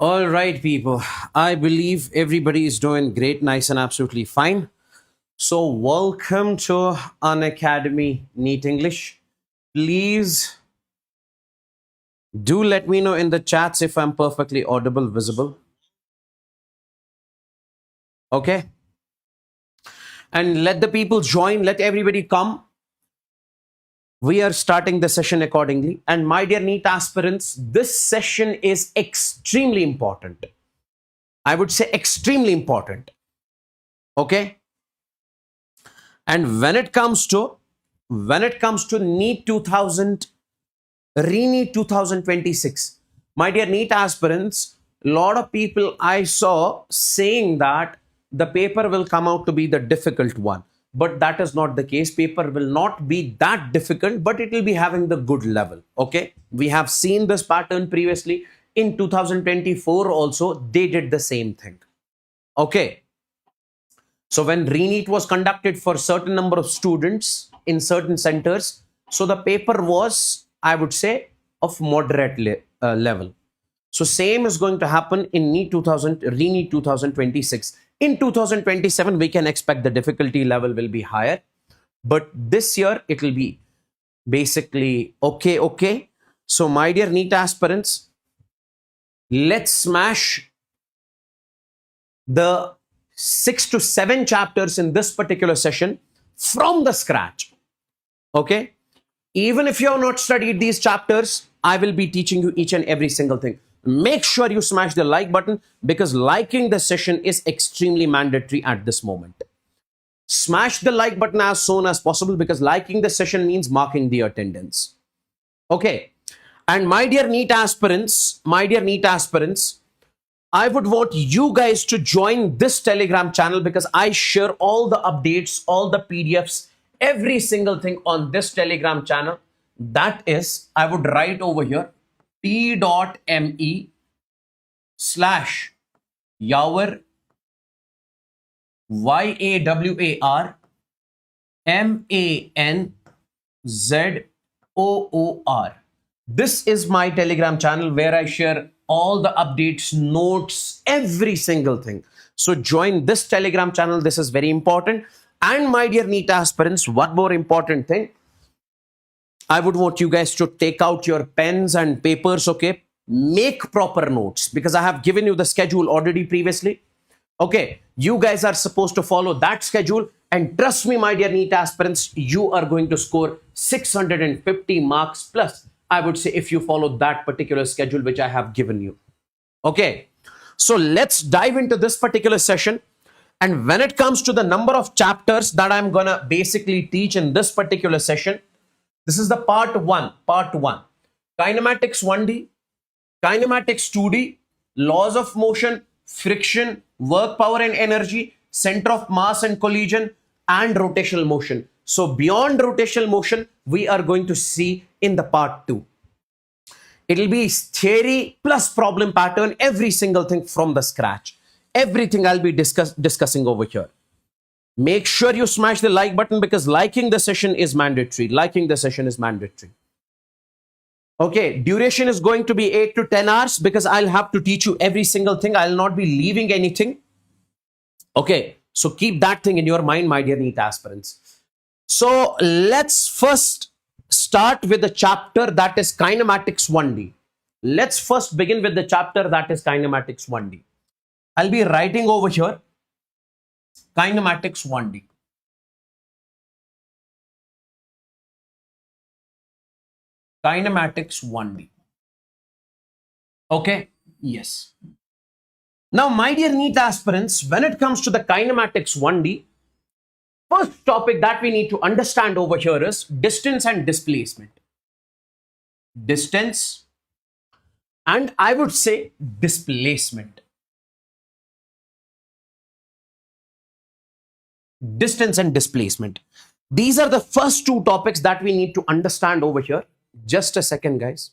All right, people. I believe everybody is doing great, nice, and absolutely fine. So, welcome to An Academy NEET English. Please do let me know in the chats if I'm perfectly audible, visible. Okay. And let the people join, let everybody come. We are starting the session accordingly. And my dear NEET aspirants, this session is extremely important. I would say extremely important. Okay. And when it comes to NEET 2000, Re-NEET 2026, my dear NEET aspirants, a lot of people I saw saying that the paper will come out to be the difficult one. But that is not the case. Paper will not be that difficult, but it will be having the good level. Okay. We have seen this pattern previously. In 2024 also, they did the same thing. Okay. So when Re-NEET was conducted for certain number of students in certain centers, so the paper was, I would say, of moderate level. So same is going to happen in Re-NEET 2026. In 2027, we can expect the difficulty level will be higher, but this year it will be basically okay. So my dear NEET aspirants, let's smash the 6 to 7 chapters in this particular session from the scratch. Okay. Even if you have not studied these chapters, I will be teaching you each and every single thing. Make sure you smash the like button because liking the session is extremely mandatory at this moment. Smash the like button as soon as possible because liking the session means marking the attendance. Okay. And my dear NEET aspirants, I would want you guys to join this Telegram channel because I share all the updates, all the PDFs, every single thing on this Telegram channel. That is, I would write over here t.me/Yawar YAWAR MANZOOR. This is my Telegram channel where I share all the updates, notes, every single thing. So join this Telegram channel. This is very important. And my dear NEET aspirants, one more important thing. I would want you guys to take out your pens and papers, okay? Make proper notes because I have given you the schedule already previously. Okay, you guys are supposed to follow that schedule. And trust me, my dear NEET aspirants, you are going to score 650 marks plus, I would say, if you follow that particular schedule which I have given you. Okay, so let's dive into this particular session. And when it comes to the number of chapters that I'm going to basically teach in this particular session, this is the part 1. Kinematics 1D, kinematics 2D, laws of motion, friction, work, power and energy, center of mass and collision, and rotational motion. So beyond rotational motion, we are going to see in the part 2. It will be theory plus problem pattern, every single thing from the scratch. Everything I'll be discussing over here. Make sure you smash the like button because liking the session is mandatory. Okay, duration is going to be 8 to 10 hours because I'll have to teach you every single thing. I'll not be leaving anything. Okay, so keep that thing in your mind, my dear NEET aspirants. So let's first start with the chapter that is kinematics 1D. Let's first begin with the chapter that is kinematics 1D. I'll be writing over here kinematics 1D. Kinematics 1D. Okay, yes. Now, my dear NEET aspirants, when it comes to the kinematics 1D, first topic that we need to understand over here is distance and displacement. Distance and I would say displacement. Distance and displacement. These are the first two topics that we need to understand over here. Just a second, guys.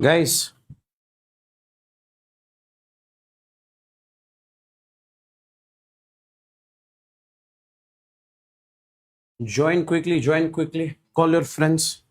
Guys, join quickly, join quickly. Call your friends.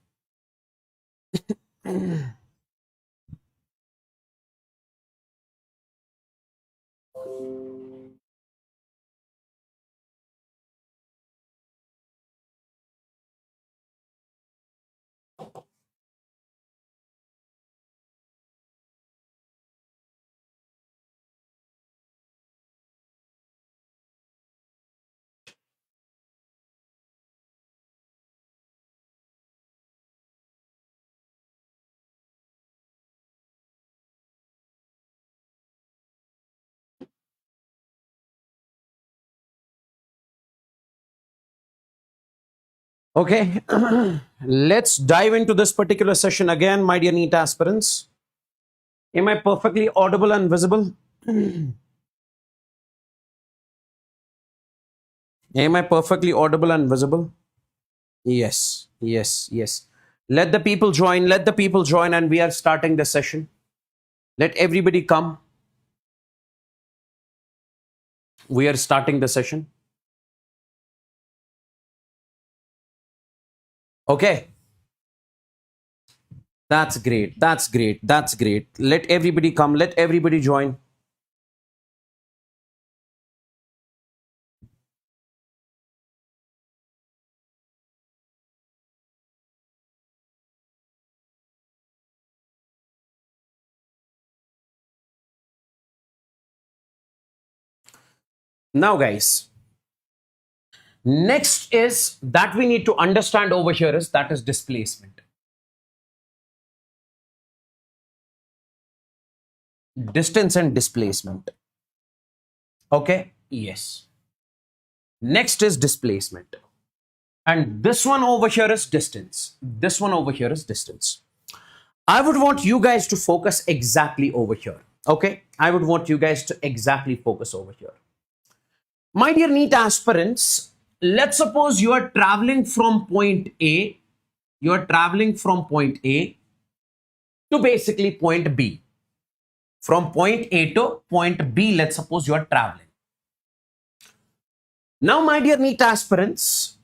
Okay, let's dive into this particular session again, my dear NEET aspirants. Am I perfectly audible and visible? Am I perfectly audible and visible? Yes, yes, yes. Let the people join, and we are starting the session. Let everybody come. We are starting the session. Okay, that's great. That's great. That's great. Let everybody come. Let everybody join. Now, guys, next is that we need to understand over here is that is displacement. Distance and displacement. Okay, yes. Next is displacement. And this one over here is distance. This one over here is distance. I would want you guys to focus exactly over here. Okay, I would want you guys to exactly focus over here. My dear NEET aspirants, let's suppose you are traveling from point A. You are traveling from point A to basically point B. From point A to point B, let's suppose you are traveling. Now, my dear NEET aspirants,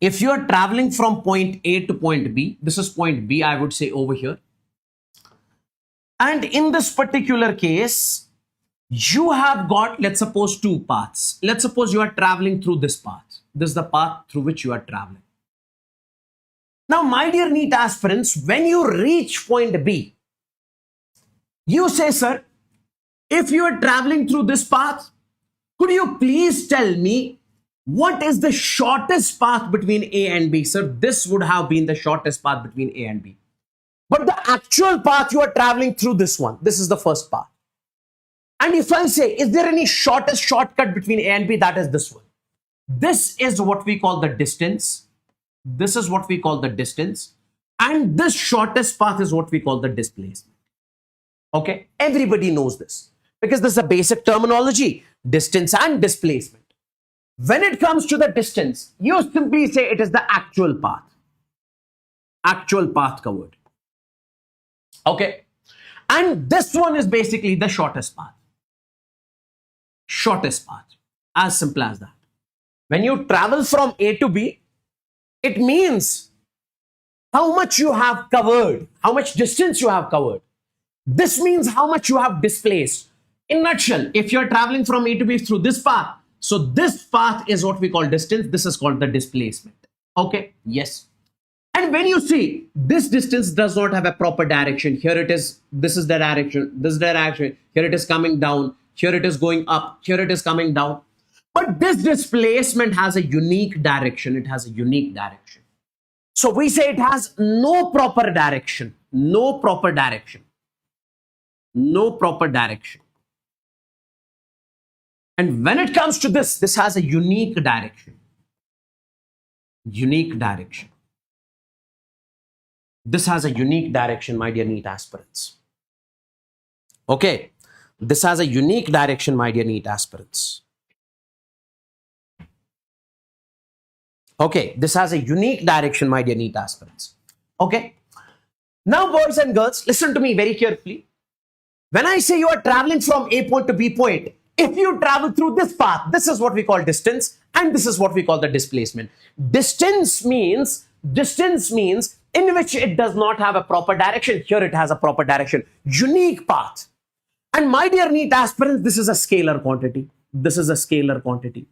if you are traveling from point A to point B, this is point B, I would say over here. And in this particular case, you have got, let's suppose, two paths. Let's suppose you are traveling through this path. This is the path through which you are traveling. Now, my dear NEET aspirants, when you reach point B, you say, sir, if you are traveling through this path, could you please tell me what is the shortest path between A and B? Sir, this would have been the shortest path between A and B. But the actual path you are traveling through this one, this is the first path. And if I say, is there any shortest shortcut between A and B? That is this one. This is what we call the distance. This is what we call the distance. And this shortest path is what we call the displacement. Okay, everybody knows this because this is a basic terminology, distance and displacement. When it comes to the distance, you simply say it is the actual path. Actual path covered. Okay. And this one is basically the shortest path. Shortest path. As simple as that. When you travel from A to B, it means how much you have covered, how much distance you have covered. This means how much you have displaced. In nutshell, if you're traveling from A to B through this path, so this path is what we call distance. This is called the displacement. Okay, yes. And when you see this distance does not have a proper direction, here it is, this is the direction, this direction, here it is coming down, here it is going up, here it is coming down. But this displacement has a unique direction. It has a unique direction. So we say it has no proper direction, no proper direction, no proper direction. And when it comes to this has a unique direction. Unique direction. This has a unique direction, my dear NEET aspirants. Okay. This has a unique direction, my dear NEET aspirants. Okay. This has a unique direction, my dear NEET aspirants. Okay. Now, boys and girls, listen to me very carefully. When I say you are traveling from A point to B point, if you travel through this path, this is what we call distance, and this is what we call the displacement. Distance means in which it does not have a proper direction. Here it has a proper direction. Unique path. And my dear NEET aspirants, this is a scalar quantity. This is a scalar quantity.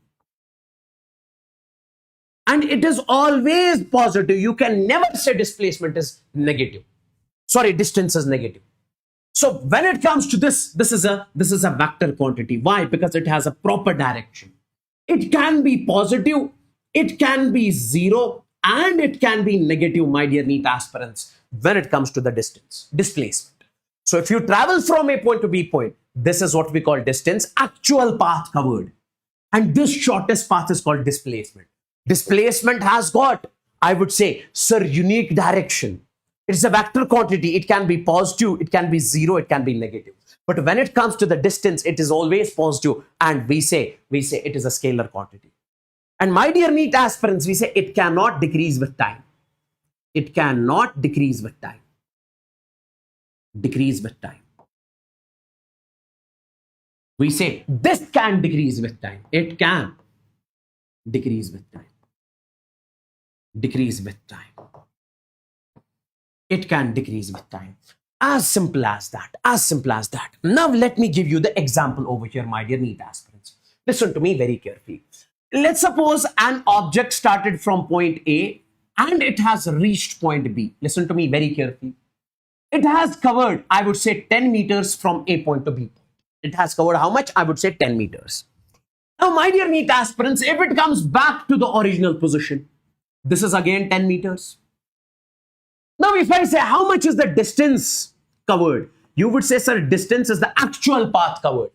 And it is always positive. You can never say displacement is negative. Sorry, distance is negative. So when it comes to this is a vector quantity. Why? Because it has a proper direction. It can be positive, it can be zero, and it can be negative, my dear NEET aspirants, when it comes to the distance, displacement. So if you travel from A point to B point, this is what we call distance, actual path covered. And this shortest path is called displacement. Displacement has got, I would say, sir, unique direction. It's a vector quantity. It can be positive, it can be zero, it can be negative. But when it comes to the distance, it is always positive, and we say it is a scalar quantity. And my dear NEET aspirants, we say it cannot decrease with time. It cannot decrease with time. Decrease with time. We say this can decrease with time. It can decrease with time. Decrease with time. It can decrease with time. As simple as that. As simple as that. Now let me give you the example over here, my dear NEET aspirants. Listen to me very carefully. Let's suppose an object started from point A and it has reached point B. Listen to me very carefully. It has covered, I would say, 10 meters from A point to B point. It has covered how much? I would say 10 meters. Now, my dear NEET aspirants, if it comes back to the original position, this is again 10 meters. Now, if I say how much is the distance covered, you would say, sir, distance is the actual path covered.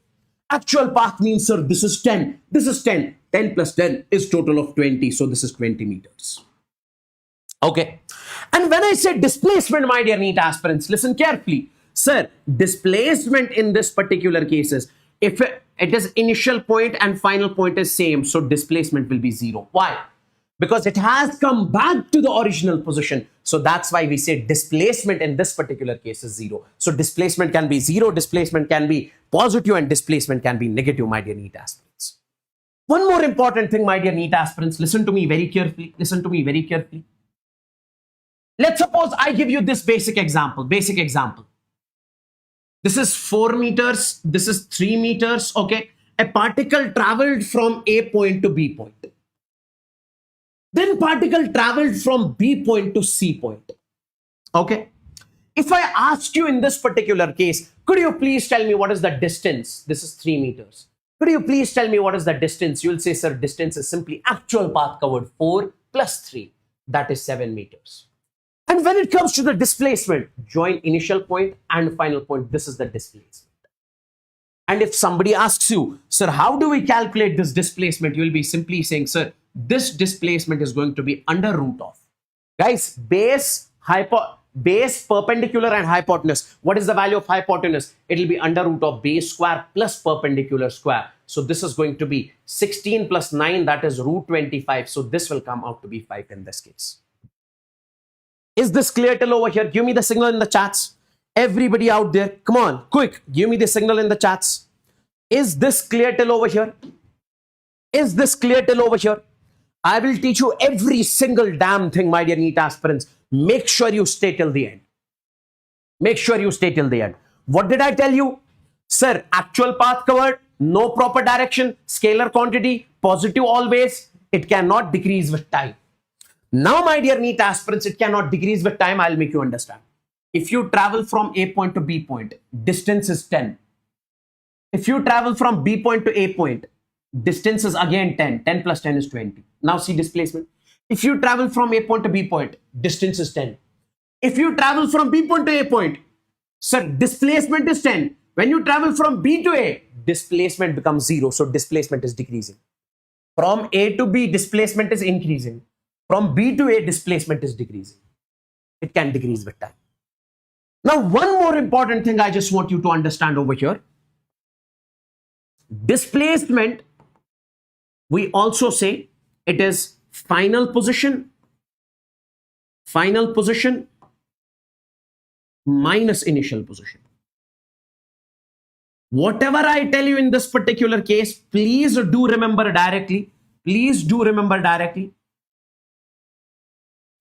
Actual path means, sir, this is 10. This is 10. 10 plus 10 is total of 20. So this is 20 meters. Okay. And when I say displacement, my dear NEET aspirants, listen carefully. Sir, displacement in this particular case is, if it is initial point and final point is same, so displacement will be zero. Why? Because it has come back to the original position. So that's why we say displacement in this particular case is zero. So displacement can be zero, displacement can be positive, and displacement can be negative, my dear NEET aspirants. One more important thing, my dear NEET aspirants, listen to me very carefully. Listen to me very carefully. Let's suppose I give you this basic example. Basic example. This is 4 meters. This is 3 meters. Okay. A particle traveled from A point to B point. Then particle traveled from B point to C point. Okay. If I ask you in this particular case, could you please tell me what is the distance? This is 3 meters. Could you please tell me what is the distance? You'll say, sir, distance is simply actual path covered, 4 plus 3. That is 7 meters. And when it comes to the displacement, join initial point and final point. This is the displacement. And if somebody asks you, sir, how do we calculate this displacement? You will be simply saying, sir, this displacement is going to be under root of. Guys, base, perpendicular and hypotenuse. What is the value of hypotenuse? It will be under root of base square plus perpendicular square. So this is going to be 16 plus 9, that is root 25. So this will come out to be 5 in this case. Is this clear till over here? Give me the signal in the chats. Everybody out there, come on, quick, give me the signal in the chats. Is this clear till over here? Is this clear till over here? I will teach you every single damn thing, my dear NEET aspirants. Make sure you stay till the end. Make sure you stay till the end. What did I tell you? Sir, actual path covered, no proper direction, scalar quantity, positive always. It cannot decrease with time. Now, my dear NEET aspirants, it cannot decrease with time. I'll make you understand. If you travel from A point to B point, distance is 10. If you travel from B point to A point, distance is again 10. 10 plus 10 is 20. Now see displacement. If you travel from A point to B point, distance is 10. If you travel from B point to A point, sir, displacement is 10. When you travel from B to A, displacement becomes 0. So displacement is decreasing. From A to B, displacement is increasing. From B to A, displacement is decreasing. It can decrease with time. Now, one more important thing I just want you to understand over here. Displacement, we also say it is final position minus initial position. Whatever I tell you in this particular case, please do remember directly. Please do remember directly.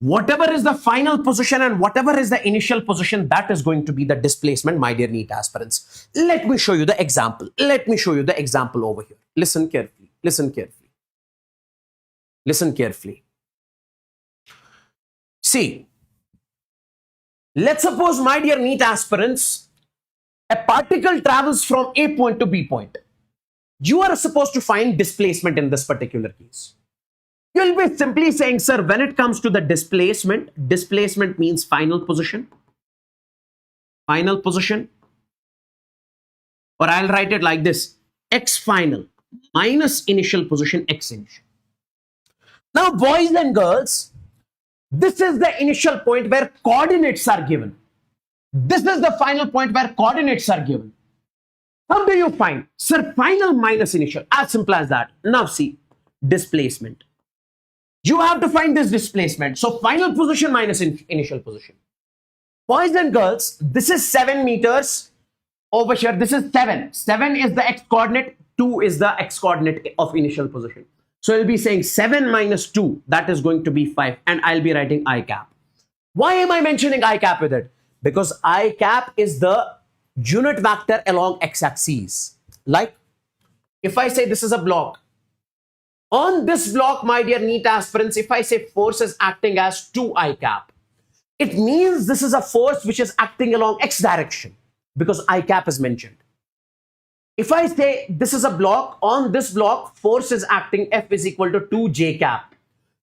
Whatever is the final position and whatever is the initial position, that is going to be the displacement, my dear NEET aspirants. Let me show you the example. Let me show you the example over here. Listen carefully. Listen carefully. Listen carefully. See, let's suppose, my dear NEET aspirants, a particle travels from A point to B point. You are supposed to find displacement in this particular case. You'll be simply saying, sir, when it comes to the displacement, displacement means final position. Final position. Or I'll write it like this, x final minus initial position, x initial. Now, boys and girls, this is the initial point where coordinates are given. This is the final point where coordinates are given. How do you find? Sir, final minus initial. As simple as that. Now see, displacement. You have to find this displacement. So final position minus initial position. Boys and girls, this is 7 meters. Over here, this is 7. 7 is the x coordinate. 2 is the x coordinate of initial position. So you'll be saying 7 minus 2. That is going to be 5. And I'll be writing I cap. Why am I mentioning I cap with it? Because I cap is the unit vector along x-axis. Like, if I say this is a block, on this block, my dear NEET aspirants, if I say force is acting as 2I cap, it means this is a force which is acting along x direction because I cap is mentioned. If I say this is a block, on this block, force is acting F is equal to 2J cap.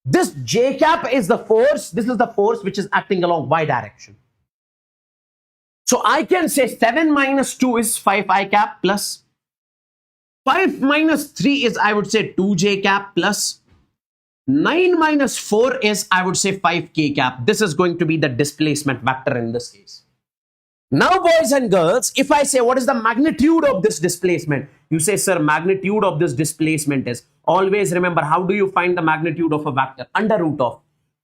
This J cap is the force. This is the force which is acting along Y direction. So I can say 7 minus 2 is 5I cap plus 5 minus 3 is, I would say, 2J cap plus 9 minus 4 is, I would say, 5K cap. This is going to be the displacement vector in this case. Now, boys and girls, if I say what is the magnitude of this displacement, you say, sir, magnitude of this displacement is, always remember, how do you find the magnitude of a vector? Under root of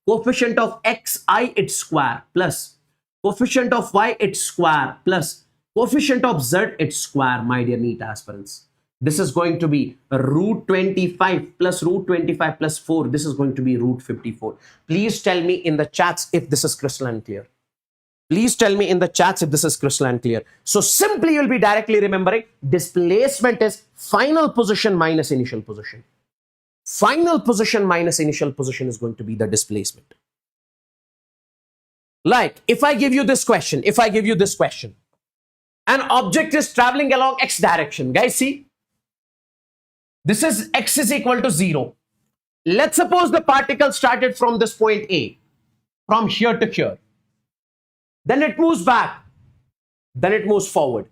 coefficient of xi its square plus coefficient of y its square plus coefficient of z its square, my dear NEET aspirants. This is going to be root 25 plus root 25 plus 4. This is going to be root 54. Please tell me in the chats if this is crystalline clear. Please tell me in the chats if this is crystalline clear. So simply you'll be directly remembering displacement is final position minus initial position. Final position minus initial position is going to be the displacement. Like if I give you this question, an object is traveling along x direction. Guys, see, this is x is equal to 0. Let's suppose the particle started from this point A, from here to here. Then it moves back. Then it moves forward.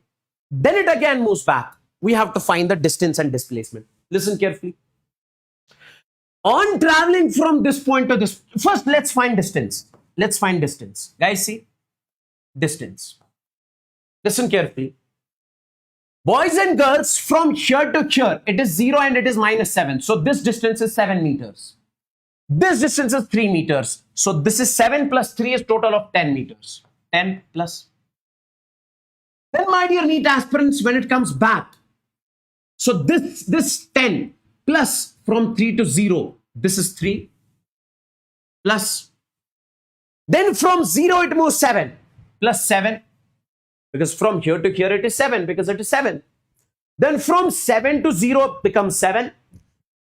Then it again moves back. We have to find the distance and displacement. Listen carefully. On traveling from this point to this, first let's find distance. Let's find distance. Guys, see? Distance. Listen carefully. Boys and girls, from here to here, it is 0 and it is minus 7. So this distance is 7 meters. This distance is 3 meters. So this is 7 plus 3 is total of 10 meters. 10 plus. Then my dear NEET aspirants, when it comes back, so this 10 plus from 3 to 0, this is 3 plus. Then from 0 it moves 7 plus 7, because from here to here it is 7 because it is 7. Then from 7 to 0 becomes 7,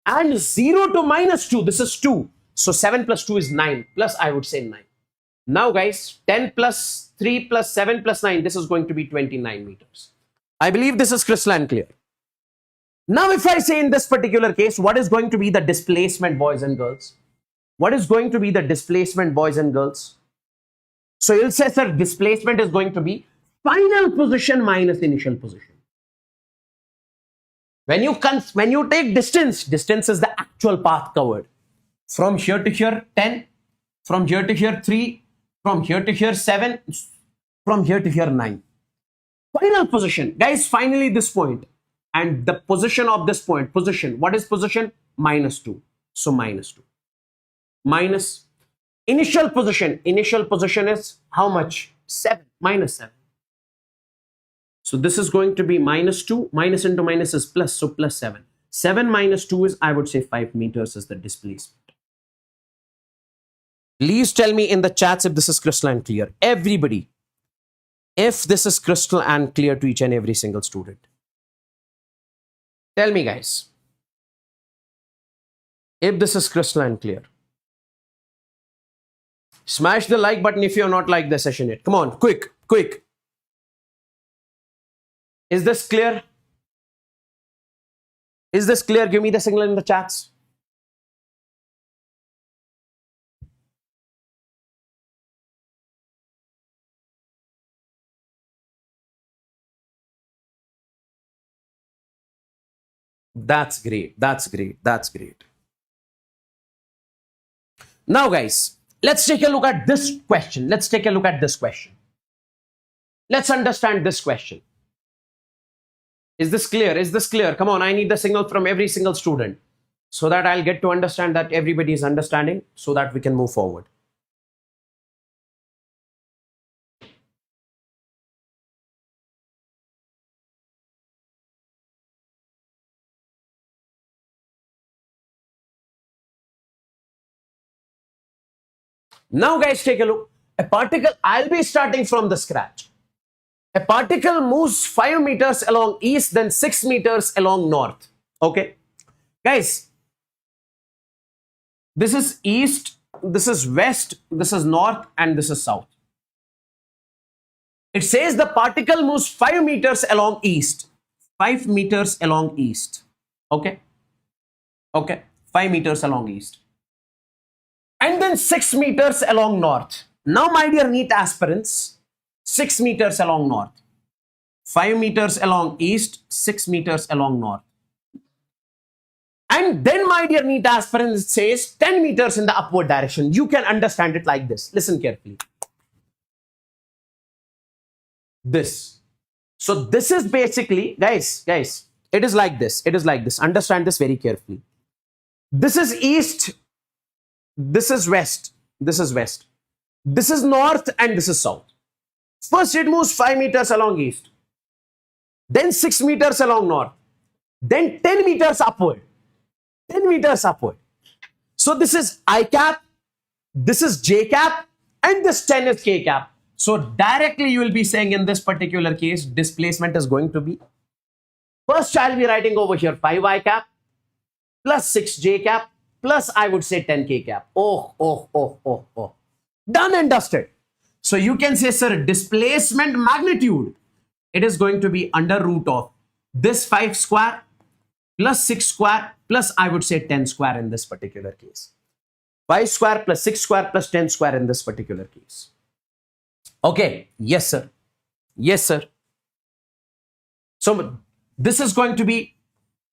and 0 to minus 2, this is 2. So 7 plus 2 is 9, plus I would say 9. Now guys, 10 plus 3 plus 7 plus 9, this is going to be 29 meters. I believe this is crystalline clear. Now if I say in this particular case, what is going to be the displacement, boys and girls? What is going to be the displacement, boys and girls? So you'll say, sir, displacement is going to be final position minus initial position. When you take distance, distance is the actual path covered. From here to here, 10. From here to here, 3. From here to here, 7. From here to here, 9. Final position. Guys, finally this point. And the position of this point, position. What is position? Minus 2. So minus 2. Minus initial position. Initial position is how much? 7. Minus 7. So this is going to be minus 2. Minus into minus is plus. So plus 7. 7 minus 2 is, I would say, 5 meters is the displacement. Please tell me in the chats if this is crystal and clear. Everybody, if this is crystal and clear to each and every single student. Tell me, guys, if this is crystal and clear. Smash the like button if you're not like the session yet. Come on, quick, quick. Is this clear? Is this clear? Give me the signal in the chats. That's great. That's great. That's great. Now, guys, let's take a look at this question. Let's take a look at this question. Let's understand this question. Is this clear? Is this clear? Come on, I need the signal from every single student so that I'll get to understand that everybody is understanding so that we can move forward. Now, guys, take a look. A particle, I'll be starting from the scratch. A particle moves 5 meters along east, then 6 meters along north. Okay. Guys, this is east, this is west, this is north, and this is south. It says the particle moves 5 meters along east. 5 meters along east. Okay. Okay. 5 meters along east. And then 6 meters along north. Now, my dear NEET aspirants, 6 meters along north. 5 meters along east, 6 meters along north. And then, my dear NEET aspirants, it says 10 meters in the upward direction. You can understand it like this. Listen carefully. This. So this is basically, guys, it is like this. It is like this. Understand this very carefully. This is east. This is west. This is west. This is north and this is south. First, it moves 5 meters along east. Then 6 meters along north. Then 10 meters upward. 10 meters upward. So this is I cap. This is J cap. And this 10 is K cap. So directly you will be saying in this particular case, displacement is going to be. First, I'll be writing over here 5I cap plus 6J cap plus I would say 10K cap. Oh. Done and dusted. So you can say, sir, displacement magnitude. It is going to be under root of this 5 square plus 6 square plus I would say 10 square in this particular case. 5 square plus 6 square plus 10 square in this particular case. Okay. Yes, sir. Yes, sir. So this is going to be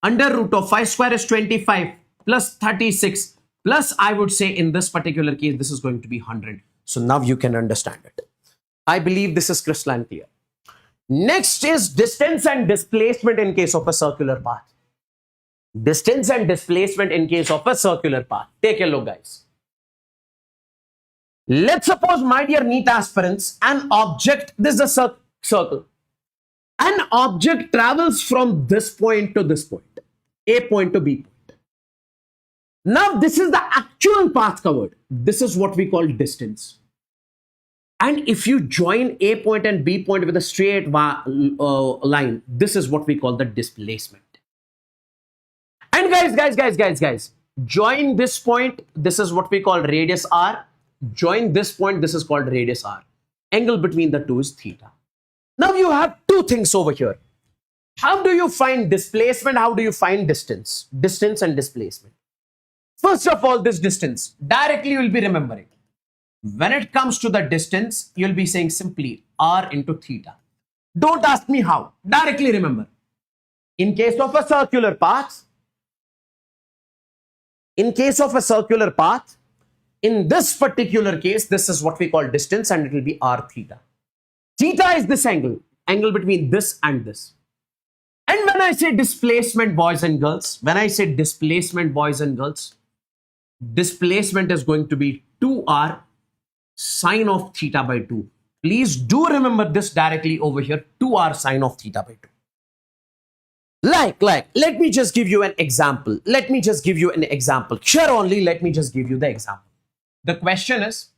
under root of 5 square is 25 plus 36 plus I would say in this particular case, this is going to be 100. So now you can understand it. I believe this is crystalline clear. Next is distance and displacement in case of a circular path. Distance and displacement in case of a circular path. Take a look, guys. Let's suppose, my dear NEET aspirants, an object, this is a circle. An object travels from this point to this point, A point to B point. Now, this is the actual path covered. This is what we call distance. And if you join A point and B point with a straight line, this is what we call the displacement. And guys, join this point, this is what we call radius R. Join this point, this is called radius R. Angle between the two is theta. Now you have two things over here. How do you find displacement? How do you find distance? Distance and displacement. First of all, this distance, directly you will be remembering. When it comes to the distance, you'll be saying simply R into theta. Don't ask me how. Directly remember. In case of a circular path, in this particular case, this is what we call distance and it will be R theta. Theta is this angle between this and this. And when I say displacement, boys and girls, displacement is going to be 2R sine of theta by 2. Please do remember this directly over here, 2R sine of theta by 2. Let me just give you an example. Here only, let me just give you the example. The question is,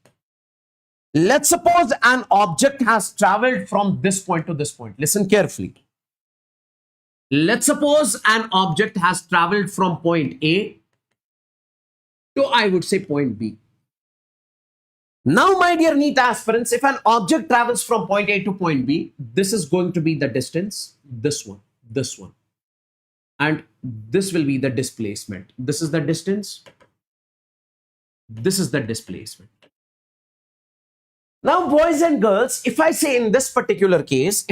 let's suppose an object has traveled from this point to this point. Listen carefully. Let's suppose an object has traveled from point A to, I would say, point B. Now, my dear NEET aspirants, if an object travels from point A to point B, this is going to be the distance, this one. And this will be the displacement. This is the distance. This is the displacement. Now, boys and girls, if I say in this particular case,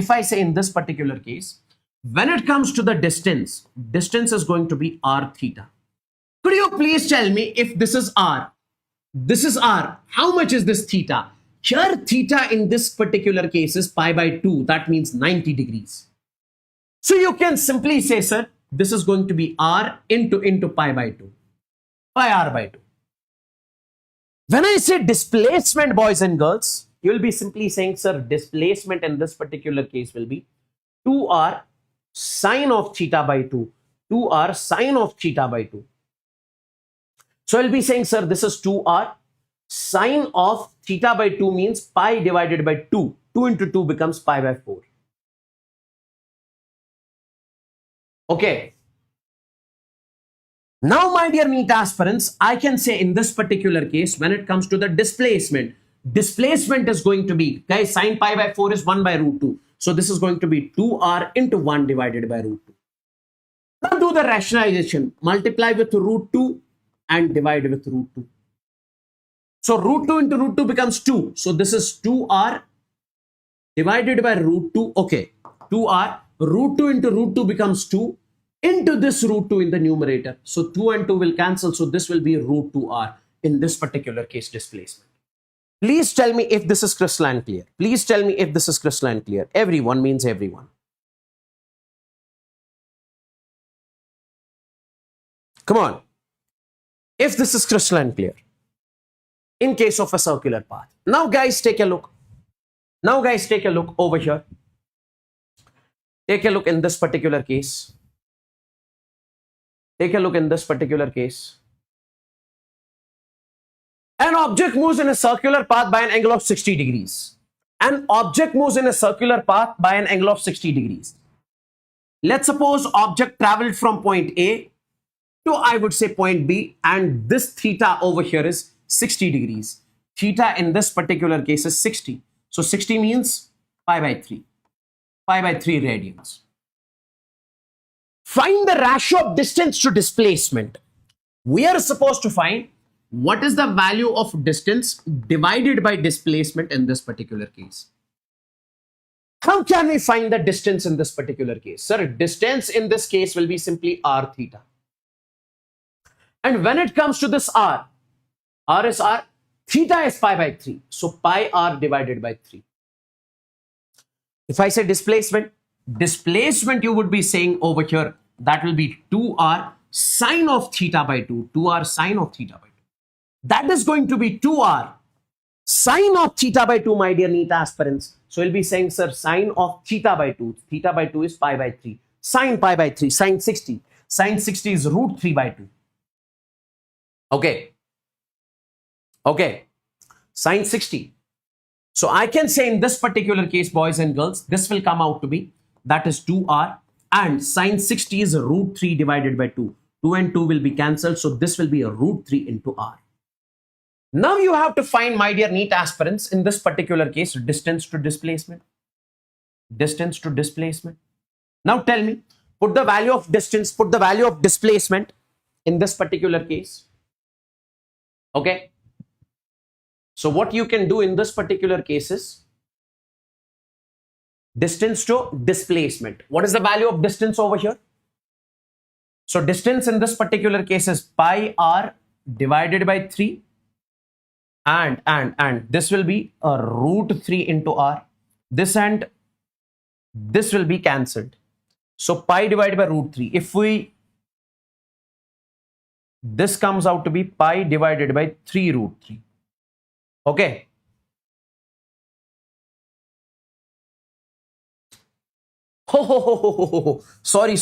when it comes to the distance is going to be R theta. Could you please tell me if this is R? This is R. How much is this theta? Here, theta in this particular case is pi by 2. That means 90 degrees. So you can simply say, sir, this is going to be R into pi by 2. Pi R by 2. When I say displacement, boys and girls, you will be simply saying, sir, displacement in this particular case will be 2R sine of theta by 2. 2R sine of theta by 2. So I'll be saying, sir, this is 2R sine of theta by 2 means pi divided by 2. 2 into 2 becomes pi by 4. Okay. Now, my dear NEET aspirants, I can say in this particular case, when it comes to the displacement is going to be, guys, sine pi by 4 is 1 by root 2. So this is going to be 2R into 1 divided by root 2. Now do the rationalization. Multiply with root 2 and divide with root 2. So root 2 into root 2 becomes 2. So this is 2R divided by root 2. Okay, 2R. Root 2 into root 2 becomes 2 into this root 2 in the numerator. So 2 and 2 will cancel. So this will be root 2R in this particular case displacement. Please tell me if this is crystalline clear. Everyone means everyone. Come on. If this is crystalline clear in case of a circular path. Now, guys, take a look. Over here. Take a look in this particular case. An object moves in a circular path by an angle of 60 degrees. Let's suppose object traveled from point A to, I would say, point B, and this theta over here is 60 degrees. Theta in this particular case is 60. So 60 means pi by 3. Pi by 3 radians. Find the ratio of distance to displacement. We are supposed to find what is the value of distance divided by displacement in this particular case. How can we find the distance in this particular case? Sir, distance in this case will be simply R theta. And when it comes to this R is R, theta is pi by 3. So pi R divided by 3. If I say displacement you would be saying over here, that will be 2R sine of theta by 2, 2r sine of theta by 2. That is going to be 2r sine of theta by 2, my dear NEET aspirants. So we'll be saying, sir, sine of theta by 2. Theta by 2 is pi by 3. Sine pi by 3, sine 60. Sine 60 is root 3 by 2. Okay. Okay. Sine 60. So I can say in this particular case, boys and girls, this will come out to be, that is 2r, and sine 60 is root 3 divided by 2. 2 and 2 will be cancelled. So this will be a root 3 into r. Now you have to find, my dear NEET aspirants, in this particular case, distance to displacement. Distance to displacement. Now tell me, put the value of distance, put the value of displacement in this particular case. Okay. So what you can do in this particular case is distance to displacement. What is the value of distance over here? So distance in this particular case is pi r divided by 3. And this will be a root 3 into r. This and this will be cancelled. So pi divided by root 3. If this comes out to be pi divided by 3 root 3. Okay. Sorry.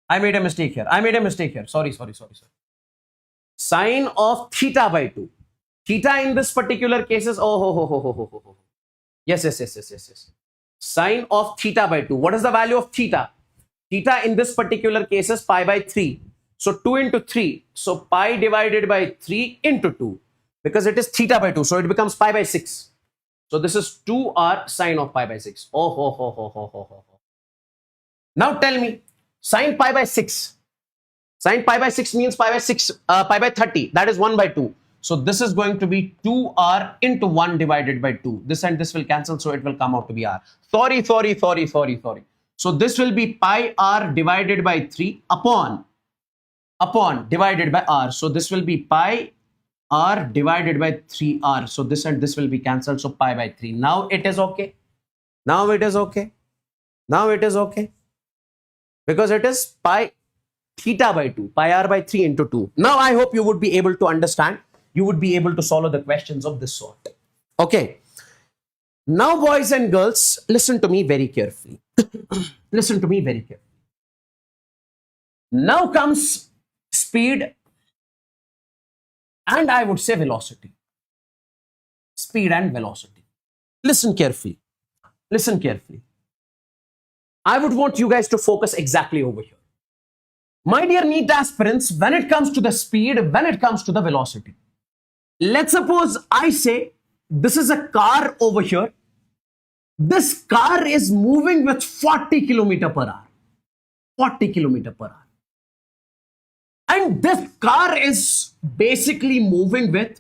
I made a mistake here. Sorry. Sine of theta by 2. Theta in this particular case is, yes. Sine of theta by 2. What is the value of theta? Theta in this particular case is pi by 3. So 2 into 3. So pi divided by 3 into 2. Because it is theta by 2. So it becomes pi by 6. So this is 2r sine of pi by 6. Now tell me, sine pi by 6. Sine pi by 6 means pi by 30. That is 1 by 2. So this is going to be 2r into 1 divided by 2. This and this will cancel. So it will come out to be r. Sorry. So this will be pi r divided by 3 upon divided by r. So this will be pi r divided by 3r. So this and this will be cancelled. So pi by 3. Now it is okay. Because it is pi theta by 2, pi r by 3 into 2. Now I hope you would be able to understand. You would be able to solve the questions of this sort. Okay. Now, boys and girls, listen to me very carefully. Now comes speed and I would say velocity. Speed and velocity. Listen carefully. I would want you guys to focus exactly over here. My dear NEET aspirants, when it comes to the speed, when it comes to the velocity, let's suppose I say this is a car over here. This car is moving with 40 km per hour. 40 km per hour. And this car is basically moving with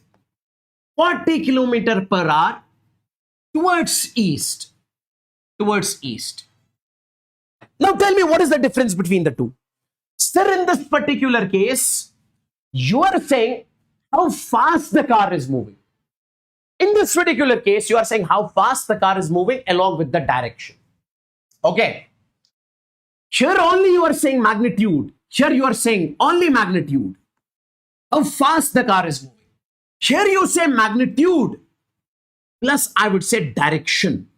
40 km per hour towards east. Now tell me, what is the difference between the two? Sir, in this particular case, you are saying how fast the car is moving. In this particular case, you are saying how fast the car is moving along with the direction. Okay. Here only you are saying magnitude. Here you are saying only magnitude. How fast the car is moving. Here you say magnitude plus I would say direction.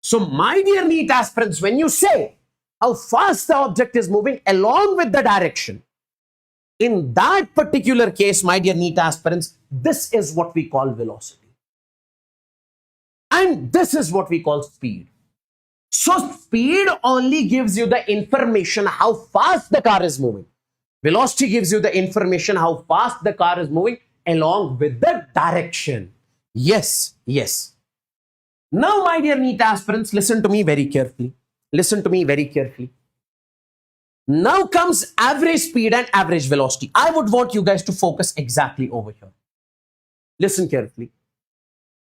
So my dear NEET aspirants, when you say how fast the object is moving along with the direction, in that particular case, my dear NEET aspirants, this is what we call velocity. And this is what we call speed. So speed only gives you the information how fast the car is moving. Velocity gives you the information how fast the car is moving along with the direction. Yes. Now, my dear NEET aspirants, listen to me very carefully. Now comes average speed and average velocity. I would want you guys to focus exactly over here. Listen carefully.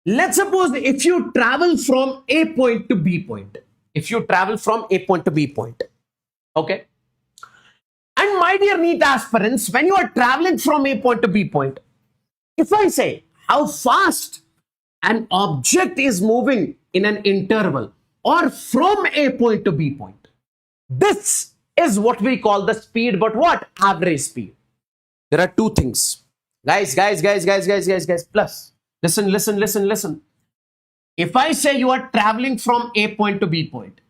Let's suppose if you travel from A point to B point. Okay. And my dear NEET aspirants, when you are traveling from A point to B point, if I say how fast an object is moving in an interval or from A point to B point, this is what we call the speed, but what? Average speed. There are two things. Guys. Plus, listen. If I say you are traveling from A point to B point,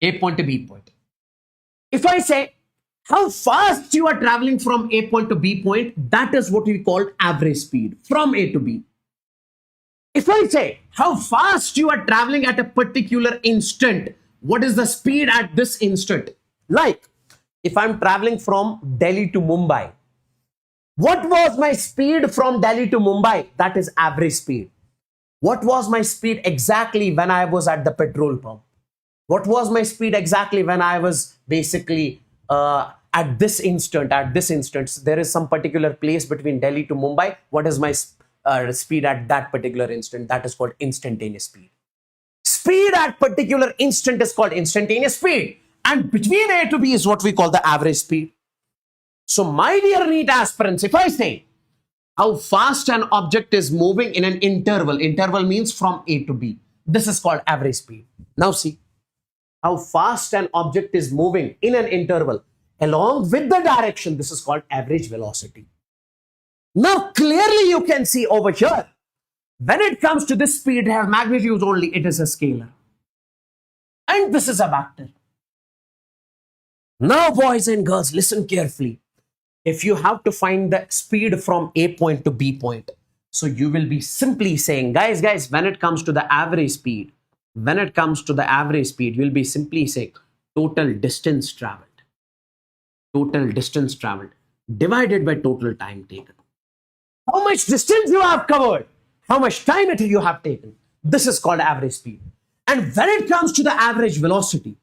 A point to B point. If I say how fast you are traveling from A point to B point, that is what we call average speed from A to B. If I say how fast you are traveling at a particular instant, what is the speed at this instant? Like, if I'm traveling from Delhi to Mumbai, what was my speed from Delhi to Mumbai? That is average speed. What was my speed exactly when I was at the petrol pump? What was my speed exactly when I was basically at this instant? At this instant, there is some particular place between Delhi to Mumbai. What is my speed at that particular instant? That is called instantaneous speed. Speed at particular instant is called instantaneous speed. And between A to B is what we call the average speed. So my dear NEET aspirants, if I say how fast an object is moving in an interval means from A to B. This is called average speed. Now see, how fast an object is moving in an interval along with the direction, this is called average velocity. Now clearly you can see over here, when it comes to this speed, it has magnitudes only, it is a scalar. And this is a vector. Now boys and girls, listen carefully. If you have to find the speed from A point to B point, so you will be simply saying, guys, when it comes to the average speed, you'll be simply saying total distance traveled divided by total time taken. How much distance you have covered, how much time you have taken. This is called average speed. And when it comes to the average velocity,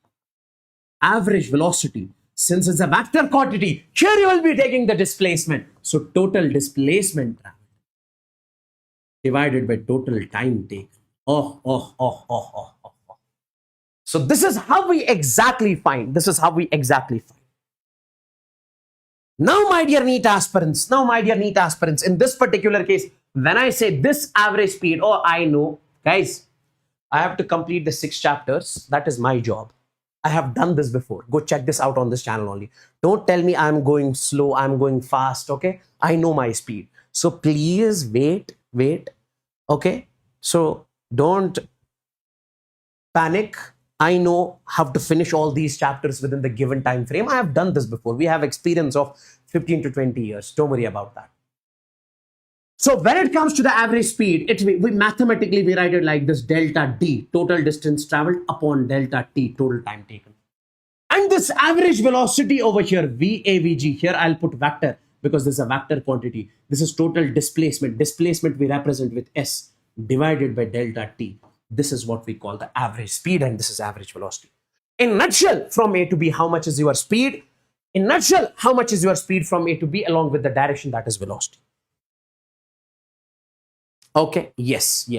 since it's a vector quantity, here you will be taking the displacement. So total displacement traveled divided by total time taken. So this is how we exactly find. Now, my dear NEET aspirants, in this particular case, when I say this average speed, I know, guys, I have to complete the 6 chapters. That is my job. I have done this before. Go check this out on this channel only. Don't tell me I'm going slow, I'm going fast, okay? I know my speed. So please wait, okay? So don't panic. I know how to finish all these chapters within the given time frame. I have done this before. We have experience of 15 to 20 years. Don't worry about that. So when it comes to the average speed, we mathematically write it like this: delta D, total distance traveled, upon delta T, total time taken. And this average velocity over here, VAVG, here I'll put vector because this is a vector quantity. This is total displacement. Displacement we represent with S divided by delta T. This is what we call the average speed, and this is average velocity. In a nutshell, from A to B, how much is your speed? In a nutshell, how much is your speed from A to B along with the direction, that is velocity. Okay, yes.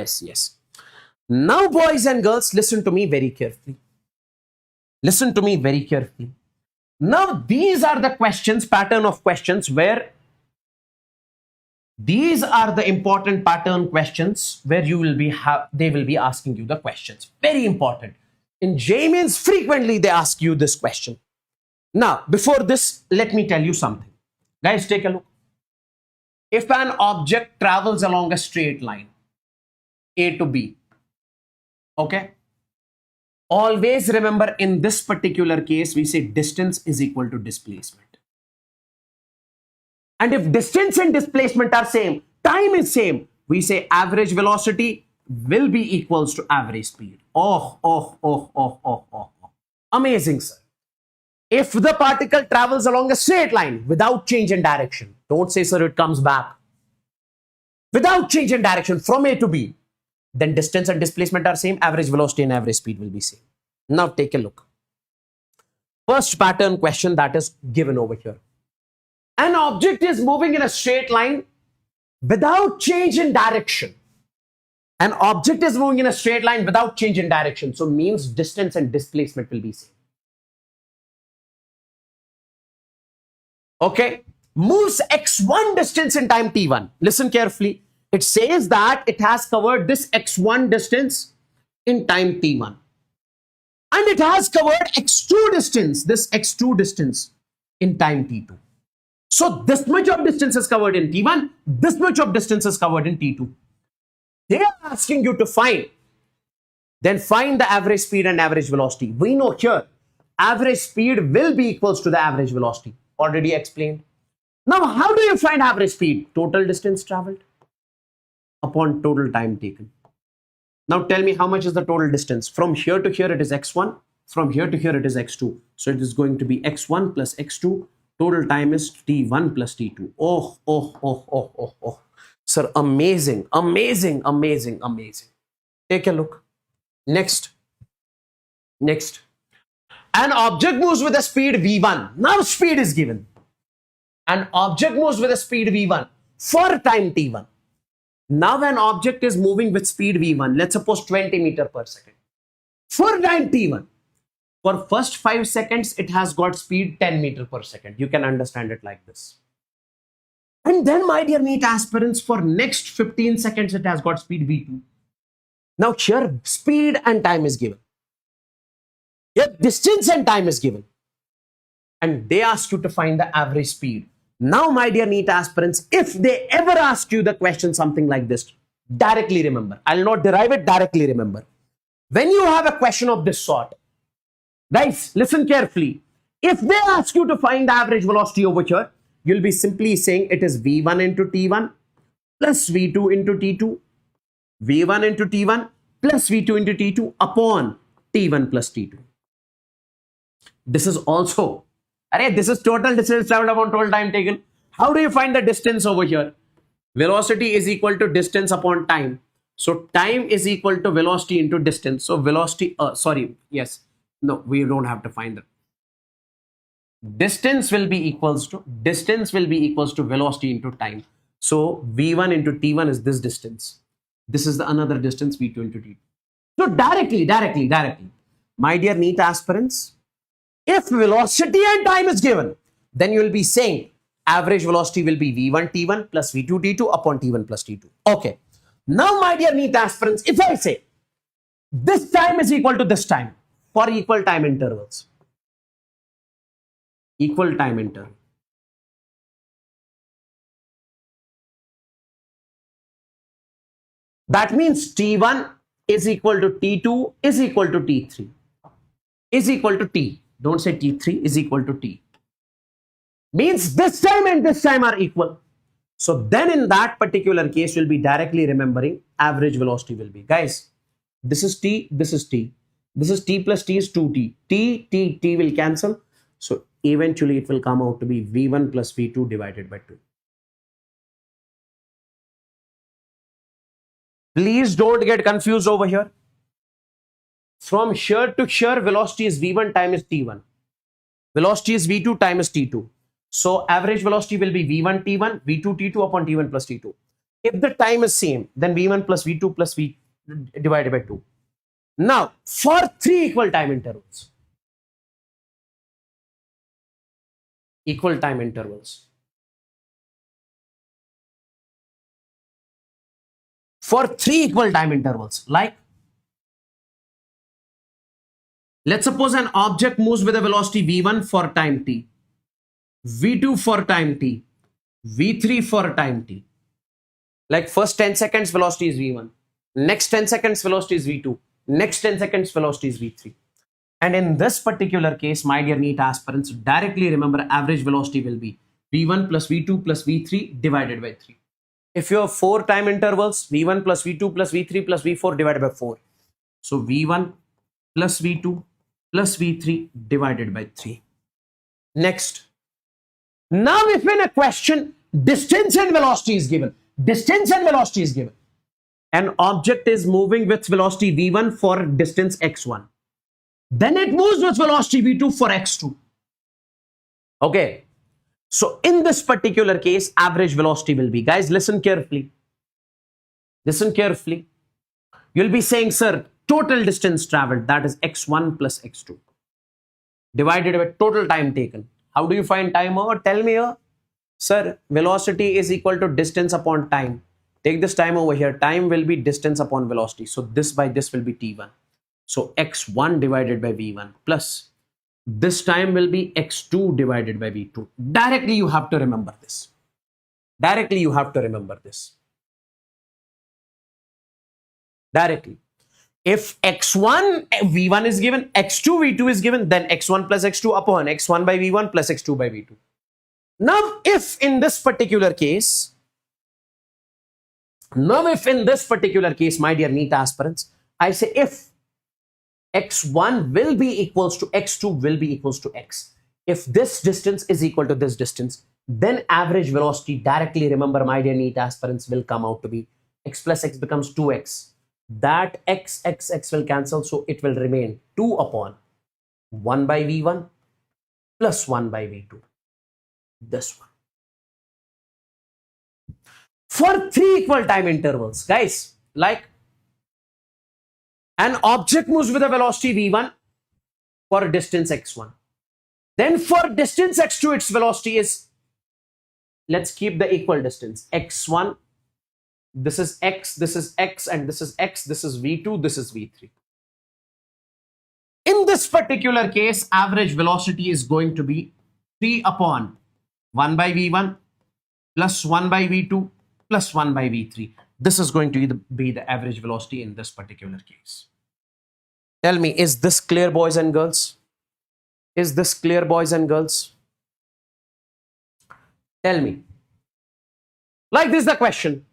Now, boys and girls, listen to me very carefully. Now, these are the questions, pattern of questions where these are the important pattern questions where they will be asking you the questions. Very important. In JEE-Mains, frequently they ask you this question. Now, before this, let me tell you something. Guys, take a look. If an object travels along a straight line, A to B, okay? Always remember, in this particular case, we say distance is equal to displacement. And if distance and displacement are same, time is same, we say average velocity will be equals to average speed. Amazing, sir. If the particle travels along a straight line without change in direction, don't say, sir, it comes back. Without change in direction from A to B, then distance and displacement are same, average velocity and average speed will be same. Now take a look. First pattern question that is given over here. An object is moving in a straight line without change in direction. An object is moving in a straight line without change in direction. So means distance and displacement will be same. Okay. Moves x1 distance in time t1. Listen carefully. It says that it has covered this x1 distance in time t1. and it has covered x2 distance, this x2 distance in time t2. So this much of distance is covered in t1, this much of distance is covered in t2. They are asking you to find, then find the average speed and average velocity. We know here average speed will be equals to the average velocity, already explained. Now how do you find average speed? Total distance traveled upon total time taken. Now tell me, how much is the total distance? From here to here it is x1, from here to here it is x2. So it is going to be x1 plus x2. Total time is t1 plus t2. Oh. Sir, amazing, amazing, amazing, amazing. Take a look. Next. An object moves with a speed v1. Now speed is given. An object moves with a speed v1 for time t1. Now an object is moving with speed v1, let's suppose 20 meters per second. For time t1, for first 5 seconds, it has got speed 10 meters per second. You can understand it like this. And then, my dear NEET aspirants, for next 15 seconds, it has got speed v2. Now here, speed and time is given. Here, distance and time is given. And they ask you to find the average speed. Now, my dear NEET aspirants, if they ever ask you the question something like this, directly remember. I'll not derive it, directly remember. When you have a question of this sort, guys, listen carefully. If they ask you to find the average velocity over here, you'll be simply saying it is v1 into t1 plus v2 into t2, v1 into t1 plus v2 into t2 upon t1 plus t2. This is also, this is total distance traveled upon total time taken. How do you find the distance over here? Velocity is equal to distance upon time. So time is equal to velocity into distance. So velocity, we don't have to find that. Distance will be equals to velocity into time. So v1 into t1 is this distance. This is the another distance, v2 into t2. So directly, my dear NEET aspirants, if velocity and time is given, then you will be saying average velocity will be v1 t1 plus v2 t2 upon t1 plus t2. Okay. Now, my dear NEET aspirants, if I say this time is equal to this time for equal time intervals, that means t1 is equal to t2 is equal to t3 is equal to t. Don't say t3 is equal to t. Means this time and this time are equal. So then in that particular case, you'll be directly remembering average velocity will be. Guys, this is t, this is t. This is t plus t is 2t. T will cancel. So eventually it will come out to be v1 plus v2 divided by 2. Please don't get confused over here. From here to here, velocity is v1 times t1. Velocity is v2 times t2. So average velocity will be v1 t1, v2 t2 upon t1 plus t2. If the time is same, then v1 plus v2 plus v divided by 2. Now, for 3 equal time intervals. For 3 equal time intervals, like, let's suppose an object moves with a velocity v1 for time t, v2 for time t, v3 for time t. Like first 10 seconds velocity is v1, next 10 seconds velocity is v2, next 10 seconds velocity is v3. And in this particular case, my dear NEET aspirants, directly remember average velocity will be v1 plus v2 plus v3 divided by 3. If you have 4 time intervals, v1 plus v2 plus v3 plus v4 divided by 4. So v1 plus v2 plus v3 divided by 3. Next. Now if in a question, distance and velocity is given. An object is moving with velocity v1 for distance x1. Then it moves with velocity v2 for x2. Okay. So in this particular case, average velocity will be, guys, listen carefully. You'll be saying, sir, total distance traveled, that is x1 plus x2 divided by total time taken. How do you find time? Or tell me here, sir, velocity is equal to distance upon time. Take this time over here. Time will be distance upon velocity. So this by this will be t1. So x1 divided by v1 plus this time will be x2 divided by v2. Directly you have to remember this. Directly you have to remember this. Directly. If x1 v1 is given, x2 v2 is given, then x1 plus x2 upon x1 by v1 plus x2 by v2. Now if in this particular case, my dear NEET aspirants, I say if x1 will be equals to x2 will be equals to x. If this distance is equal to this distance, then average velocity, directly remember my dear NEET aspirants, will come out to be x plus x becomes 2x. That x will cancel, so it will remain 2 upon 1 by v1 plus 1 by v2. This one. For 3 equal time intervals, guys, like an object moves with a velocity v1 for distance x1. Then for distance x2, its velocity is, let's keep the equal distance, x1, this is x, and this is x, this is v2, this is v3. In this particular case, average velocity is going to be 3 upon 1 by v1 plus 1 by v2 plus 1 by v3. This is going to be the average velocity in this particular case. Tell me, is this clear, boys and girls? Is this clear, boys and girls? Tell me. Like this is the question.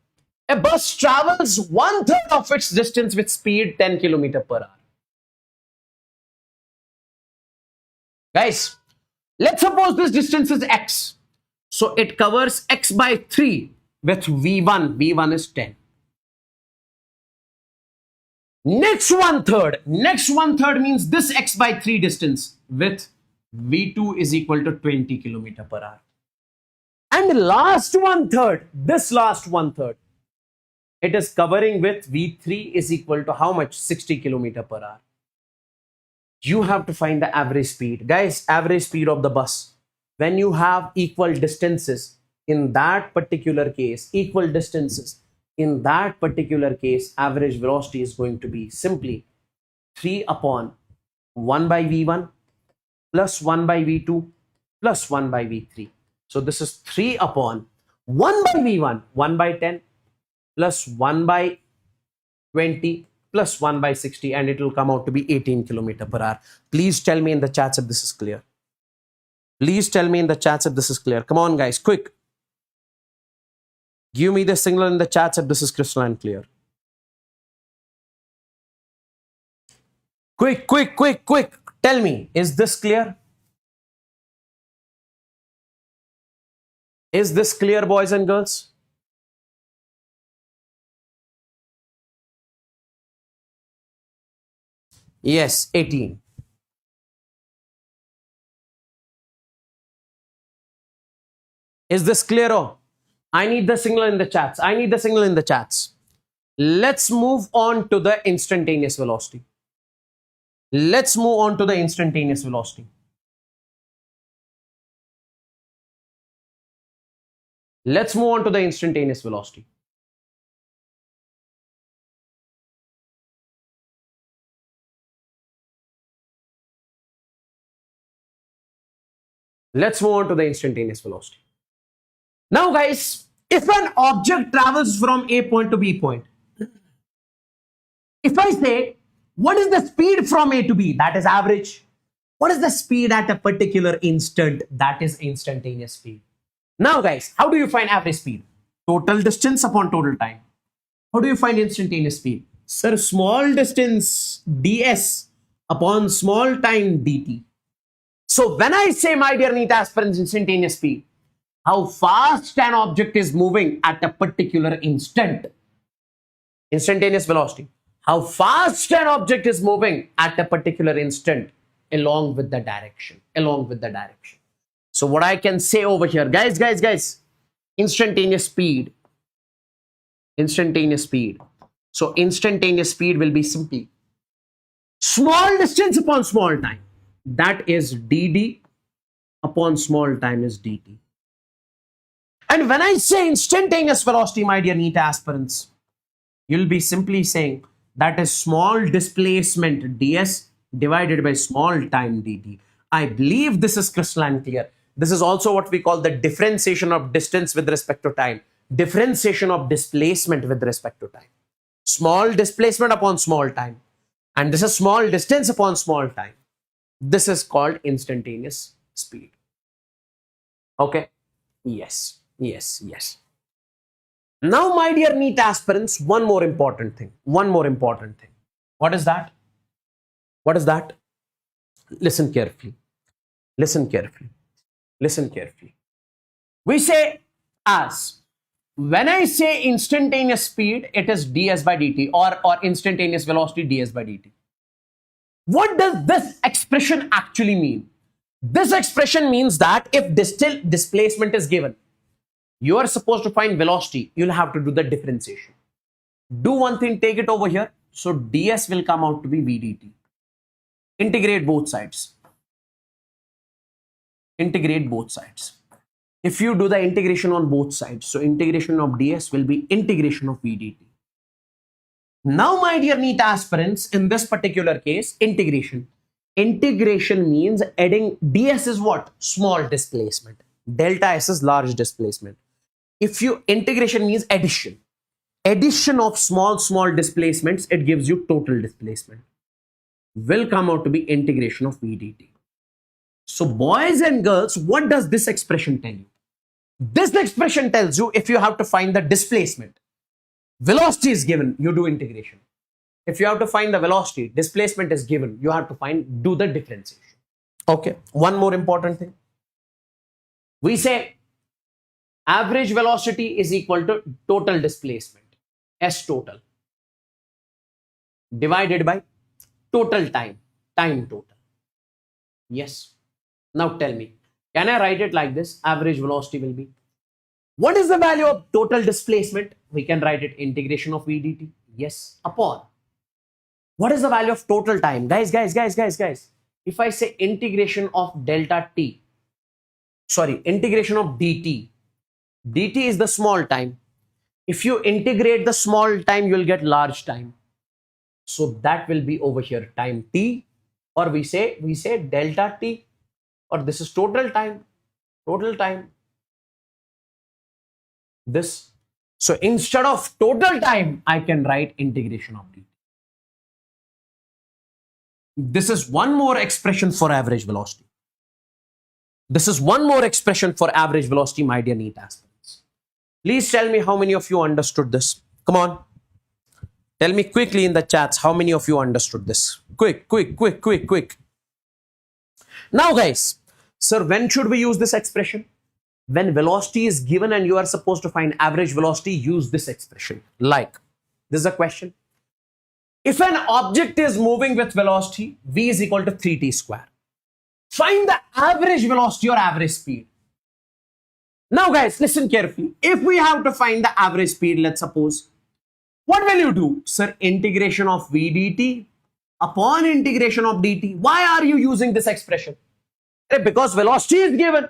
A bus travels 1/3 of its distance with speed 10 km per hour. Guys, let's suppose this distance is x. So it covers x by 3 with v1. v1 is 10. Next 1/3 means this x by 3 distance with v2 is equal to 20 km per hour. And last 1/3, this last 1/3, it is covering with v3 is equal to how much? 60 km per hour. You have to find the average speed. Guys, average speed of the bus. When you have equal distances, in that particular case, average velocity is going to be simply 3 upon 1 by v1 plus 1 by v2 plus 1 by v3. So this is 3 upon 1 by v1, 1 by 10 plus 1 by 20 plus 1 by 60, and it will come out to be 18 km per hour. Please tell me in the chats if this is clear. Please tell me in the chats if this is clear. Come on, guys, quick. Give me the signal in the chats if this is crystalline clear. Quick. Tell me, is this clear? Is this clear, boys and girls? Yes, 18. Is this clear? Oh, I need the signal in the chats. Let's move on to the instantaneous velocity. Let's move on to the instantaneous velocity. Let's move on to the instantaneous velocity. Let's move on to the instantaneous velocity. Now, guys, if an object travels from A point to B point, if I say, what is the speed from A to B? That is average. What is the speed at a particular instant? That is instantaneous speed. Now, guys, how do you find average speed? Total distance upon total time. How do you find instantaneous speed? Sir, small distance ds upon small time dt. So when I say, my dear NEET aspirants, instantaneous speed, how fast an object is moving at a particular instant. Instantaneous velocity. How fast an object is moving at a particular instant along with the direction. So what I can say over here, guys, instantaneous speed. So instantaneous speed will be simply small distance upon small time. That is dd upon small time is dt. And when I say instantaneous velocity, my dear NEET aspirants, you'll be simply saying that is small displacement ds divided by small time dt. I believe this is crystalline clear. This is also what we call the differentiation of distance with respect to time, differentiation of displacement with respect to time. Small displacement upon small time, and this is small distance upon small time. This is called instantaneous speed. Okay. Yes. Now, my dear NEET aspirants, one more important thing. What is that? Listen carefully. We say as, when I say instantaneous speed, it is ds by dt, or instantaneous velocity ds by dt. What does this expression actually mean? This expression means that if displacement is given, you are supposed to find velocity, you'll have to do the differentiation. Do one thing, take it over here. So ds will come out to be v dt. Integrate both sides. If you do the integration on both sides, so integration of ds will be integration of v dt. Now, my dear NEET aspirants, in this particular case, integration means adding. ds is what? Small displacement. Delta s is large displacement. If you integration means addition of small displacements, it gives you total displacement, will come out to be integration of v dt. So boys and girls, what does this expression tell you? This expression tells you if you have to find the displacement, velocity is given, you do integration. If you have to find the velocity, displacement is given, you have to do the differentiation. Okay, one more important thing. We say average velocity is equal to total displacement, S total, divided by total time total. Yes. Now tell me, can I write it like this? Average velocity will be, what is the value of total displacement? We can write it integration of v dt. Yes, upon, what is the value of total time? Guys. If I say integration of delta t, integration of dt. dt is the small time. If you integrate the small time, you will get large time. So that will be over here time t, or we say delta t, or this is total time. This. So instead of total time, I can write integration of dt. This is one more expression for average velocity. My dear NEET aspirants. Please tell me how many of you understood this. Come on. Tell me quickly in the chats how many of you understood this. Quick. Now guys, sir, when should we use this expression? When velocity is given and you are supposed to find average velocity, use this expression. Like, this is a question. If an object is moving with velocity, v is equal to 3t square. Find the average velocity or average speed. Now guys, listen carefully. If we have to find the average speed, let's suppose, what will you do? Sir, integration of v dt upon integration of dt. Why are you using this expression? Because velocity is given.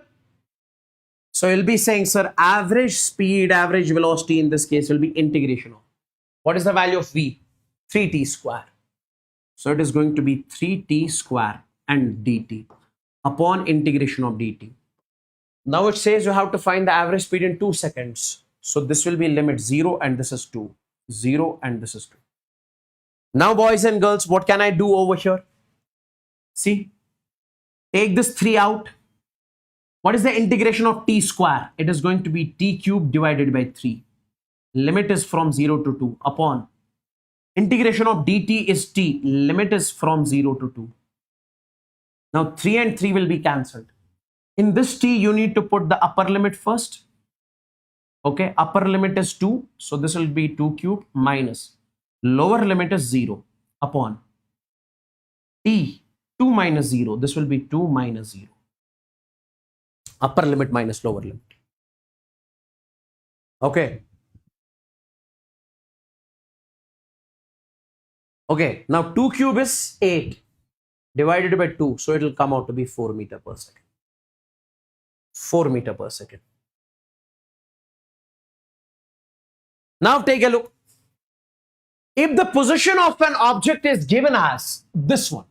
So you'll be saying, sir, average speed, average velocity in this case will be integration of, what is the value of v? 3t square. So it is going to be 3t square and dt upon integration of dt. Now it says you have to find the average speed in 2 seconds. So this will be limit 0 and this is 2. 0 and this is 2. Now boys and girls, what can I do over here? See, take this 3 out. What is the integration of t square? It is going to be t cube divided by 3. Limit is from 0 to 2 upon integration of dt is t. Limit is from 0 to 2. Now 3 and 3 will be cancelled. In this t, you need to put the upper limit first. Okay, upper limit is 2. So this will be 2 cube minus lower limit is 0 upon t 2 minus 0. This will be 2 minus 0. Upper limit minus lower limit. Okay. Okay, now 2 cube is 8 divided by 2. So it will come out to be 4 meter per second. 4 meter per second. Now take a look. If the position of an object is given as this one,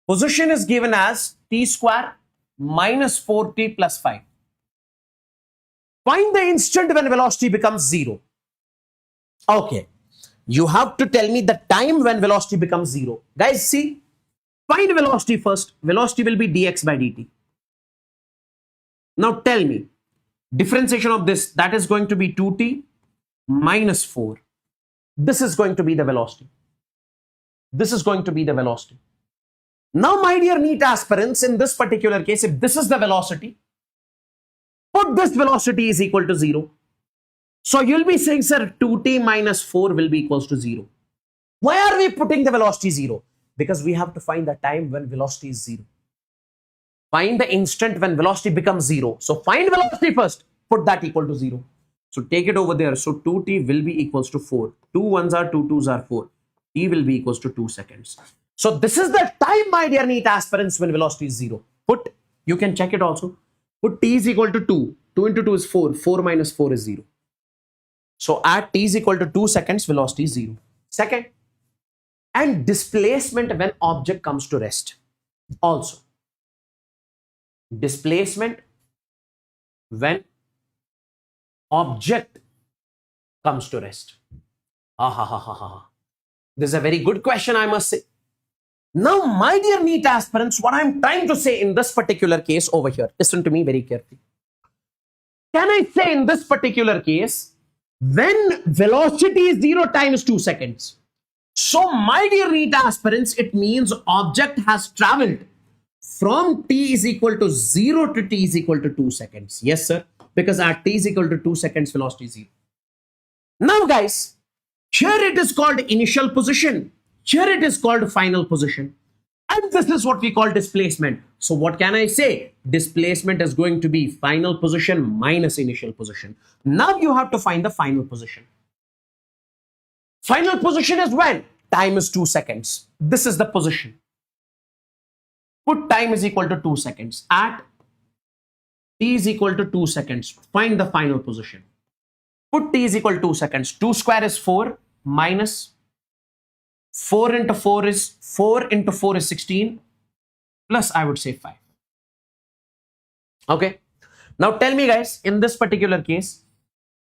position is given as t square minus 4t plus 5. Find the instant when velocity becomes 0. Okay. You have to tell me the time when velocity becomes 0. Guys, see, find velocity first. Velocity will be dx by dt. Now tell me, differentiation of this, that is going to be 2t minus 4. This is going to be the velocity. This is going to be the velocity. Now, my dear NEET aspirants, in this particular case, if this is the velocity, put this velocity is equal to 0. So you'll be saying, sir, 2t minus 4 will be equals to 0. Why are we putting the velocity 0? Because we have to find the time when velocity is 0. Find the instant when velocity becomes 0. So find velocity first, put that equal to 0. So take it over there. So 2t will be equals to 4. 2 1s are 2 2s are 4. T will be equals to 2 seconds. So this is the time, my dear NEET aspirants, when velocity is 0. Put, you can check it also. Put t is equal to 2. 2 into 2 is 4. 4 minus 4 is 0. So at t is equal to 2 seconds, velocity is 0. Second, and displacement when object comes to rest. Also, displacement when object comes to rest. This is a very good question, I must say. Now, my dear NEET aspirants, what I'm trying to say in this particular case over here, listen to me very carefully. Can I say in this particular case, when velocity is 0, time is 2 seconds. So, my dear NEET aspirants, it means object has traveled from t is equal to 0 to t is equal to 2 seconds. Yes, sir. Because at t is equal to 2 seconds, velocity is 0. Now, guys, here it is called initial position. Here it is called final position. And this is what we call displacement. So what can I say? Displacement is going to be final position minus initial position. Now you have to find the final position. Final position is when? Time is 2 seconds. This is the position. Put time is equal to 2 seconds. At t is equal to 2 seconds. Find the final position. Put t is equal to 2 seconds. 2 square is 4 minus 4 into 4 is 16 plus I would say 5. Okay. Now tell me, guys, in this particular case,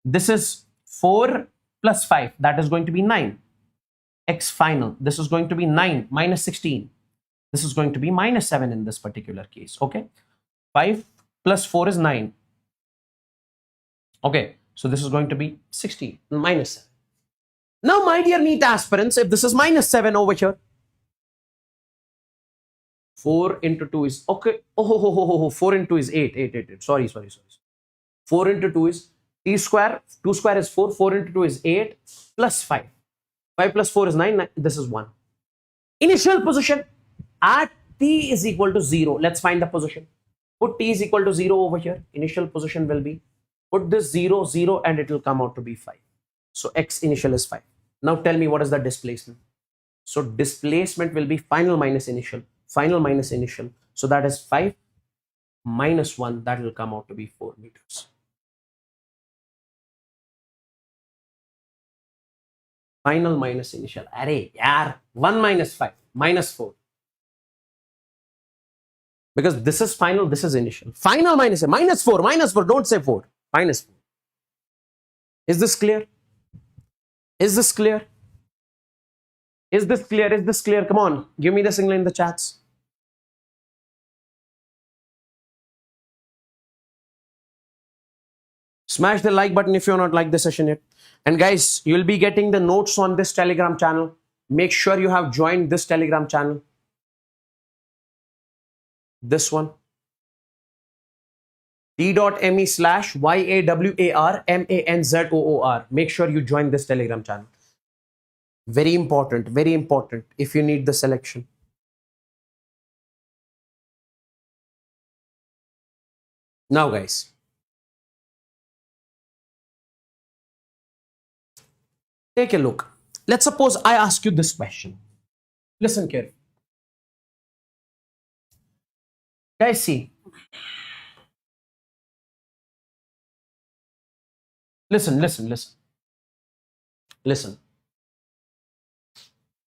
this is 4 plus 5. That is going to be 9. X final. This is going to be 9 minus 16. This is going to be minus 7 in this particular case. Okay. 5 plus 4 is 9. Okay. So this is going to be 16 minus 7. Now, my dear NEET aspirants, if this is minus 7 over here, 4 into 2 is, okay, 4 into 2 is 8. Sorry. 4 into 2 is t square, 2 square is 4, 4 into 2 is 8, plus 5. 5 plus 4 is 9, this is 1. Initial position, at t is equal to 0. Let's find the position. Put t is equal to 0 over here. Initial position will be, put this 0, 0, and it will come out to be 5. So x initial is 5. Now tell me what is the displacement. So displacement will be final minus initial. Final minus initial. So that is 5 minus 1. That will come out to be 4 meters. Final minus initial. Array, yaar. 1 minus 5. Minus 4. Because this is final, this is initial. Final minus 4. Minus 4. Don't say 4. Minus 4. Is this clear? Is this clear? Is this clear? Is this clear? Come on, give me the signal in the chats. Smash the like button if you're not liked the session yet. And guys, you'll be getting the notes on this Telegram channel. Make sure you have joined this Telegram channel. This one. t.me/YAWARMANZOOR. Make sure you join this Telegram channel. Very important if you need the selection. Now, guys, take a look. Let's suppose I ask you this question. Listen carefully. Guys, see. Listen.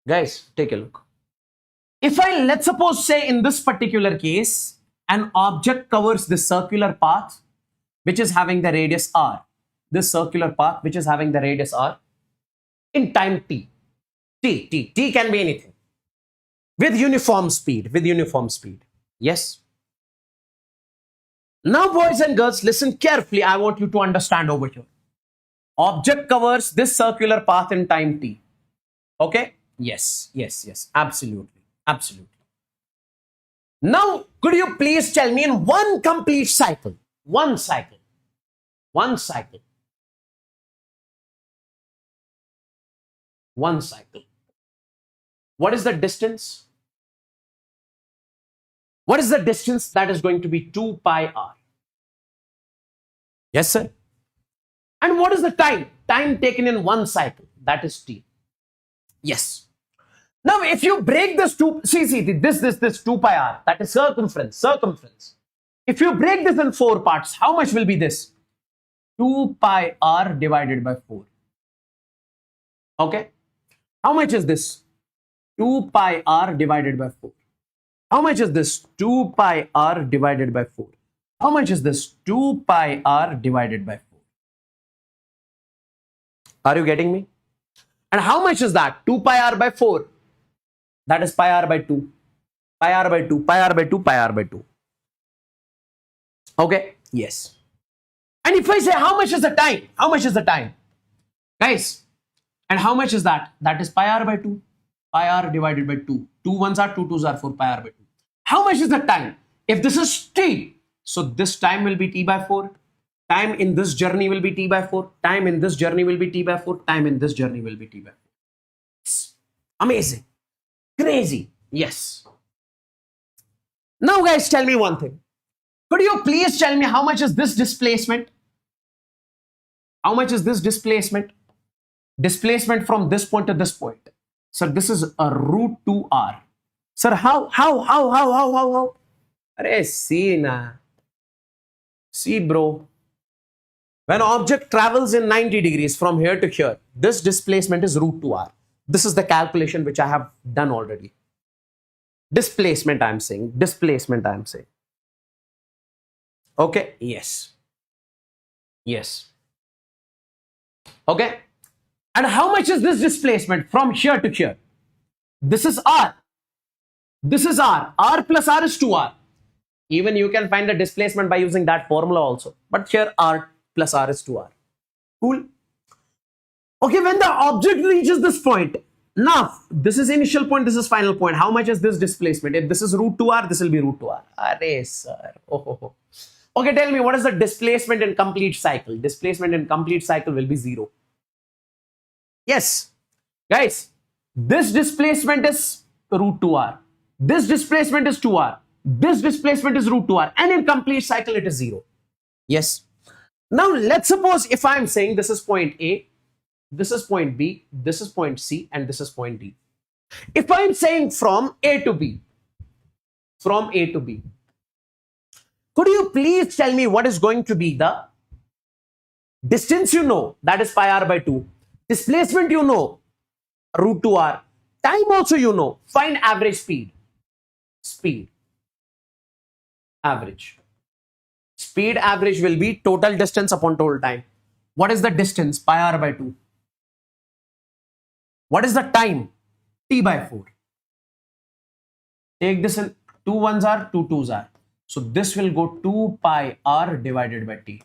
Guys, take a look. If let's suppose, say in this particular case, an object covers this circular path, which is having the radius r, this circular path, which is having the radius r, in time t. T can be anything. With uniform speed, Yes. Now, boys and girls, listen carefully. I want you to understand over here. Object covers this circular path in time t. Okay? Yes. Absolutely. Now, could you please tell me in one complete cycle, one cycle, what is the distance? What is the distance? That is going to be 2 pi r. Yes, sir. And what is the time? Time taken in one cycle, that is t. Yes. Now, if you break this this 2 pi r, that is circumference. If you break this in 4 parts, how much will be this? 2 pi r divided by 4. Okay. How much is this? 2 pi r divided by 4. How much is this? 2 pi r divided by 4. How much is this? 2 pi r divided by 4. Are you getting me? And how much is that? 2 pi r by 4. That is pi r by 2. Pi r by 2. Pi r by 2. Pi r by 2. Okay? Yes. And if I say how much is the time? How much is the time? Guys, and how much is that? That is pi r by 2. Pi r divided by 2. 2 ones are 2 twos are 4. Pi r by 2. How much is the time? If this is t, so this time will be t by 4. Time in this journey will be t by 4. Time in this journey will be t by 4. Time in this journey will be t by 4. It's amazing. Crazy. Yes. Now, guys, tell me one thing. Could you please tell me how much is this displacement? How much is this displacement? Displacement from this point to this point. Sir, this is a root 2r. Sir, how? Arey, see na. See, bro. When object travels in 90 degrees from here to here, this displacement is root 2r. This is the calculation which I have done already. Displacement, I'm saying. Okay? Yes. Okay? And how much is this displacement from here to here? This is r. R plus r is 2r. Even you can find the displacement by using that formula also. But here r plus r is 2r. Cool. Okay, when the object reaches this point, now this is initial point, this is final point. How much is this displacement? If this is root 2r, this will be root 2r. Arey, sir. Okay, tell me, what is the displacement in complete cycle? Displacement in complete cycle will be 0. Yes. Guys, this displacement is root 2r. This displacement is 2r. This displacement is root 2r. And in complete cycle, it is 0. Yes. Now, let's suppose if I'm saying this is point A, this is point B, this is point C, and this is point D. If I'm saying from A to B, could you please tell me what is going to be the distance you know, that is pi r by 2. Displacement you know, root 2r. Time also you know. Find average speed. Average. Speed average will be total distance upon total time. What is the distance? Pi r by 2. What is the time? T by 4. Take this in 2 ones are, 2 twos are. So this will go 2 pi r divided by t.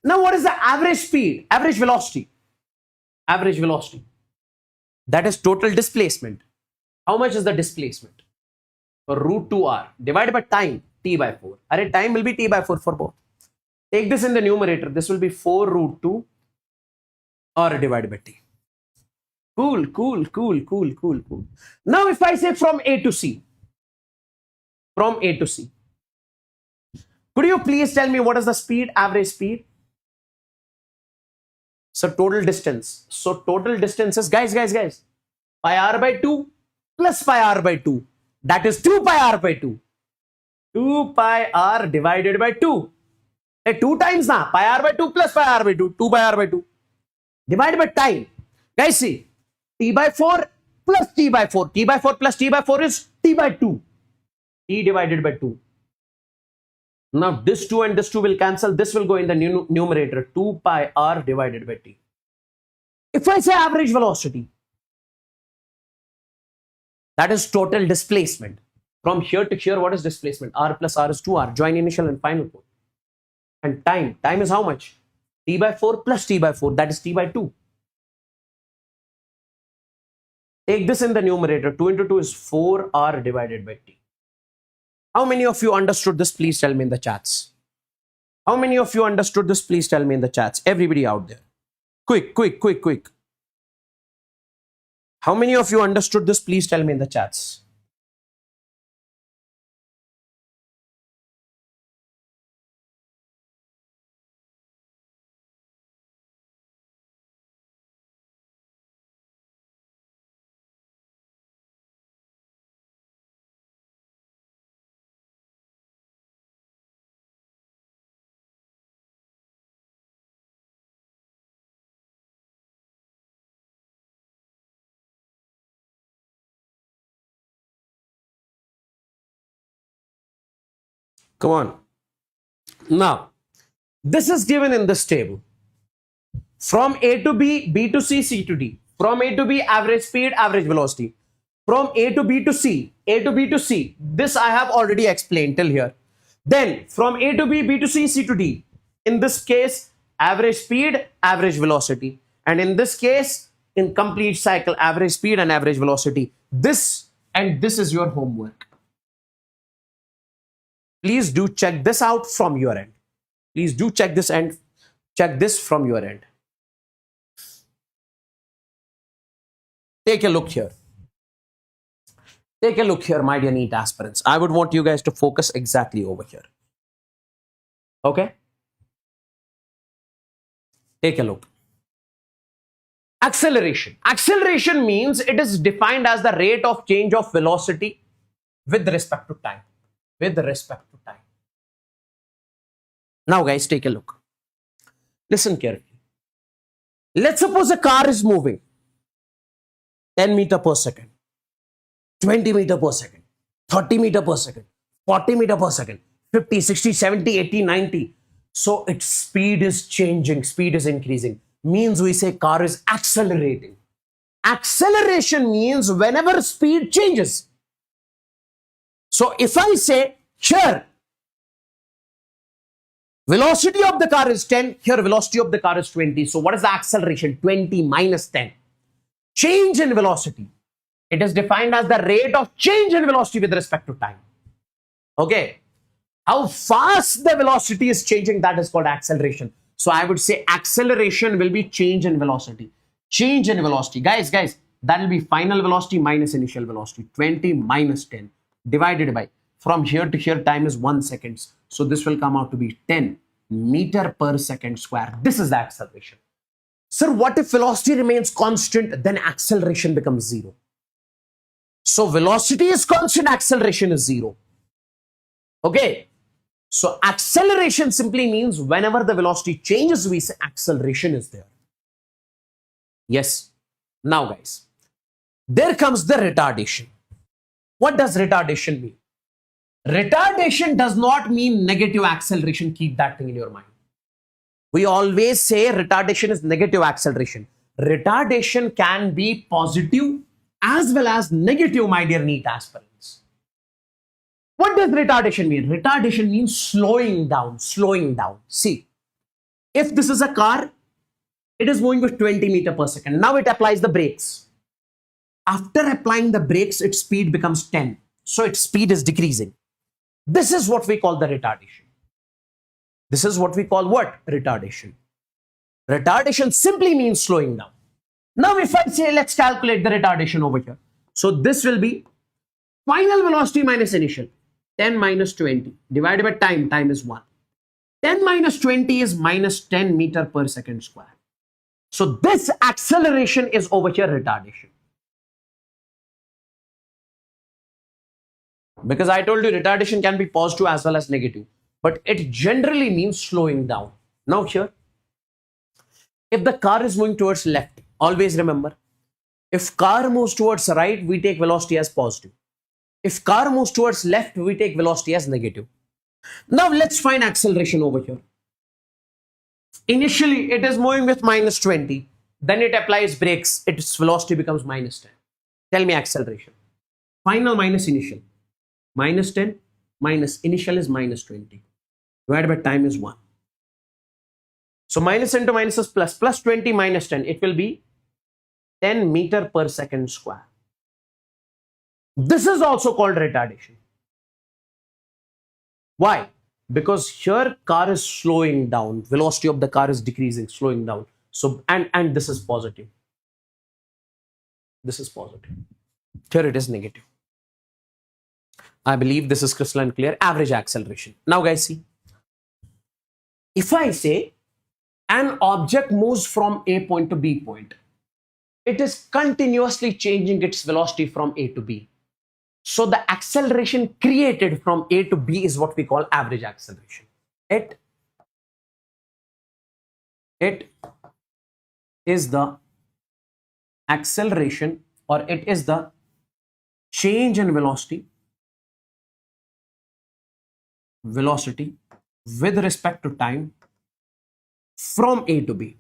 Now what is the average speed? Average velocity. That is total displacement. How much is the displacement? Root 2r divided by time, t by 4. Array, time will be t by 4 for both. Take this in the numerator. This will be 4 root 2 r divided by t. Cool. Now if I say from A to C. Could you please tell me what is the speed, average speed? So total distance. So total distance is, guys, pi r by 2 plus pi r by 2. That is 2 pi r by 2. 2 pi r divided by 2. 2 times now. Pi r by 2 plus pi r by 2. 2 pi r by 2. Divided by time. Guys, see, t by 4 plus t by 4. T by 4 plus t by 4 is t by 2. T divided by 2. Now this 2 and this 2 will cancel. This will go in the numerator. 2 pi r divided by t. If I say average velocity, that is total displacement. From here to here, what is displacement? R plus R is 2R. Join initial and final point. And time. Time is how much? T by 4 plus t by 4. That is t by 2. Take this in the numerator. 2 into 2 is 4R divided by t. How many of you understood this? Please tell me in the chats. How many of you understood this? Please tell me in the chats. Everybody out there. Quick, quick, quick, quick. How many of you understood this? Please tell me in the chats. Come on. Now, this is given in this table. From A to B, B to C, C to D. From A to B, average speed, average velocity. From A to B to C, A to B to C. This I have already explained till here. Then from A to B, B to C, C to D. In this case, average speed, average velocity. And in this case, in complete cycle, average speed and average velocity. This and this is your homework. Please do check this out from your end. Please do check this and check this from your end. Take a look here. Take a look here, my dear NEET aspirants. I would want you guys to focus exactly over here. Okay? Take a look. Acceleration. Acceleration means it is defined as the rate of change of velocity with respect to time. With respect to time. Now guys, take a look. Listen carefully. Let's suppose a car is moving 10 meters per second, 20 meters per second, 30 meters per second, 40 meters per second, 50, 60, 70, 80, 90. So its speed is changing, speed is increasing. Means we say car is accelerating. Acceleration means whenever speed changes. So if I say here, velocity of the car is 10, here velocity of the car is 20. So what is the acceleration? 20 minus 10. Change in velocity. It is defined as the rate of change in velocity with respect to time. Okay. How fast the velocity is changing, that is called acceleration. So I would say acceleration will be change in velocity. Change in velocity. Guys, that will be final velocity minus initial velocity. 20 minus 10. Divided by, from here to here, time is 1 second. So this will come out to be 10 meter per second square. This is the acceleration. Sir, what if velocity remains constant? Then acceleration becomes 0. So velocity is constant, acceleration is 0. Okay. So acceleration simply means whenever the velocity changes, we say acceleration is there. Yes. Now guys, there comes the retardation. What does retardation mean? Retardation does not mean negative acceleration. Keep that thing in your mind. We always say retardation is negative acceleration. Retardation can be positive as well as negative, my dear NEET aspirants. What does retardation mean? Retardation means slowing down, slowing down. See, if this is a car, it is moving with 20 meters per second. Now it applies the brakes. After applying the brakes, its speed becomes 10. So its speed is decreasing. This is what we call the retardation. This is what we call what? Retardation. Retardation simply means slowing down. Now if I say, let's calculate the retardation over here. So this will be final velocity minus initial. 10 minus 20 divided by time. Time is 1. 10 minus 20 is minus 10 meter per second square. So this acceleration is over here retardation. Because I told you retardation can be positive as well as negative. But it generally means slowing down. Now here, if the car is moving towards left, Always remember, if car moves towards right, we take velocity as positive. If car moves towards left, we take velocity as negative. Now let's find acceleration over here. Initially, it is moving with minus 20. Then it applies brakes. Its velocity becomes minus 10. Tell me acceleration. Final minus initial. Minus 10 minus initial is minus 20. Divided by time is 1. So minus into minus is plus. Plus 20 minus 10. It will be 10 meter per second square. This is also called retardation. Why? Because here car is slowing down. Velocity of the car is decreasing, slowing down. So, and this is positive. This is positive. Here it is negative. I believe this is crystalline clear. Average acceleration. Now guys, see. If I say an object moves from A point to B point, it is continuously changing its velocity from A to B. So the acceleration created from A to B is what we call average acceleration. It is the acceleration, or it is the change in velocity with respect to time from A to B.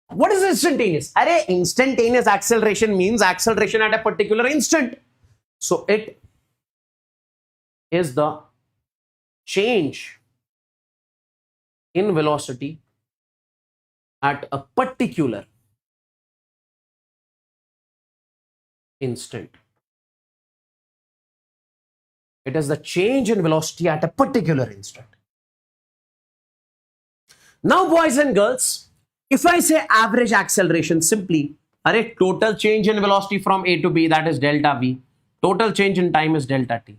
What is instantaneous? Array, instantaneous acceleration means acceleration at a particular instant. So it is the change in velocity at a particular instant. It is the change in velocity at a particular instant. Now, boys and girls, if I say average acceleration, simply, array, total change in velocity from A to B, that is delta V. Total change in time is delta T.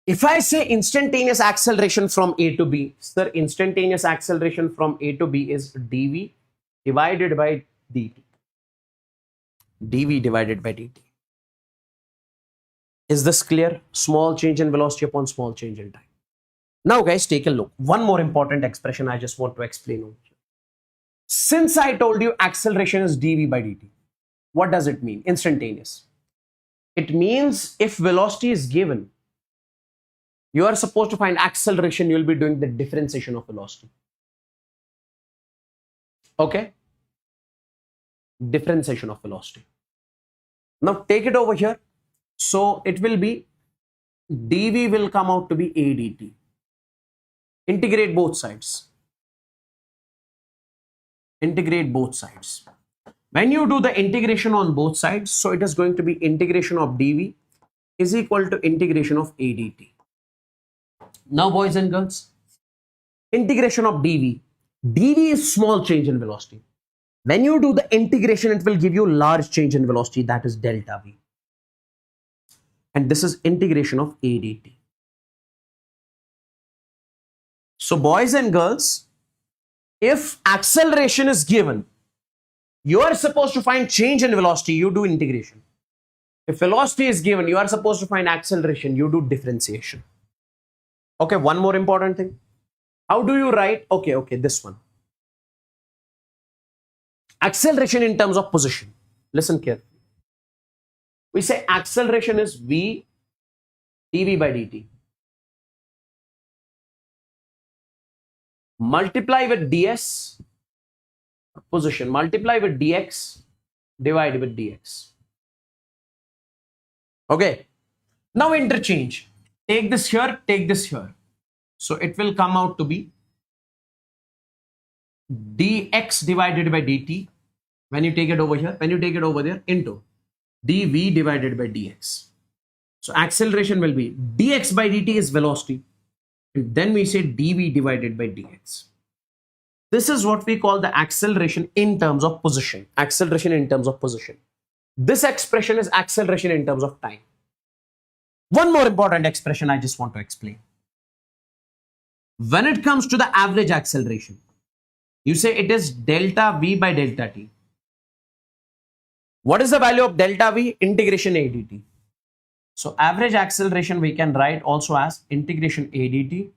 If I say instantaneous acceleration from A to B, sir, instantaneous acceleration from A to B is dV divided by dt. dV divided by dt. Is this clear? Small change in velocity upon small change in time. Now guys, take a look. One more important expression I just want to explain over here. Since I told you acceleration is dV by dt, what does it mean? Instantaneous. It means if velocity is given, you are supposed to find acceleration, you will be doing the differentiation of velocity. Okay? Differentiation of velocity. Now take it over here. So it will be dV will come out to be a dt. Integrate both sides. Integrate both sides. When you do the integration on both sides, so it is going to be integration of dV is equal to integration of a dt. Now boys and girls, integration of dV. dV is small change in velocity. When you do the integration, it will give you large change in velocity, that is delta V. And this is integration of a dt. So boys and girls, if acceleration is given, you are supposed to find change in velocity, you do integration. If velocity is given, you are supposed to find acceleration, you do differentiation. Okay, one more important thing. How do you write? Okay, this one. Acceleration in terms of position. Listen carefully. We say acceleration is V dV by dt. Multiply with ds, position, multiply with dx, divide with dx. Okay. Now interchange. Take this here, take this here. So it will come out to be dx divided by dt. When you take it over here, when you take it over there, into dv divided by dx. So acceleration will be dx by dt is velocity. And then we say dv divided by dx. This is what we call the acceleration in terms of position. Acceleration in terms of position. This expression is acceleration in terms of time. One more important expression I just want to explain. When it comes to the average acceleration, you say it is delta V by delta T. What is the value of delta V? Integration a dt. So average acceleration we can write also as integration a dt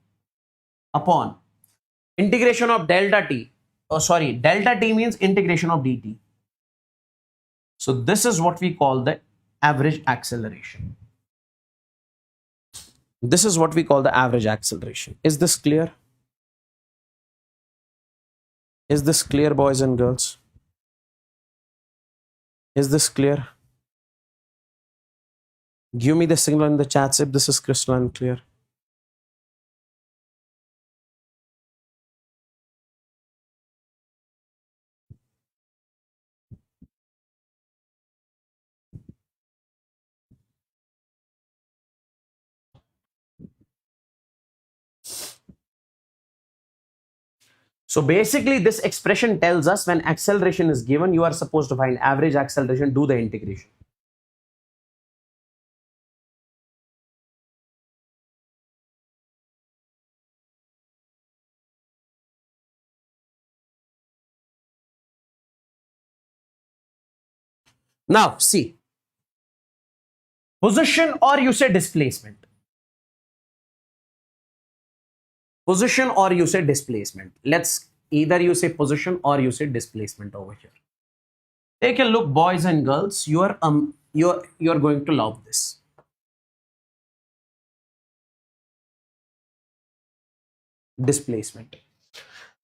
upon integration of delta T. oh sorry, delta t means integration of dt. So this is what we call the average acceleration. This is what we call the average acceleration. Is this clear? Is this clear, boys and girls? Is this clear? Give me the signal in the chats if this is crystal and clear. So basically this expression tells us when acceleration is given, you are supposed to find average acceleration, do the integration. Now see, position or you say displacement. Position or you say displacement. Let's either you say position or you say displacement over here. Take a look, boys and girls. You're going to love this. Displacement.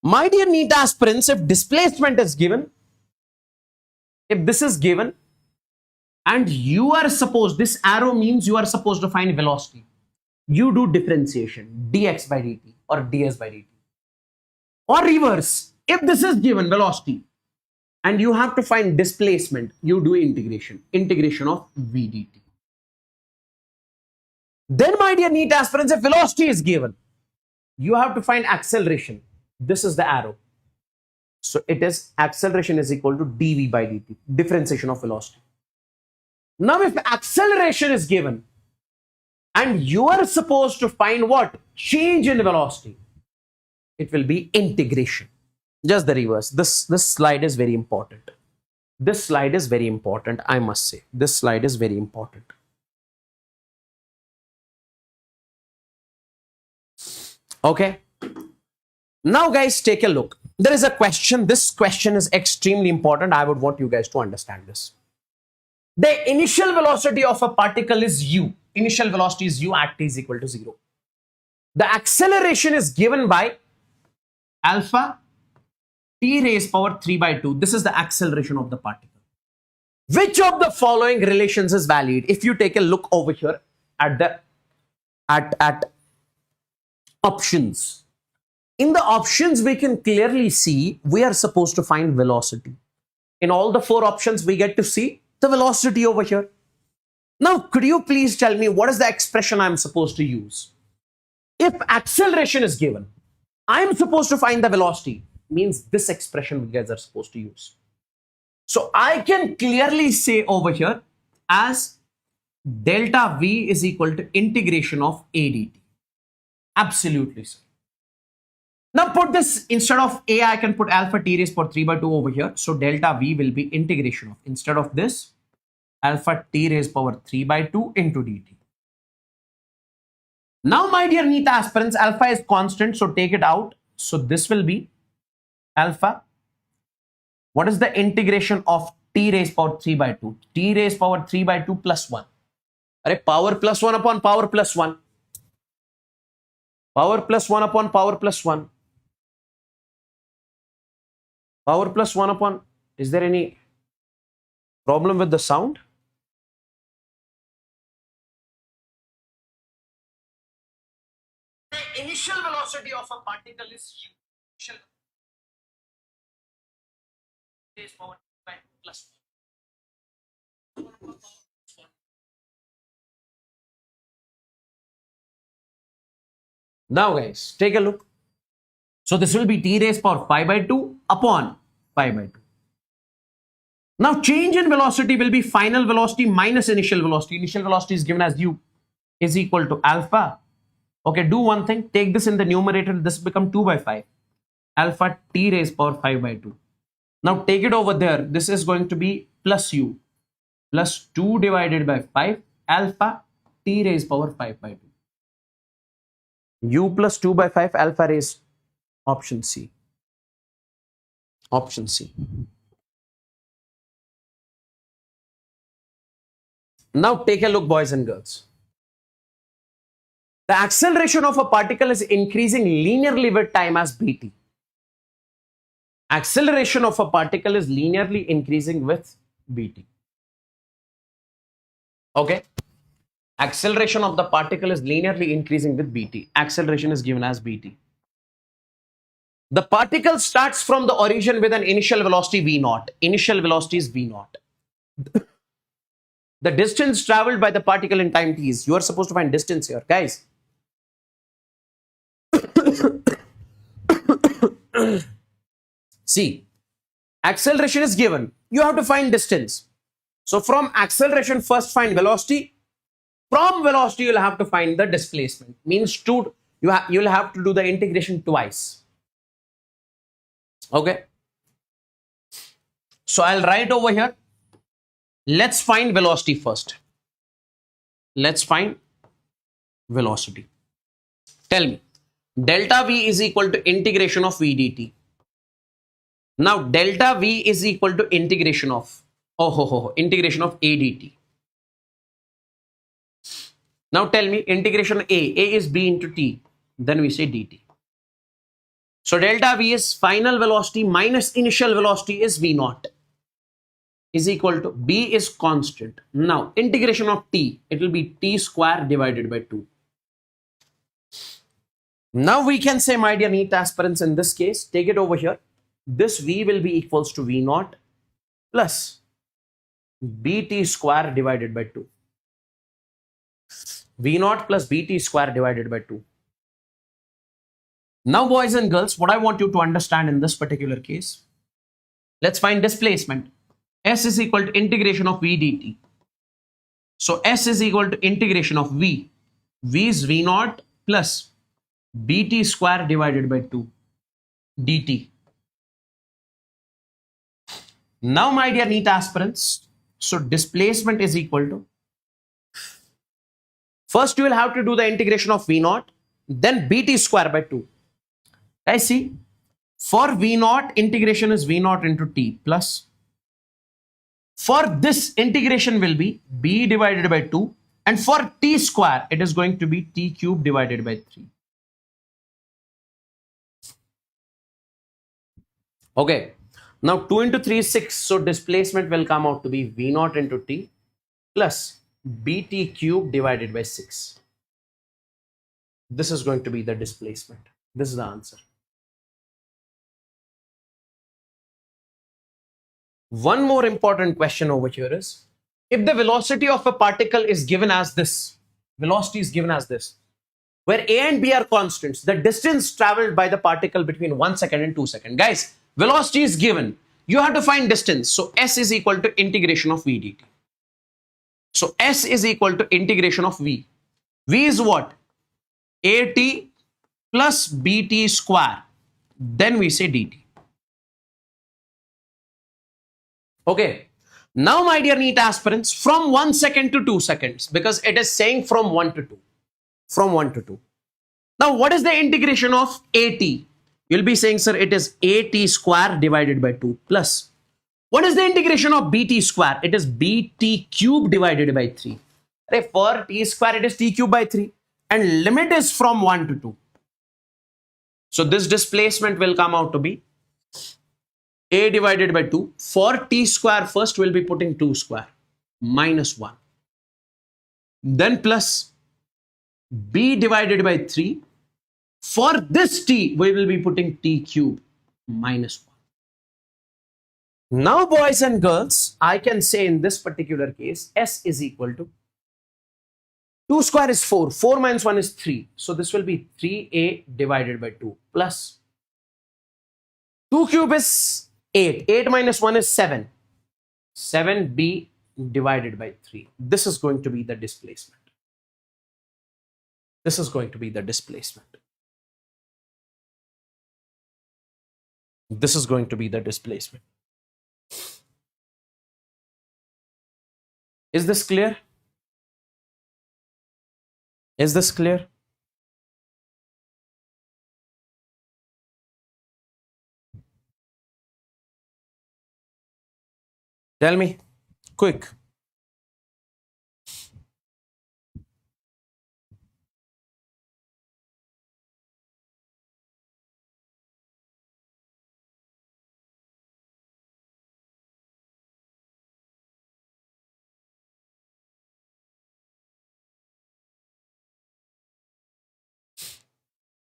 My dear NEET aspirants, if displacement is given, if this is given, and you are supposed, this arrow means you are supposed to find velocity. You do differentiation, dx by dt or ds by dt. Or reverse, if this is given velocity and you have to find displacement, you do integration of v dt. Then my dear NEET aspirants, if velocity is given, you have to find acceleration. This is the arrow. So it is acceleration is equal to dv by dt, differentiation of velocity. Now if acceleration is given and you are supposed to find what? Change in velocity. It will be integration. Just the reverse. This slide is very important. This slide is very important, I must say. This slide is very important. Okay. Now guys, take a look. There is a question. This question is extremely important. I would want you guys to understand this. The initial velocity of a particle is u. Initial velocity is u at t is equal to 0. The acceleration is given by alpha t raised power 3 by 2. This is the acceleration of the particle. Which of the following relations is valid? If you take a look over here at the options. In the options, we can clearly see we are supposed to find velocity. In all the 4 options, we get to see the velocity over here. Now, could you please tell me what is the expression I'm supposed to use? If acceleration is given, I'm supposed to find the velocity. Means this expression you guys are supposed to use. So I can clearly say over here as delta V is equal to integration of A dt. Absolutely, sir. Now put this, instead of A, I can put alpha t raised power 3 by 2 over here. So delta V will be integration of, instead of this, alpha t raised power 3 by 2 into dt. Now, my dear NEET aspirants, alpha is constant, so take it out. So this will be alpha. What is the integration of t raised power 3 by 2? T raised power 3 by 2 plus 1. Array, power plus 1 upon power plus 1. Power plus 1 upon power plus 1. Power plus 1 upon, is there any problem with the sound? The initial velocity of a particle is u. Initial is power by plus 1. Now guys, take a look. So this will be t raised power 5 by 2 upon 5 by 2. Now change in velocity will be final velocity minus initial velocity. Initial velocity is given as u is equal to alpha. Okay, do one thing. Take this in the numerator. This become 2 by 5. Alpha t raised power 5 by 2. Now take it over there. This is going to be plus u plus 2 divided by 5 alpha t raised power 5 by 2. U plus 2 by 5 alpha raised, option C. Option C. Now take a look, boys and girls. The acceleration of a particle is increasing linearly with time as bt. Acceleration of a particle is linearly increasing with bt. Okay. Acceleration of the particle is linearly increasing with bt. Acceleration is given as bt. The particle starts from the origin with an initial velocity v naught. Initial velocity is v naught. The distance traveled by the particle in time t is. You are supposed to find distance here, guys. See, acceleration is given. You have to find distance. So from acceleration, first find velocity. From velocity, you'll have to find the displacement. Means you'll have to do the integration twice. Okay. So I'll write over here. Let's find velocity first. Let's find velocity. Tell me. Delta V is equal to integration of V dt. Now delta V is equal to integration of integration of A dt. Now tell me integration A. A is B into T. Then we say dt. So delta V is final velocity minus initial velocity is V naught is equal to B is constant. Now integration of T, it will be T square divided by 2. Now we can say, my dear NEET aspirants, in this case, take it over here. This V will be equals to V naught plus BT square divided by 2. V naught plus BT square divided by 2. Now, boys and girls, what I want you to understand in this particular case, let's find displacement. S is equal to integration of V dt. So S is equal to integration of V. V is V naught plus BT square divided by 2 dt. Now, my dear NEET aspirants, so displacement is equal to, first you will have to do the integration of V naught, then BT square by 2. I see, for V naught, integration is V naught into T plus, for this integration will be B divided by 2, and for T square, it is going to be T cube divided by 3. Okay. Now 2 into 3 is 6. So displacement will come out to be V naught into T plus BT cube divided by 6. This is going to be the displacement. This is the answer. One more important question over here is, if the velocity of a particle is given as this, velocity is given as this, where A and B are constants, the distance traveled by the particle between 1 second and 2 seconds. Guys, velocity is given. You have to find distance. So S is equal to integration of V dt. So S is equal to integration of V. V is what? AT plus BT square. Then we say dt. Okay. Now, my dear NEET aspirants, from 1 second to 2 seconds, because it is saying from 1 to 2. From 1 to 2. Now, what is the integration of AT? You'll be saying, sir, it is AT square divided by 2 plus. What is the integration of BT square? It is BT cube divided by 3. For T square, it is T cube by 3. And limit is from 1 to 2. So this displacement will come out to be A divided by 2. For T square, first we'll be putting 2 square minus 1. Then plus B divided by 3. For this T, we will be putting T cube minus 1. Now, boys and girls, I can say in this particular case, S is equal to 2 square is 4. 4 minus 1 is 3. So this will be 3A divided by 2 plus 2 cube is 8. 8 minus 1 is 7. 7B divided by 3. This is going to be the displacement. This is going to be the displacement. This is going to be the displacement. Is this clear? Is this clear? Tell me, quick.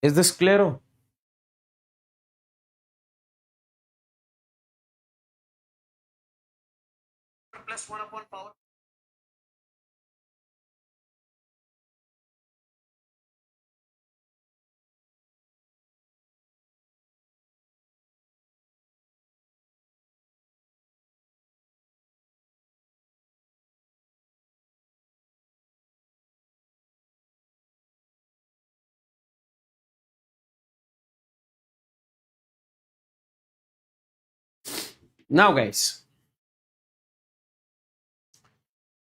Is this clear? Plus 1 upon power. Now, guys,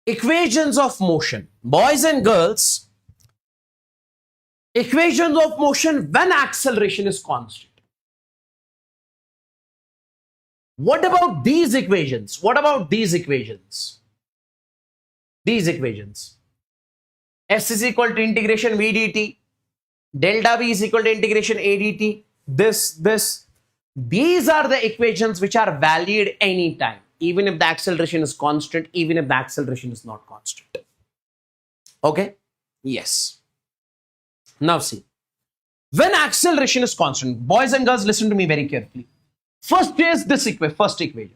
equations of motion. Boys and girls, equations of motion when acceleration is constant. What about these equations? What about these equations? These equations. S is equal to integration V dt. Delta V is equal to integration A dt. This. These are the equations which are valid anytime, even if the acceleration is constant, even if the acceleration is not constant. Okay? Yes. Now see. When acceleration is constant, boys and girls, listen to me very carefully. First is this first equation.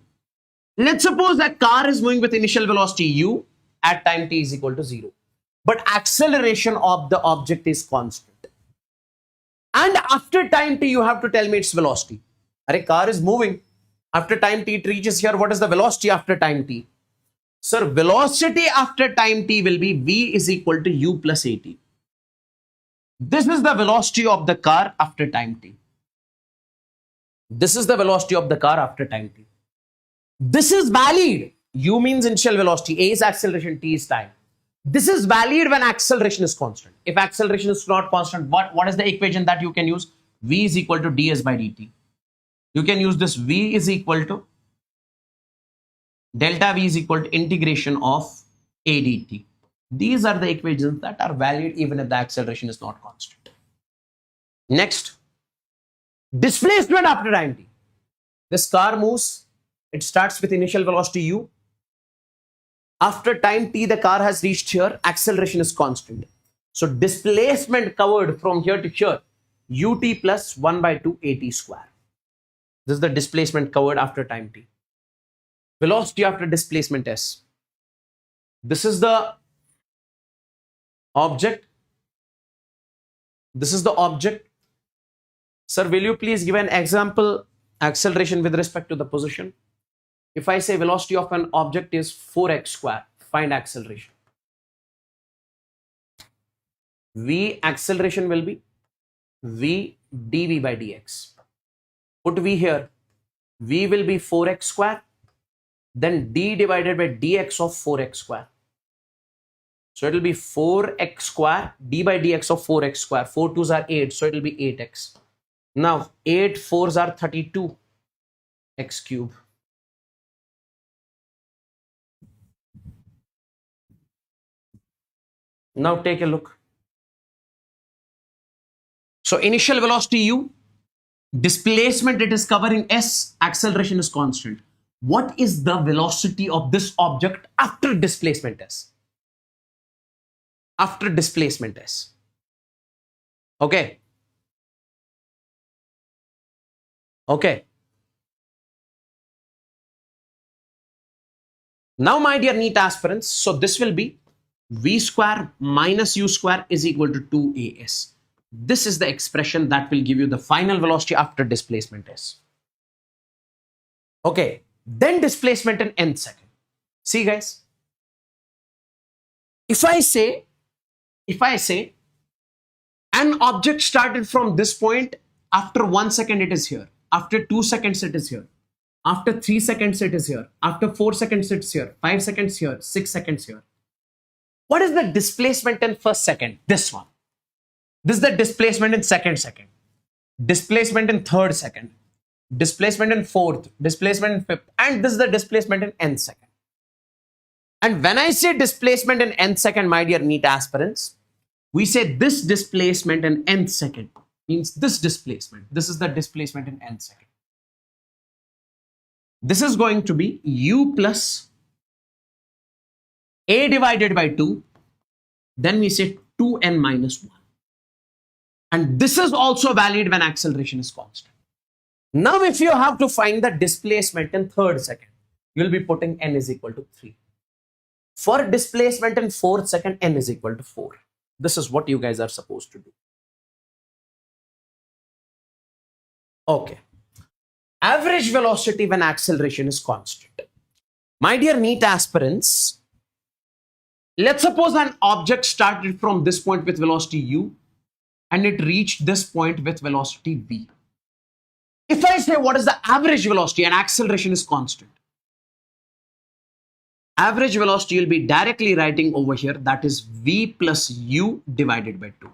Let's suppose that car is moving with initial velocity u at time t is equal to 0. But acceleration of the object is constant. And after time t, you have to tell me its velocity. A car is moving. After time t, it reaches here. What is the velocity after time t? Sir, velocity after time t will be v is equal to u plus at. This is the velocity of the car after time t. This is the velocity of the car after time t. This is valid. U means initial velocity. A is acceleration. T is time. This is valid when acceleration is constant. If acceleration is not constant, what is the equation that you can use? V is equal to ds by dt. You can use this. V is equal to delta V is equal to integration of A dt. These are the equations that are valid even if the acceleration is not constant. Next, displacement after time t. This car moves. It starts with initial velocity u. After time t, the car has reached here. Acceleration is constant. So displacement covered from here to here, ut plus 1 by 2 at square. This is the displacement covered after time t. Velocity after displacement s. This is the object. This is the object. Sir, will you please give an example acceleration with respect to the position? If I say velocity of an object is 4x square, find acceleration. V acceleration will be V dv by dx. Put V here. V will be 4x square. Then d divided by dx of 4x square. So it will be 4x square, d by dx of 4x square. 4 2s are 8, so it will be 8x. Now 8 4s are 32 x cube. Now take a look. So initial velocity u, displacement it is covering s, acceleration is constant. What is the velocity of this object after displacement s? After displacement s. Okay. Okay. Now, my dear NEET aspirants, so this will be v square minus u square is equal to 2as. This is the expression that will give you the final velocity after displacement s. Okay. Then displacement in nth second. See, guys. If I say an object started from this point, after 1 second it is here, after 2 seconds it is here, after 3 seconds it is here, after 4 seconds it's here, 5 seconds here, 6 seconds here. What is the displacement in first second? This one. This is the displacement in second second. Displacement in third second. displacement in fourth, displacement in fifth, and this is the displacement in nth second. And when I say displacement in nth second, my dear NEET aspirants, we say this displacement in nth second means this displacement. This is the displacement in nth second. This is going to be u plus a divided by 2. Then we say 2n minus 1. And this is also valid when acceleration is constant. Now, if you have to find the displacement in third second, you'll be putting n is equal to 3. For displacement in fourth second, n is equal to 4. This is what you guys are supposed to do. Okay. Average velocity when acceleration is constant. My dear NEET aspirants, let's suppose an object started from this point with velocity u and it reached this point with velocity v. If I say what is the average velocity and acceleration is constant, average velocity you'll be directly writing over here, that is v plus u divided by 2.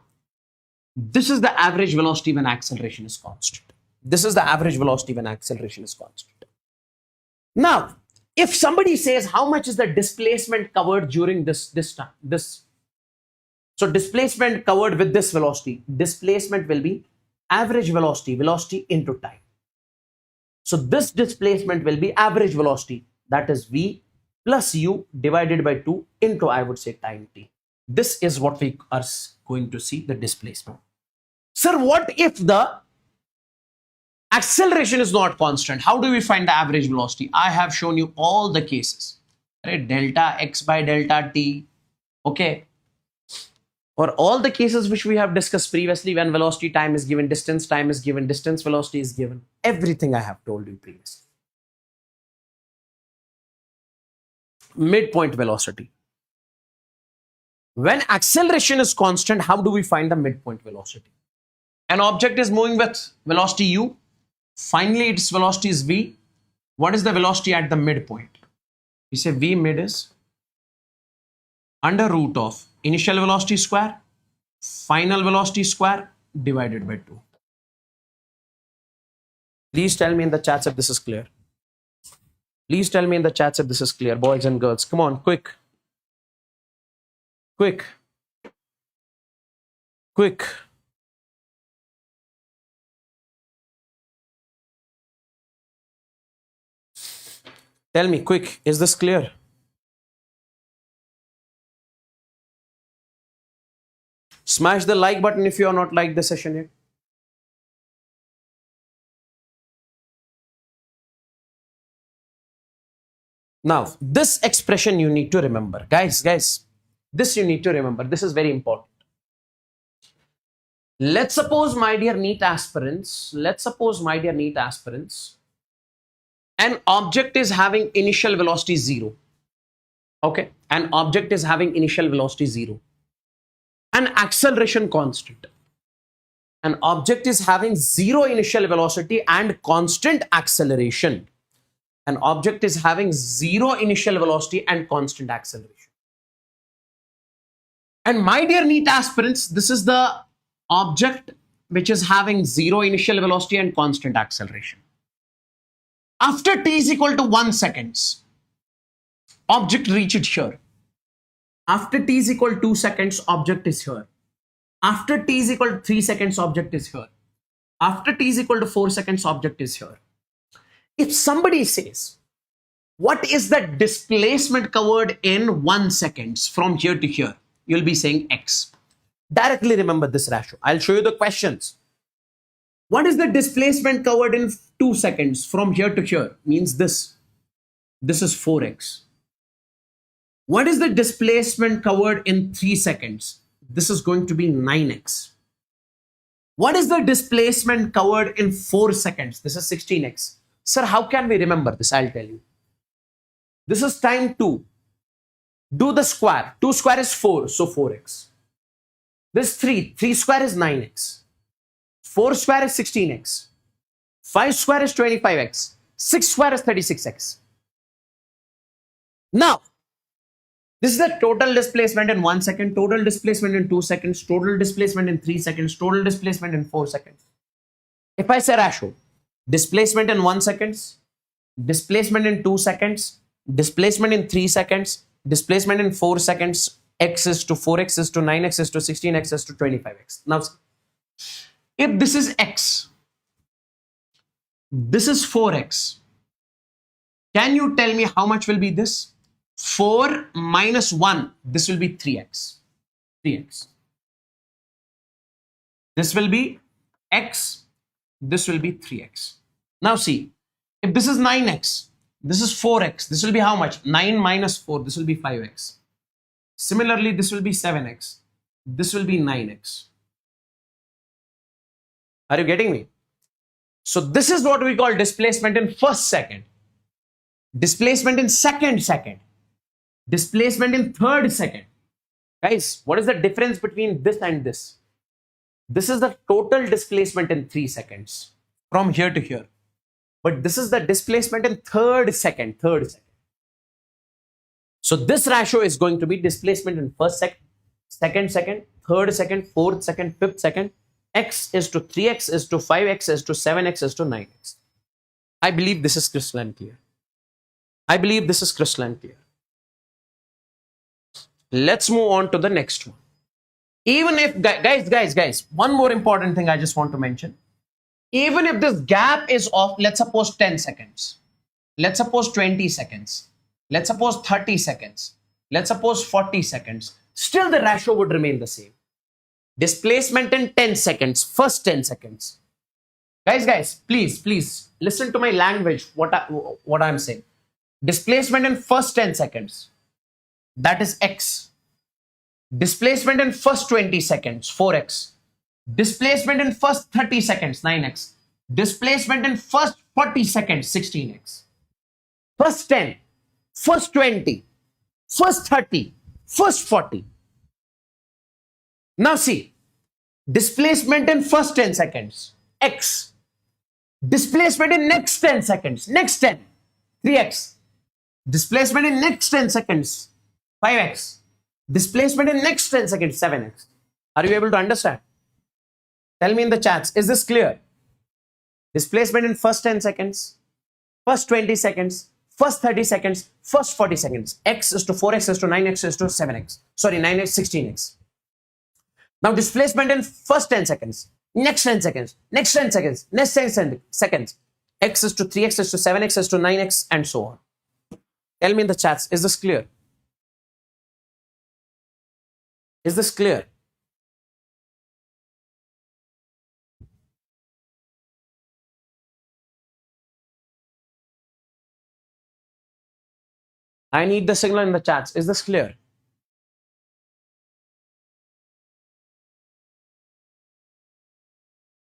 This is the average velocity when acceleration is constant. This is the average velocity when acceleration is constant. Now, if somebody says how much is the displacement covered during this time, so displacement covered with this velocity, displacement will be average velocity into time. So this displacement will be average velocity, that is v plus u divided by 2 into, I would say, time t. This is what we are going to see, the displacement. Sir, what if the acceleration is not constant? How do we find the average velocity? I have shown you all the cases, right? Delta x by delta t, okay? Or all the cases which we have discussed previously, when velocity time is given, distance time is given, distance velocity is given. Everything I have told you previously. Midpoint velocity. When acceleration is constant, how do we find the midpoint velocity? An object is moving with velocity u. Finally, its velocity is v. What is the velocity at the midpoint? We say v mid is under root of initial velocity square, final velocity square divided by 2. Please tell me in the chats if this is clear. Please tell me in the chats if this is clear, boys and girls. Come on, quick. Quick. Quick. Tell me, quick, is this clear? Smash the like button if you are not liked the session yet. Now, this expression you need to remember. Guys, this you need to remember. This is very important. Let's suppose, my dear NEET aspirants, an object is having initial velocity 0. Okay, an object is having initial velocity 0. An acceleration constant. An object is having 0 initial velocity and constant acceleration. An object is having 0 initial velocity and constant acceleration. And my dear NEET aspirants, this is the object which is having 0 initial velocity and constant acceleration. After t is equal to 1 seconds, object reaches here. After t is equal to 2 seconds, object is here. After t is equal to 3 seconds, object is here. After t is equal to 4 seconds, object is here. If somebody says, what is the displacement covered in 1 second from here to here? You'll be saying x. Directly remember this ratio. I'll show you the questions. What is the displacement covered in 2 seconds from here to here? Means this. This is 4x. What is the displacement covered in 3 seconds? This is going to be 9x. What is the displacement covered in 4 seconds? This is 16x. Sir, how can we remember this? I'll tell you. This is time 2. Do the square. 2 square is 4, so 4x. This 3. 3 square is 9x. 4 square is 16x. 5 square is 25x. 6 square is 36x. Now, this is the total displacement in 1 second, total displacement in 2 seconds, total displacement in 3 seconds, total displacement in 4 seconds. If I say ratio, displacement in 1 seconds, displacement in 2 seconds, displacement in 3 seconds, displacement in 4 seconds, x is to 4x is to 9x is to 16x is to 25x. Now, if this is x, this is 4x, can you tell me how much will be this? 4 minus 1, this will be 3x. 3x. This will be x, this will be 3x. Now see, if this is 9x, this is 4x, this will be how much? 9 minus 4, this will be 5x. Similarly, this will be 7x. This will be 9x. Are you getting me? So this is what we call displacement in first second. Displacement in second second. Displacement in third second. Guys, what is the difference between this and this? This is the total displacement in 3 seconds from here to here. But this is the displacement in third second. So this ratio is going to be displacement in first second, second second, third second, fourth second, fifth second. X is to 3x is to 5x is to 7x is to 9x. I believe this is crystalline clear. I believe this is crystalline clear. Let's move on to the next one. Even if, guys, one more important thing I just want to mention. Even if this gap is of, let's suppose 10 seconds, let's suppose 20 seconds, let's suppose 30 seconds, let's suppose 40 seconds, still the ratio would remain the same. Displacement in 10 seconds, first 10 seconds. Guys, please listen to my language, what I'm saying. Displacement in first 10 seconds, that is x. Displacement in first 20 seconds, 4x. Displacement in first 30 seconds, 9x. Displacement in first 40 seconds, 16x. First 10, first 20, first 30, first 40. Now see, displacement in first 10 seconds, x. Displacement in next 10 seconds, next 10, 3x. Displacement in next 10 seconds, 5x. Displacement in next 10 seconds, 7x. Are you able to understand? Tell me in the chats, is this clear? Displacement in first 10 seconds, first 20 seconds, first 30 seconds, first 40 seconds. X is to 4x is to 9x is to 7x. Sorry, 9x, 16x. Now displacement in first 10 seconds, next 10 seconds, next 10 seconds, next 10 seconds. X is to 3x is to 7x is to 9x and so on. Tell me in the chats, is this clear? Is this clear? I need the signal in the chats. Is this clear?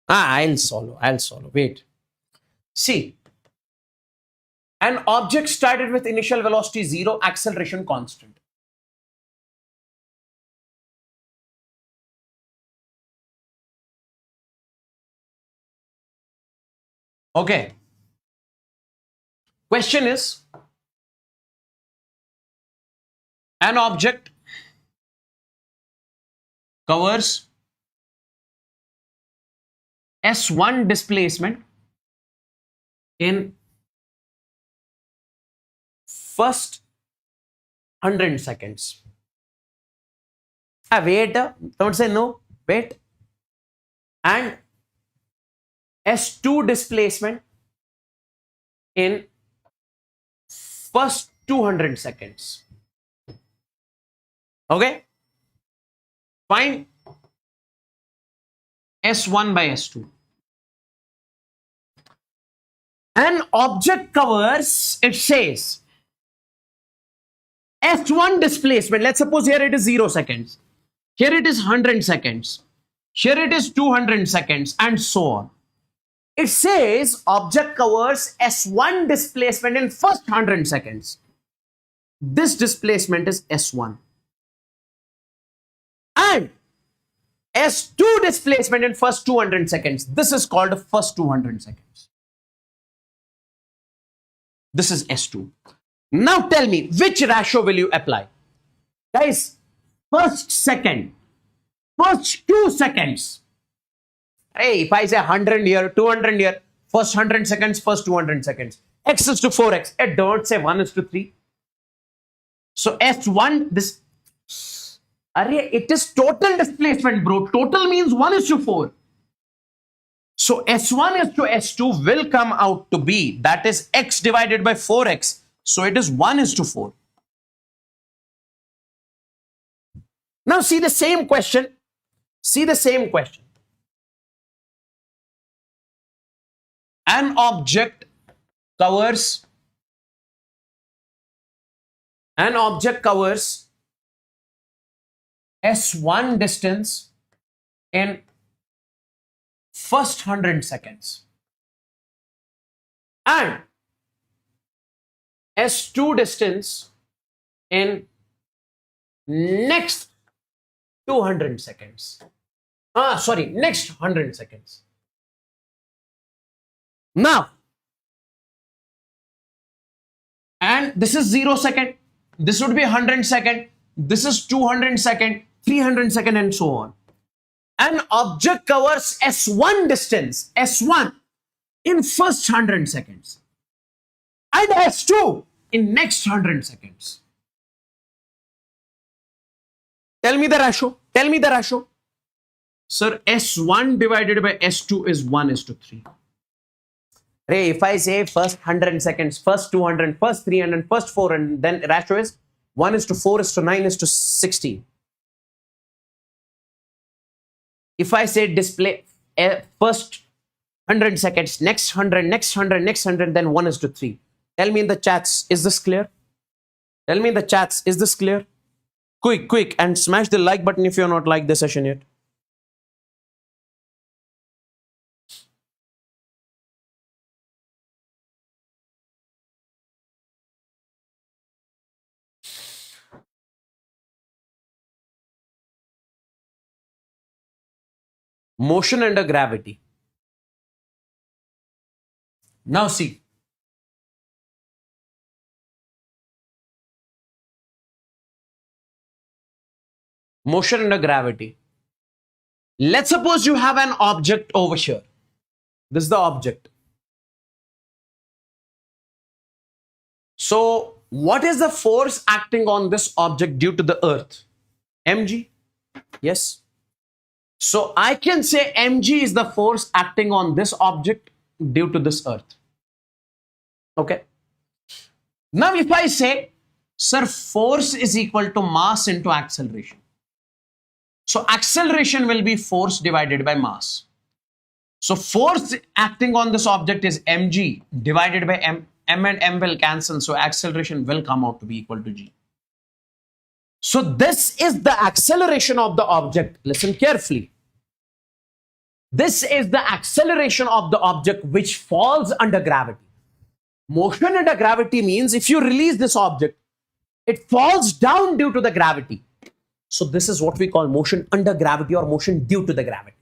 I'll solve. Wait. See, an object started with initial velocity 0, acceleration constant. Okay. Question is, an object covers S1 displacement in first 100 seconds. Wait, don't say no, wait. And S2 displacement in first 200 seconds. Okay, find S1 by S2. An object covers, it says, S1 displacement. Let's suppose here it is 0 seconds. Here it is 100 seconds. Here it is 200 seconds and so on. It says object covers S1 displacement in first 100 seconds. This displacement is S1. And S2 displacement in first 200 seconds. This is called first 200 seconds. This is S2. Now tell me, which ratio will you apply? Guys, first second, first 2 seconds. Hey, if I say 100 here, 200 here, First 100 seconds, first 200 seconds. X is to 4x. Don't say 1 is to 3. So S1, this, it is total displacement, bro. Total means 1 is to 4. So S1 is to S2 will come out to be, that is x divided by 4x. So it is 1 is to 4. Now see the same question. See the same question. An object covers S1 distance in first 100 seconds and S2 distance in next 200 seconds. Next 100 seconds. Now, and this is 0 second, this would be 100 second, this is 200 second, 300 second, and so on. An object covers S1 distance, S1, in first 100 seconds and S2 in next 100 seconds. Tell me the ratio. Tell me the ratio. Sir, S1 divided by S2 is 1 is to 3. Ray, if I say first 100 seconds, first 200, first 300, first 400, then ratio is 1 is to 4 is to 9 is to 16. If I say display first 100 seconds, next 100, next 100, next 100, then 1 is to 3. Tell me in the chats, is this clear? Tell me in the chats, is this clear? Quick, and smash the like button if you're not liked this session yet. Motion under gravity. Now see. Motion under gravity. Let's suppose you have an object over here. This is the object. So, what is the force acting on this object due to the earth? mg. Yes. So, I can say mg is the force acting on this object due to this earth. Okay. Now, if I say, sir, force is equal to mass into acceleration. So, acceleration will be force divided by mass. So, force acting on this object is mg divided by m. M and m will cancel. So, acceleration will come out to be equal to g. So, this is the acceleration of the object. Listen carefully. This is the acceleration of the object which falls under gravity. Motion under gravity means if you release this object, it falls down due to the gravity. So this is what we call motion under gravity or motion due to the gravity.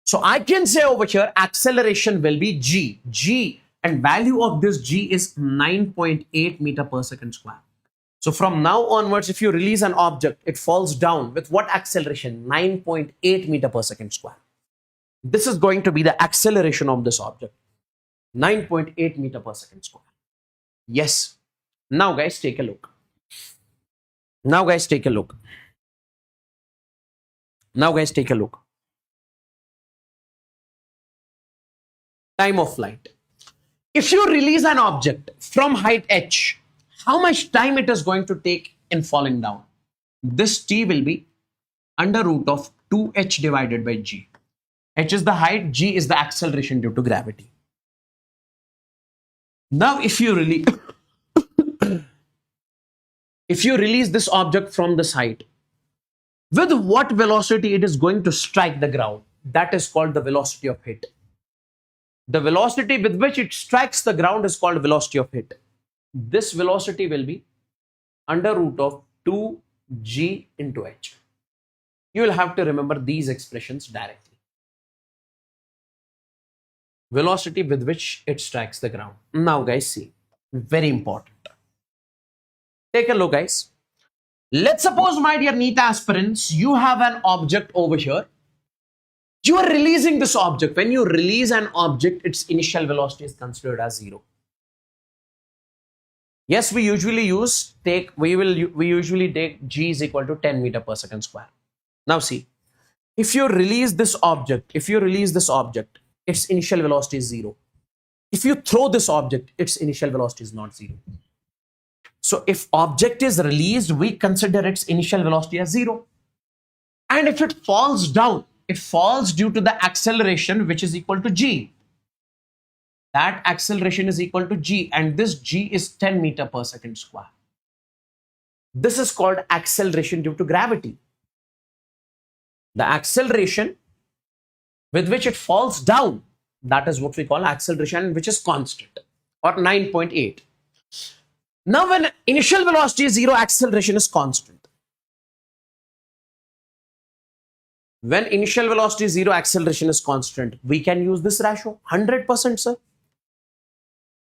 So I can say over here acceleration will be g. G and value of this g is 9.8 meter per second square. So from now onwards, if you release an object, it falls down with what acceleration? 9.8 meter per second square. This is going to be the acceleration of this object. 9.8 meter per second square. Yes. Now guys, take a look. Now guys, take a look. Now guys, take a look. Time of flight. If you release an object from height h, how much time it is going to take in falling down? This t will be under root of 2h divided by g. H is the height, g is the acceleration due to gravity. Now if you release this object from this height, with what velocity it is going to strike the ground? That is called the velocity of hit. The velocity with which it strikes the ground is called velocity of hit. This velocity will be under root of 2g into h. You will have to remember these expressions directly. Velocity with which it strikes the ground. Now guys, see, very important. Take a look guys. Let's suppose, my dear NEET aspirants, you have an object over here. You are releasing this object. When you release an object, its initial velocity is considered as 0. Yes, we usually take g is equal to 10 meter per second square. Now see, if you release this object, its initial velocity is 0. If you throw this object, its initial velocity is not 0. So if object is released, we consider its initial velocity as 0. And if it falls down, it falls due to the acceleration, which is equal to g. That acceleration is equal to g, and this g is 10 meter per second square. This is called acceleration due to gravity. The acceleration with which it falls down, that is what we call acceleration, which is constant, or 9.8. Now when initial velocity is 0, acceleration is constant. When initial velocity is 0, acceleration is constant. We can use this ratio, 100%, sir.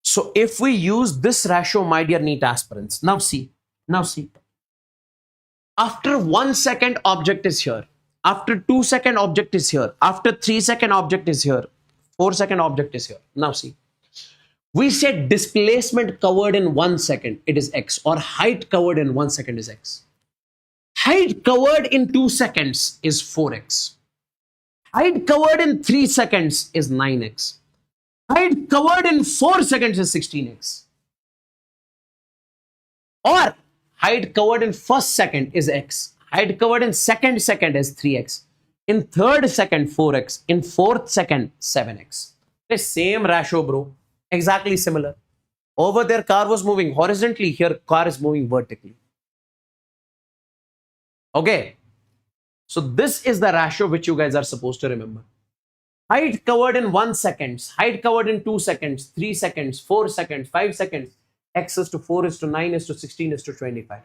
So if we use this ratio, my dear NEET aspirants, now see. After 1 second, object is here. After 2 second, object is here. After 3 second, object is here. 4 second, object is here. Now see. We said displacement covered in 1 second, it is x, or height covered in 1 second is x. Height covered in 2 seconds is 4x. Height covered in 3 seconds is 9x. Height covered in 4 seconds is 16x. Or height covered in first second is x. Height covered in second is 3x. In third second, 4x. In fourth second, 7x. The same ratio, bro. Exactly similar. Over there, car was moving horizontally. Here, car is moving vertically. Okay. So this is the ratio which you guys are supposed to remember. Height covered in 1 second, height covered in 2 seconds, 3 seconds, 4 seconds, 5 seconds, x is to 4 is to 9 is to 16 is to 25.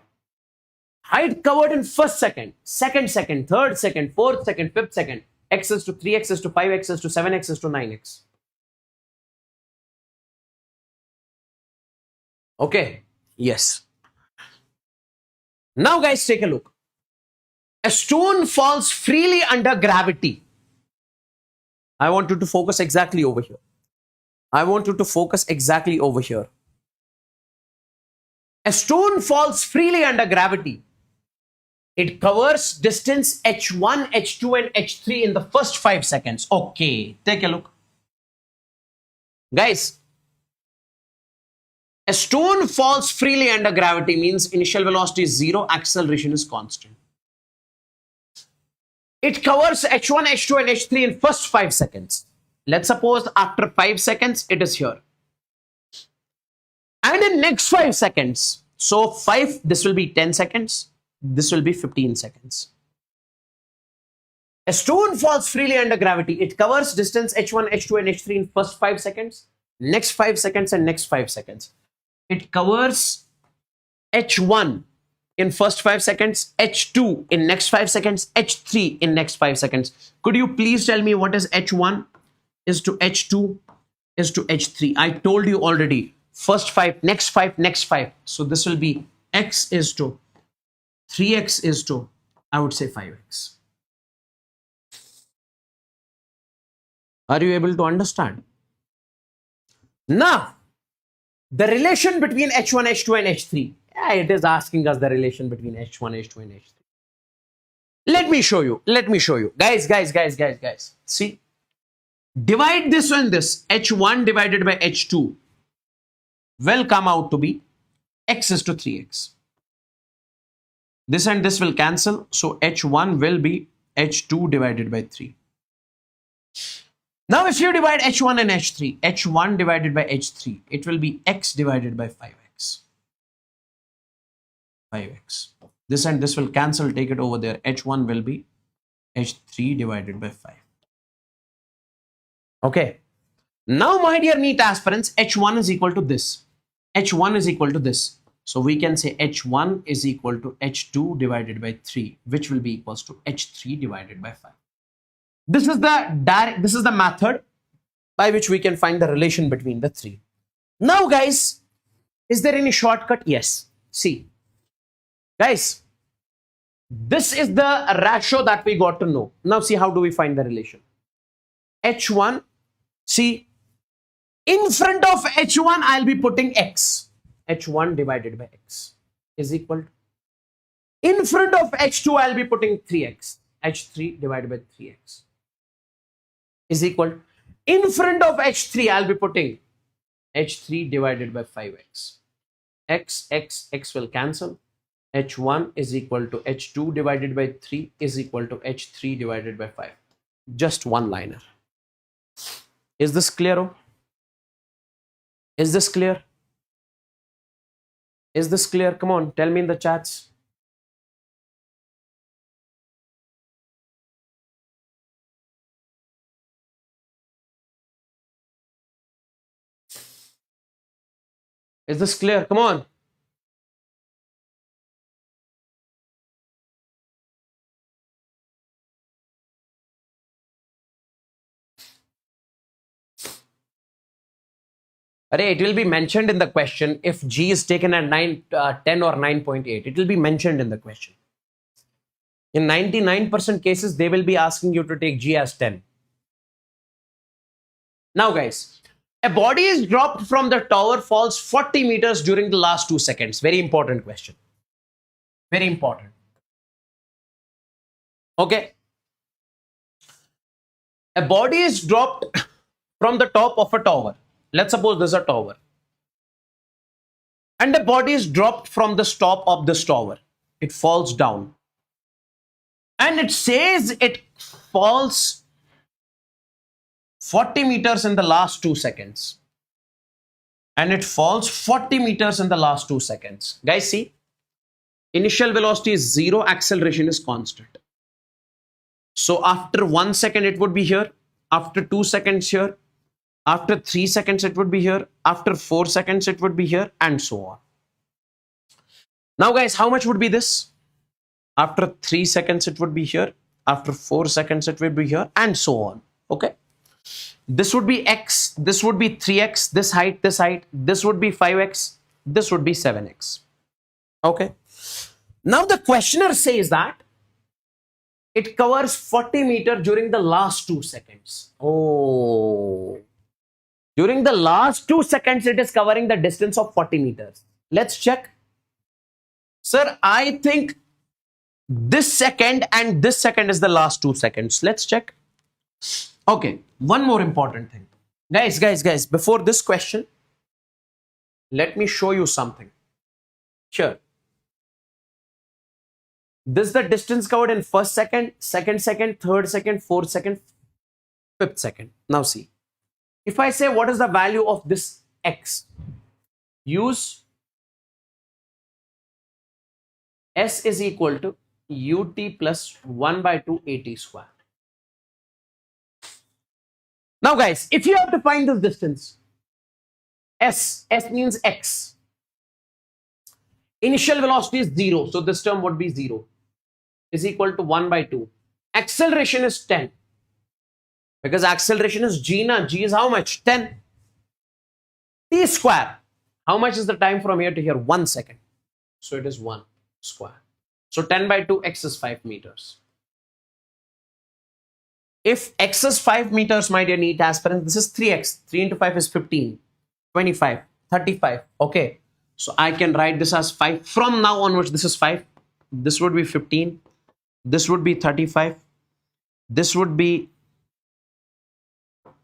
Height covered in first second, second second, third second, fourth second, fifth second, x is to 3x is to 5x is to 7x is to 9x. Okay, yes. Now guys, take a look. A stone falls freely under gravity. I want you to focus exactly over here. A stone falls freely under gravity. It covers distance h1, h2 and h3 in the first 5 seconds. Okay, take a look. Guys, a stone falls freely under gravity means initial velocity is 0, acceleration is constant. It covers h1, h2 and h3 in first 5 seconds. Let's suppose after 5 seconds, it is here. And in next 5 seconds, so 5, this will be 10 seconds. This will be 15 seconds. A stone falls freely under gravity. It covers distance h1, h2 and h3 in first 5 seconds, next 5 seconds and next 5 seconds. It covers h1 in first 5 seconds, h2 in next 5 seconds, h3 in next 5 seconds. Could you please tell me what is h1 is to h2 is to h3? I told you already. First 5, next 5, next 5. So this will be x is to 3x is to, I would say 5x. Are you able to understand? Now, the relation between h1, h2 and h3. Yeah, it is asking us the relation between h1, h2 and h3. Let me show you. Guys. See, divide this and this. h1 divided by h2 will come out to be x is to 3x. This and this will cancel. So h1 will be h2 divided by 3. Now if you divide h1 and h3, h1 divided by h3, it will be x divided by 5x. 5x. This and this will cancel, take it over there. h1 will be h3 divided by 5. Okay. Now my dear NEET aspirants, h1 is equal to this. h1 is equal to this. So we can say h1 is equal to h2 divided by 3, which will be equals to h3 divided by 5. This is the method by which we can find the relation between the three. Now guys, is there any shortcut? Yes. See, guys, this is the ratio that we got to know. Now see, how do we find the relation? H1, see, in front of H1, I'll be putting X. H1 divided by X is equal to, in front of H2, I'll be putting 3X. H3 divided by 3X is equal to, in front of H3, I'll be putting H3 divided by 5X. X will cancel. H1 is equal to H2 divided by 3 is equal to H3 divided by 5. Just one liner. Is this clear? Is this clear? Is this clear? Come on, tell me in the chats. Is this clear? Come on. It will be mentioned in the question if G is taken at 10 or 9.8. It will be mentioned in the question. In 99% cases, they will be asking you to take G as 10. Now, guys, a body is dropped from the tower, falls 40 meters during the last 2 seconds. Very important question. Very important. Okay. A body is dropped from the top of a tower. Let's suppose there's a tower. And the body is dropped from the top of this tower. It falls down. And it says it falls 40 meters in the last 2 seconds. And it falls 40 meters in the last 2 seconds. Guys, see, initial velocity is 0, acceleration is constant. So after 1 second, it would be here. After 2 seconds here. After 3 seconds, it would be here. After 4 seconds, it would be here, and so on. Now, guys, how much would be this? After 3 seconds, it would be here. After 4 seconds, it would be here, and so on. Okay. This would be X. This would be 3X. This height, this height. This would be 5X. This would be 7X. Okay. Now, the questioner says that it covers 40 meters during the last 2 seconds. Oh. During the last 2 seconds, it is covering the distance of 40 meters. Let's check. Sir, I think this second and this second is the last 2 seconds. Let's check. Okay, one more important thing. Guys, before this question, let me show you something. Sure. This is the distance covered in first second, second second, third second, fourth second, fifth second. Now see. If I say what is the value of this X, use S is equal to UT plus 1 by 2 AT square. Now guys, if you have to find this distance, S means X. Initial velocity is 0, so this term would be 0 is equal to 1 by 2. Acceleration is 10. Because acceleration is G, na? G is how much? 10. T square. How much is the time from here to here? 1 second. So it is 1 square. So 10 by 2, X is 5 meters. If X is 5 meters, my dear NEET aspirants, this is 3X. 3 into 5 is 15, 25, 35. Okay. So I can write this as 5. From now onwards, this is 5. This would be 15. This would be 35. This would be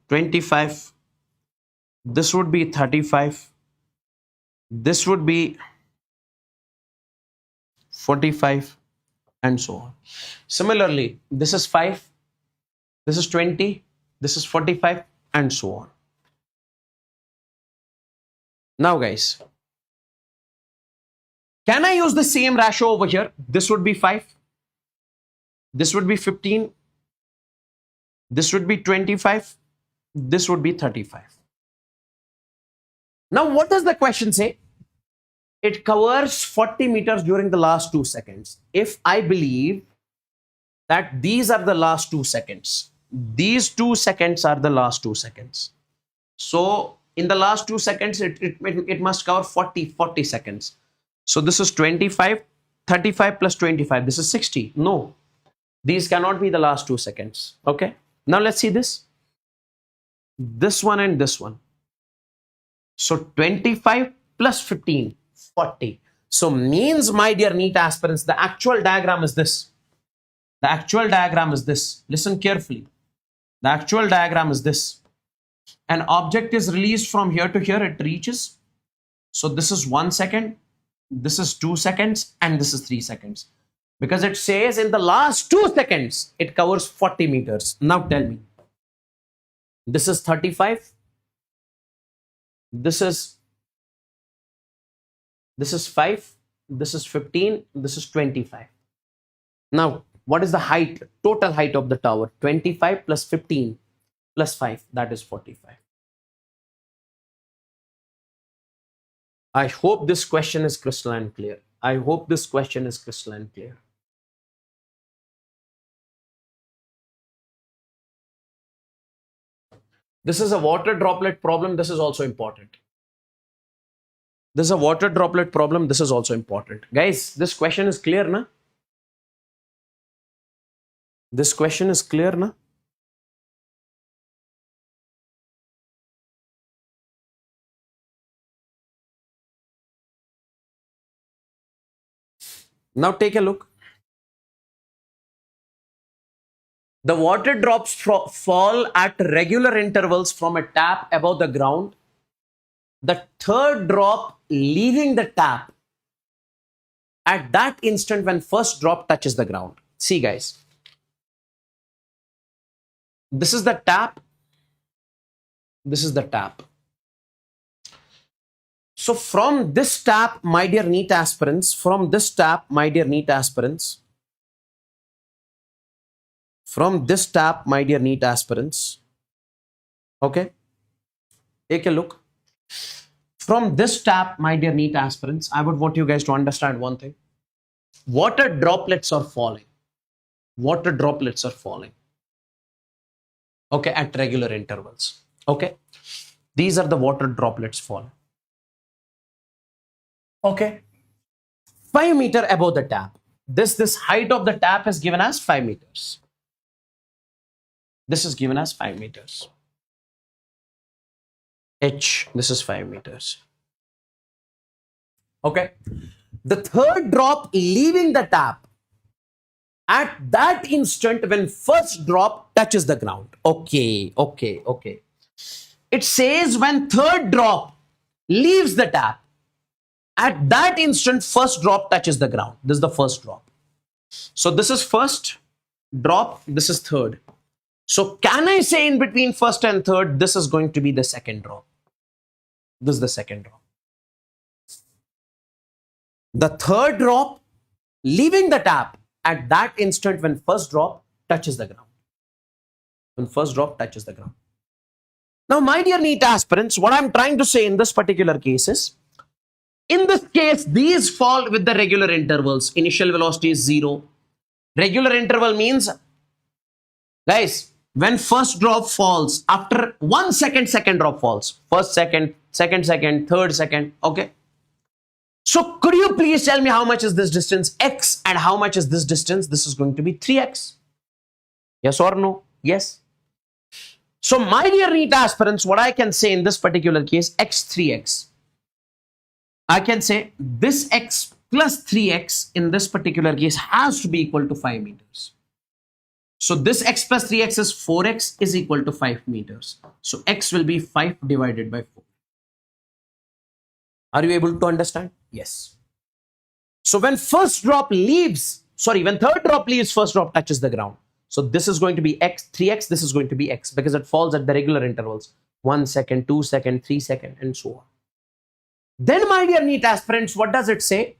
25. This would be 35. This would be 45, and so on. Similarly, this is 5. This is 20. This is 45, and so on. Now, guys, can I use the same ratio over here? This would be 5. This would be 15. This would be 25. This would be 35. Now, what does the question say? It covers 40 meters during the last 2 seconds. If I believe that these are the last 2 seconds, these 2 seconds are the last 2 seconds. So, in the last 2 seconds, it must cover 40 seconds. So, this is 25, 35 plus 25. This is 60. No, these cannot be the last 2 seconds. Okay. Now, let's see this. this one and this one. So 25 plus 15, 40. So means, my dear NEET aspirants, the actual diagram is this. The actual diagram is this. Listen carefully. The actual diagram is this. An object is released from here to here. It reaches. So this is 1 second. This is 2 seconds. And this is 3 seconds. Because it says in the last 2 seconds, it covers 40 meters. Now tell me. This is 35. This is 5. This is 15. This is 25. Now, what is the height, total height of the tower? 25 plus 15 plus 5, that is 45. I hope this question is crystalline clear. I hope this question is crystalline clear. This is a water droplet problem. This is also important. This is a water droplet problem. This is also important. Guys, this question is clear, na? This question is clear, na? Now take a look. The water drops fall at regular intervals from a tap above the ground. The third drop leaving the tap at that instant when first drop touches the ground. See, guys. This is the tap. This is the tap. So from this tap, my dear NEET aspirants, from this tap, my dear NEET aspirants, from this tap, my dear NEET aspirants, okay, take a look. From this tap, my dear NEET aspirants, I would want you guys to understand one thing. Water droplets are falling. Water droplets are falling. Okay, at regular intervals. Okay, these are the water droplets falling. Okay, 5 meters above the tap. This height of the tap is given as 5 meters. This is given as 5 meters. H, this is 5 meters. Okay, the third drop leaving the tap at that instant when first drop touches the ground. Okay. It says when third drop leaves the tap, at that instant first drop touches the ground. This is the first drop. So this is first drop, this is third. So can I say in between first and third, this is going to be the second drop? This is the second drop. The third drop leaving the tap at that instant when first drop touches the ground. When first drop touches the ground. Now, my dear NEET aspirants, what I'm trying to say in this particular case is, in this case, these fall with the regular intervals. Initial velocity is 0. Regular interval means, guys, when first drop falls, after 1 second, second drop falls. First second, second second, third second. Okay. So could you please tell me how much is this distance x and how much is this distance? This is going to be 3x. Yes or no? Yes. So my dear NEET aspirants, what I can say in this particular case, x 3x. I can say this x plus 3x in this particular case has to be equal to 5 meters. So this x plus 3x is 4x is equal to 5 meters. So x will be 5 divided by 4. Are you able to understand? Yes. So when first drop leaves, when third drop leaves, first drop touches the ground. So this is going to be x, 3x, this is going to be x because it falls at the regular intervals. 1 second, 2 second, 3 second and so on. Then my dear NEET aspirants, what does it say?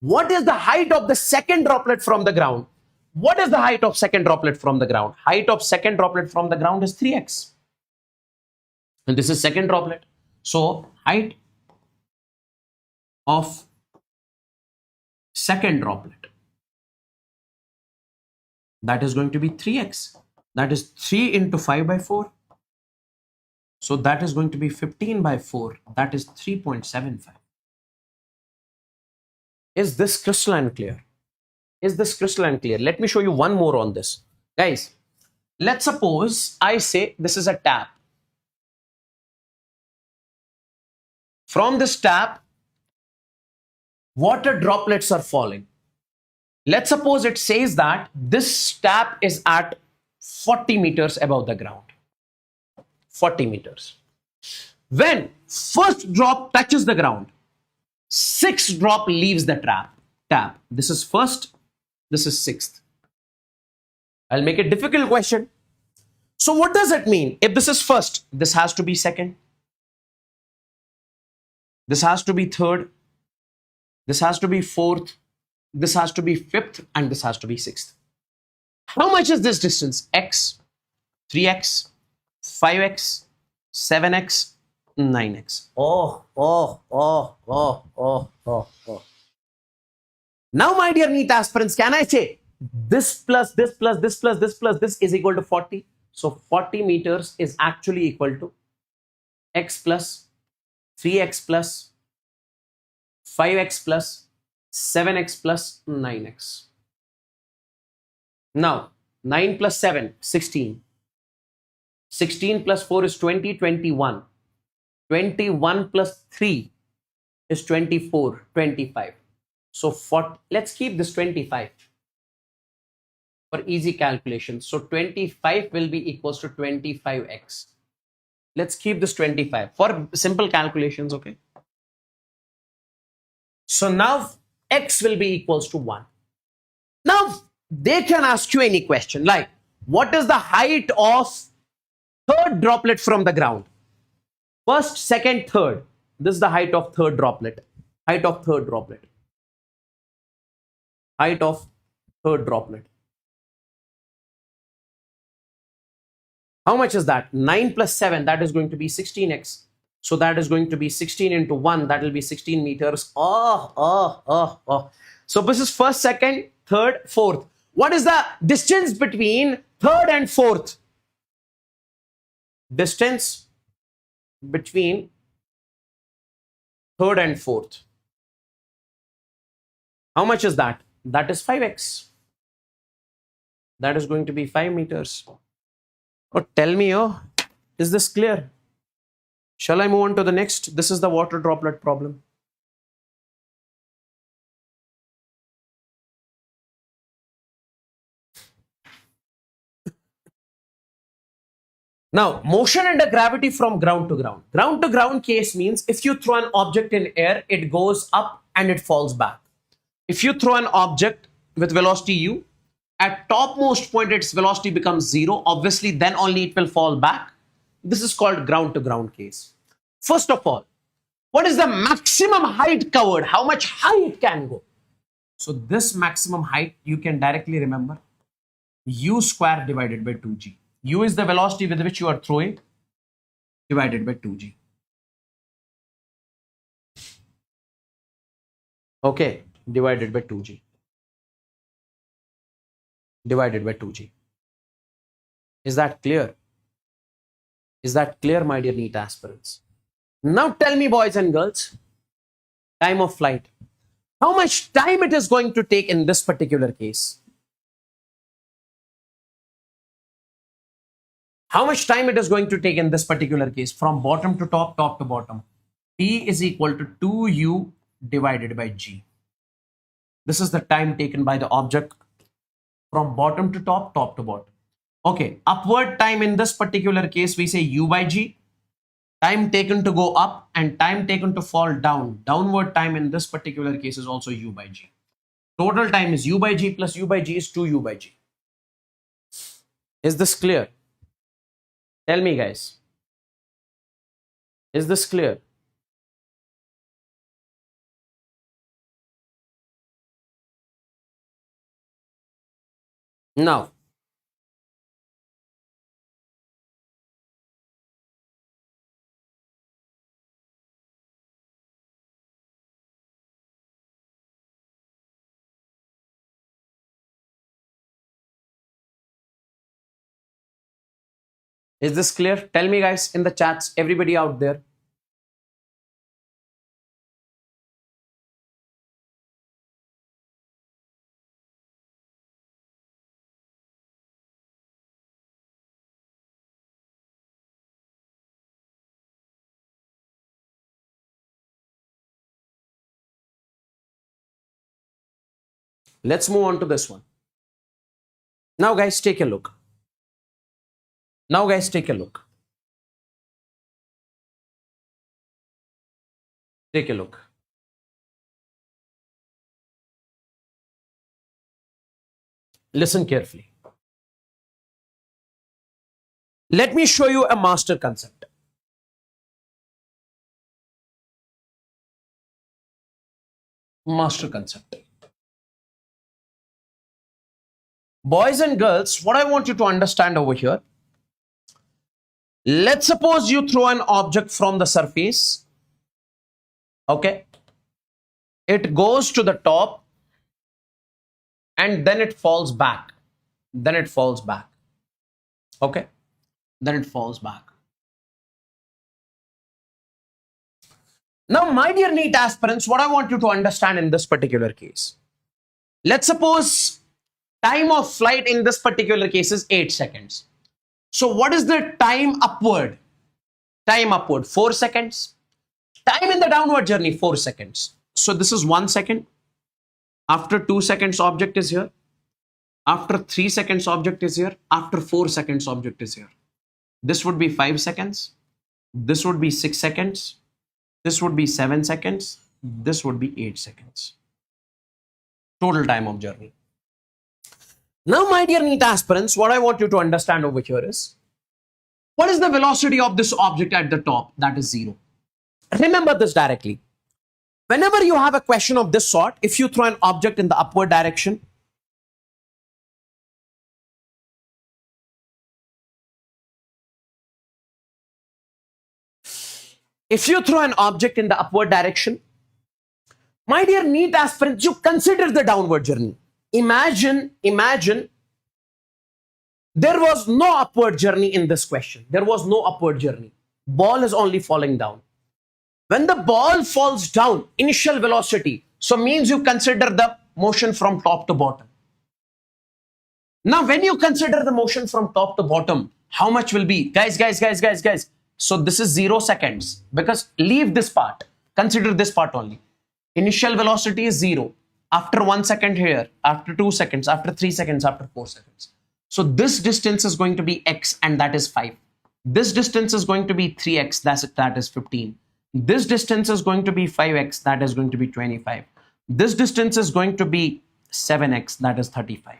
What is the height of the second droplet from the ground? What is the height of second droplet from the ground? Height of second droplet from the ground is 3x. And this is second droplet. So height of second droplet, that is going to be 3x. That is 3 into 5 by 4. So that is going to be 15 by 4. That is 3.75. Is this crystalline clear? Is this crystalline clear? Let me show you one more on this. Guys, let's suppose I say this is a tap. From this tap, water droplets are falling. Let's suppose it says that this tap is at 40 meters above the ground. 40 meters. When first drop touches the ground, 6 drop leaves the tap. This is first, this is sixth. I'll make a difficult question. So what does it mean? If this is first, this has to be second. This has to be third. This has to be fourth. This has to be fifth, and this has to be sixth. How much is this distance? X, 3x, 5x, 7x, 9x. Oh. Now, my dear NEET aspirants, can I say this plus this plus this plus this plus this is equal to 40? So 40 meters is actually equal to x plus 3x plus 5x plus 7x plus 9x. Now, 9 plus 7, 16. 16 plus 4 is 20, 21. 21 plus 3 is 24, 25. So let's keep this 25 for easy calculation. So 25 will be equals to 25x. Let's keep this 25 for simple calculations, okay? So now x will be equals to 1. Now they can ask you any question like, what is the height of third droplet from the ground? First, second, third. This is the height of third droplet. Height of third droplet. Height of third droplet. How much is that? 9 plus 7, that is going to be 16x. So that is going to be 16 into 1, that will be 16 meters. So this is first, second, third, fourth. What is the distance between third and fourth? Distance between third and fourth. How much is that? That is 5x. That is going to be 5 meters. Oh, tell me, is this clear? Shall I move on to the next? This is the water droplet problem. Now, motion under gravity from ground to ground. Ground to ground case means if you throw an object in air, it goes up and it falls back. If you throw an object with velocity u, at topmost point its velocity becomes 0. Obviously, then only it will fall back. This is called ground to ground case. First of all, what is the maximum height covered? How much high it can go? So this maximum height you can directly remember. U square divided by 2g. U is the velocity with which you are throwing divided by 2g. Okay, divided by 2g. Divided by 2g. Is that clear? Is that clear, my dear NEET aspirants? Now tell me, boys and girls, time of flight. How much time it is going to take in this particular case? How much time it is going to take in this particular case from bottom to top, top to bottom? T is equal to 2u divided by g. This is the time taken by the object from bottom to top, top to bottom. Okay, upward time in this particular case, we say u by g. Time taken to go up and time taken to fall down. Downward time in this particular case is also u by g. Total time is u by g plus u by g is 2u by g. Is this clear? Tell me, guys. Is this clear? Now, is this clear? Tell me, guys, in the chats, everybody out there. Let's move on to this one. Now guys, take a look. Now guys, take a look. Take a look. Listen carefully. Let me show you a master concept. Master concept. Boys and girls, what I want you to understand over here. Let's suppose you throw an object from the surface. Okay. It goes to the top and then it falls back. Then it falls back. Okay. Then it falls back. Now, my dear NEET aspirants, what I want you to understand in this particular case. Let's suppose time of flight in this particular case is 8 seconds. So what is the time upward? Time upward, 4 seconds. Time in the downward journey, 4 seconds. So this is 1 second. After 2 seconds, object is here. After 3 seconds, object is here. After 4 seconds, object is here. This would be 5 seconds. This would be 6 seconds. This would be 7 seconds. This would be 8 seconds. Total time of journey. Now, my dear NEET aspirants, what I want you to understand over here is, what is the velocity of this object at the top? That is 0. Remember this directly. Whenever you have a question of this sort, if you throw an object in the upward direction, my dear NEET aspirants, you consider the downward journey. Imagine there was no upward journey in this question. There was no upward journey. Ball is only falling down. When the ball falls down, initial velocity, so means you consider the motion from top to bottom. Now, when you consider the motion from top to bottom, how much will be? Guys. So this is 0 seconds, because leave this part. Consider this part only. Initial velocity is 0. After 1 second here, after 2 seconds, after 3 seconds, after 4 seconds. So this distance is going to be x, and that is 5. This distance is going to be 3x, that is 15. This distance is going to be 5x, that is going to be 25. This distance is going to be 7x, that is 35.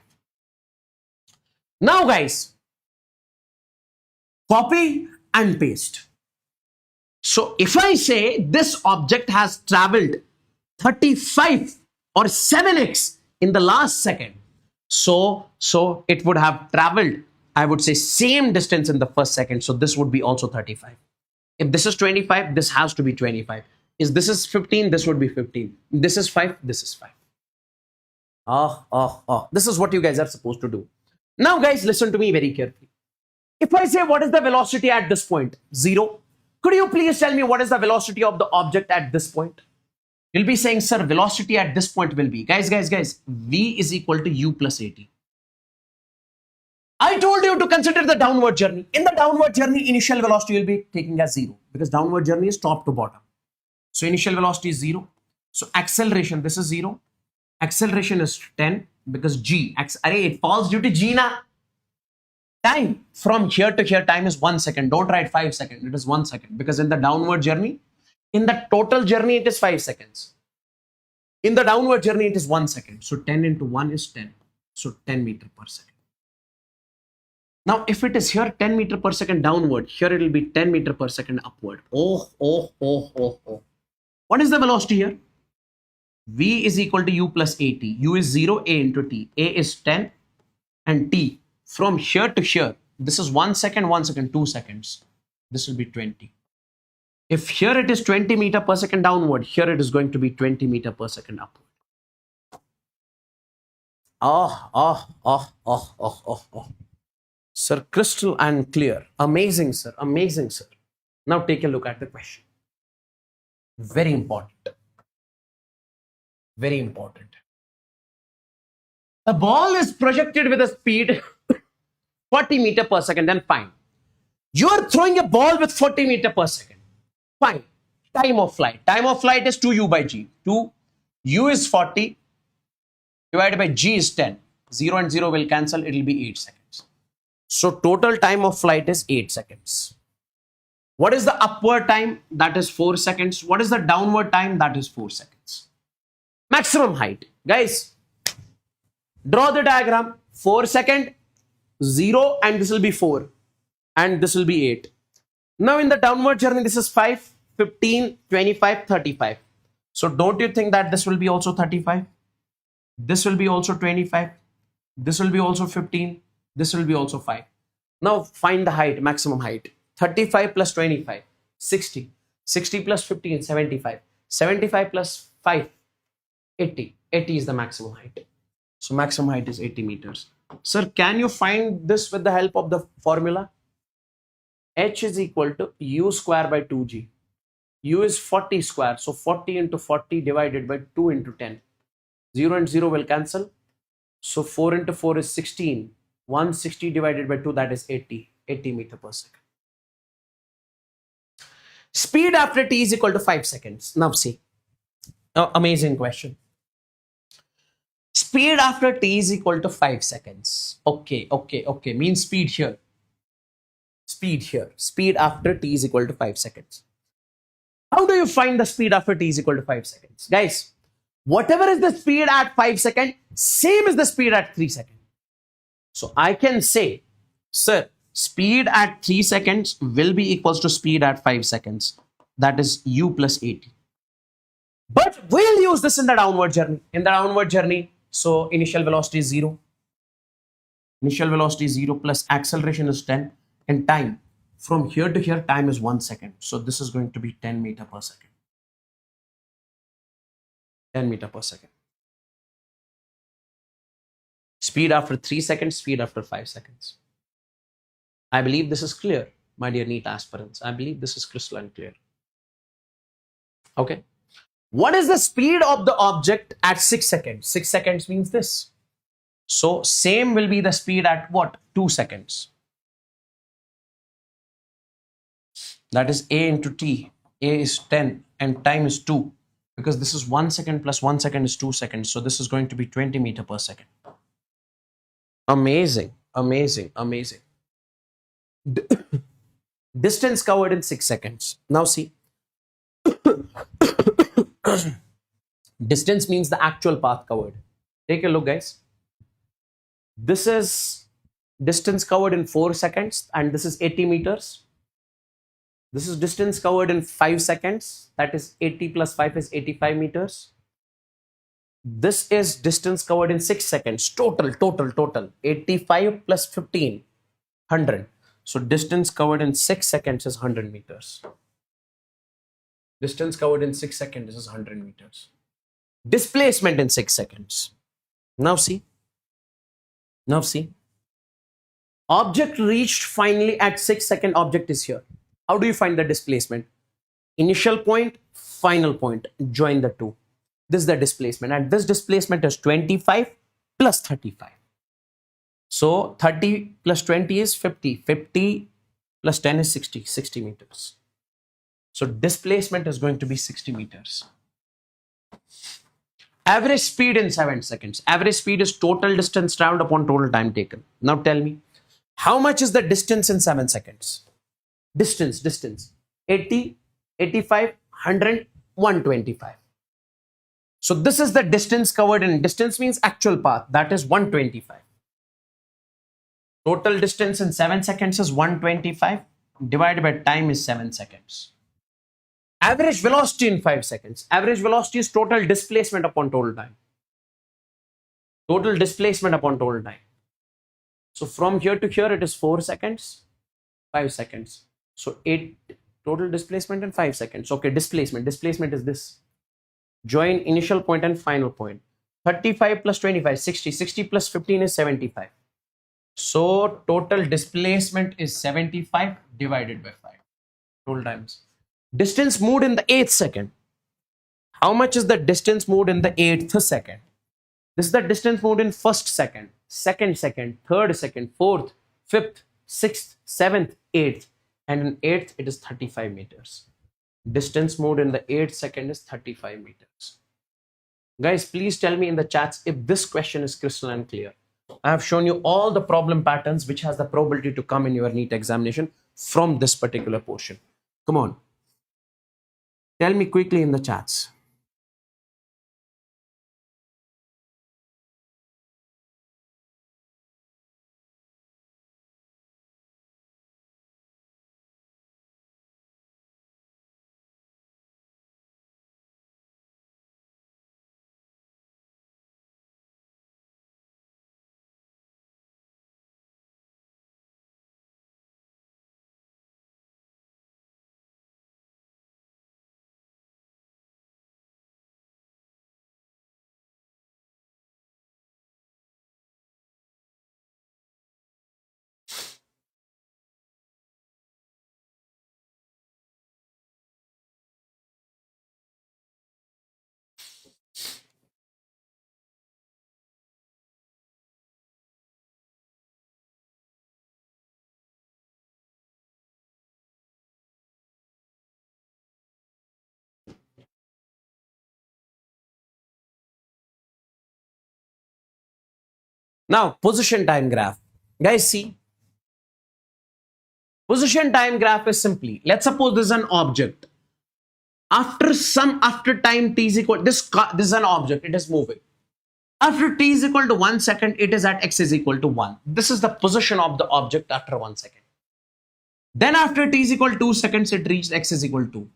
Now guys, copy and paste. So if I say this object has traveled 35 or 7x in the last second, so it would have traveled, I would say, same distance in the first second. So this would be also 35. If this is 25, this has to be 25. If this is 15, this would be 15. This is 5, this is 5. This is what you guys are supposed to do. Now guys, listen to me very carefully. If I say what is the velocity at this point? 0. Could you please tell me what is the velocity of the object at this point? You'll be saying, sir, velocity at this point will be, guys, v is equal to u plus at. I told you to consider the downward journey. In the downward journey, initial velocity you'll be taking as 0, because downward journey is top to bottom. So initial velocity is 0. So acceleration, this is 0. Acceleration is 10, because g, it falls due to g na. Time from here to here, time is 1 second. Don't write 5 seconds. It is 1 second, because in the downward journey, in the total journey, it is 5 seconds. In the downward journey, it is 1 second. So 10 into 1 is 10. So 10 meter per second. Now, if it is here 10 meter per second downward, here it will be 10 meter per second upward. What is the velocity here? V is equal to u plus at. U is 0, a into t. A is 10 and t. From here to here, this is 1 second, 1 second, 2 seconds. This will be 20. If here it is 20 meter per second downward, here it is going to be 20 meter per second upward. Sir, crystal and clear. Amazing, sir. Amazing, sir. Now take a look at the question. Very important. Very important. A ball is projected with a speed 40 meter per second, then fine. You are throwing a ball with 40 meter per second. Fine. Time of flight. Time of flight is 2u by g. 2u is 40. divided by g is 10. 0 and 0 will cancel, it will be 8 seconds. So total time of flight is 8 seconds. What is the upward time? That is 4 seconds. What is the downward time? That is 4 seconds. Maximum height. Guys, draw the diagram. 4 second, 0, and this will be 4. And this will be 8. Now in the downward journey, this is 5, 15, 25, 35. So don't you think that this will be also 35? This will be also 25. This will be also 15. This will be also 5. Now find the height, maximum height. 35 plus 25, 60. 60 plus 15, 75. 75 plus 5, 80. 80 is the maximum height. So maximum height is 80 meters. Sir, can you find this with the help of the formula? H is equal to U square by 2G. U is 40 square. So 40 into 40 divided by 2 into 10. 0 and 0 will cancel. So 4 into 4 is 16. 160 divided by 2, that is 80. 80 meter per second. Speed after t is equal to 5 seconds. Now see. Amazing question. Speed after t is equal to 5 seconds. Okay. Means speed here. Speed here. Speed after t is equal to 5 seconds. How do you find the speed after t is equal to 5 seconds? Guys, whatever is the speed at 5 seconds, same is the speed at 3 seconds. So I can say, sir, speed at 3 seconds will be equals to speed at 5 seconds. That is u plus 80. But we'll use this in the downward journey. In the downward journey, so initial velocity is 0. Initial velocity is 0 plus acceleration is 10. And time, from here to here, time is 1 second. So this is going to be 10 meter per second. 10 meter per second. Speed after 3 seconds, speed after 5 seconds. I believe this is clear, my dear NEET aspirants. I believe this is crystalline clear. Okay. What is the speed of the object at 6 seconds? 6 seconds means this. So same will be the speed at what? 2 seconds. That is a into t. A is 10 and time is 2. Because this is 1 second plus 1 second is 2 seconds. So this is going to be 20 meter per second. Amazing. Distance covered in 6 seconds. Now see. Distance means the actual path covered. Take a look, guys. This is distance covered in 4 seconds and this is 80 meters. This is distance covered in 5 seconds. That is 80 plus 5 is 85 meters. This is distance covered in 6 seconds. Total. 85 plus 15, 100. So distance covered in 6 seconds is 100 meters. Distance covered in 6 seconds is 100 meters. Displacement in 6 seconds. Now see. Object reached finally at 6 second. Object is here. How do you find the displacement? Initial point, final point. Join the two. This is the displacement. And this displacement is 25 plus 35. So 30 plus 20 is 50. 50 plus 10 is 60. 60 meters. So displacement is going to be 60 meters. Average speed in 7 seconds. Average speed is total distance traveled upon total time taken. Now tell me, how much is the distance in 7 seconds? Distance. 80, 85, 100, 125. So this is the distance covered in. Distance means actual path. That is 125. Total distance in 7 seconds is 125. Divided by time is 7 seconds. Average velocity in 5 seconds. Average velocity is total displacement upon total time. Total displacement upon total time. So from here to here it is 4 seconds, 5 seconds. So 8 total displacement in 5 seconds. Okay, displacement. Displacement is this. Join initial point and final point. 35 plus 25, 60. 60 plus 15 is 75. So total displacement is 75 divided by 5. Total times. Distance moved in the 8th second. How much is the distance moved in the 8th second? This is the distance moved in 1st second, 2nd second, 3rd second, 4th, 5th, 6th, 7th, 8th. And in 8th, it is 35 meters. Distance moved in the 8th second is 35 meters. Guys, please tell me in the chats if this question is crystal and clear. I have shown you all the problem patterns which has the probability to come in your NEET examination from this particular portion. Come on. Tell me quickly in the chats. Now, position time graph. Guys, see, position time graph is simply, let's suppose this is an object. After time t is equal, this is an object, it is moving. After t is equal to 1 second, it is at x is equal to 1. This is the position of the object after 1 second. Then after t is equal to 2 seconds, it reached x is equal to 2.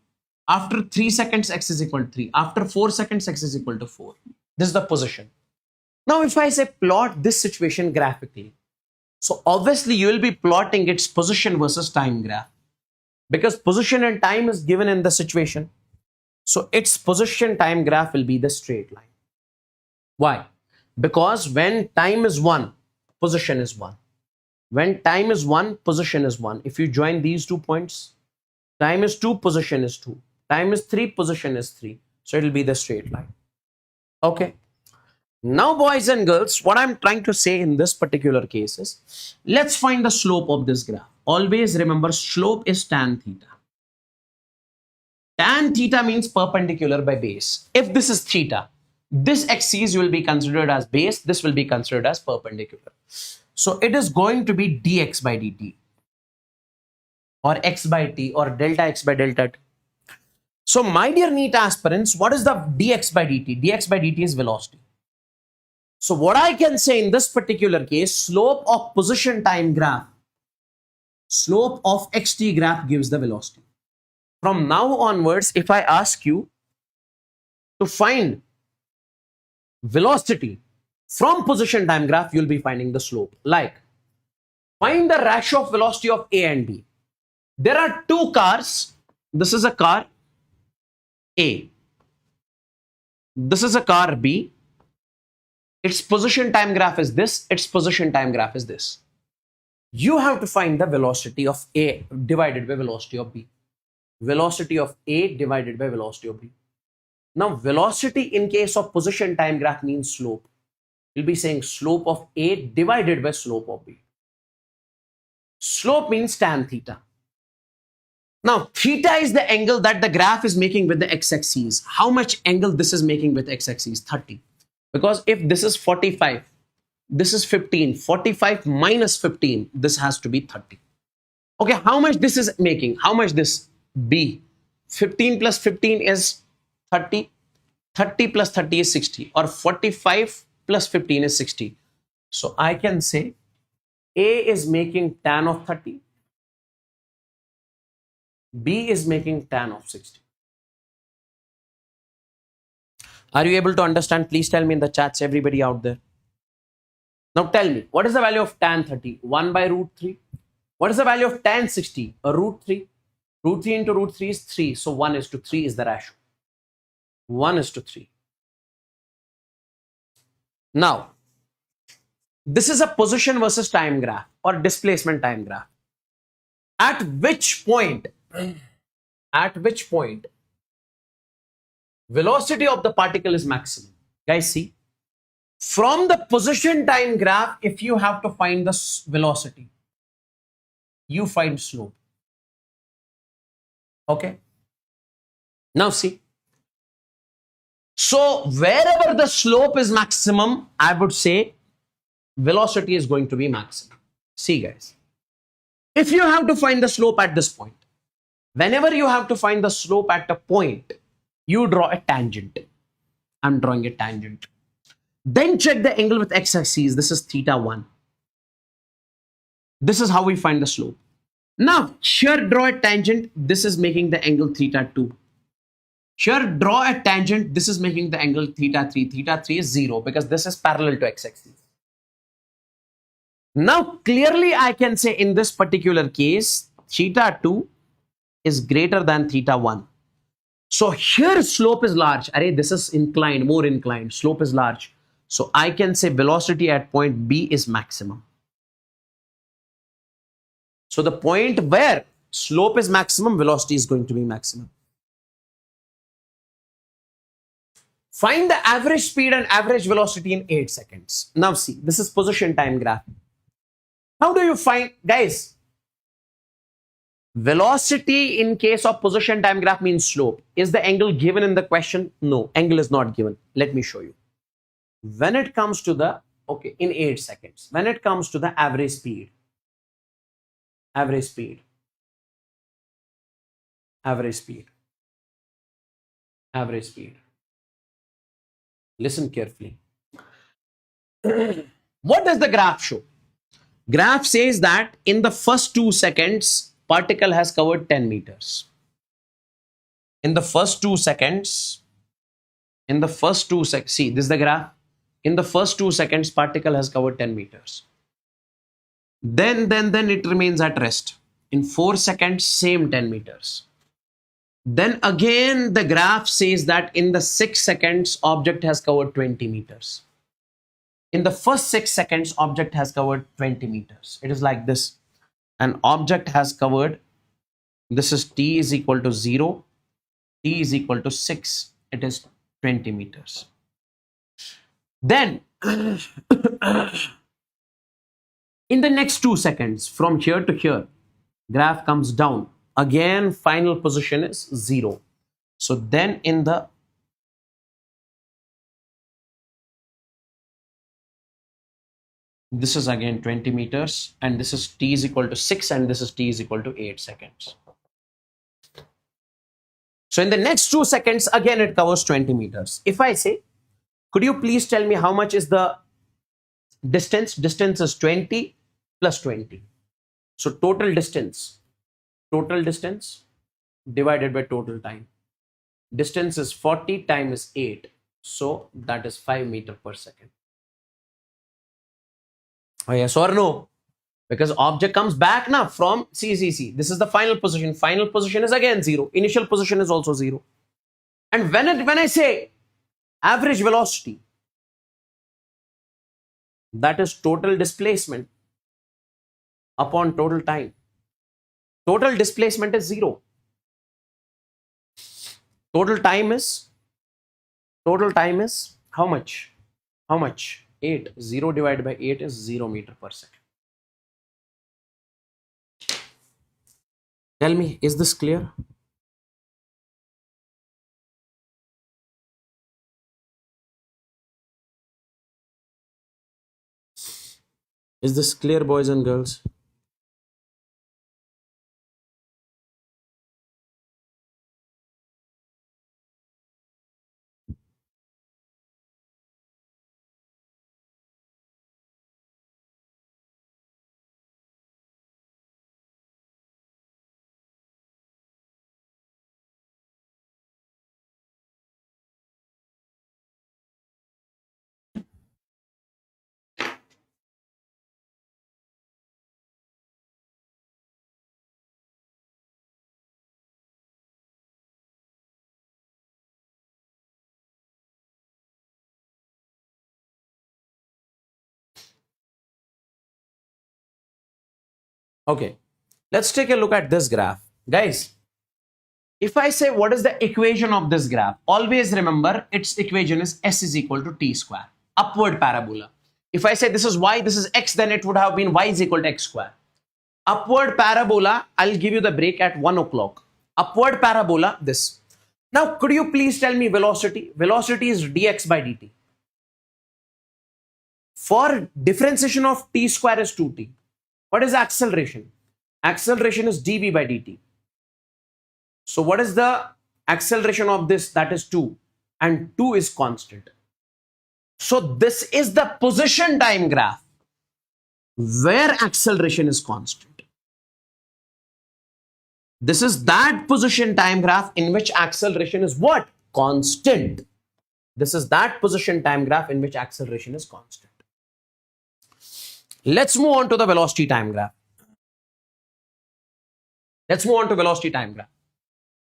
After 3 seconds, x is equal to 3. After 4 seconds, x is equal to 4. This is the position. Now, if I say plot this situation graphically, so obviously you will be plotting its position versus time graph, because position and time is given in the situation. So its position time graph will be the straight line. Why? Because when time is 1, position is 1. When time is 1, position is 1. If you join these 2 points, time is 2, position is 2. Time is 3, position is 3. So it will be the straight line. Okay. Now, boys and girls, what I'm trying to say in this particular case is, let's find the slope of this graph. Always remember, slope is tan theta. Tan theta means perpendicular by base. If this is theta, this axis will be considered as base, this will be considered as perpendicular. So it is going to be dx by dt, or x by t, or delta x by delta t. So my dear NEET aspirants, what is the dx by dt? Dx by dt is velocity. So what I can say in this particular case, slope of position time graph, slope of xt graph gives the velocity. From now onwards, if I ask you to find velocity from position time graph, you'll be finding the slope. Like, find the ratio of velocity of A and B. There are 2 cars. This is a car A. This is a car B. Its position time graph is this. Its position time graph is this. You have to find the velocity of A divided by velocity of B. Velocity of A divided by velocity of B. Now, velocity in case of position time graph means slope. You'll be saying slope of A divided by slope of B. Slope means tan theta. Now, theta is the angle that the graph is making with the x-axis. How much angle this is making with x-axis? 30. Because if this is 45, this is 15. 45 minus 15, this has to be 30. Okay, how much this is making? How much this? B. 15 plus 15 is 30. 30 plus 30 is 60. Or 45 plus 15 is 60. So I can say A is making tan of 30. B is making tan of 60. Are you able to understand? Please tell me in the chats, everybody out there. Now tell me, what is the value of tan 30? 1 by root 3. What is the value of tan 60? Root 3. Root 3 into root 3 is 3. So 1 is to 3 is the ratio. 1 is to 3. Now, this is a position versus time graph or displacement time graph. At which point velocity of the particle is maximum? Guys, see, from the position time graph, if you have to find the velocity, you find slope. Okay. Now see, So wherever the slope is maximum, I would say velocity is going to be maximum. See guys, if you have to find the slope at this point, whenever you have to find the slope at a point, you draw a tangent. I'm drawing a tangent. Then check the angle with x-axis. This is theta1. This is how we find the slope. Now, here draw a tangent. This is making the angle theta2. Here draw a tangent. This is making the angle theta3. Theta3 is 0 because this is parallel to x-axis. Now, clearly I can say in this particular case, theta2 is greater than theta1. So here slope is large. Array, this is inclined, more inclined. Slope is large. So I can say velocity at point B is maximum. So the point where slope is maximum, velocity is going to be maximum. Find the average speed and average velocity in 8 seconds. Now see, this is position time graph. How do you find, guys? Velocity in case of position time graph means slope. Is the angle given in the question? No, angle is not given. Let me show you. When it comes to the, okay, in 8 seconds, when it comes to the average speed, average speed, average speed, average speed. Listen carefully. What does the graph show? Graph says that in the first 2 seconds, particle has covered 10 meters. In the first 2 seconds, see, this is the graph. In the first 2 seconds, particle has covered 10 meters. Then it remains at rest. In 4 seconds, same 10 meters. Then again, the graph says that in the 6 seconds, object has covered 20 meters. In the first 6 seconds, object has covered 20 meters. It is like this. An object has covered, this is t is equal to 0, t is equal to 6. It is 20 meters. Then, in the next 2 seconds, from here to here, graph comes down. Again, final position is 0. So then in the this is again 20 meters and this is t is equal to 6 and this is t is equal to 8 seconds. So in the next 2 seconds, again it covers 20 meters. If I say, could you please tell me how much is the distance? Distance is 20 plus 20. So total distance divided by total time. Distance is 40 times 8. So that is 5 meters per second. Oh, yes or no? Because object comes back now from see. This is the final position. Final position is again 0. Initial position is also 0. And when I say average velocity, that is total displacement upon total time. Total displacement is 0. Total time is how much? 8. 0 divided by 8 is 0 meter per second. Tell me, is this clear? Is this clear, boys and girls? Okay, let's take a look at this graph. Guys, if I say what is the equation of this graph, always remember its equation is s is equal to t square, upward parabola. If I say this is y, this is x, then it would have been y is equal to x square. Upward parabola, I'll give you the break at 1 o'clock. Upward parabola, this. Now, could you please tell me velocity? Velocity is dx by dt. For differentiation of t square is 2t. What is acceleration? Acceleration is dv by dt. So what is the acceleration of this? That is 2. And 2 is constant. So this is the position time graph where acceleration is constant. This is that position time graph in which acceleration is what? Constant. This is that position time graph in which acceleration is constant. Let's move on to the velocity time graph. Let's move on to velocity time graph.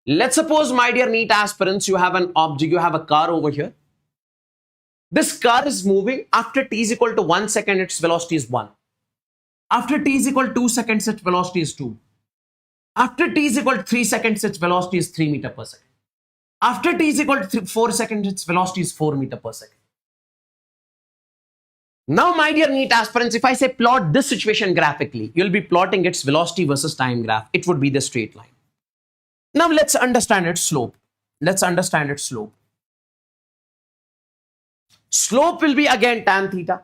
Let's suppose, my dear NEET aspirants, you have an object, you have a car over here. This car is moving. After t is equal to 1 second, its velocity is 1. After t is equal to 2 seconds, its velocity is 2. After t is equal to 3 seconds, its velocity is 3 meters per second. After t is equal to 4 seconds, its velocity is 4 meters per second. Now, my dear NEET aspirants, if I say plot this situation graphically, you'll be plotting its velocity versus time graph. It would be the straight line. Now, let's understand its slope. Let's understand its slope. Slope will be again tan theta.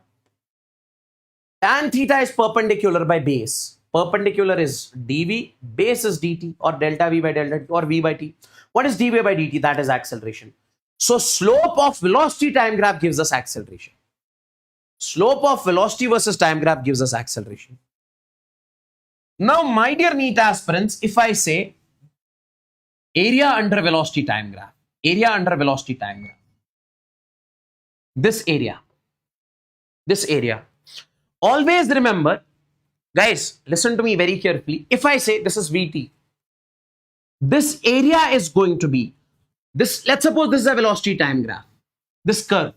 Tan theta is perpendicular by base. Perpendicular is dv, base is dt, or delta v by delta t, or v by t. What is dv by dt? That is acceleration. So slope of velocity time graph gives us acceleration. Slope of velocity versus time graph gives us acceleration. Now, my dear NEET aspirants, if I say area under velocity time graph, area under velocity time graph, this area, always remember, guys, listen to me very carefully. If I say this is VT, this area is going to be this. Let's suppose this is a velocity time graph, this curve,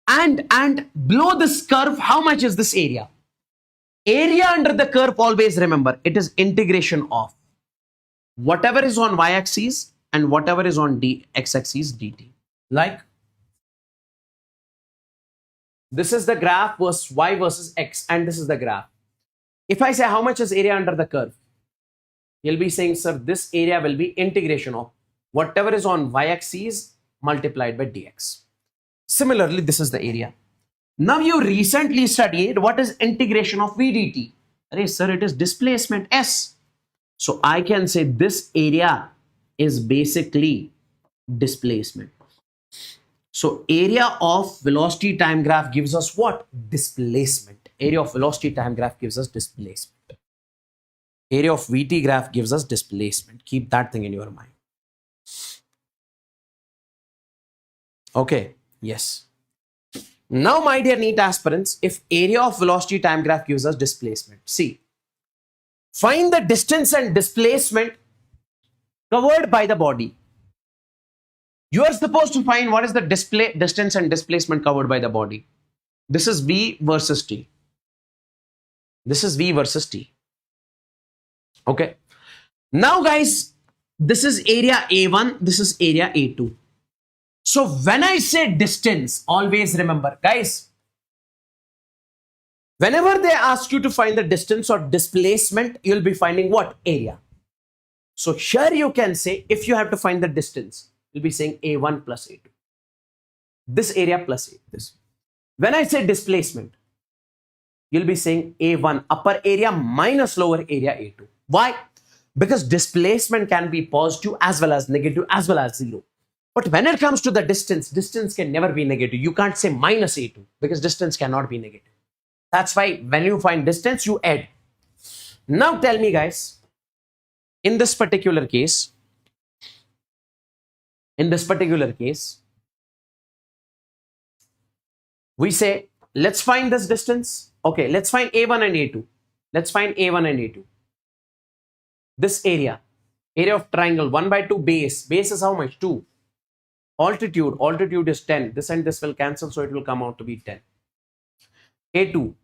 and below this curve, how much is this area? Area under the curve, always remember, it is integration of whatever is on y-axis and whatever is on x-axis dt. Like this is the graph versus y versus x, and this is the graph. If I say how much is area under the curve, you'll be saying, sir, this area will be integration of whatever is on y-axis multiplied by dx. Similarly, this is the area. Now, you recently studied what is integration of v dt. Arey, sir, it is displacement s. So I can say this area is basically displacement. So area of velocity time graph gives us what? Displacement. Area of velocity time graph gives us displacement. Area of VT graph gives us displacement. Keep that thing in your mind. Okay. Yes. Now, my dear NEET aspirants, if area of velocity time graph gives us displacement, see, find the distance and displacement covered by the body. You are supposed to find what is the distance and displacement covered by the body. This is V versus T. This is V versus T. Okay. Now, guys, this is area A1. This is area A2. So when I say distance, always remember, guys, whenever they ask you to find the distance or displacement, you'll be finding what? Area. So here you can say, if you have to find the distance, you'll be saying A1 plus A2. This area plus this. When I say displacement, you'll be saying A1 upper area minus lower area A2. Why? Because displacement can be positive as well as negative as well as zero. But when it comes to the distance, distance can never be negative. You can't say minus A2 because distance cannot be negative. That's why when you find distance, you add. Now tell me, guys, in this particular case, we say, let's find this distance. Okay, let's find A1 and A2. Let's find A1 and A2. This area of triangle, 1 by 2 base. Base is how much? 2. Altitude is 10. This and this will cancel, so it will come out to be 10. A2.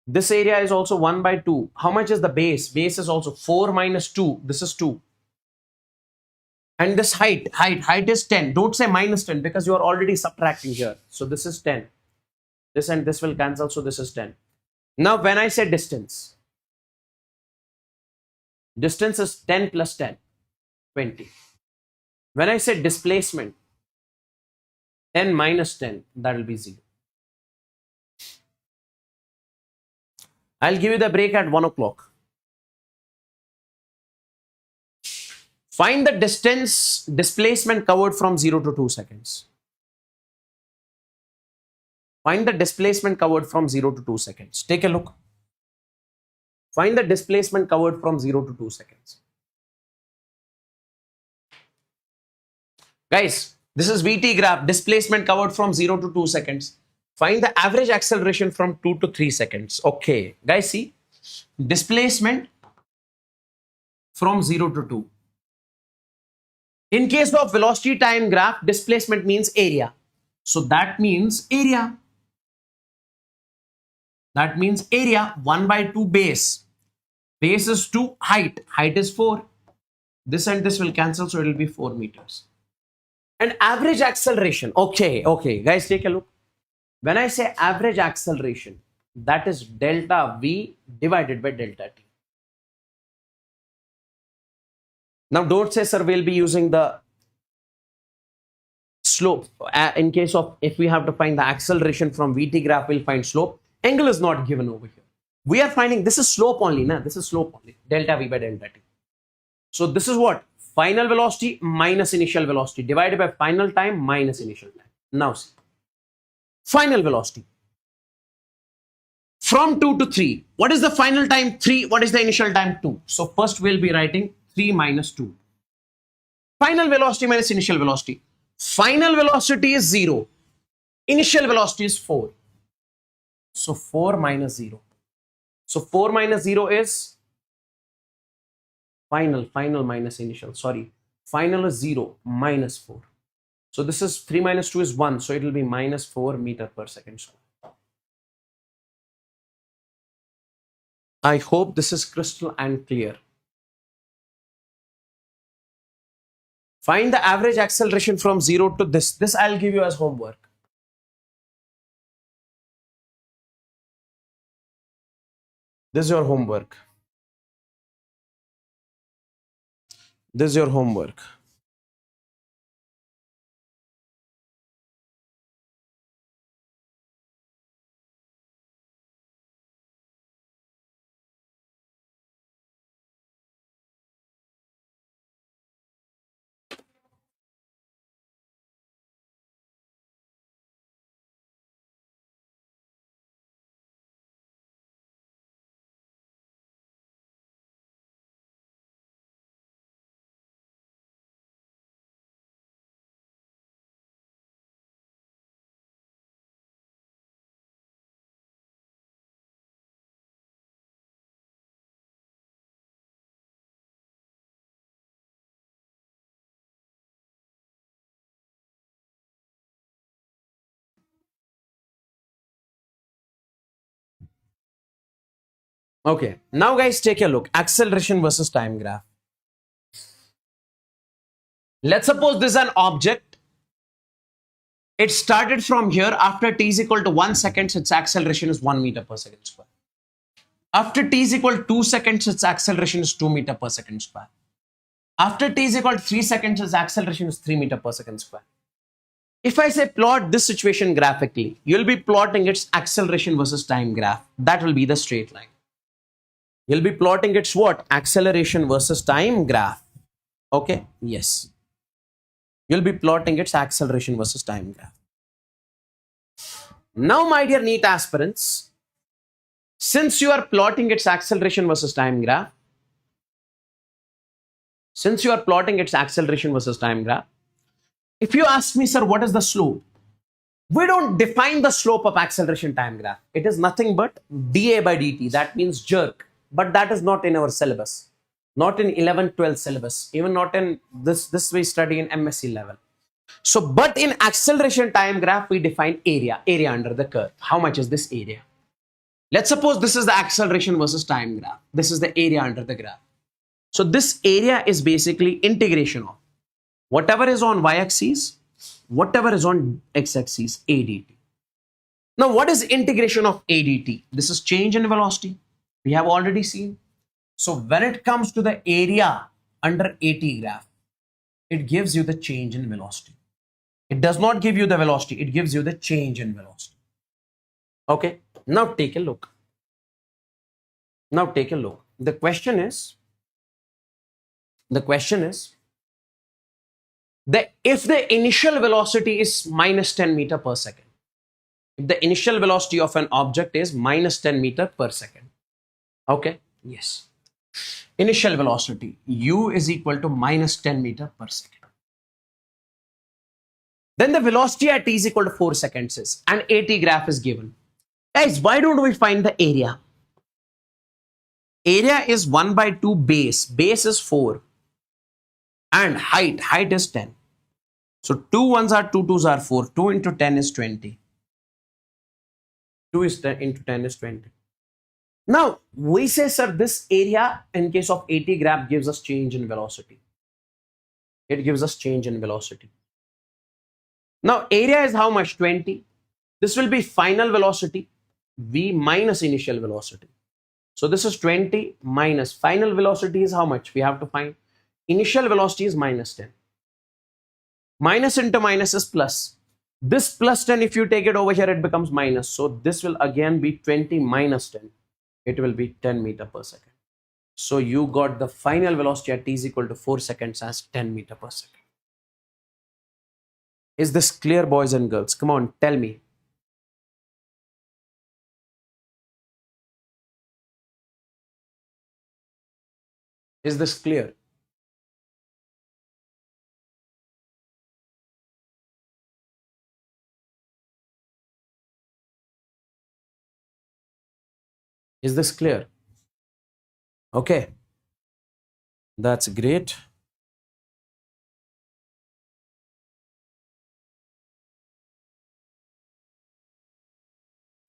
This area is also 1 by 2. How much is the base? Base is also 4 minus 2. This is 2. And this height is 10. Don't say minus 10 because you are already subtracting here. So this is 10. This and this will cancel, so this is 10. Now, when I say distance is 10 plus 10. 20. When I say displacement, 10 minus 10, that will be 0. I'll give you the break at 1 o'clock. Find the distance displacement covered from 0 to 2 seconds. Find the displacement covered from 0 to 2 seconds. Take a look. Find the displacement covered from 0 to 2 seconds. Guys, this is VT graph, displacement covered from 0 to 2 seconds. Find the average acceleration from 2 to 3 seconds. Okay, guys, see, displacement from 0 to 2. In case of velocity time graph, displacement means area. So that means area. That means area 1 by 2 base. Base is 2, height. Height is 4. This and this will cancel, so it will be 4 meters. And average acceleration. Okay, guys, take a look. When I say average acceleration, that is delta V divided by delta T. Now, don't say, sir, we'll be using the slope. In case of, if we have to find the acceleration from VT graph, we'll find slope. Angle is not given over here. We are finding, this is slope only, na? This is slope only, delta V by delta T. So this is what? Final velocity minus initial velocity divided by final time minus initial time. Now see. Final velocity. From 2 to 3. What is the final time? 3. What is the initial time? 2. So first we'll be writing 3 minus 2. Final velocity minus initial velocity. Final velocity is 0. Initial velocity is 4. So 4 minus 0. So 4 minus 0 is final minus initial. Sorry. Final is 0 minus 4. So this is 3 minus 2 is 1. So it will be minus 4 meter per second square. I hope this is crystal and clear. Find the average acceleration from 0 to this. This I'll give you as homework. This is your homework. This is your homework. Okay, now guys, take a look. Acceleration versus time graph. Let's suppose this is an object. It started from here. After t is equal to 1 second, its acceleration is 1 meter per second square. After t is equal to 2 seconds, its acceleration is 2 meter per second square. After t is equal to 3 seconds, its acceleration is 3 meter per second square. If I say plot this situation graphically, you'll be plotting its acceleration versus time graph. That will be the straight line. You'll be plotting its what? Acceleration versus time graph. Okay? Yes. You'll be plotting its acceleration versus time graph. Now, my dear NEET aspirants, since you are plotting its acceleration versus time graph, if you ask me, sir, what is the slope? We don't define the slope of acceleration time graph. It is nothing but dA by dt. That means jerk. But that is not in our syllabus. Not in 11-12 syllabus. Even not in this we study in MSc level. So, but in acceleration time graph, we define area. Area under the curve. How much is this area? Let's suppose this is the acceleration versus time graph. This is the area under the graph. So, this area is basically integration of whatever is on y-axis, whatever is on x-axis, a dt. Now, what is integration of a dt? This is change in velocity. We have already seen. So, when it comes to the area under AT graph, It gives you the change in velocity. It does not give you the velocity, it gives you the change in velocity. Okay, now take a look. Now take a look. The question is that if the initial velocity is minus 10 meter per second, if the initial velocity of an object is minus 10 meter per second, okay, yes, initial velocity u is equal to minus 10 meter per second, then the velocity at t is equal to 4 seconds is, and AT graph is given. Guys, why don't we find the area? Area is 1 by 2 base is 4, and height is 10. So 2 1s are 2 2s are 4, 2 into 10 is 20. 2 is 10 into 10 is 20. Now we say, sir, this area in case of AT graph gives us change in velocity. It gives us change in velocity. Now area is how much? 20. This will be final velocity v minus initial velocity. So this is 20 minus final velocity is how much? We have to find. Initial velocity is minus 10. Minus into minus is plus. This plus 10, if you take it over here, it becomes minus. So this will again be 20 minus 10. It will be 10 meter per second. So you got the final velocity at t is equal to 4 seconds as 10 meter per second. Is this clear, boys and girls? Come on, tell me. Is this clear? Is this clear? Okay. That's great.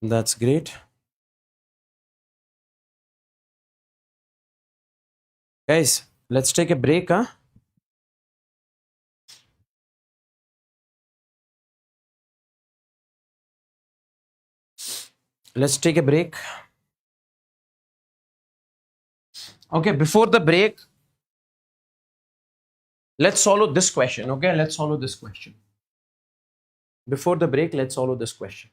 That's great. Guys, let's take a break, huh? Let's take a break. Okay, before the break, let's solve this question. Okay, let's solve this question. Before the break, let's solve this question.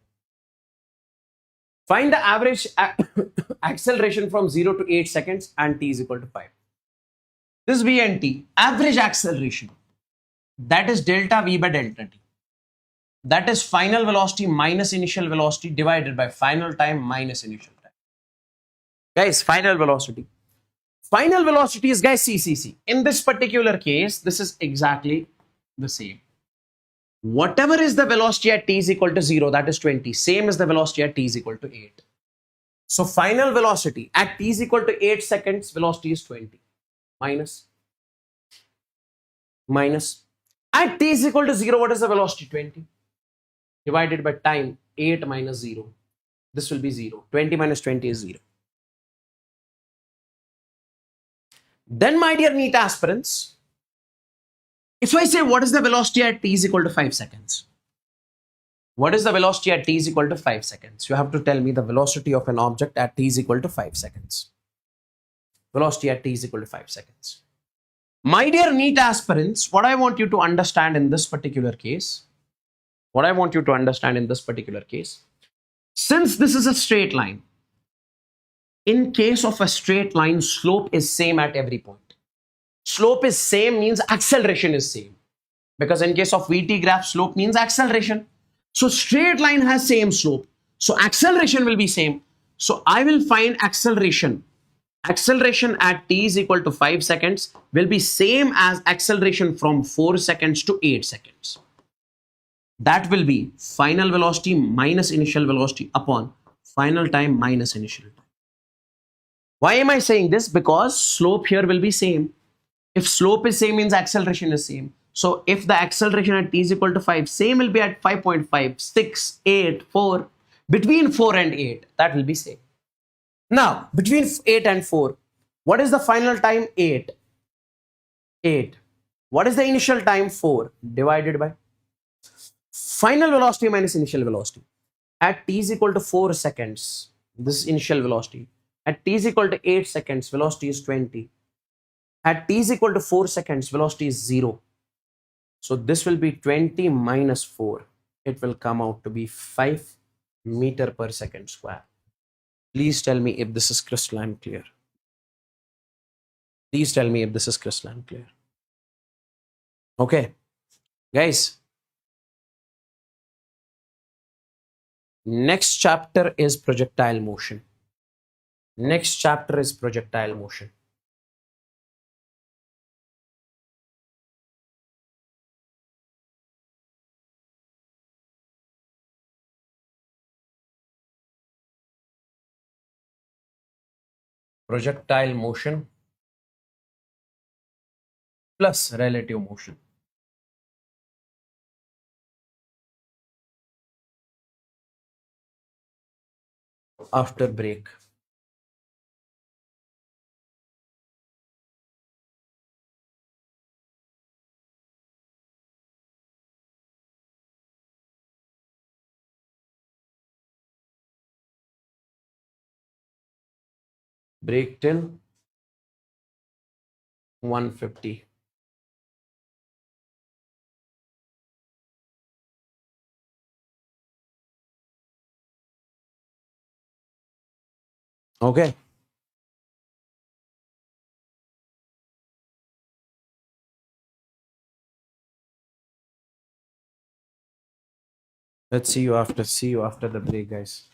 Find the average acceleration from 0 to 8 seconds and t is equal to 5. This v and t, average acceleration, that is delta v by delta t. That is final velocity minus initial velocity divided by final time minus initial time. Guys, final velocity. Final velocity is, guys, c. In this particular case, this is exactly the same. Whatever is the velocity at t is equal to 0, that is 20. Same as the velocity at t is equal to 8. So final velocity at t is equal to 8 seconds, velocity is 20. Minus. At t is equal to 0, what is the velocity? 20. Divided by time, 8 minus 0. This will be 0. 20 minus 20 is 0. Then, my dear NEET aspirants, if I say what is the velocity at t is equal to 5 seconds? What is the velocity at t is equal to 5 seconds? You have to tell me the velocity of an object at t is equal to 5 seconds. Velocity at t is equal to 5 seconds. My dear NEET aspirants, what I want you to understand in this particular case, since this is a straight line, in case of a straight line, slope is same at every point. Slope is same means acceleration is same. Because in case of VT graph, slope means acceleration. So straight line has same slope. So acceleration will be same. So I will find acceleration. Acceleration at t is equal to 5 seconds will be same as acceleration from 4 seconds to 8 seconds. That will be final velocity minus initial velocity upon final time minus initial time. Why am I saying this? Because slope here will be same. If slope is same means acceleration is same. So if the acceleration at t is equal to 5, same will be at 5.5, 6, 8, 4. Between 4 and 8, that will be same. Now, between 8 and 4, what is the final time? 8. 8. What is the initial time? 4 divided by final velocity minus initial velocity. At t is equal to 4 seconds, this is initial velocity. At t is equal to 8 seconds, velocity is 20. At t is equal to 4 seconds, velocity is 0. So this will be 20 minus 4. It will come out to be 5 meter per second square. Please tell me if this is crystalline clear. Please tell me if this is crystalline clear. Okay, guys. Next chapter is projectile motion. Next chapter is projectile motion. Projectile motion plus relative motion. After break. Break till 150. Okay. Let's see you after the break, guys.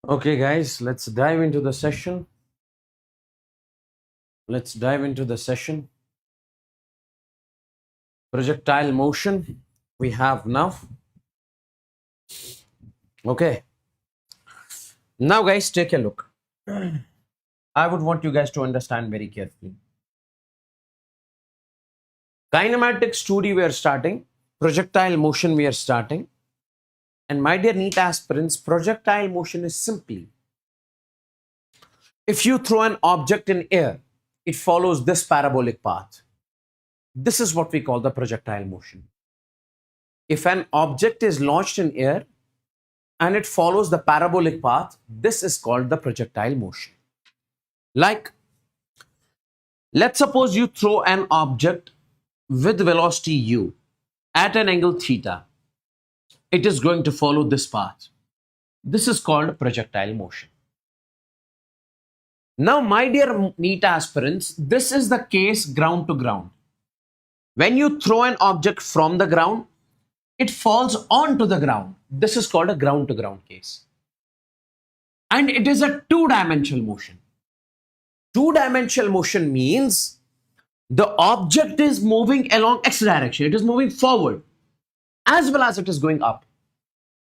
Okay, guys, let's dive into the session. Let's dive into the session. Projectile motion we have now. Okay. Now, guys, take a look. I would want you guys to understand very carefully. Kinematics 2D we are starting. Projectile motion we are starting. And my dear NEET aspirants, projectile motion is simply, if you throw an object in air, it follows this parabolic path. This is what we call the projectile motion. If an object is launched in air and it follows the parabolic path, this is called the projectile motion. Like, let's suppose you throw an object with velocity u at an angle theta. It is going to follow this path. This is called projectile motion. Now, my dear NEET aspirants, this is the case ground to ground. When you throw an object from the ground, it falls onto the ground. This is called a ground to ground case. And it is a two-dimensional motion. Two-dimensional motion means the object is moving along x direction. It is moving forward as well as it is going up.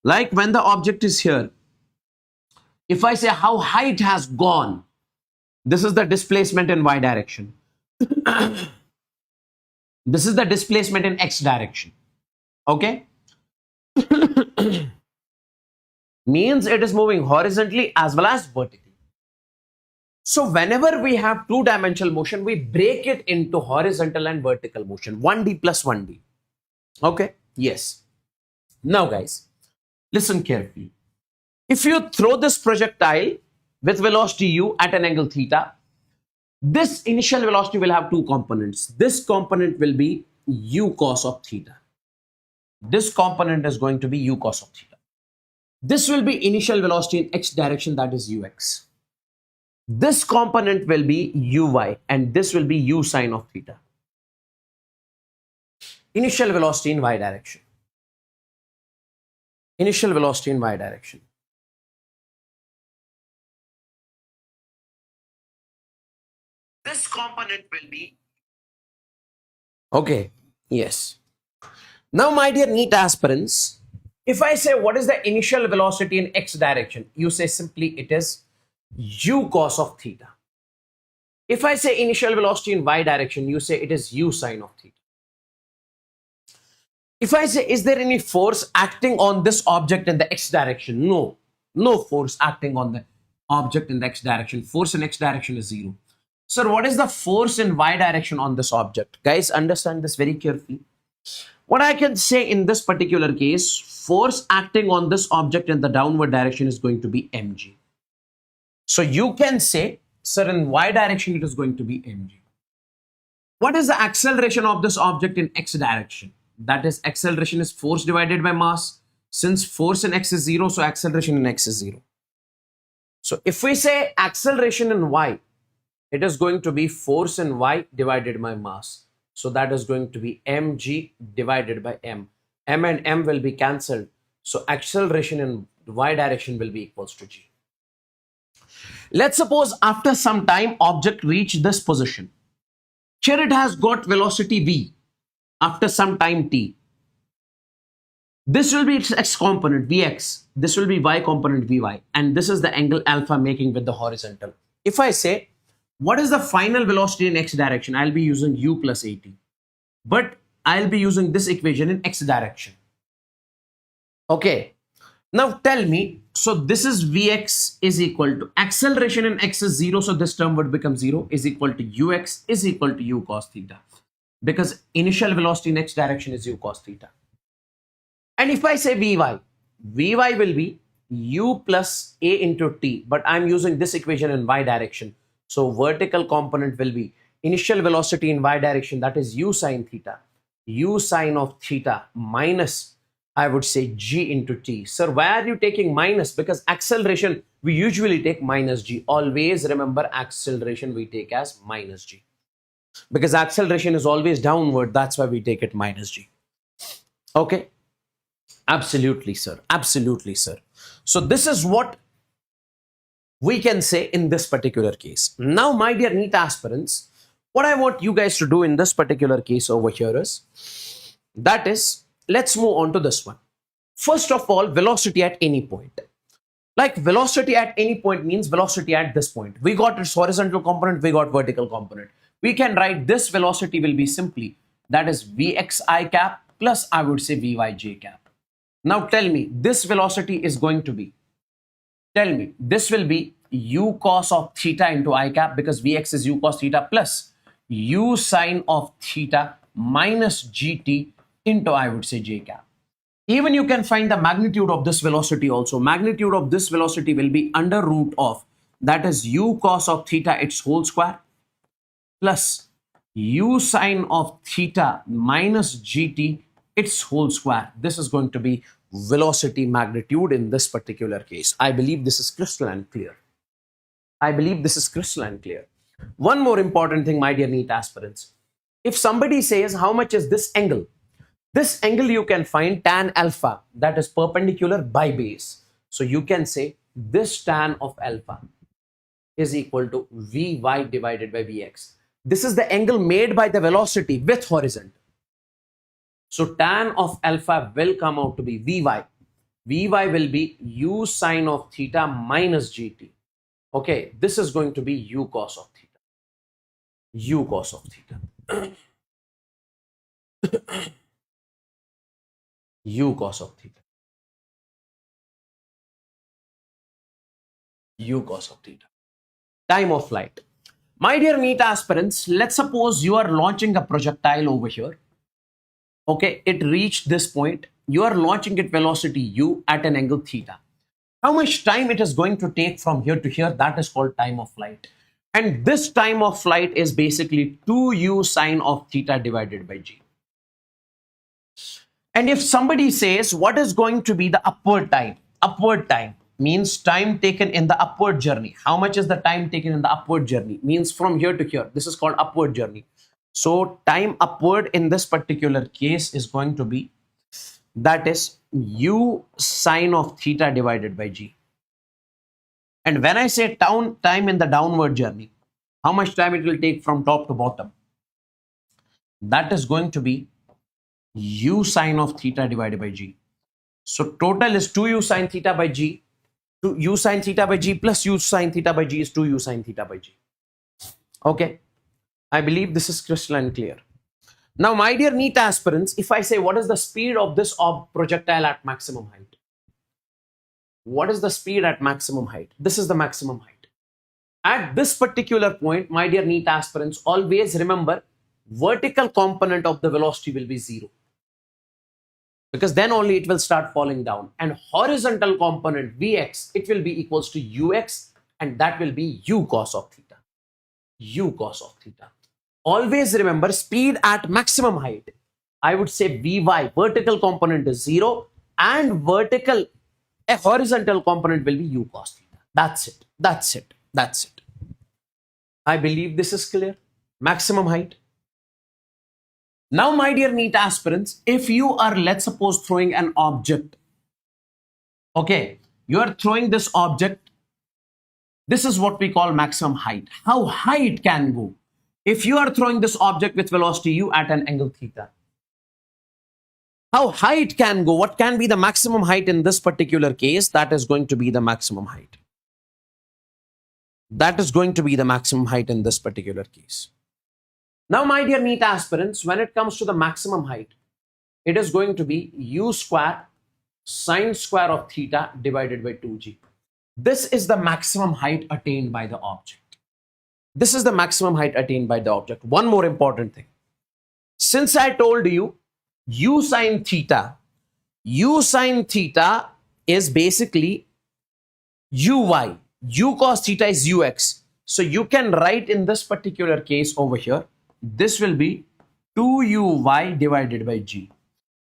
Like when the object is here, if I say how high it has gone, this is the displacement in y direction. This is the displacement in x direction. Okay? Means it is moving horizontally as well as vertically. So whenever we have two-dimensional motion, we break it into horizontal and vertical motion. 1D plus 1D. Okay? Yes. Now guys, listen carefully. If you throw this projectile with velocity u at an angle theta, this initial velocity will have two components. This component will be u cos of theta. This component is going to be u cos of theta. This will be initial velocity in x direction, that is ux. This component will be uy and this will be u sine of theta. Initial velocity in y direction. Initial velocity in y direction. This component will be. Okay, yes. Now, my dear NEET aspirants, if I say what is the initial velocity in x direction, you say simply it is u cos of theta. If I say initial velocity in y direction, you say it is u sine of theta. If I say, is there any force acting on this object in the x direction? No. No force acting on the object in the x direction. Force in x direction is 0. Sir, what is the force in y direction on this object? Guys, understand this very carefully. What I can say in this particular case, force acting on this object in the downward direction is going to be mg. So you can say, sir, in y direction it is going to be mg. What is the acceleration of this object in x direction? That is, acceleration is force divided by mass. Since force in x is 0, so acceleration in x is 0. So if we say acceleration in y, it is going to be force in y divided by mass. So that is going to be mg divided by m. M and m will be cancelled. So acceleration in y direction will be equals to g. Let's suppose after some time object reached this position. Here it has got velocity v after some time t. This will be its x component vx. This will be y component vy. And this is the angle alpha making with the horizontal. If I say, what is the final velocity in x direction? I'll be using u plus at. But I'll be using this equation in x direction. Okay. Now tell me, so this is vx is equal to acceleration in x is 0. So this term would become 0 is equal to ux is equal to u cos theta. Because initial velocity in x direction is u cos theta. And if I say vy will be u plus a into t. But I'm using this equation in y direction. So vertical component will be initial velocity in y direction, that is u sine theta. U sine of theta minus, I would say, g into t. Sir, why are you taking minus? Because acceleration, we usually take minus g. Always remember, acceleration we take as minus g. Because acceleration is always downward, that's why we take it minus g. Okay? Absolutely, sir. Absolutely, sir. So this is what we can say in this particular case. Now, my dear NEET aspirants, what I want you guys to do in this particular case over here is, that is, let's move on to this one. First of all, velocity at any point. Like velocity at any point means velocity at this point. We got its horizontal component, we got vertical component. We can write this velocity will be simply, that is Vxi cap plus I would say Vyj cap. Now tell me, this velocity is going to be, tell me, this will be u cos of theta into I cap, because Vx is u cos theta, plus u sine of theta minus gt into I would say j cap. Even you can find the magnitude of this velocity also. Magnitude of this velocity will be under root of, that is u cos of theta its whole square plus u sine of theta minus gt its whole square. This is going to be velocity magnitude in this particular case. I believe this is crystalline clear. I believe this is crystalline clear. One more important thing, my dear NEET aspirants. If somebody says how much is this angle, this angle you can find tan alpha, that is perpendicular by base. So you can say this tan of alpha is equal to Vy divided by Vx. This is the angle made by the velocity with horizon. So tan of alpha will come out to be Vy. Vy will be u sine of theta minus gt. Okay, this is going to be u cos of theta. U cos of theta. U cos of theta. U cos of theta. Time of flight. My dear NEET aspirants, let's suppose you are launching a projectile over here. Okay, it reached this point. You are launching it velocity u at an angle theta. How much time it is going to take from here to here? That is called time of flight. And this time of flight is basically 2u sine of theta divided by g. And if somebody says what is going to be the upward time means time taken in the upward journey. How much is the time taken in the upward journey? Means from here to here. This is called upward journey. So time upward in this particular case is going to be, that is u sine of theta divided by g. And when I say time in the downward journey, how much time it will take from top to bottom? That is going to be u sine of theta divided by g. So total is 2u sine theta by g. 2u sine theta by g plus u sine theta by g is 2u sine theta by g. Okay, I believe this is crystalline clear. Now, my dear NEET aspirants, if I say what is the speed of this projectile at maximum height? What is the speed at maximum height? This is the maximum height. At this particular point, my dear NEET aspirants, always remember vertical component of the velocity will be 0. Because then only it will start falling down. And horizontal component Vx, it will be equals to ux, and that will be u cos of theta. U cos of theta. Always remember speed at maximum height. I would say Vy, vertical component is 0, and a horizontal component will be u cos theta. That's it. That's it. That's it. I believe this is clear. Maximum height. Now, my dear NEET aspirants, if you are, let's suppose, throwing an object, okay, you are throwing this object, this is what we call maximum height. How high it can go. If you are throwing this object with velocity u at an angle theta, how high it can go, what can be the maximum height in this particular case? That is going to be the maximum height. That is going to be the maximum height in this particular case. Now, my dear NEET aspirants, when it comes to the maximum height, it is going to be u square sine square of theta divided by 2g. This is the maximum height attained by the object. This is the maximum height attained by the object. One more important thing. Since I told you u sine theta is basically uy. U cos theta is ux. So you can write in this particular case over here, this will be 2uy divided by g.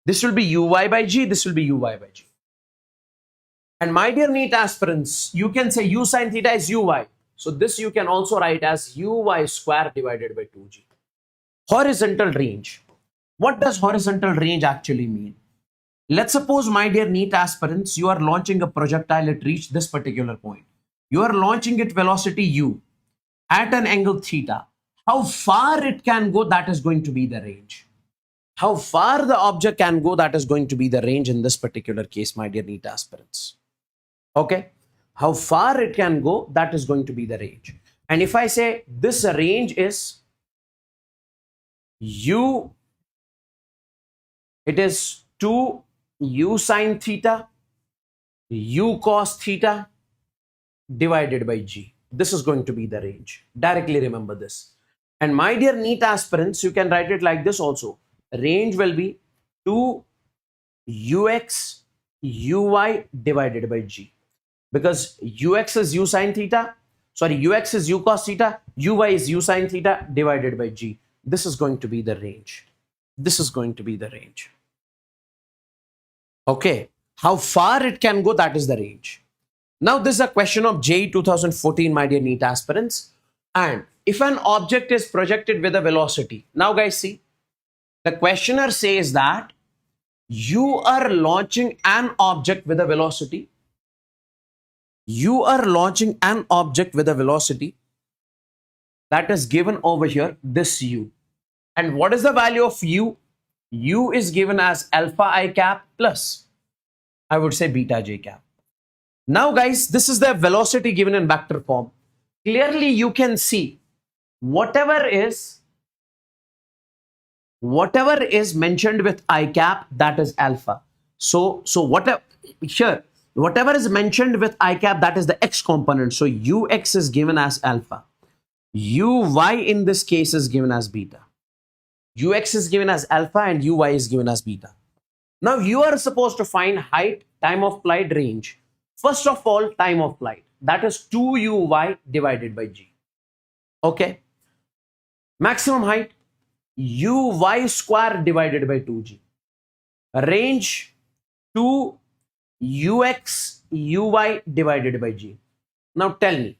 This will be uy by g, this will be uy by g. And my dear NEET aspirants, you can say u sine theta is uy. So this you can also write as uy square divided by 2g. Horizontal range. What does horizontal range actually mean? Let's suppose, my dear NEET aspirants, you are launching a projectile, it reached this particular point. You are launching it velocity u at an angle theta. How far it can go, that is going to be the range. How far the object can go, that is going to be the range in this particular case, my dear NEET aspirants. Okay? How far it can go, that is going to be the range. And if I say this range is u, it is 2 u sine theta, u cos theta divided by g. This is going to be the range. Directly remember this. And my dear NEET aspirants, you can write it like this also. Range will be 2 ux uy divided by g. Because ux is u sine theta, sorry, ux is u cos theta, uy is u sine theta divided by g. This is going to be the range. This is going to be the range. Okay. How far it can go, that is the range. Now, this is a question of JEE 2014, my dear NEET aspirants. And if an object is projected with a velocity, now guys see, the questioner says that you are launching an object with a velocity. You are launching an object with a velocity that is given over here, this u. And what is the value of u? U is given as alpha I cap plus, I would say, beta j cap. Now guys, this is the velocity given in vector form. Clearly you can see whatever is mentioned with I cap, that is alpha. So whatever is mentioned with I cap, that is the x component. So ux is given as alpha. Uy in this case is given as beta. Ux is given as alpha and uy is given as beta. Now you are supposed to find height, time of flight, range. First of all, time of flight. That is 2uy divided by g. Okay. Maximum height, uy square divided by 2g. Range, 2ux uy divided by g. Now tell me,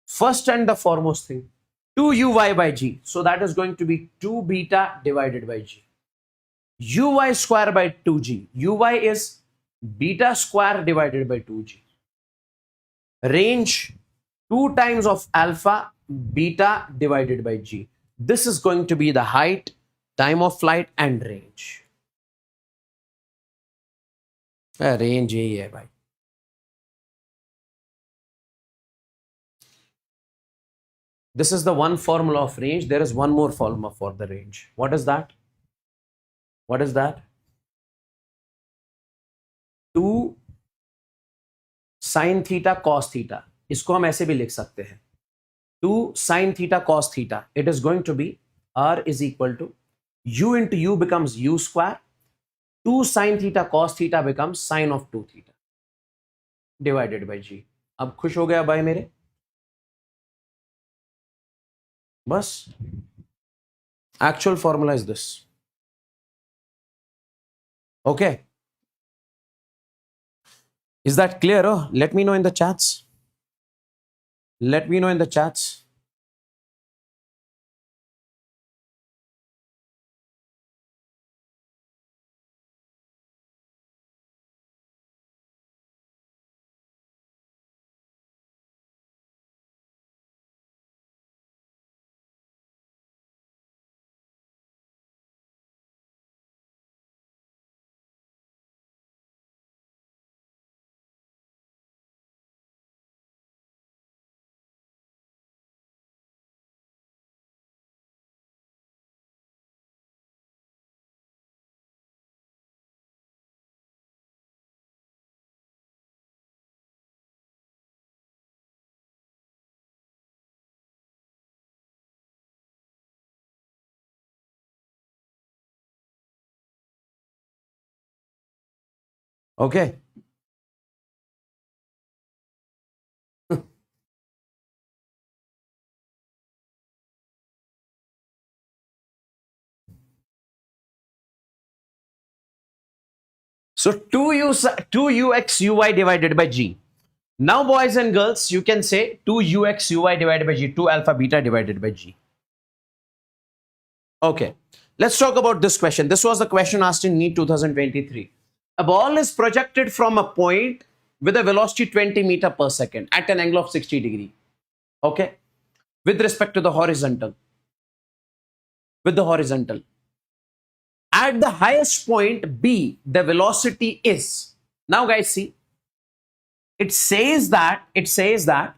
first and the foremost thing, 2uy by g. So that is going to be 2 beta divided by g. Uy square by 2g. Uy is beta square divided by 2g. Range, 2 times of alpha beta divided by g. This is going to be the height, time of flight and range. Range यही है भाई. This is the one formula of range. There is one more formula for the range. What is that? What is that? 2 sin theta cos theta. इसको हम ऐसे भी लिख सकते हैं. 2 sin theta cos theta. It is going to be R is equal to U into U becomes U square. 2 sin theta cos theta becomes sin of 2 theta divided by G. अब खुश हो गया भाई मेरे? बस. Actual formula is this. Okay. Is that clear? Oh, let me know in the chats. Let me know in the chats. Okay. So 2ux uy divided by g. Now boys and girls, you can say 2ux uy divided by g, 2 alpha beta divided by g. Okay, let's talk about this question. This was the question asked in NEET 2023. A ball is projected from a point with a velocity 20 meter per second at an angle of 60 degree. Okay. With respect to the horizontal. With the horizontal. At the highest point B, the velocity is. Now guys, see. It says that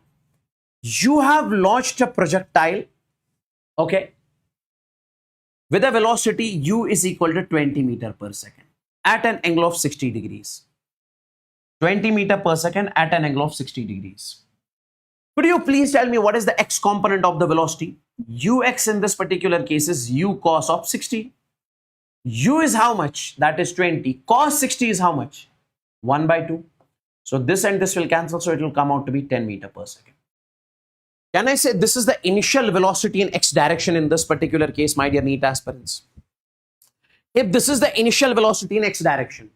you have launched a projectile, okay, with a velocity u is equal to 20 meter per second at an angle of 60 degrees. 20 meter per second at an angle of 60 degrees. Could you please tell me what is the x component of the velocity? Ux in this particular case is u cos of 60. U is how much? That is 20. Cos 60 is how much? 1 by 2. So this and this will cancel, so it will come out to be 10 meter per second. Can I say this is the initial velocity in x direction in this particular case, my dear NEET aspirants? If this is the initial velocity in x direction,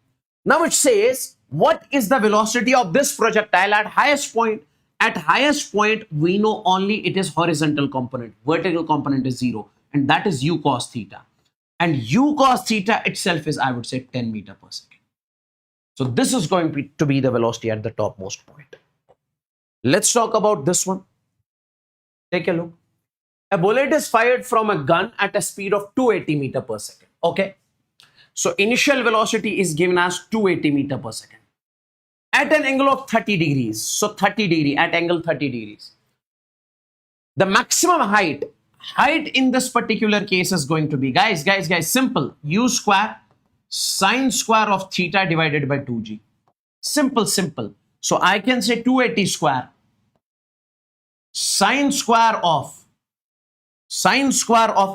now it says, what is the velocity of this projectile at highest point? At highest point, we know only it is horizontal component. Vertical component is 0, and that is u cos theta. And u cos theta itself is, I would say, 10 meter per second. So this is going to be the velocity at the topmost point. Let's talk about this one. Take a look. A bullet is fired from a gun at a speed of 280 meter per second. Okay. So initial velocity is given as 280 meter per second at an angle of 30 degrees. So 30 degree at angle 30 degrees. The maximum height in this particular case is going to be, guys, simple. U square sine square of theta divided by 2g. Simple. So I can say 280 square sine square of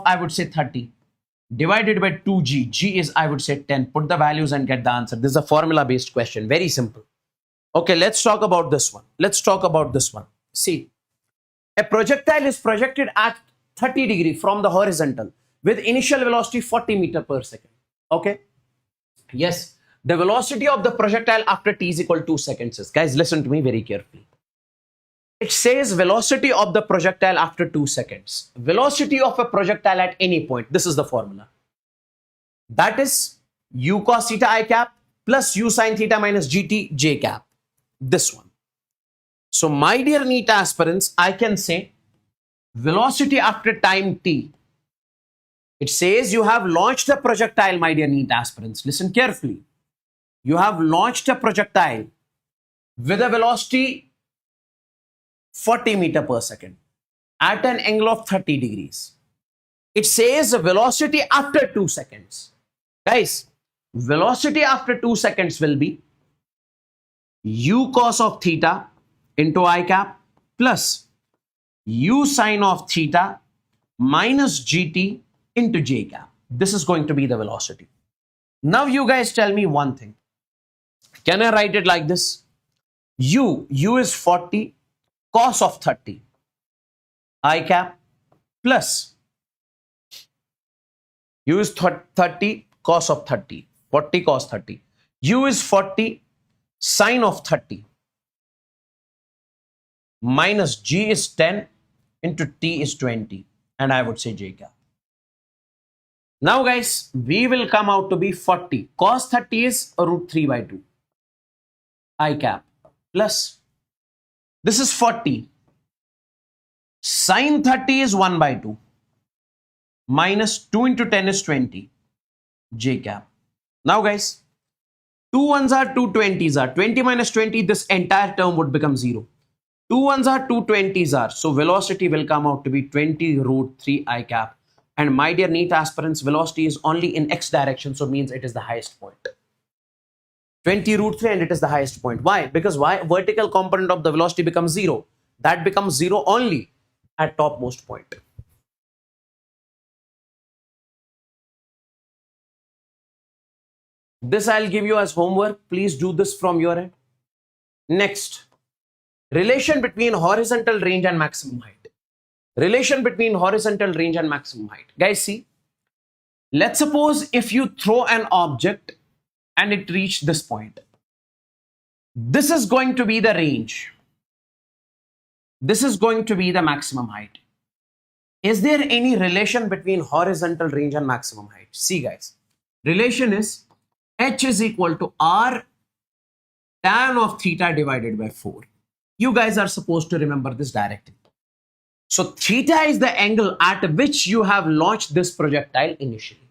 I would say 30 divided by 2g. G is, I would say, 10. Put the values and get the answer. This is a formula based question. Very simple. Okay, let's talk about this one. See, a projectile is projected at 30 degree from the horizontal with initial velocity 40 meter per second. Okay. Yes, the velocity of the projectile after t is equal to 2 seconds is, guys, listen to me very carefully. It says velocity of the projectile after 2 seconds. Velocity of a projectile at any point. This is the formula. That is u cos theta I cap plus u sin theta minus gt j cap. This one. So my dear NEET aspirants, I can say velocity after time t. It says you have launched a projectile, my dear NEET aspirants. Listen carefully. You have launched a projectile with a velocity 40 meter per second at an angle of 30 degrees. It says velocity after 2 seconds. Guys, velocity after 2 seconds will be u cos of theta into I cap plus u sin of theta minus gt into j cap. This is going to be the velocity. Now you guys tell me one thing. Can I write it like this? U is 40 cos of 30 I cap plus u is 30 cos of 30, 40 cos 30. U is 40 sin of 30 minus g is 10 into t is 20, and I would say j cap. Now guys, we will come out to be 40 cos 30 is root 3 by 2 I cap plus this is 40 sin 30 is 1 by 2 minus 2 into 10 is 20 j cap. Now guys, 2 ones are 2 20s are 20 minus 20, this entire term would become 0. 2 ones are 2 20s are, so velocity will come out to be 20 root 3 I cap. And my dear NEET aspirants, velocity is only in x direction, so means it is the highest point. 20 root 3 and it is the highest point. Why? Because why? Vertical component of the velocity becomes 0. That becomes 0 only at topmost point. This I'll give you as homework. Please do this from your end. Next, relation between horizontal range and maximum height. Relation between horizontal range and maximum height. Guys, see, let's suppose if you throw an object and it reached this point. This is going to be the range. This is going to be the maximum height. Is there any relation between horizontal range and maximum height? See guys, relation is h is equal to r tan of theta divided by 4. You guys are supposed to remember this directly. So theta is the angle at which you have launched this projectile initially.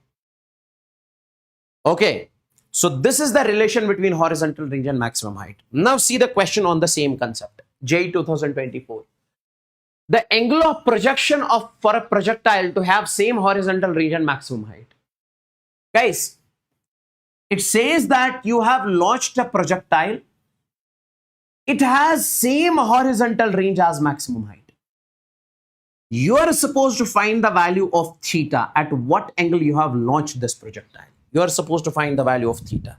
Okay, so this is the relation between horizontal range and maximum height. Now see the question on the same concept. JEE 2024. The angle of projection for a projectile to have same horizontal range and maximum height. Guys, it says that you have launched a projectile. It has same horizontal range as maximum height. You are supposed to find the value of theta at what angle you have launched this projectile. You are supposed to find the value of theta.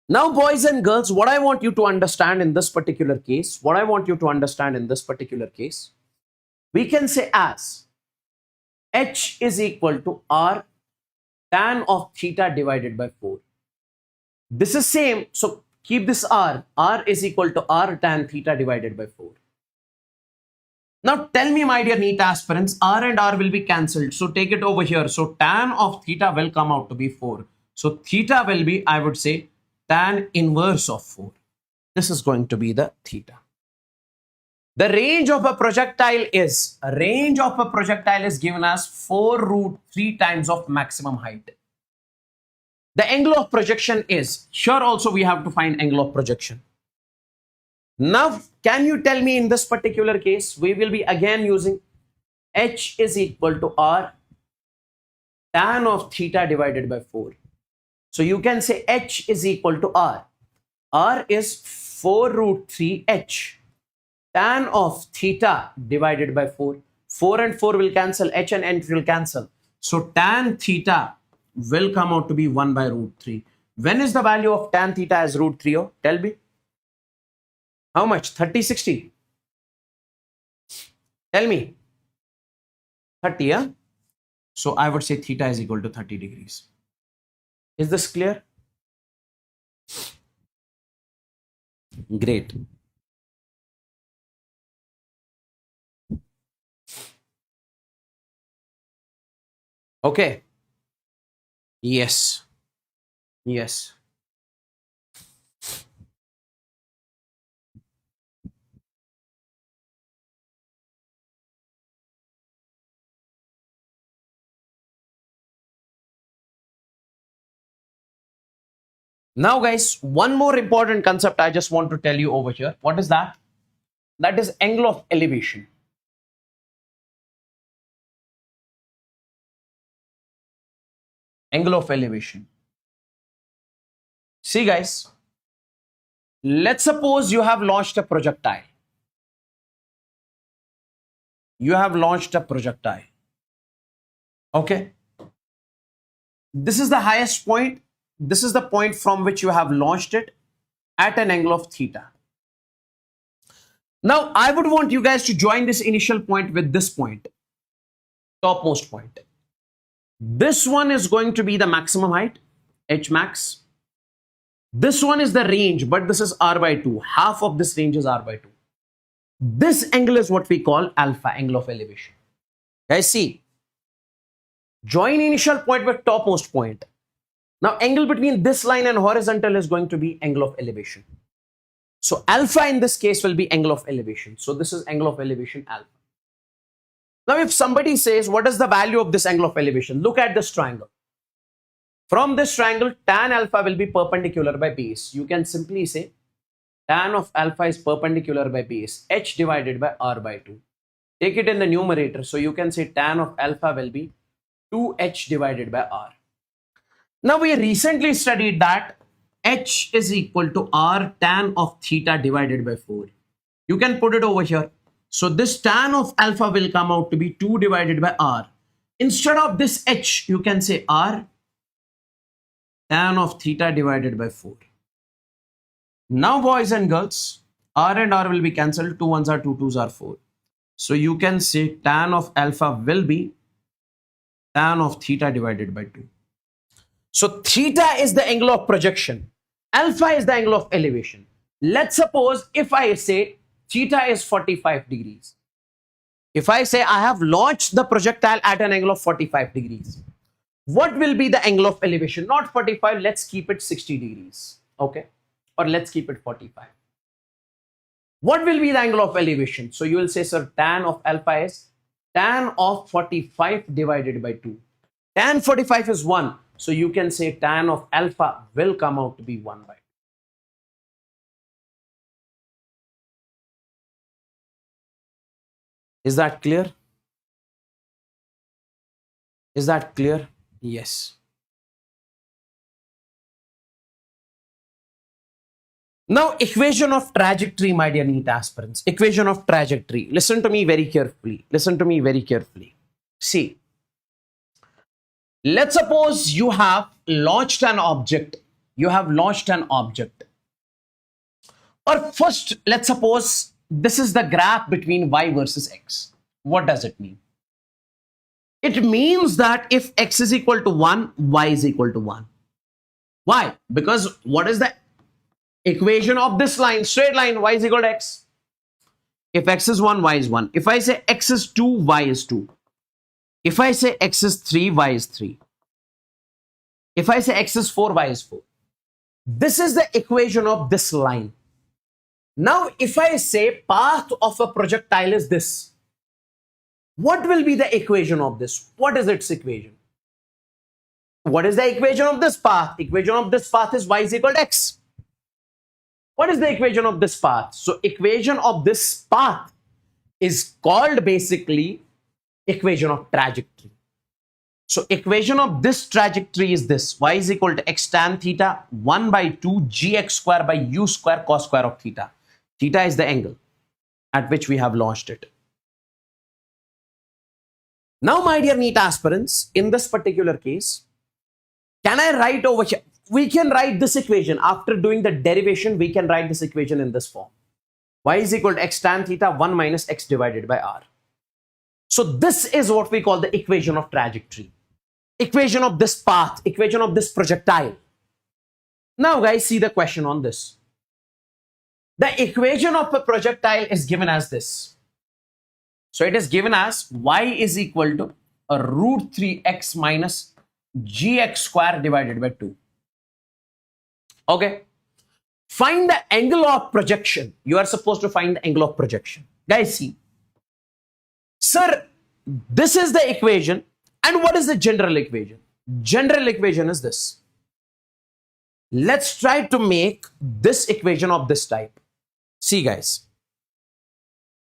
Now, boys and girls, what I want you to understand in this particular case, we can say as H is equal to R tan of theta divided by 4. This is same, so keep this R. R is equal to R tan theta divided by 4. Now tell me, my dear NEET aspirants, R and R will be cancelled. So take it over here. So tan of theta will come out to be 4. So theta will be, I would say, tan inverse of 4. This is going to be the theta. The range of a projectile is given as 4 root 3 times of maximum height. The angle of projection is, here also we have to find angle of projection. Now, can you tell me in this particular case, we will be again using H is equal to R tan of theta divided by 4. So you can say H is equal to R. R is 4 root 3 H tan of theta divided by 4. 4 and 4 will cancel, H and N will cancel. So tan theta will come out to be 1 by root 3. When is the value of tan theta as root 3? Oh, tell me. How much? 30, 60? Tell me. 30, yeah? So I would say theta is equal to 30 degrees. Is this clear? Great. Okay. Yes. Yes. Now guys, one more important concept I just want to tell you over here. What is that? That is angle of elevation. Angle of elevation. See guys, let's suppose you have launched a projectile. Okay. This is the highest point. This is the point from which you have launched it at an angle of theta. Now, I would want you guys to join this initial point with this point, topmost point. This one is going to be the maximum height, H max. This one is the range, but this is R by 2. Half of this range is R by 2. This angle is what we call alpha, angle of elevation. Guys, see, join initial point with topmost point. Now, angle between this line and horizontal is going to be angle of elevation. So, alpha in this case will be angle of elevation. So, this is angle of elevation alpha. Now, if somebody says, what is the value of this angle of elevation? Look at this triangle. From this triangle, tan alpha will be perpendicular by base. You can simply say tan of alpha is perpendicular by base, H divided by R by 2. Take it in the numerator. So, you can say tan of alpha will be 2H divided by R. Now, we recently studied that H is equal to R tan of theta divided by 4. You can put it over here. So, this tan of alpha will come out to be 2 divided by R. Instead of this H, you can say R tan of theta divided by 4. Now, boys and girls, R and R will be cancelled. 2 1s are 2, 2s are 4. So, you can say tan of alpha will be tan of theta divided by 2. So, theta is the angle of projection. Alpha is the angle of elevation. Let's suppose if I say theta is 45 degrees. If I say I have launched the projectile at an angle of 45 degrees. What will be the angle of elevation? Not 45, let's keep it 60 degrees. Okay. or let's keep it 45. What will be the angle of elevation? So you will say, sir, tan of alpha is tan of 45 divided by 2. Tan 45 is 1. So you can say tan of alpha will come out to be 1 by 2. Is that clear? Is that clear? Yes. Now, equation of trajectory, my dear NEET aspirants. Equation of trajectory. Listen to me very carefully. Listen to me very carefully. See, let's suppose you have launched an object. You have launched an object. Or first, let's suppose this is the graph between y versus x. What does it mean? It means that if x is equal to 1, y is equal to 1. Why? Because what is the equation of this line, straight line, y is equal to x? If x is 1, y is 1. If I say x is 2, y is 2. If I say x is 3, y is 3. If I say x is 4, y is 4. This is the equation of this line. Now, if I say path of a projectile is this, what will be the equation of this? What is its equation? What is the equation of this path? Equation of this path is y is equal to x. What is the equation of this path? So equation of this path is called basically equation of trajectory. So equation of this trajectory is this: y is equal to x tan theta 1 by 2 gx square by u square cos square of theta. Theta is the angle at which we have launched it. Now, my dear NEET aspirants, in this particular case, can I write over here? We can write this equation. After doing the derivation, we can write this equation in this form. Y is equal to x tan theta 1 minus x divided by r. So this is what we call the equation of trajectory. Equation of this path, equation of this projectile. Now, guys, see the question on this. The equation of a projectile is given as this. So it is given as y is equal to a root 3x minus gx square divided by 2. Okay. Find the angle of projection. You are supposed to find the angle of projection. Guys, see. Sir, this is the equation. And what is the general equation? General equation is this. Let's try to make this equation of this type. See, guys.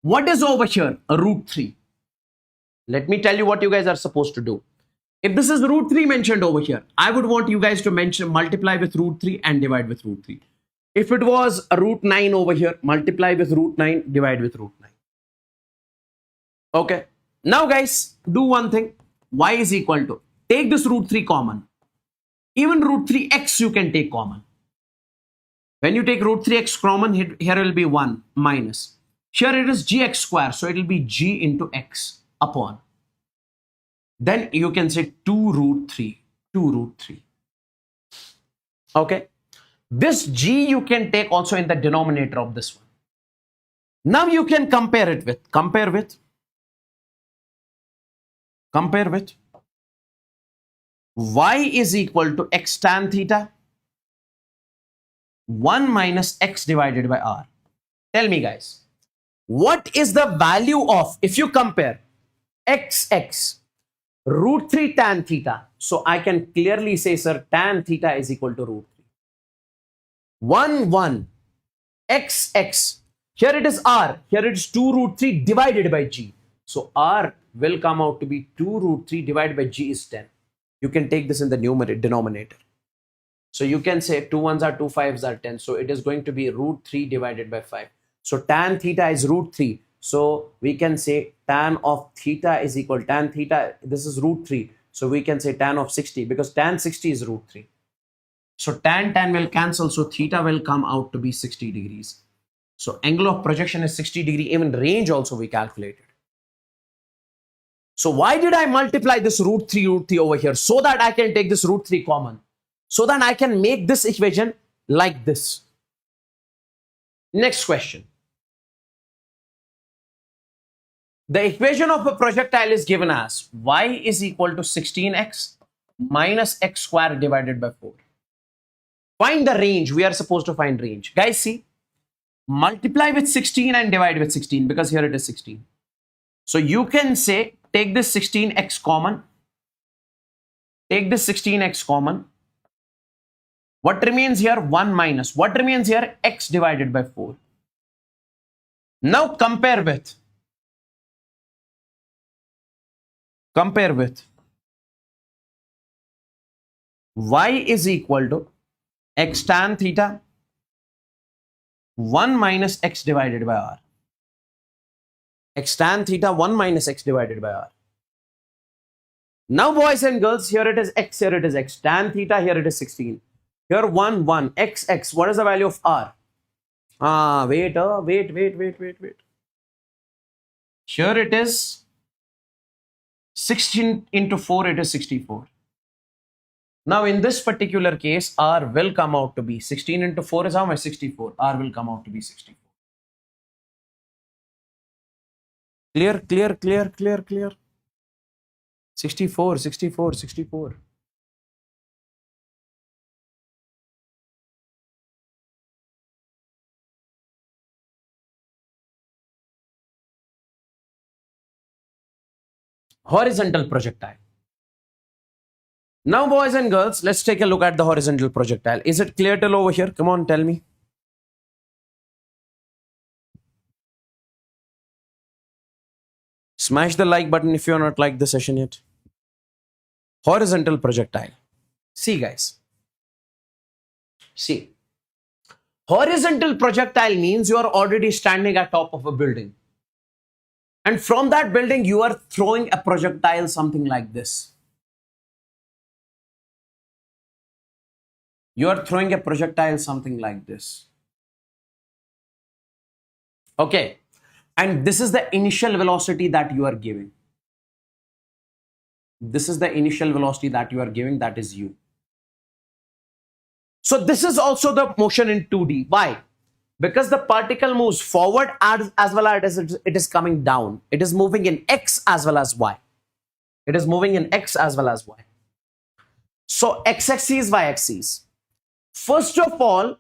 What is over here? A root 3. Let me tell you what you guys are supposed to do. If this is root 3 mentioned over here, I would want you guys to multiply with root 3 and divide with root 3. If it was a root 9 over here, multiply with root 9, divide with root 9. Okay. Now, guys, do one thing. Y is equal to, take this root 3 common. Even root 3x you can take common. When you take root 3x common, here will be 1 minus. Here it is gx square, so it will be g into x upon. Then you can say 2 root 3. Okay. This g you can take also in the denominator of this one. Now you can compare it with, compare with y is equal to x tan theta 1 minus x divided by r. Tell me, guys, what is the value of, if you compare x root 3 tan theta? So I can clearly say, sir, tan theta is equal to root 3. 1 x. Here it is r. Here it is 2 root 3 divided by g. So r will come out to be 2 root 3 divided by g is 10. You can take this in the numerator, denominator. So you can say 2 1s are 2, 5s are 10. So it is going to be root 3 divided by 5. So tan theta is root 3. So we can say tan of theta is equal to tan theta. This is root 3. So we can say tan of 60 because tan 60 is root 3. So tan will cancel. So theta will come out to be 60 degrees. So angle of projection is 60 degree. Even range also we calculated. So why did I multiply this root 3 over here? So that I can take this root 3 common. So that I can make this equation like this. Next question. The equation of a projectile is given as y is equal to 16x minus x square divided by 4. Find the range. We are supposed to find range. Guys, see, multiply with 16 and divide with 16 because here it is 16. So you can say, take this 16x common. Take this 16x common. What remains here? 1 minus. What remains here? X divided by 4. Now compare with y is equal to x tan theta 1 minus x divided by r. X tan theta 1 minus x divided by r. Now boys and girls, here it is x, here it is x. Tan theta, here it is 16. Here 1, 1, x, x. What is the value of r? Wait. Here it is 16 into 4, it is 64. Now in this particular case, r will come out to be 16 into 4 is how much? 64. R will come out to be 64. Clear. 64. Horizontal projectile. Now, boys and girls, let's take a look at the horizontal projectile. Is it clear till over here? Come on, tell me. Smash the like button if you're not liked the session yet. Horizontal projectile. See, guys. See. Horizontal projectile means you are already standing at top of a building. And from that building, you are throwing a projectile something like this. You are throwing a projectile something like this. Okay. And this is the initial velocity that you are giving. This is the initial velocity that you are giving, that is u. So this is also the motion in 2D. Why? Because the particle moves forward as well as it is coming down. It is moving in x as well as y. It is moving in x as well as y. So x-axis, y-axis. First of all,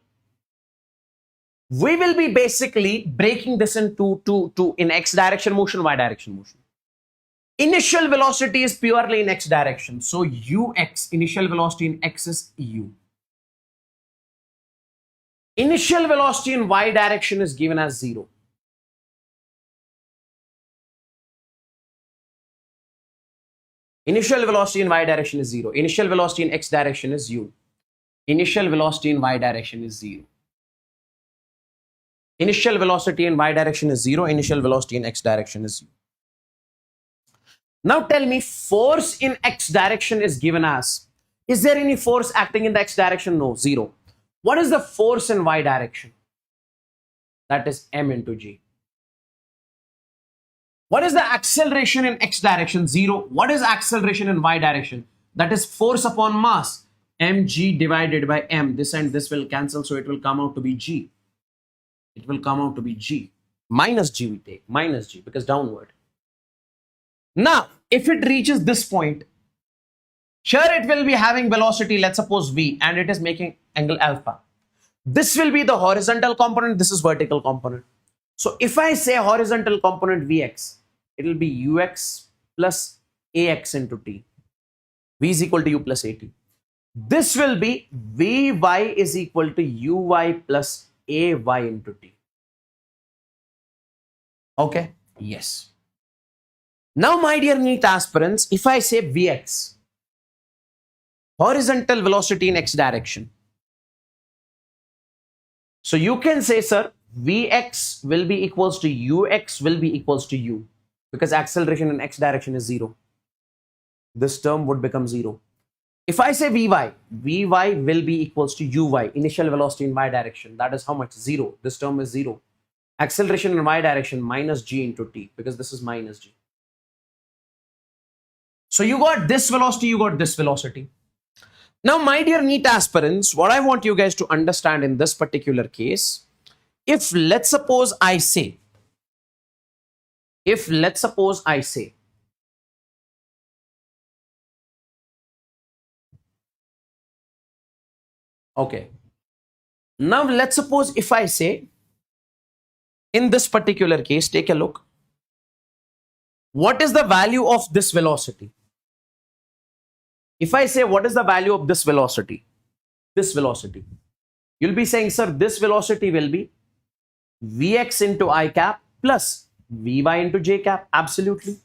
we will be basically breaking this into in x direction motion, y direction motion. Initial velocity is purely in x direction. So ux, initial velocity in x is u. Initial velocity in y direction is given as 0. Initial velocity in y direction is 0. Initial velocity in x direction is u. Initial velocity in y direction is 0. Initial velocity in y direction is 0. Initial velocity in x direction is u. Now tell me, force in x direction is given as, is there any force acting in the x direction? No, 0. What is the force in y direction? That is m into g. What is the acceleration in x direction? 0. What is acceleration in y direction? That is force upon mass. mg divided by m. This and this will cancel, so it will come out to be g. It will come out to be g. Minus g we take. Minus g because downward. Now, if it reaches this point, here it will be having velocity, let's suppose v, and it is making angle alpha. This will be the horizontal component. This is vertical component. So if I say horizontal component vx, it will be ux plus ax into t. V is equal to u plus at. This will be vy is equal to uy plus ay into t. Okay? Yes. Now, my dear NEET aspirants, if I say vx, horizontal velocity in x direction. So you can say, sir, vx will be equals to ux will be equals to u, because acceleration in x direction is 0. This term would become 0. If I say vy will be equals to uy, initial velocity in y direction. That is how much? 0. This term is 0. Acceleration in y direction minus g into t, because this is minus g. So you got this velocity, you got this velocity. Now, my dear NEET aspirants, what I want you guys to understand in this particular case, if let's suppose I say, okay, Now let's suppose if I say, in this particular case, take a look. What is the value of this velocity? If I say what is the value of this velocity, you'll be saying, sir, this velocity will be Vx into I cap plus Vy into j cap. Absolutely.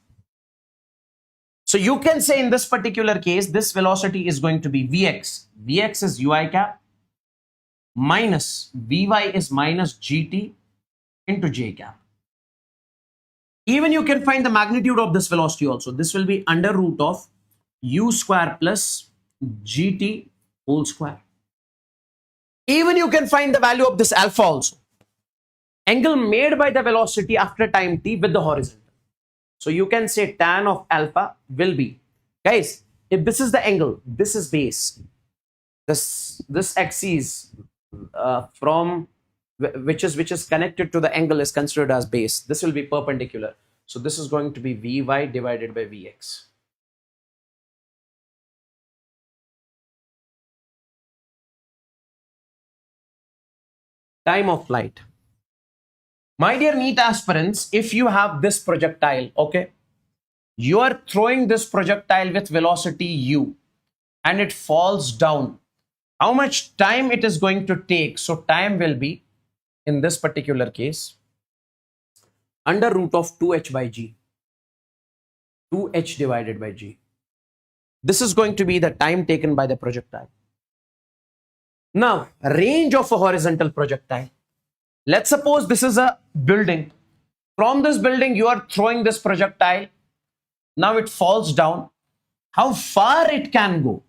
So you can say in this particular case, this velocity is going to be Vx. Vx is Ui cap minus Vy is minus gt into j cap. Even you can find the magnitude of this velocity also. This will be under root of u square plus gt whole square. Even you can find the value of this alpha also. Angle made by the velocity after time t with the horizontal. So you can say tan of alpha will be, guys, if this is the angle, this is base. This axis from which is connected to the angle is considered as base. This will be perpendicular. So this is going to be Vy divided by Vx. Time of flight. My dear NEET aspirants, if you have this projectile, okay, you are throwing this projectile with velocity u and it falls down. How much time it is going to take? So time will be, in this particular case, under root of 2h by g. 2h divided by g. This is going to be the time taken by the projectile. Now, range of a horizontal projectile. Let's suppose this is a building. From this building, you are throwing this projectile. Now it falls down. How far it can go?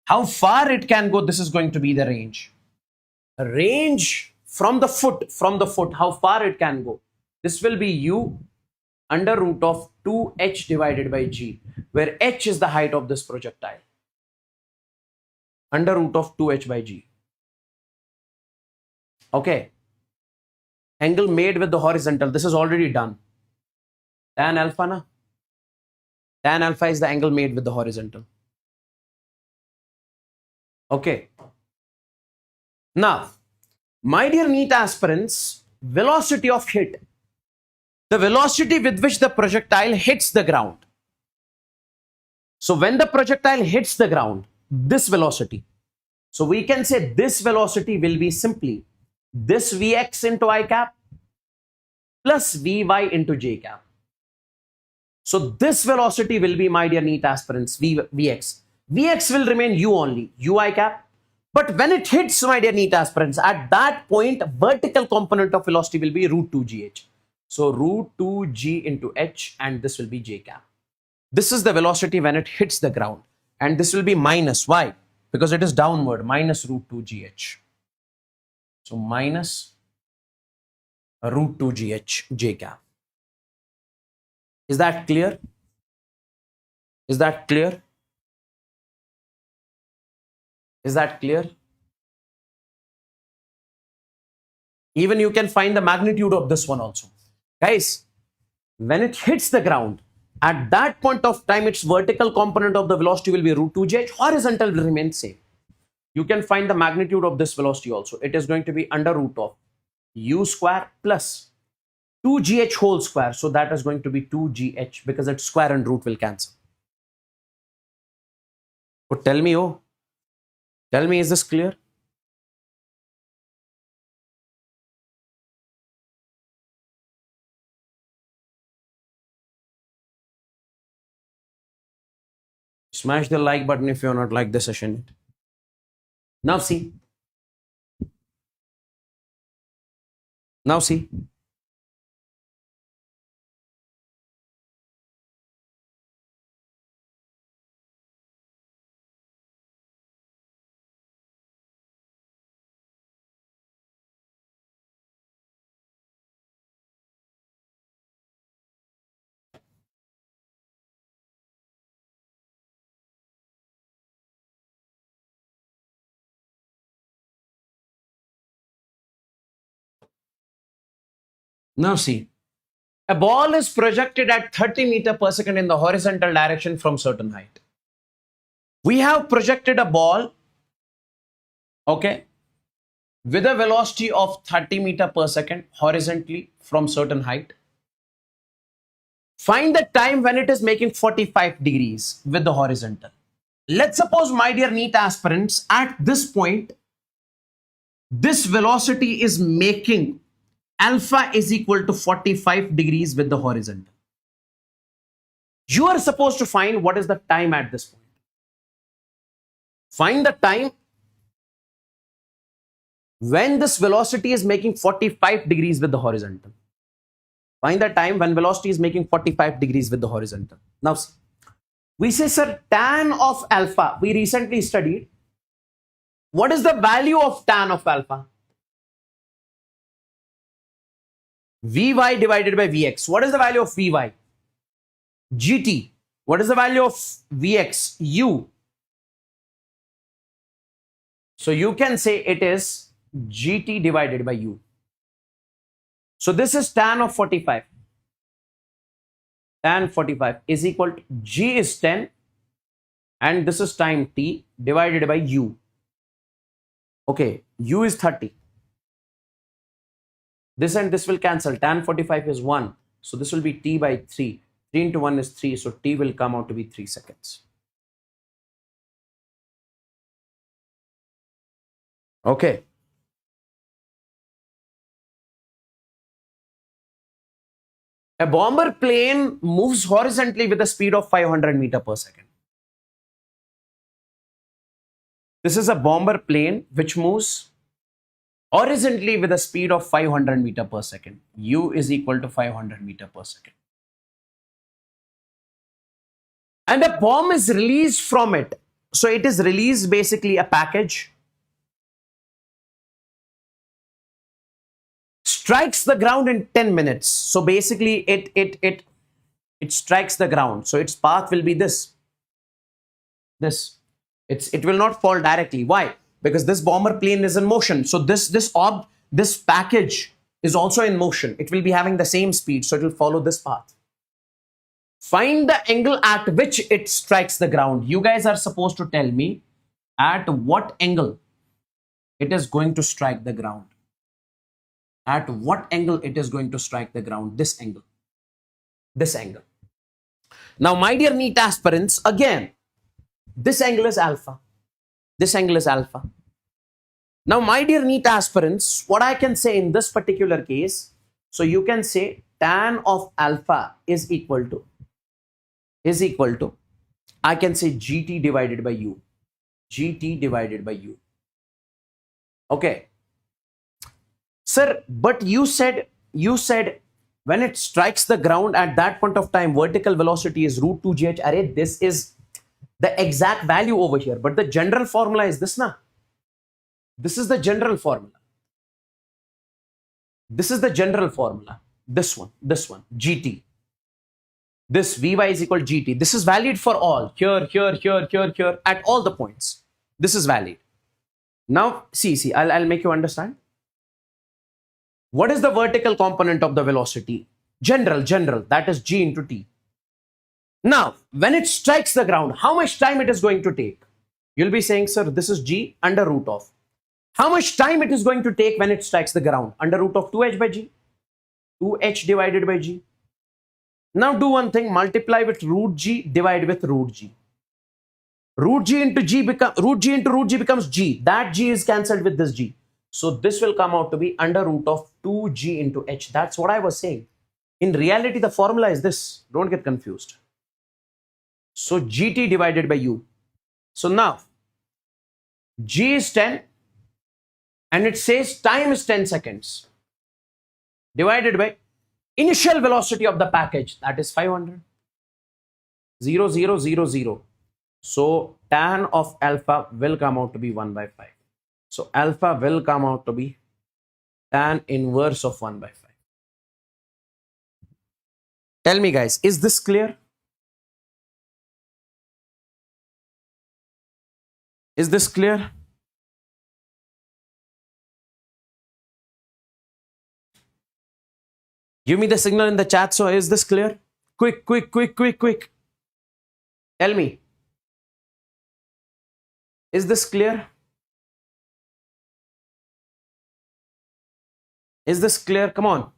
How far it can go, this is going to be the range. Range from the foot, how far it can go. This will be u under root of 2h divided by g, where h is the height of this projectile. Under root of 2h by g. Okay. Angle made with the horizontal. This is already done. Tan alpha, na? Tan alpha is the angle made with the horizontal. Okay. Now, my dear NEET aspirants, velocity of hit. The velocity with which the projectile hits the ground. So when the projectile hits the ground, this velocity. So we can say this velocity will be simply this Vx into I cap plus Vy into j cap. So this velocity will be, my dear NEET aspirants, Vx. Vx will remain u only, ui cap. But when it hits, my dear NEET aspirants, at that point, vertical component of velocity will be root 2gh. So root 2g into h, and this will be j cap. This is the velocity when it hits the ground. And this will be minus. Why? Because it is downward, minus root 2gh. So minus root 2gh j cap. Is that clear? Is that clear? Is that clear? Even you can find the magnitude of this one also. Guys, when it hits the ground, at that point of time, its vertical component of the velocity will be root 2gh, horizontal will remain same. You can find the magnitude of this velocity also. It is going to be under root of u square plus 2gh whole square. So that is going to be 2gh because its square and root will cancel. So tell me, is this clear? Smash the like button if you're not like the session. Now see. Now see. Now see. A ball is projected at 30 meters per second in the horizontal direction from certain height. We have projected a ball, okay, with a velocity of 30 meter per second horizontally from certain height. Find the time when it is making 45 degrees with the horizontal. Let's suppose, my dear NEET aspirants, at this point, this velocity is making alpha is equal to 45 degrees with the horizontal. You are supposed to find what is the time at this point. Find the time when this velocity is making 45 degrees with the horizontal. Find the time when velocity is making 45 degrees with the horizontal. Now, see, we say, sir, tan of alpha, we recently studied. What is the value of tan of alpha? Vy divided by Vx. What is the value of Vy? Gt. What is the value of Vx? U. So you can say it is Gt divided by U. So this is tan of 45. Tan 45 is equal to G is 10 and this is time t divided by U. Okay, U is 30. This and this will cancel. Tan 45 is 1. So this will be t by 3. 3 into 1 is 3. So t will come out to be 3 seconds. Okay. A bomber plane moves horizontally with a speed of 500 meter per second. This is a bomber plane which moves horizontally with a speed of 500 meter per second. U is equal to 500 meter per second. And a bomb is released from it. So it is released basically a package. Strikes the ground in 10 minutes. So basically it strikes the ground. So its path will be this. It will not fall directly. Why? Because this bomber plane is in motion. So this package is also in motion. It will be having the same speed. So it will follow this path. Find the angle at which it strikes the ground. You guys are supposed to tell me at what angle it is going to strike the ground. At what angle it is going to strike the ground? This angle. This angle. Now, my dear NEET aspirants, again, this angle is alpha. This angle is alpha. Now, my dear NEET aspirants, what I can say in this particular case, so you can say tan of alpha is equal to, I can say GT divided by U. GT divided by U. Okay. Sir, but you said when it strikes the ground at that point of time, vertical velocity is root 2 gh. Array, this is the exact value over here. But the general formula is this, na? This is the general formula. This is the general formula. This one, GT. This Vy is equal to GT. This is valid for all. Here, at all the points. This is valid. Now, see, I'll make you understand. What is the vertical component of the velocity? General, that is g into t. Now, when it strikes the ground, how much time it is going to take? You'll be saying, sir, this is g under root of. How much time it is going to take when it strikes the ground? Under root of 2h by g. 2h divided by g. Now do one thing, multiply with root g, divide with root g. Root g into root g becomes g. That g is cancelled with this g. So this will come out to be under root of 2g into h. That's what I was saying. In reality, the formula is this. Don't get confused. So gt divided by u. So now, g is 10 and it says time is 10 seconds. Divided by initial velocity of the package, that is 500. 0, 0, 0, 0. So tan of alpha will come out to be 1 by 5. So alpha will come out to be tan inverse of 1 by 5. Tell me guys, is this clear? Is this clear? Give me the signal in the chat. So is this clear? Quick. Tell me. Is this clear? Is this clear? Come on.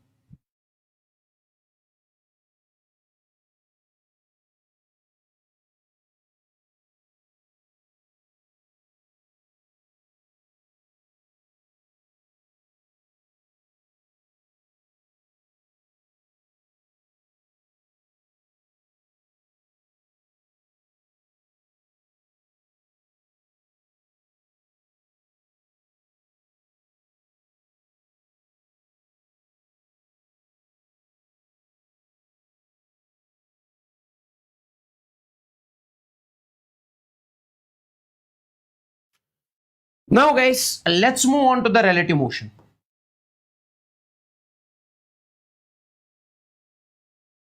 Now guys, let's move on to the relative motion.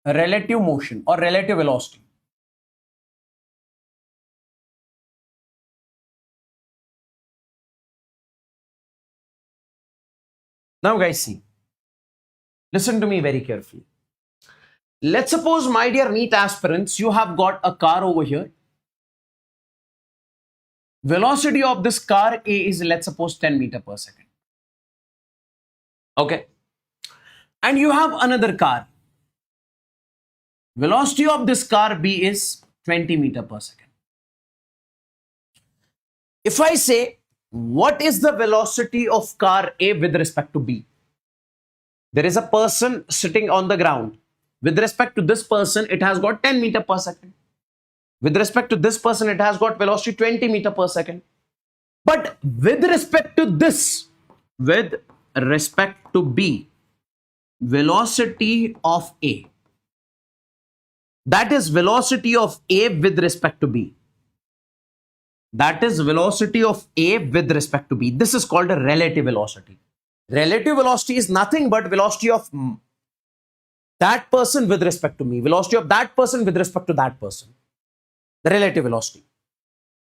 Relative motion or relative velocity. Now guys, see, listen to me very carefully. Let's suppose, my dear NEET aspirants, you have got a car over here. Velocity of this car A is, let's suppose, 10 meter per second. Okay. And you have another car. Velocity of this car B is 20 meter per second. If I say, what is the velocity of car A with respect to B? There is a person sitting on the ground. With respect to this person, it has got 10 meter per second. With respect to this person, it has got velocity 20 meter per second. But with respect to this, with respect to B, velocity of A, that is velocity of A with respect to B. That is velocity of A with respect to B. This is called a relative velocity. Relative velocity is nothing but velocity of that person with respect to me. Velocity of that person with respect to that person. The relative velocity.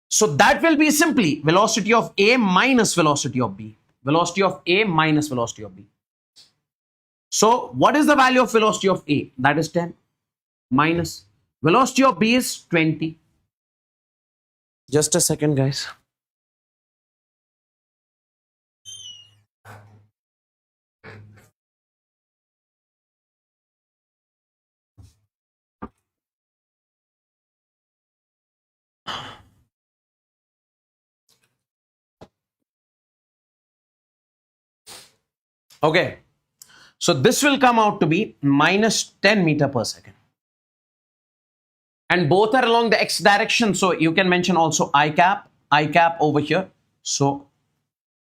So that will be simply velocity of A minus velocity of B. Velocity of A minus velocity of B. So what is the value of velocity of A? That is 10 minus velocity of B is 20. Just a second, guys. Okay. So this will come out to be minus 10 meter per second. And both are along the x direction. So you can mention also I cap over here. So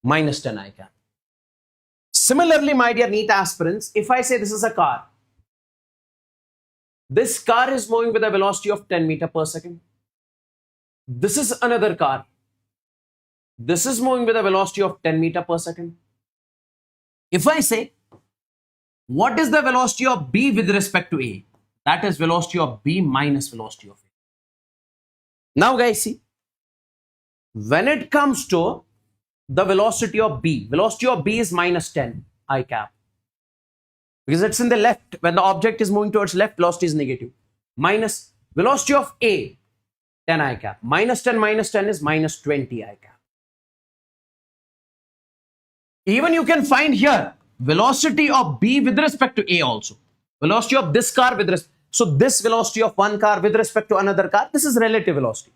minus 10 I cap. Similarly, my dear NEET aspirants, if I say this is a car, this car is moving with a velocity of 10 meter per second. This is another car. This is moving with a velocity of 10 meter per second. If I say, what is the velocity of B with respect to A? That is velocity of B minus velocity of A. Now guys, see, when it comes to the velocity of B is minus 10 I cap. Because it's in the left. When the object is moving towards left, velocity is negative. Minus velocity of A, 10 I cap. Minus 10 is minus 20 I cap. Even you can find here velocity of B with respect to A also. Velocity of this car with respect. So this velocity of one car with respect to another car, this is relative velocity.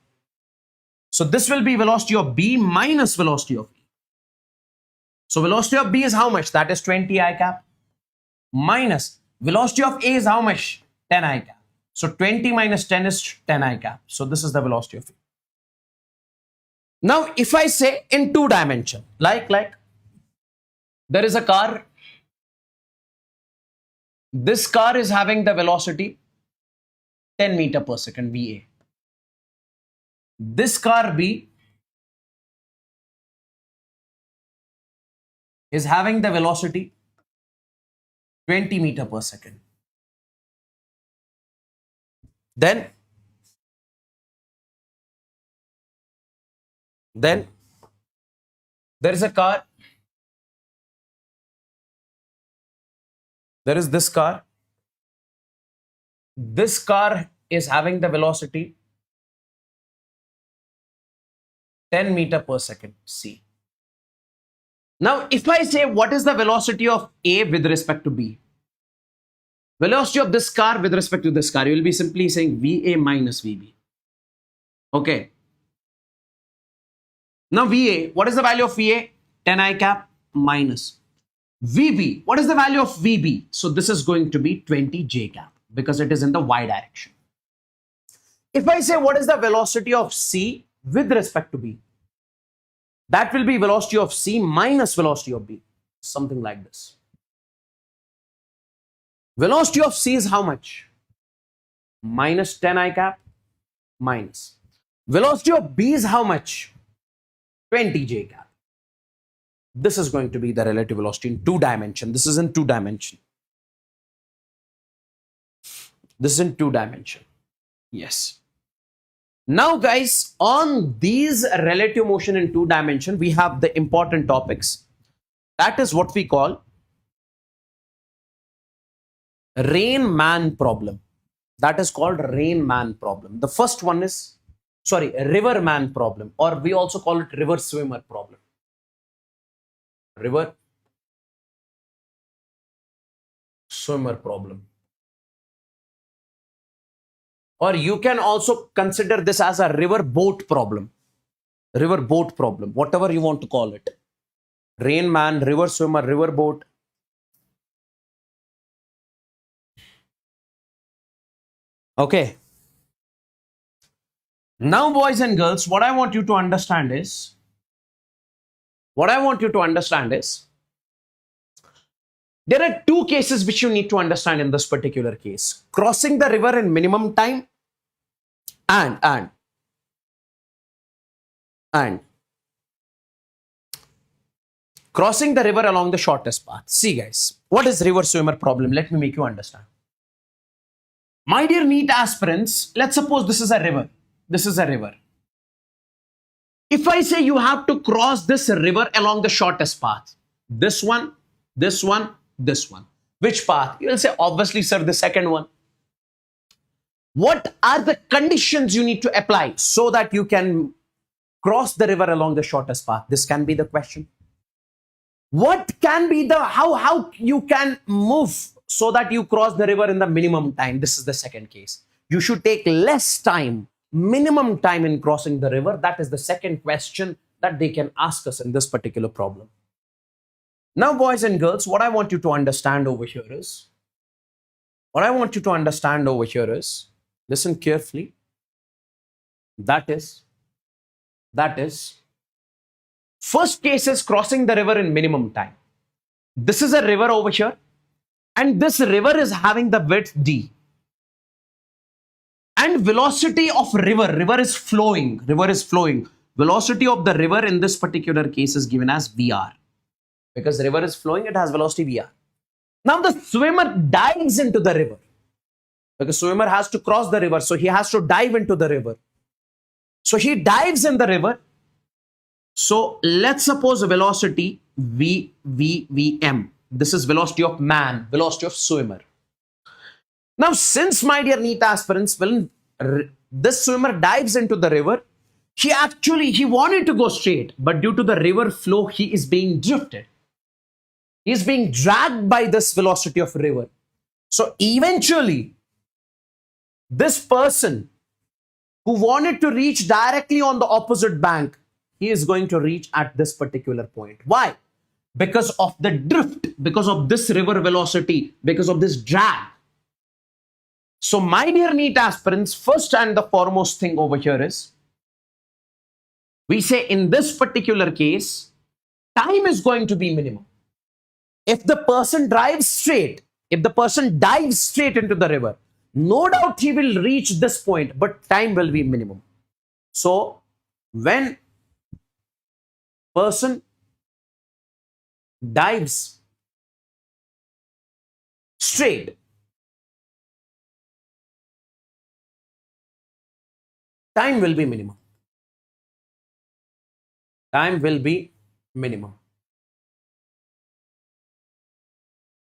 So this will be velocity of B minus velocity of A. So velocity of B is how much? That is 20 I cap. Minus velocity of A is how much? 10 I cap. So 20 minus 10 is 10 I cap. So this is the velocity of A. Now if I say in two dimension, like there is a car. This car is having the velocity 10 meter per second VA. This car B is having the velocity 20 meter per second. Then there is a car. There is this car. This car is having the velocity 10 meter per second C. Now, if I say what is the velocity of A with respect to B? Velocity of this car with respect to this car, you will be simply saying VA minus VB. Okay. Now VA, what is the value of VA? 10 I cap minus VB. What is the value of VB? So this is going to be 20 J cap because it is in the Y direction. If I say what is the velocity of C with respect to B, that will be velocity of C minus velocity of B. Something like this. Velocity of C is how much? Minus 10 I cap minus. Velocity of B is how much? 20 J cap. This is going to be the relative velocity in 2 dimension. This is in 2 dimension. This is in 2 dimension. Yes. Now guys, on these relative motion in 2 dimension, we have the important topics. That is what we call Rain-Man problem. That is called Rain-Man problem. The first one is, sorry, River-Man problem, or we also call it River Swimmer problem. River Swimmer problem. Or you can also consider this as a river boat problem. River boat problem, whatever you want to call it. Rain Man, river swimmer, river boat. Okay. Now, boys and girls, what I want you to understand is, there are 2 cases which you need to understand in this particular case. Crossing the river in minimum time and crossing the river along the shortest path. See guys, what is river swimmer problem? Let me make you understand. My dear NEET aspirants, let's suppose this is a river. This is a river. If I say you have to cross this river along the shortest path, this one, this one, this one. Which path? You will say, obviously, sir, the second one. What are the conditions you need to apply so that you can cross the river along the shortest path? This can be the question. What can be the, how you can move so that you cross the river in the minimum time? This is the second case. You should take less time, minimum time in crossing the river. That is the second question that they can ask us in this particular problem. Now, boys and girls, what I want you to understand over here is, listen carefully. That is, first case is crossing the river in minimum time. This is a river over here, and this river is having the width d. And velocity of river is flowing. Velocity of the river in this particular case is given as Vr. Because the river is flowing, it has velocity Vr. Now the swimmer dives into the river. Because swimmer has to cross the river, so he has to dive into the river. So he dives in the river. So let's suppose velocity Vm. This is velocity of man, velocity of swimmer. Now, since, my dear NEET aspirants, when this swimmer dives into the river, he wanted to go straight, but due to the river flow, he is being drifted. He is being dragged by this velocity of river. So eventually, this person who wanted to reach directly on the opposite bank, he is going to reach at this particular point. Why? Because of the drift, because of this river velocity, because of this drag. So, my dear NEET aspirants, first and the foremost thing over here is, we say in this particular case, time is going to be minimum. If the person dives straight into the river, no doubt he will reach this point, but time will be minimum. So, when person dives straight, time will be minimum. Time will be minimum.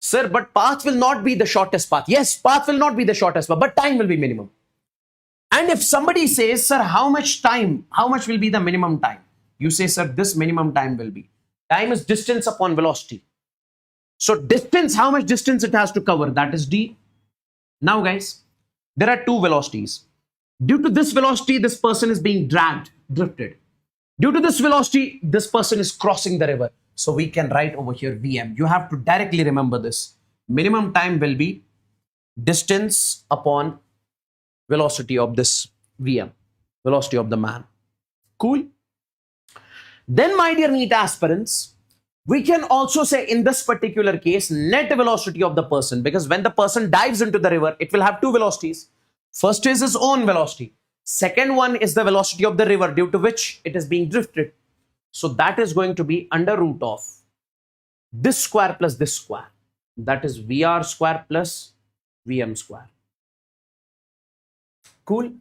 Sir, but path will not be the shortest path. Yes, path will not be the shortest path, but time will be minimum. And if somebody says, sir, how much will be the minimum time? You say, sir, this minimum time will be Time is distance upon velocity. So distance, how much distance it has to cover, that is d. Now guys, there are two velocities. Due to this velocity, this person is being dragged, drifted. Due to this velocity, this person is crossing the river. So we can write over here Vm. You have to directly remember this. Minimum time will be distance upon velocity of this Vm, velocity of the man. Cool. Then, my dear NEET aspirants, we can also say in this particular case, net velocity of the person, because when the person dives into the river, it will have two velocities. First is his own velocity. Second one is the velocity of the river due to which it is being drifted. So that is going to be under root of this square plus this square. That is VR square plus Vm square. Cool.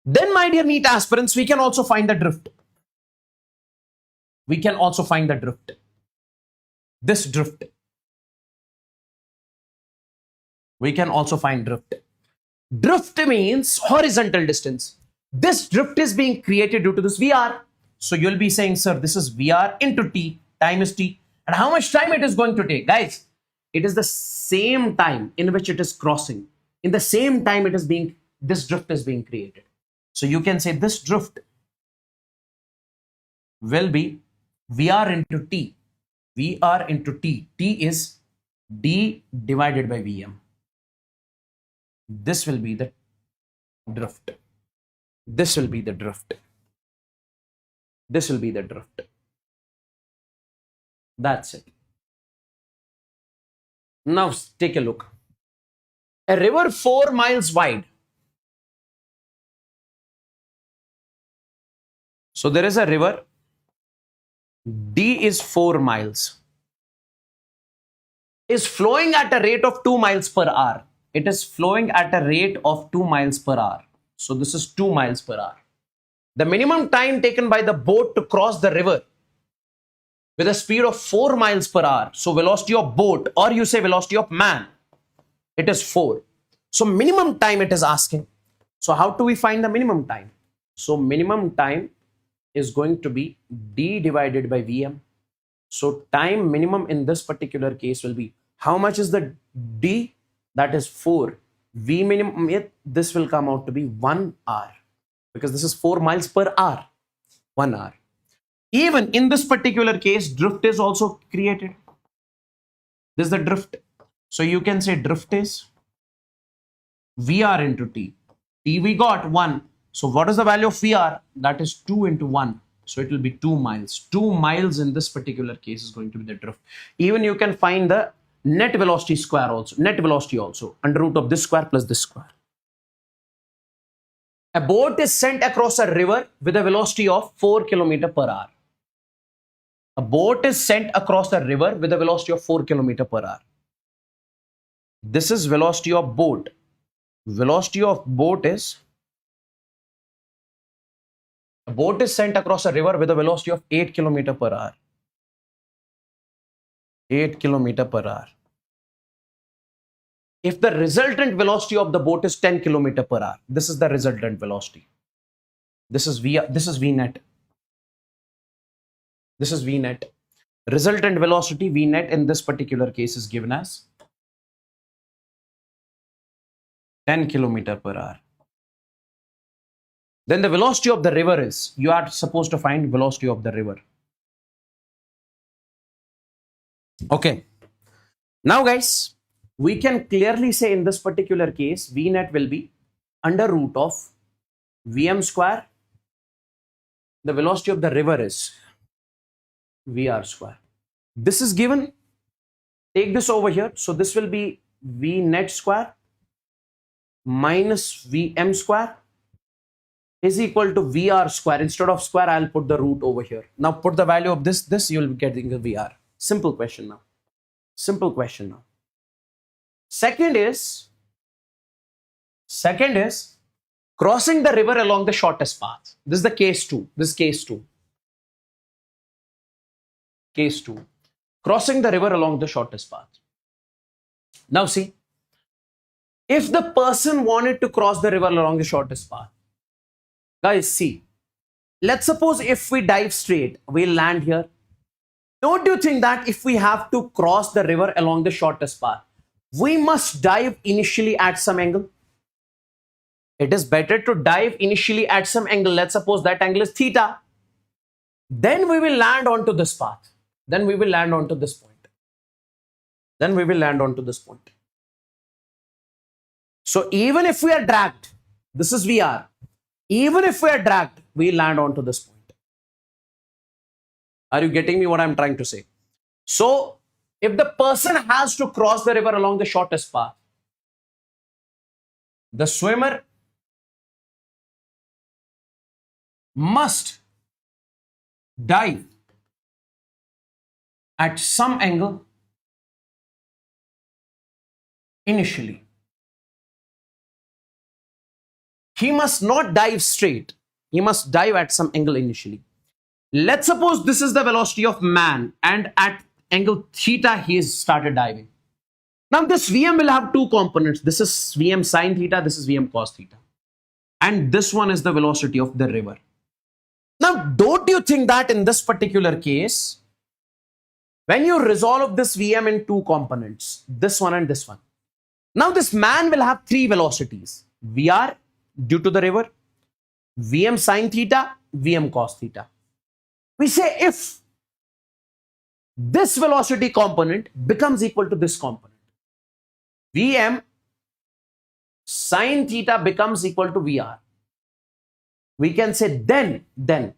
Then, my dear NEET aspirants, we can also find the drift. We can also find the drift. This drift. We can also find drift. Drift means horizontal distance. This drift is being created due to this VR. So you'll be saying, sir, this is VR into t, time is t. And how much time it is going to take? Guys, it is the same time in which it is crossing. In the same time it is being, this drift is being created. So you can say this drift will be VR into t. VR into t. T is d divided by Vm. This will be the drift. This will be the drift. This will be the drift. That's it. Now take a look. A river 4 miles wide. So there is a river. D is 4 miles. Is flowing at a rate of 2 miles per hour. It is flowing at a rate of 2 miles per hour. So this is 2 miles per hour. The minimum time taken by the boat to cross the river with a speed of 4 miles per hour. So velocity of boat, or you say velocity of man, it is 4. So minimum time it is asking. So how do we find the minimum time? So minimum time is going to be d divided by Vm. So time minimum in this particular case will be, how much is the d? That is 4. V minimum, this will come out to be 1 hour, because this is 4 miles per hour, 1 hour. Even in this particular case, drift is also created. This is the drift. So you can say drift is VR into t. T we got 1. So what is the value of VR? That is 2 into 1. So it will be 2 miles. 2 miles in this particular case is going to be the drift. Even you can find the net velocity square also, net velocity also, under root of this square plus this square. A boat is sent across a river with a velocity of 4 km per hour. A boat is sent across a river with a velocity of 4 km per hour. This is velocity of boat. Velocity of boat is, a boat is sent across a river with a velocity of 8 km per hour. 8 km per hour. If the resultant velocity of the boat is 10 km per hour, this is the resultant velocity. This is V net. This is V net. Resultant velocity V net in this particular case is given as 10 km per hour. Then the velocity of the river is, you are supposed to find velocity of the river. Okay. Now guys, we can clearly say in this particular case, V net will be under root of Vm square. The velocity of the river is VR square. This is given. Take this over here. So this will be V net square minus Vm square is equal to VR square. Instead of square, I'll put the root over here. Now put the value of this, you'll be getting the VR. Simple question now. Simple question now. Second is crossing the river along the shortest path. This is the case 2. This is case 2. Case 2. Crossing the river along the shortest path. Now see, if the person wanted to cross the river along the shortest path, guys, see, let's suppose if we dive straight, we'll land here. Don't you think that if we have to cross the river along the shortest path, we must dive initially at some angle? It is better to dive initially at some angle. Let's suppose that angle is theta. Then we will land onto this path. Then we will land onto this point. Then we will land onto this point. So even if we are dragged, this is VR. Even if we are dragged, we land onto this point. Are you getting me what I'm trying to say? So if the person has to cross the river along the shortest path, the swimmer must dive at some angle initially. He must not dive straight. He must dive at some angle initially. Let's suppose this is the velocity of man, and at angle theta he has started diving. Now this Vm will have two components. This is Vm sine theta, this is Vm cos theta. And this one is the velocity of the river. Now don't you think that in this particular case, when you resolve this Vm in two components, this one and this one, now this man will have three velocities. Vr due to the river, Vm sine theta, Vm cos theta. We say if this velocity component becomes equal to this component, Vm sine theta becomes equal to Vr, we can say then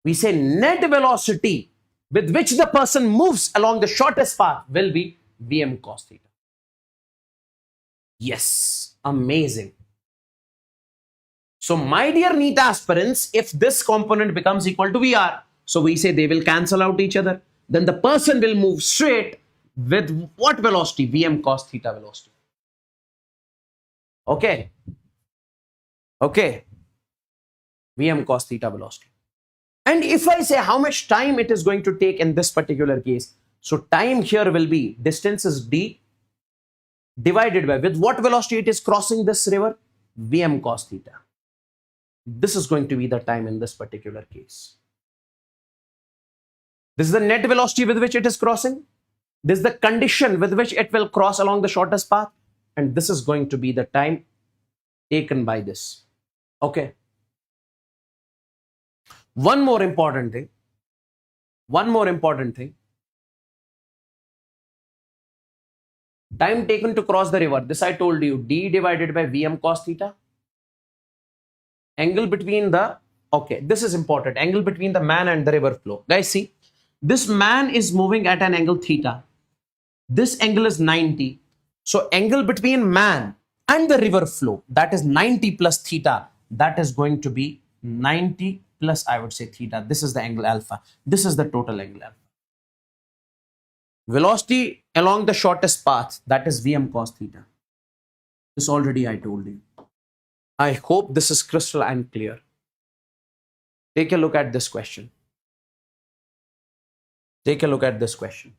we say net velocity with which the person moves along the shortest path will be Vm cos theta. Yes, amazing. So my dear NEET aspirants, if this component becomes equal to VR, so we say they will cancel out each other. Then the person will move straight with what velocity? Vm cos theta velocity. Okay. Okay. Vm cos theta velocity. And if I say how much time it is going to take in this particular case, so time here will be distance is d divided by with what velocity it is crossing this river? Vm cos theta. This is going to be the time in this particular case. This is the net velocity with which it is crossing. This is the condition with which it will cross along the shortest path. And this is going to be the time taken by this. Okay. One more important thing. Time taken to cross the river. This I told you, d divided by Vm cos theta. Angle between the, okay, this is important, angle between the man and the river flow. Guys, see, this man is moving at an angle theta. This angle is 90. So angle between man and the river flow, that is 90 plus theta. That is going to be 90 plus, I would say, theta. This is the angle alpha. This is the total angle alpha. Velocity along the shortest path, that is Vm cos theta. This already I told you. I hope this is crystal and clear. Take a look at this question. Take a look at this question.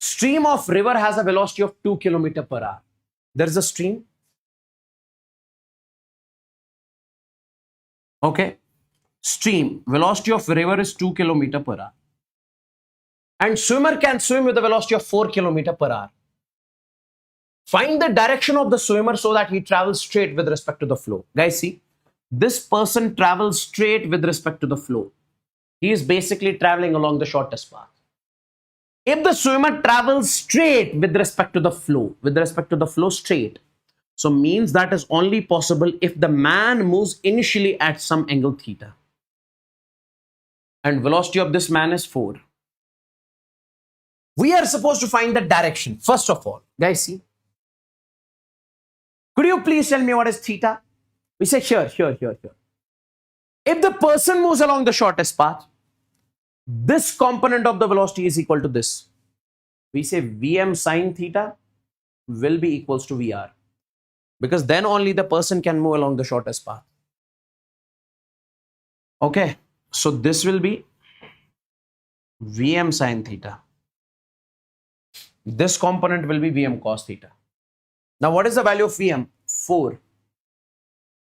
Stream of river has a velocity of 2 km per hour. There is a stream. Okay. Stream, velocity of river is 2 km per hour. And swimmer can swim with a velocity of 4 km per hour. Find the direction of the swimmer so that he travels straight with respect to the flow. Guys, see, this person travels straight with respect to the flow. He is basically traveling along the shortest path. If the swimmer travels straight with respect to the flow, straight, so means that is only possible if the man moves initially at some angle theta. And velocity of this man is 4. We are supposed to find the direction. First of all, guys, see. Could you please tell me what is theta? We say here. If the person moves along the shortest path, this component of the velocity is equal to this. We say Vm sine theta will be equals to Vr. Because then only the person can move along the shortest path. Okay. So this will be Vm sine theta. This component will be Vm cos theta. Now, what is the value of Vm? 4.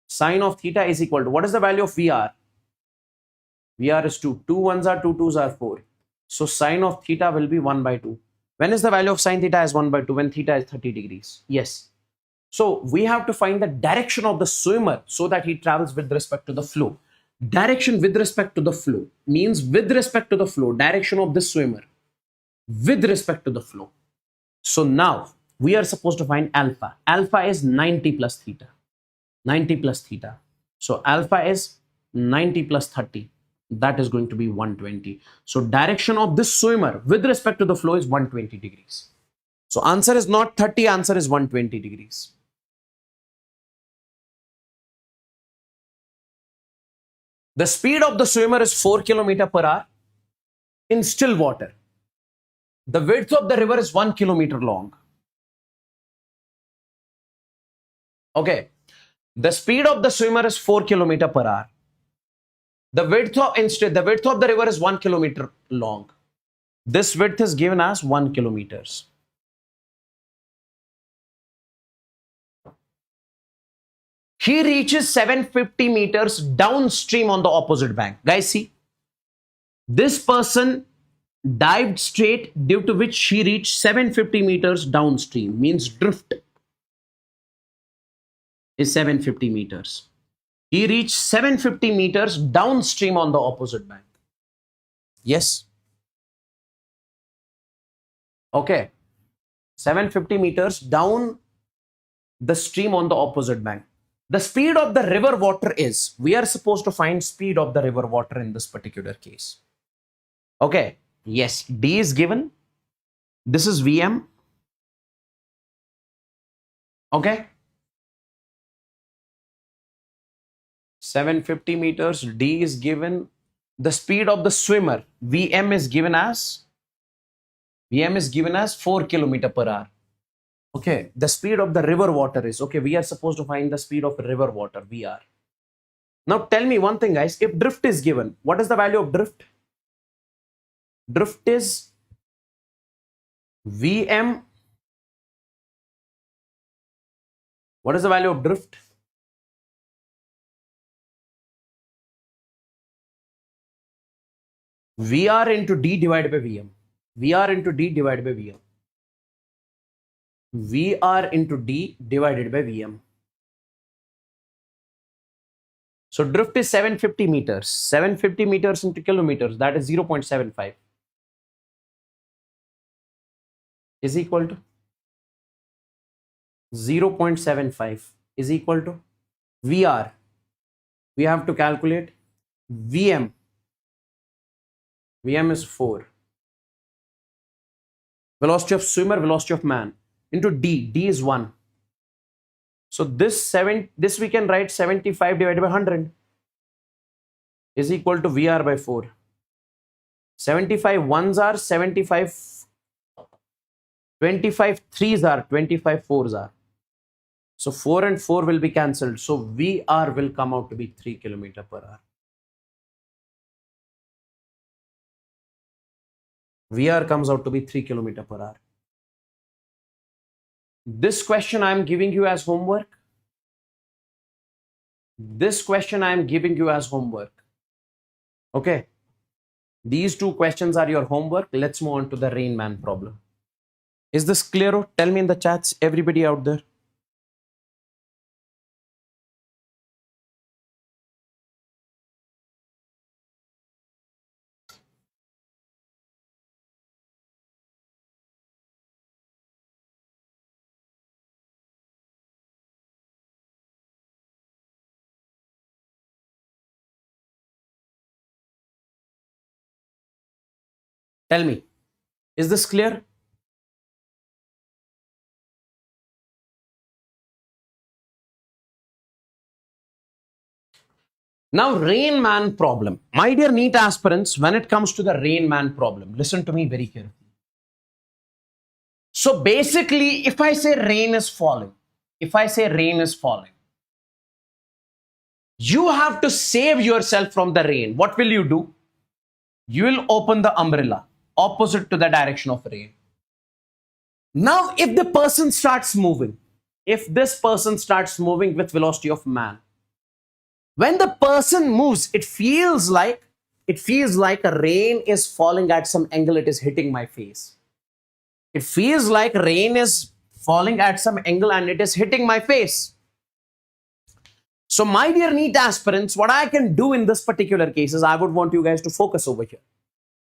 Sine of theta is equal to, what is the value of Vr? Vr is 2. 2 1s are 2 2s are 4. So sine of theta will be 1 by 2. When is the value of sine theta as 1 by 2? When theta is 30 degrees. Yes. So we have to find the direction of the swimmer so that he travels with respect to the flow. Direction with respect to the flow means with respect to the flow, direction of the swimmer with respect to the flow. So now we are supposed to find alpha. Alpha is 90 plus theta. 90 plus theta. So alpha is 90 plus 30. That is going to be 120. So direction of this swimmer with respect to the flow is 120 degrees. So answer is not 30, answer is 120 degrees. The speed of the swimmer is 4 km per hour in still water. The width of the river is 1 kilometer long. Okay. The speed of the swimmer is 4 km per hour. The width of the river is 1 kilometer long. This width is given as 1 kilometers. He reaches 750 meters downstream on the opposite bank. Guys, see, this person dived straight, due to which he reached 750 meters downstream, means drift is 750 meters. He reached 750 meters downstream on the opposite bank. Yes. Okay. 750 meters down the stream on the opposite bank. The speed of the river water is, we are supposed to find speed of the river water in this particular case. Okay. Yes. D is given. This is Vm. Okay. 750 meters, D is given. The speed of the swimmer, Vm is given as 4 km per hour. Okay, the speed of the river water is, okay, we are supposed to find the speed of river water, Vr. Now tell me one thing, guys, if drift is given, what is the value of drift? Drift is Vm. What is the value of drift? Vr into D divided by Vm. Vr into D divided by Vm. Vr into D divided by Vm. So drift is 750 meters. 750 meters into kilometers, that is 0.75. Is equal to 0.75 is equal to Vr. We have to calculate Vm. Vm is 4. Velocity of swimmer, velocity of man into D. D is 1. So this we can write 75 divided by 100 is equal to Vr by 4. 75 ones are 75, 25 threes are 25 fours are. So 4 and 4 will be cancelled. So Vr will come out to be 3 km per hour. Vr comes out to be 3 km per hour. This question I am giving you as homework. This question I am giving you as homework. Okay. These two questions are your homework. Let's move on to the Rain Man problem. Is this clear? Tell me in the chats, everybody out there. Tell me, is this clear? Now, Rain Man problem. My dear NEET aspirants, when it comes to the Rain Man problem, listen to me very carefully. So basically, if I say rain is falling, you have to save yourself from the rain. What will you do? You will open the umbrella opposite to the direction of rain. Now, if the person starts moving, if this person starts moving with velocity of man, when the person moves, it feels like it feels like a rain is falling at some angle, it is hitting my face. It feels like rain is falling at some angle and it is hitting my face. So my dear NEET aspirants, what I can do in this particular case is I would want you guys to focus over here.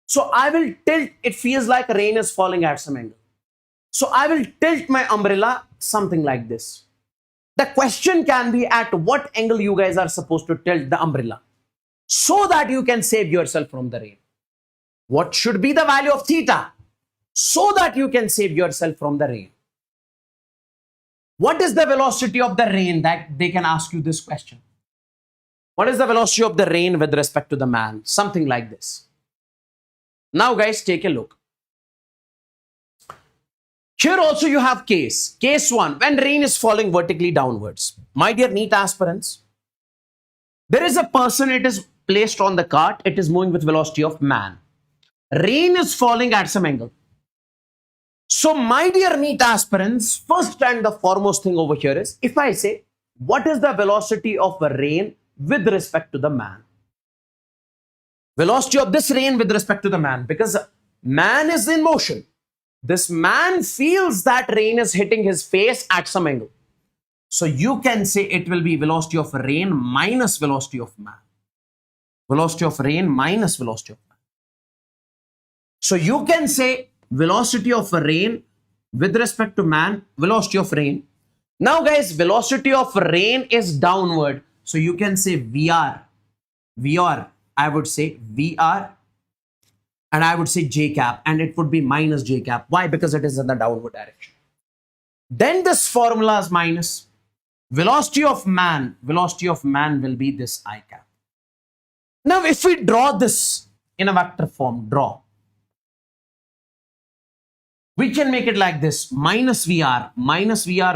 So I will tilt, it feels like rain is falling at some angle. So I will tilt my umbrella something like this. The question can be at what angle you guys are supposed to tilt the umbrella so that you can save yourself from the rain. What should be the value of theta so that you can save yourself from the rain? What is the velocity of the rain? That they can ask you this question. What is the velocity of the rain with respect to the man? Something like this. Now guys, take a look. Here also you have case 1, when rain is falling vertically downwards. My dear NEET aspirants, there is a person, it is placed on the cart, it is moving with velocity of man. Rain is falling at some angle. So my dear NEET aspirants, first and the foremost thing over here is, if I say, what is the velocity of the rain with respect to the man? Velocity of this rain with respect to the man, because man is in motion. This man feels that rain is hitting his face at some angle. So you can say it will be velocity of rain minus velocity of man. Velocity of rain minus velocity of man. So you can say velocity of rain with respect to man, velocity of rain. Now guys, velocity of rain is downward. So you can say VR, I would say VR, and I would say j cap, and it would be minus j cap. Why? Because it is in the downward direction. Then this formula is minus velocity of man will be this I cap. Now if we draw this in a vector form, we can make it like this, minus VR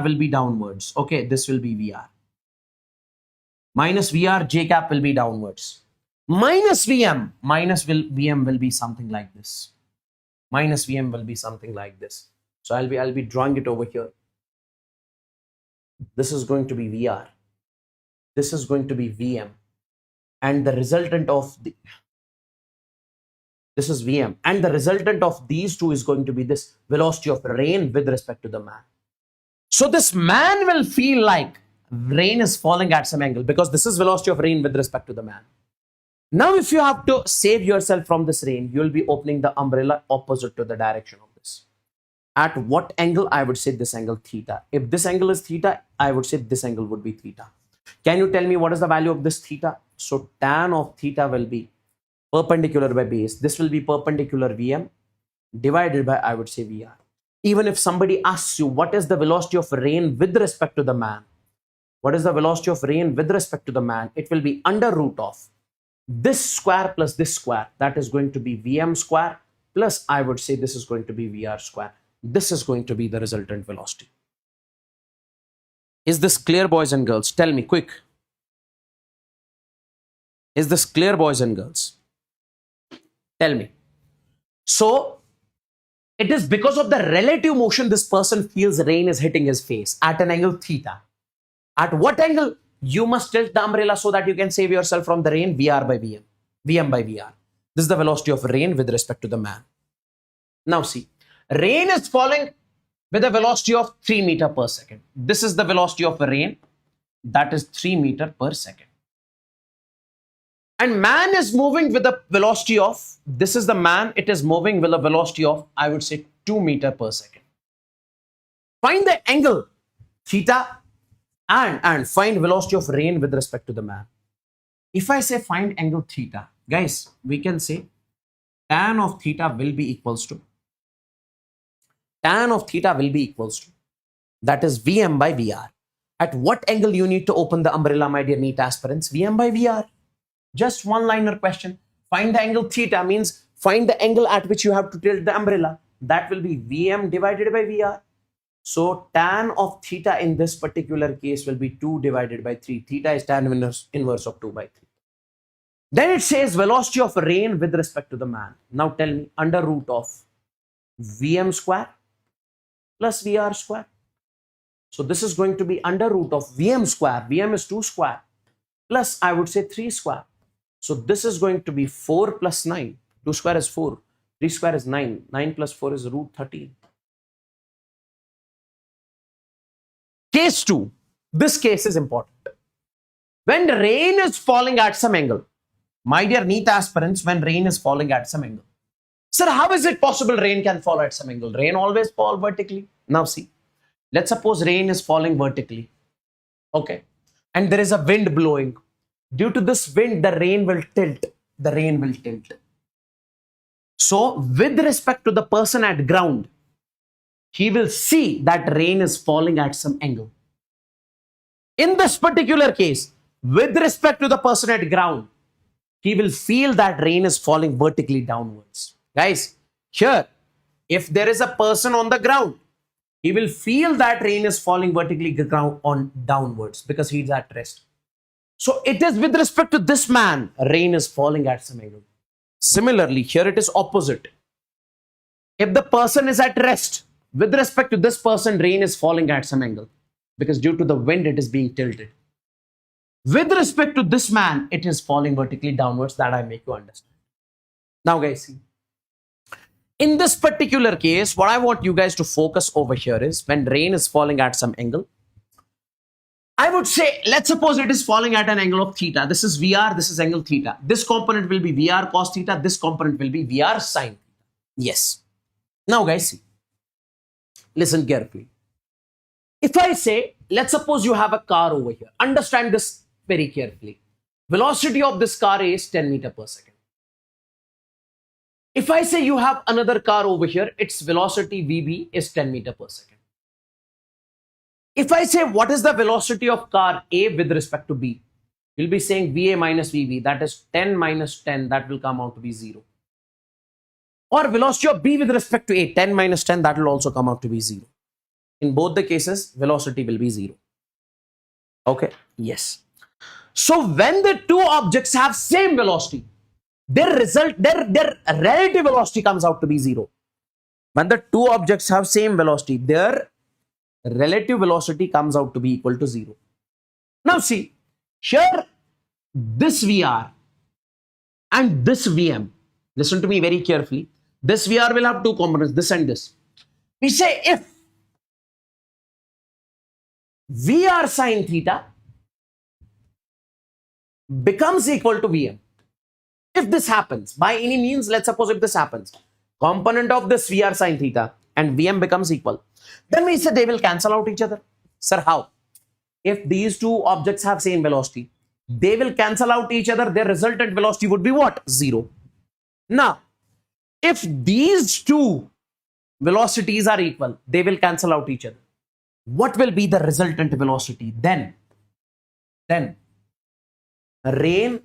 will be downwards. Okay, this will be VR. Minus VR, j cap will be downwards. Minus VM, VM will be something like this. Minus VM will be something like this. So I'll be drawing it over here. This is going to be VR. This is going to be VM. And the resultant of this is VM. And the resultant of these two is going to be this velocity of rain with respect to the man. So this man will feel like rain is falling at some angle because this is velocity of rain with respect to the man. Now, if you have to save yourself from this rain, you will be opening the umbrella opposite to the direction of this. At what angle? I would say this angle theta. If this angle is theta, I would say this angle would be theta. Can you tell me what is the value of this theta? So tan of theta will be perpendicular by base. This will be perpendicular Vm divided by, I would say, VR. Even if somebody asks you what is the velocity of rain with respect to the man, what is the velocity of rain with respect to the man? It will be under root of this square plus this square. That is going to be Vm square plus, I would say, this is going to be VR square. This is going to be the resultant velocity. Is this clear, boys and girls? Tell me quick. Is this clear, boys and girls? Tell me. So it is because of the relative motion this person feels rain is hitting his face at an angle theta. At what angle? You must tilt the umbrella so that you can save yourself from the rain. VR by Vm, Vm by VR. This is the velocity of rain with respect to the man. Now see, rain is falling with a velocity of 3 meters per second. This is the velocity of rain, that is 3 meters per second. And man is moving with a velocity of, this is the man, it is moving with a velocity of, I would say, 2 meters per second. Find the angle theta and find velocity of rain with respect to the man. If I say find angle theta, guys, we can say tan of theta will be equals to, that is Vm by VR. At what angle you need to open the umbrella, my dear NEET aspirants? Vm by VR. Just one liner question. Find the angle theta means find the angle at which you have to tilt the umbrella. That will be Vm divided by VR. So tan of theta in this particular case will be 2 divided by 3. Theta is tan inverse of 2 by 3. Then it says velocity of rain with respect to the man. Now tell me, under root of Vm square plus VR square. So this is going to be under root of Vm square. Vm is 2 square plus, I would say, 3 square. So this is going to be 4 plus 9. 2 square is 4. 3 square is 9. 9 plus 4 is root 13. Case 2. This case is important. When rain is falling at some angle, my dear NEET aspirants, when rain is falling at some angle. Sir, how is it possible rain can fall at some angle? Rain always fall vertically. Now see, let's suppose rain is falling vertically. Okay. And there is a wind blowing. Due to this wind, the rain will tilt. The rain will tilt. So with respect to the person at ground, he will see that rain is falling at some angle. In this particular case, with respect to the person at ground, he will feel that rain is falling vertically downwards. Guys, here, if there is a person on the ground, he will feel that rain is falling vertically downwards because he is at rest. So it is with respect to this man, rain is falling at some angle. Similarly, here it is opposite. If the person is at rest, with respect to this person, rain is falling at some angle because due to the wind, it is being tilted. With respect to this man, it is falling vertically downwards. That I make you understand. Now, guys, see. In this particular case, what I want you guys to focus over here is when rain is falling at some angle. I would say, let's suppose it is falling at an angle of theta. This is VR, this is angle theta. This component will be VR cos theta. This component will be VR sin theta. Yes. Now, guys, see. Listen carefully. If I say, let's suppose you have a car over here. Understand this very carefully. Velocity of this car is 10 meters per second. If I say you have another car over here, its velocity VB is 10 meters per second. If I say what is the velocity of car A with respect to B, we'll be saying VA minus VB, that is 10 minus 10, that will come out to be 0. Or velocity of B with respect to A, 10 minus 10, that will also come out to be 0. In both the cases, velocity will be 0. Okay, yes. So when the two objects have same velocity, their relative velocity comes out to be 0. When the two objects have same velocity, their relative velocity comes out to be equal to 0. Now see, here this VR and this VM, listen to me very carefully. This VR will have two components, this and this. We say if VR sin theta becomes equal to VM. If this happens, by any means, let's suppose if this happens, component of this VR sin theta and VM becomes equal, then we say they will cancel out each other. Sir, how? If these two objects have same velocity, they will cancel out each other. Their resultant velocity would be what? 0. Now, if these two velocities are equal, they will cancel out each other. What will be the resultant velocity? Then rain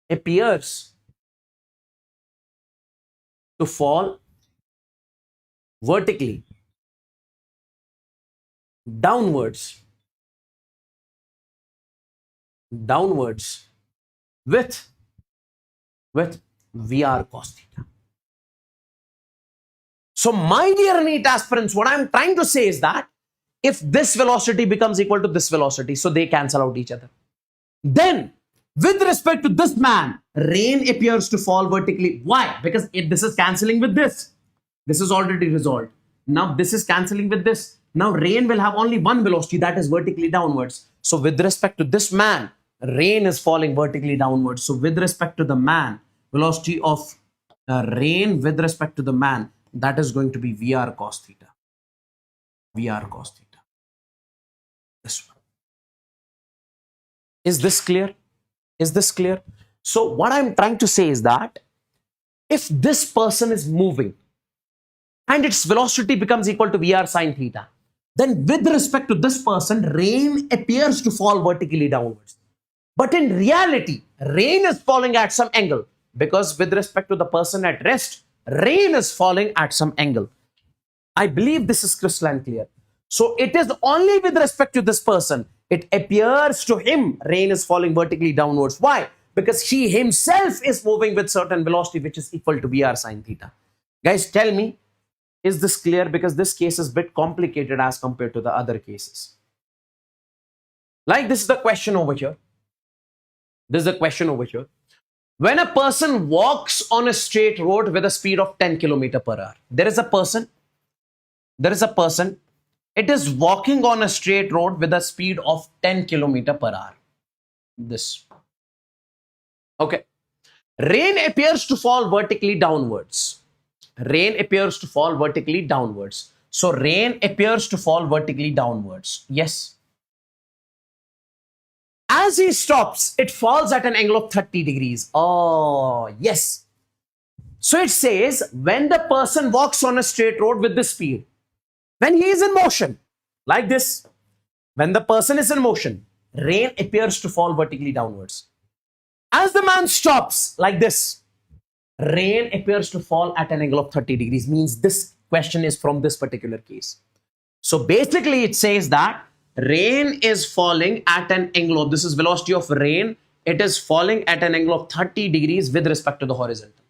appears to fall vertically downwards with VR cos theta. So my dear NEET aspirants, what I'm trying to say is that if this velocity becomes equal to this velocity, so they cancel out each other, then with respect to this man, rain appears to fall vertically. Why? Because if this is cancelling with this. This is already resolved. Now this is cancelling with this. Now rain will have only one velocity, that is vertically downwards. So with respect to this man, rain is falling vertically downwards. So with respect to the man, velocity of rain with respect to the man, that is going to be VR cos theta. VR cos theta. This one. Is this clear? Is this clear? So what I'm trying to say is that if this person is moving and its velocity becomes equal to VR sin theta, then with respect to this person, rain appears to fall vertically downwards. But in reality, rain is falling at some angle because with respect to the person at rest, rain is falling at some angle. I believe this is crystalline clear. So it is only with respect to this person, it appears to him rain is falling vertically downwards. Why? Because he himself is moving with certain velocity which is equal to VR sin theta. Guys, tell me, is this clear? Because this case is a bit complicated as compared to the other cases. Like this is the question over here. This is the question over here. When a person walks on a straight road with a speed of 10 km per hour, there is a person, it is walking on a straight road with a speed of 10 km per hour. This. Okay. Rain appears to fall vertically downwards. Rain appears to fall vertically downwards. So rain appears to fall vertically downwards. Yes. As he stops, it falls at an angle of 30 degrees. Oh, yes. So it says when the person walks on a straight road with this speed, when he is in motion, like this, when the person is in motion, rain appears to fall vertically downwards. As the man stops, like this, rain appears to fall at an angle of 30 degrees. Means this question is from this particular case. So basically it says that rain is falling at an angle of, this is velocity of rain, it is falling at an angle of 30 degrees with respect to the horizontal.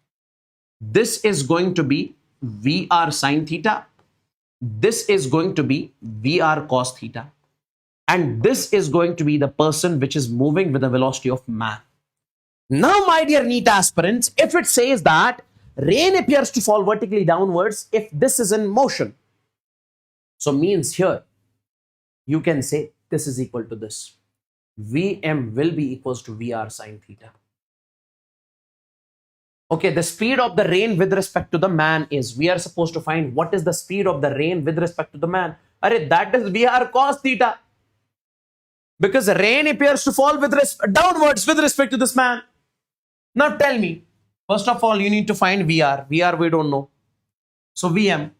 This is going to be VR sine theta. This is going to be VR cos theta. And this is going to be the person which is moving with the velocity of man. Now, my dear NEET aspirants, if it says that rain appears to fall vertically downwards if this is in motion, so means here, you can say this is equal to this. Vm will be equals to VR sine theta. Okay, the speed of the rain with respect to the man is, we are supposed to find what is the speed of the rain with respect to the man. Arre, that is VR cos theta. Because the rain appears to fall downwards with respect to this man. Now tell me, first of all, you need to find VR. VR we don't know. So Vm.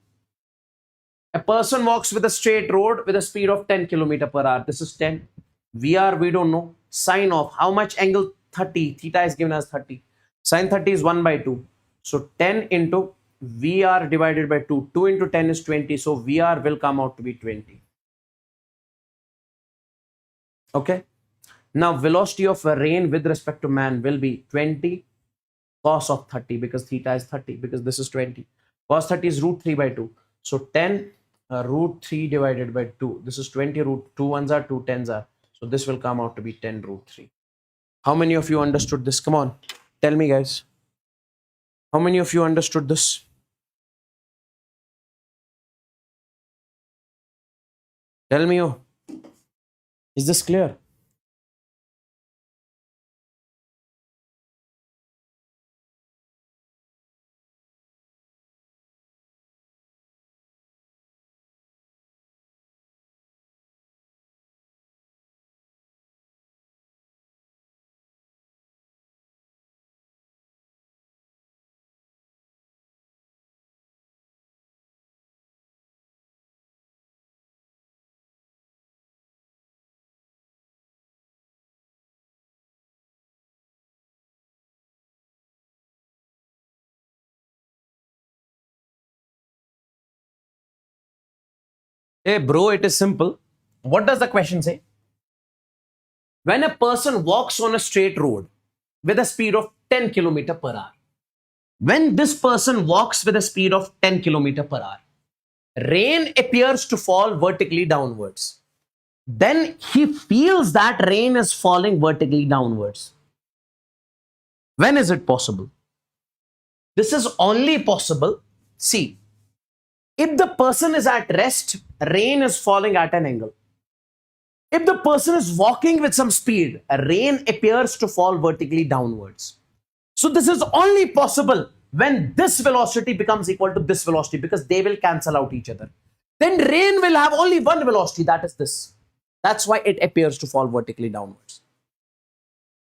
A person walks with a straight road with a speed of 10 km per hour. This is 10. VR we don't know. Sine of how much angle? 30. Theta is given as 30. Sine 30 is 1 by 2. So 10 into VR divided by 2. 2 into 10 is 20. So VR will come out to be 20. Okay. Now velocity of a rain with respect to man will be 20 cos of 30 because theta is 30 because this is 20. Cos 30 is root 3 by 2. So 10 root 3 divided by 2. This is 20 root 2 ones are 2 tens are. So this will come out to be 10 root 3. How many of you understood this? Come on. Tell me, guys. How many of you understood this? Tell me. Oh, is this clear? Hey bro, it is simple. What does the question say? When a person walks on a straight road with a speed of 10 km per hour, when this person walks with a speed of 10 km per hour, rain appears to fall vertically downwards. Then he feels that rain is falling vertically downwards. When is it possible? This is only possible. See, if the person is at rest, rain is falling at an angle. If the person is walking with some speed, rain appears to fall vertically downwards. So this is only possible when this velocity becomes equal to this velocity because they will cancel out each other. Then rain will have only one velocity, that is this. That's why it appears to fall vertically downwards.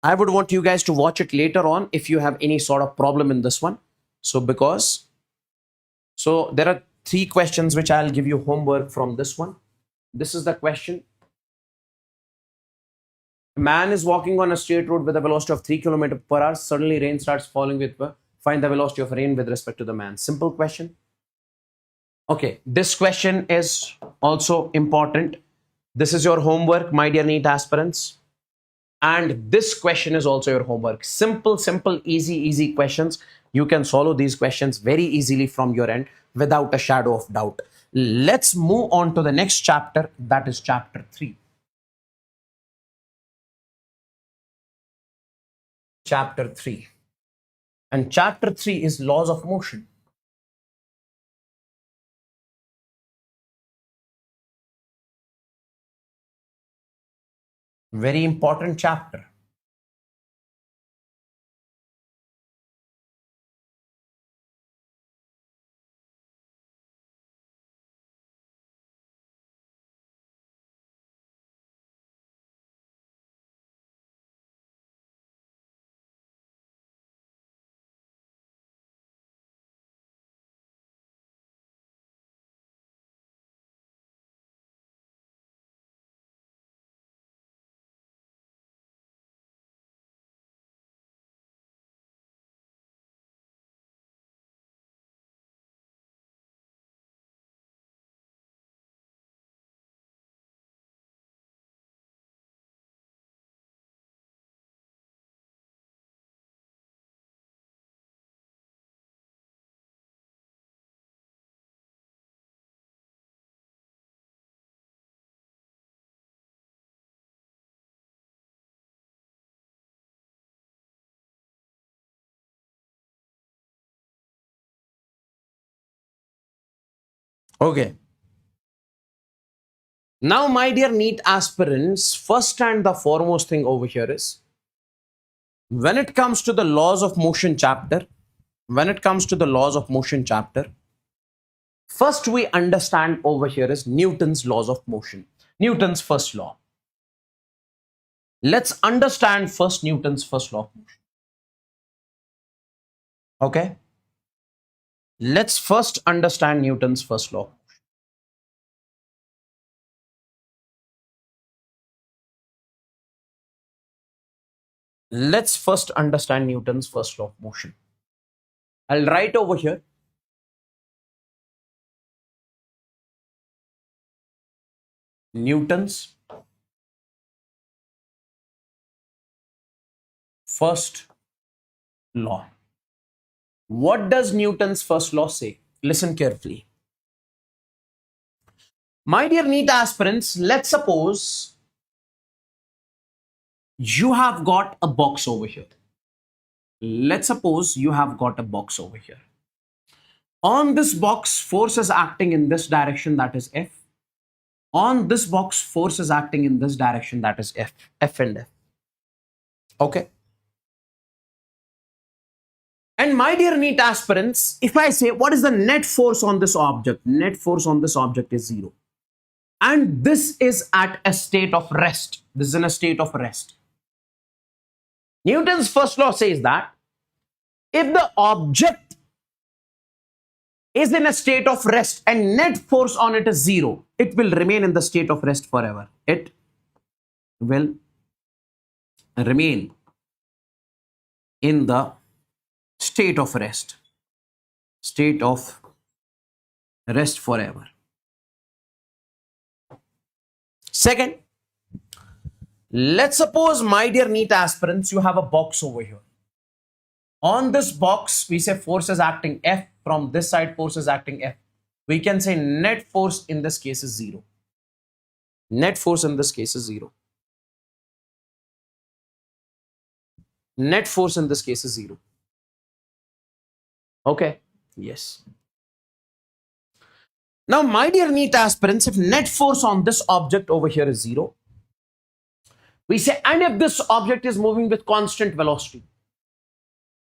I would want you guys to watch it later on if you have any sort of problem in this one. So there are 3 questions which I'll give you homework from this one. This is the question. A man is walking on a straight road with a velocity of 3 km per hour. Suddenly rain starts falling with, find the velocity of rain with respect to the man. Simple question. Okay, this question is also important. This is your homework, my dear NEET aspirants. And this question is also your homework. Simple, easy questions. You can solve these questions very easily from your end without a shadow of doubt. Let's move on to the next chapter, that is chapter 3. chapter 3. And chapter 3 is laws of motion. Very important chapter. Okay. Now, my dear NEET aspirants, first and the foremost thing over here is, when it comes to the laws of motion chapter, first we understand over here is Newton's laws of motion. Newton's first law. Let's understand first Newton's first law of motion. Okay. Let's first understand Newton's first law. Let's first understand Newton's first law of motion. I'll write over here. Newton's first law. What does Newton's first law say? Listen carefully. My dear NEET aspirants, let's suppose you have got a box over here. Let's suppose you have got a box over here. On this box, force is acting in this direction, that is F. On this box, force is acting in this direction, that is F. F and F. Okay. And my dear NEET aspirants, if I say, what is the net force on this object? Net force on this object is 0. And this is at a state of rest. This is in a state of rest. Newton's first law says that if the object is in a state of rest and net force on it is 0, it will remain in the state of rest forever. It will remain in the state of rest. State of rest forever. Second, let's suppose, my dear NEET aspirants, you have a box over here. On this box, we say force is acting F. From this side, force is acting F. We can say net force in this case is 0. Net force in this case is 0. Net force in this case is 0. Okay. Yes. Now, my dear NEET aspirants, if net force on this object over here is 0, we say, and if this object is moving with constant velocity.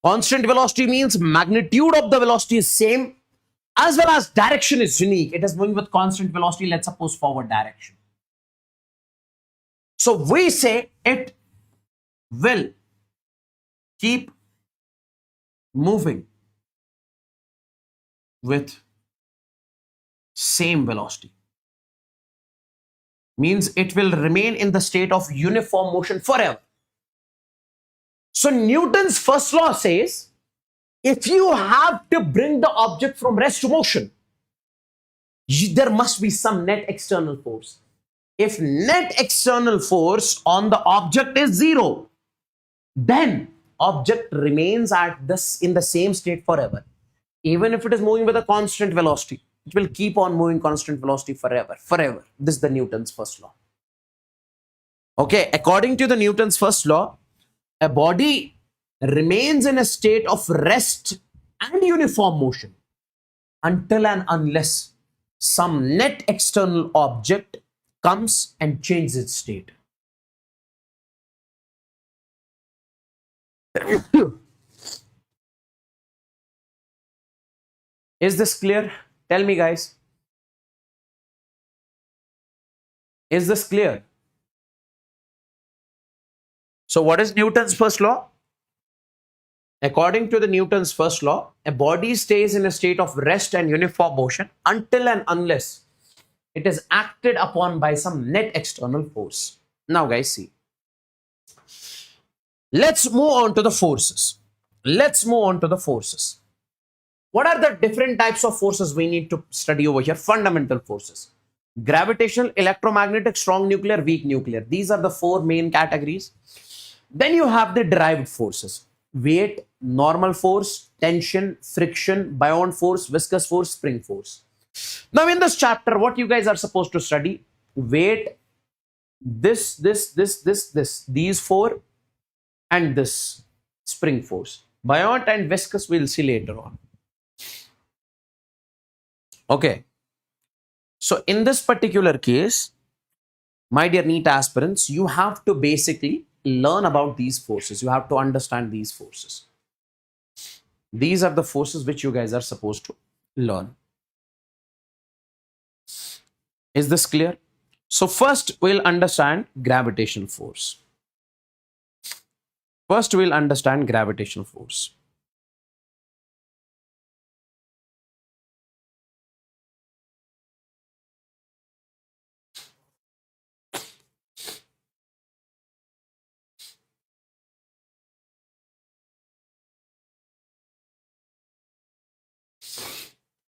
Constant velocity means magnitude of the velocity is same, as well as direction is unique. It is moving with constant velocity, let's suppose forward direction. So we say it will keep moving with same velocity. Means it will remain in the state of uniform motion forever. So Newton's first law says, if you have to bring the object from rest to motion, there must be some net external force. If net external force on the object is 0, then object remains at this in the same state forever. Even if it is moving with a constant velocity, it will keep on moving constant velocity forever. Forever. This is the Newton's first law. Okay, according to the Newton's first law, a body remains in a state of rest and uniform motion until and unless some net external object comes and changes its state. Is this clear? Tell me, guys. Is this clear? So what is Newton's first law? According to the Newton's first law, a body stays in a state of rest and uniform motion until and unless it is acted upon by some net external force. Now, guys, see. Let's move on to the forces. Let's move on to the forces. What are the different types of forces we need to study over here? Fundamental forces. Gravitational, electromagnetic, strong nuclear, weak nuclear. These are the four main categories. Then you have the derived forces. Weight, normal force, tension, friction, buoyant force, viscous force, spring force. Now in this chapter, what you guys are supposed to study? Weight, this, these four, and this spring force. Buoyant and viscous we'll see later on. Okay. So in this particular case, my dear NEET aspirants, you have to basically learn about these forces. You have to understand these forces. These are the forces which you guys are supposed to learn. Is this clear? So first we'll understand gravitational force. First we'll understand gravitational force.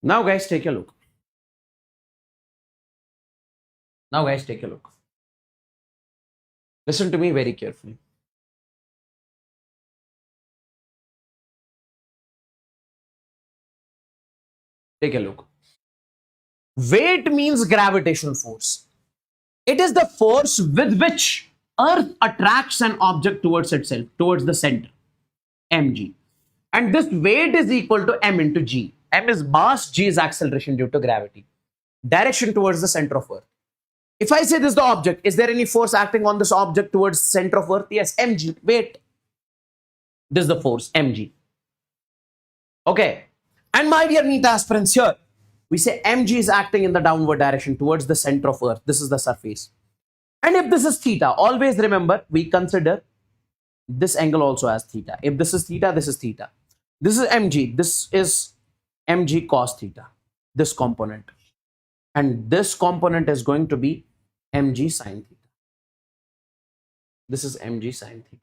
Now guys, take a look. Now guys, take a look. Listen to me very carefully. Take a look. Weight means gravitational force. It is the force with which Earth attracts an object towards itself, towards the center, mg. And this weight is equal to m into g. M is mass, g is acceleration due to gravity. Direction towards the center of Earth. If I say this is the object, is there any force acting on this object towards the center of Earth? Yes, mg, weight. This is the force, mg. Okay. And my dear NEET aspirants, here, we say mg is acting in the downward direction towards the center of Earth. This is the surface. And if this is theta, always remember, we consider this angle also as theta. If this is theta, this is theta. This is mg. This is mg cos theta, this component. And this component is going to be mg sin theta. This is mg sin theta.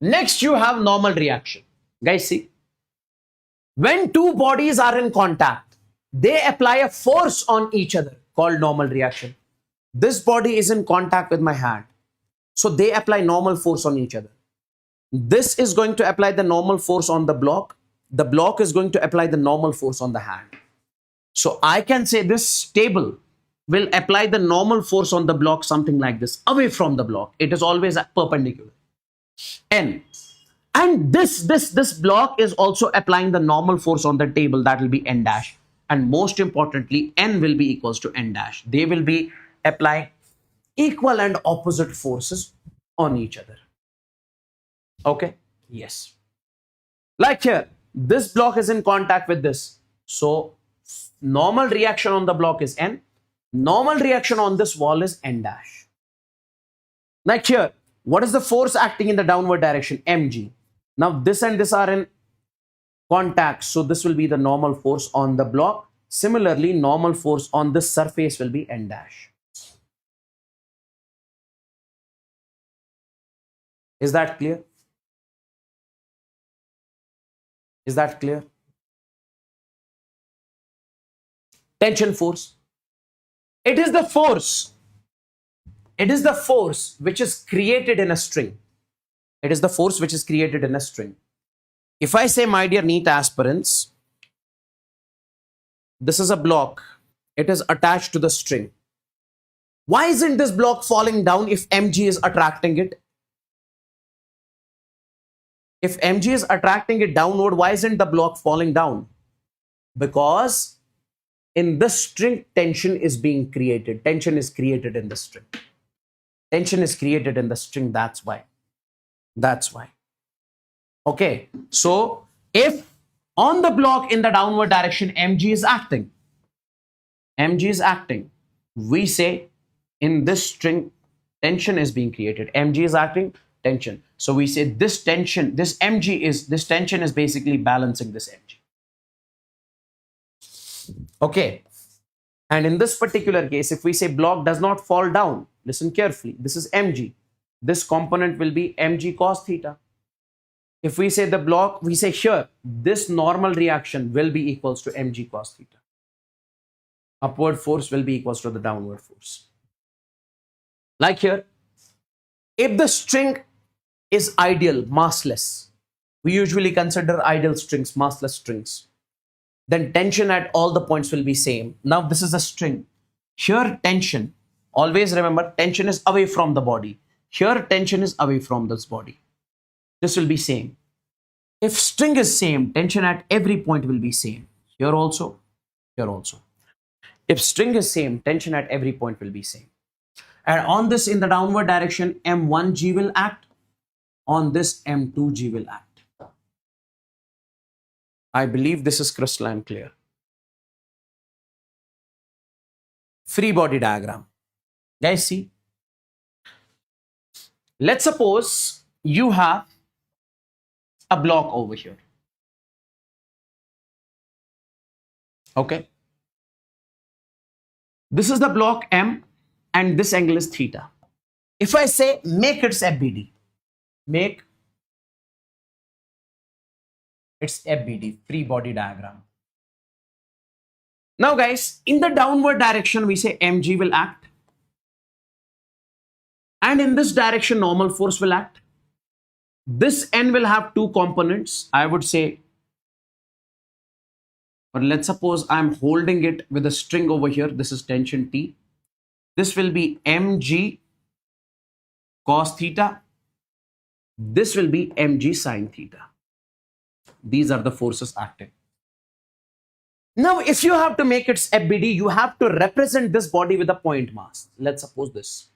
Next, you have normal reaction. Guys, see. When two bodies are in contact, they apply a force on each other called normal reaction. This body is in contact with my hand. So they apply normal force on each other. This is going to apply the normal force on the block. The block is going to apply the normal force on the hand. So I can say this table will apply the normal force on the block, something like this, away from the block. It is always perpendicular. N. And this block is also applying the normal force on the table, that will be N dash. And most importantly, N will be equals to N dash. They will be applying equal and opposite forces on each other. Okay? Yes. Like here, this block is in contact with this. So normal reaction on the block is N. Normal reaction on this wall is N dash. Like here, what is the force acting in the downward direction? mg. Now this and this are in contact. So this will be the normal force on the block. Similarly, normal force on this surface will be N dash. Is that clear? Is that clear? Tension force. It is the force. It is the force which is created in a string. It is the force which is created in a string. If I say, my dear NEET aspirants, this is a block. It is attached to the string. Why isn't this block falling down if mg is attracting it? If mg is attracting it downward, why isn't the block falling down? Because in this string, tension is being created. Tension is created in the string. Tension is created in the string. That's why. That's why. Okay. So if on the block in the downward direction, mg is acting, we say in this string, tension is being created. Mg is acting, tension. So we say this tension, this tension is basically balancing this mg. Okay. And in this particular case, if we say block does not fall down, listen carefully, this is mg. This component will be mg cos theta. If we say the block, we say here, this normal reaction will be equals to mg cos theta. Upward force will be equals to the downward force. Like here, if the string is ideal, massless, we usually consider ideal strings, massless strings, then tension at all the points will be same. Now this is a string. Here tension, always remember, tension is away from the body. Here tension is away from this body. This will be same. If string is same, tension at every point will be same. Here also, here also. If string is same, tension at every point will be same. And on this in the downward direction, M1G will act. On this, M2G will act. I believe this is crystalline clear. Free body diagram. Guys, see. Let's suppose you have a block over here. Okay. This is the block M and this angle is theta. If I say make its FBD, make its FBD, free body diagram. Now guys, in the downward direction, we say mg will act. And in this direction, normal force will act. This n will have two components. I would say, or let's suppose I'm holding it with a string over here. This is tension T. This will be mg cos theta. This will be mg sin theta. These are the forces acting. Now, if you have to make its FBD, you have to represent this body with a point mass. Let's suppose this.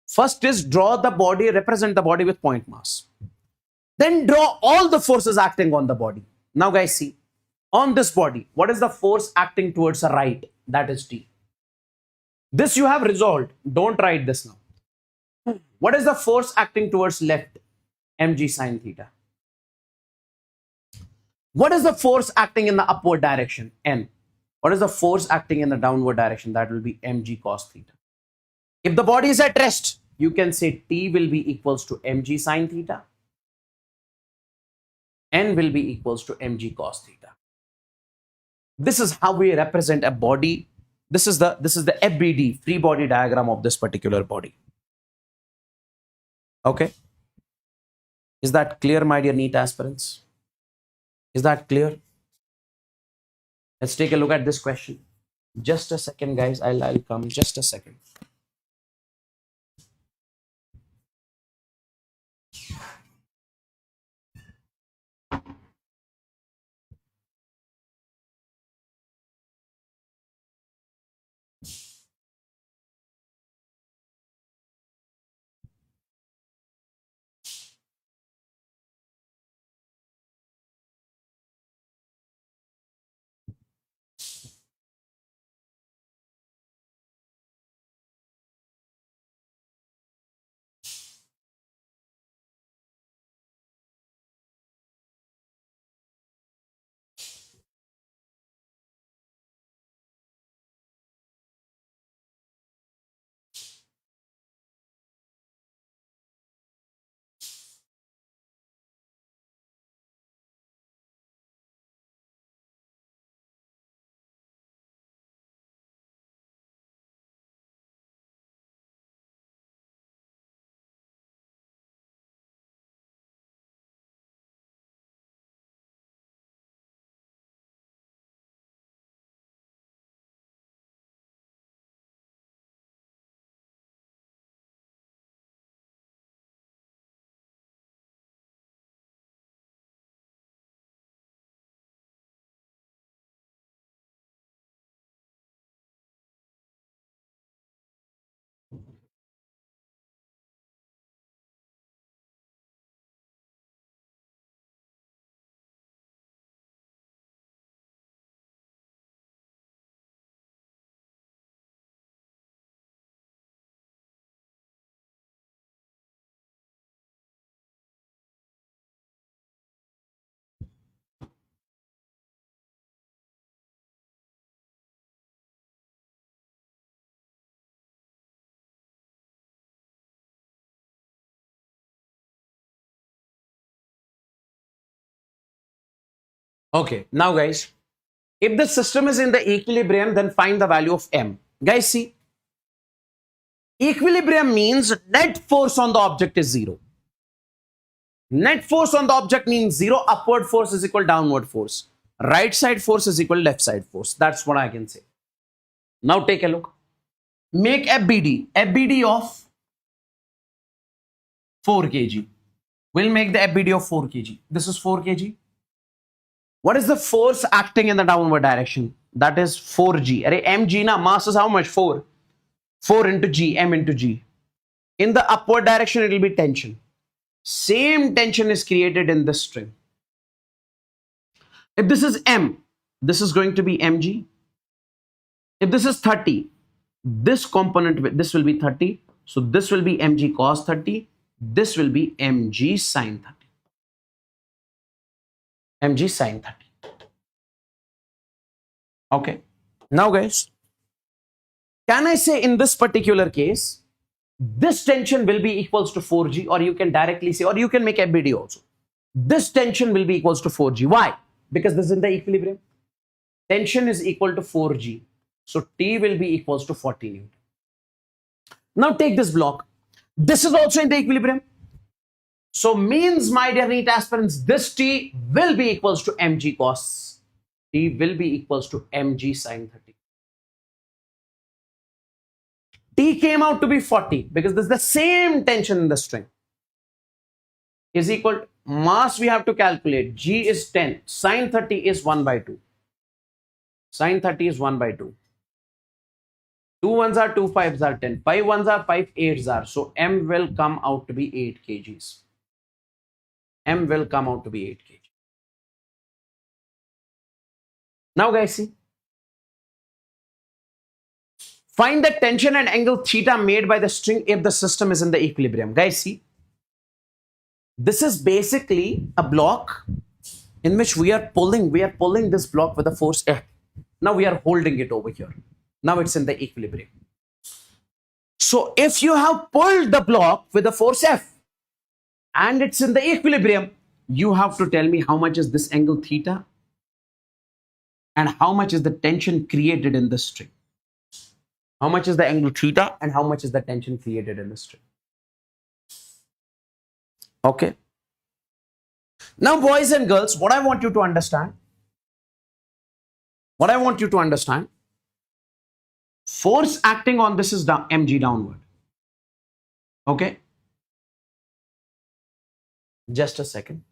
First is draw the body, represent the body with point mass. Then draw all the forces acting on the body. Now guys, see, on this body, what is the force acting towards the right? That is T. This you have resolved. Don't write this now. What is the force acting towards left? Mg sin theta. What is the force acting in the upward direction? N. What is the force acting in the downward direction? That will be mg cos theta. If the body is at rest, you can say T will be equals to mg sin theta. N will be equals to mg cos theta. This is how we represent a body. This is the FBD, free body diagram of this particular body. Okay. Is that clear, my dear NEET aspirants? Is that clear? Let's take a look at this question. Just a second, guys. I'll come. Just a second. Okay, now guys, if the system is in the equilibrium, then find the value of M. Guys, see, equilibrium means net force on the object is zero. Net force on the object means zero. Upward force is equal downward force. Right side force is equal left side force. That's what I can say. Now take a look. Make FBD. FBD of 4 kg. We'll make the FBD of 4 kg. This is 4 kg. What is the force acting in the downward direction? That is 4g. Array mg na mass is how much? 4. 4 into g, m into g. In the upward direction, it will be tension. Same tension is created in this string. If this is m, this is going to be mg. If this is 30, this component, this will be 30. So this will be mg cos 30. This will be mg sin 30. mg sin 30. Okay. Now guys, can I say in this particular case, this tension will be equals to 4g, or you can directly say, or you can make FBD also. This tension will be equals to 4g. Why? Because this is in the equilibrium. Tension is equal to 4g. So T will be equals to 40 Newton. Now take this block. This is also in the equilibrium. So means, my dear NEET aspirants, this T will be equals to mg cos. T will be equals to mg sin 30. T came out to be 40 because this is the same tension in the string. Is equal to mass we have to calculate. G is 10. Sin 30 is 1 by 2. Sin 30 is 1 by 2. 2 ones are 2 5s are 10. 5 ones are 5 8s are. So M will come out to be 8 kgs. M will come out to be 8 kg. Now guys, see. Find the tension and angle theta made by the string if the system is in the equilibrium. Guys, see. This is basically a block in which we are pulling this block with a force F. Now we are holding it over here. Now it's in the equilibrium. So if you have pulled the block with a force F and it's in the equilibrium, you have to tell me how much is this angle theta and how much is the tension created in the string. How much is the angle theta and how much is the tension created in the string. Okay. Now, boys and girls, what I want you to understand, force acting on this is mg downward. Okay. Just a second.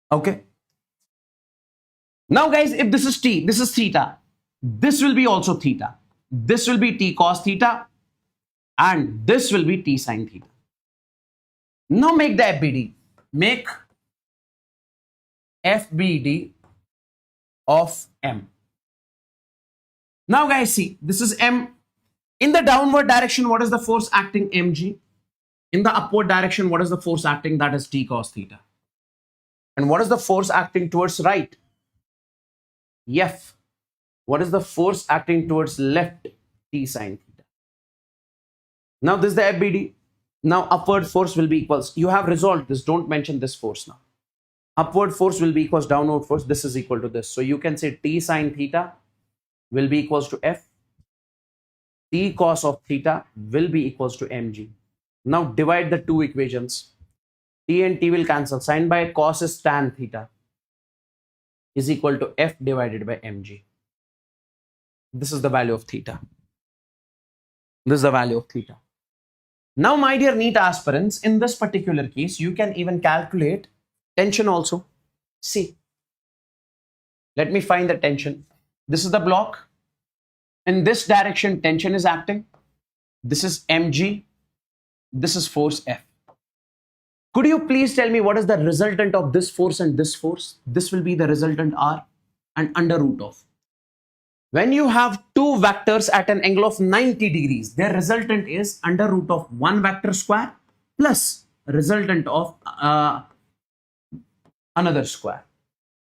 Okay. Now guys, if this is T, this is theta, this will be also theta. This will be T cos theta and this will be T sin theta. Now make the FBD. Make FBD of M. Now guys, see, this is M. In the downward direction, what is the force acting? mg. In the upward direction, what is the force acting? That is T cos theta. And what is the force acting towards right? F. What is the force acting towards left? T sin theta. Now this is the FBD. Now upward force will be equals. You have resolved this. Don't mention this force now. Upward force will be equals downward force. This is equal to this. So you can say T sin theta will be equals to F. T cos of theta will be equals to mg. Now divide the two equations. T and T will cancel. Sin by cos is tan theta is equal to F divided by mg. This is the value of theta. This is the value of theta. Now, my dear NEET aspirants, in this particular case, you can even calculate tension also. See, let me find the tension. This is the block. In this direction, tension is acting. This is mg. This is force F. Could you please tell me what is the resultant of this force and this force? This will be the resultant R and under root of. When you have two vectors at an angle of 90 degrees, their resultant is under root of one vector square plus resultant of another square.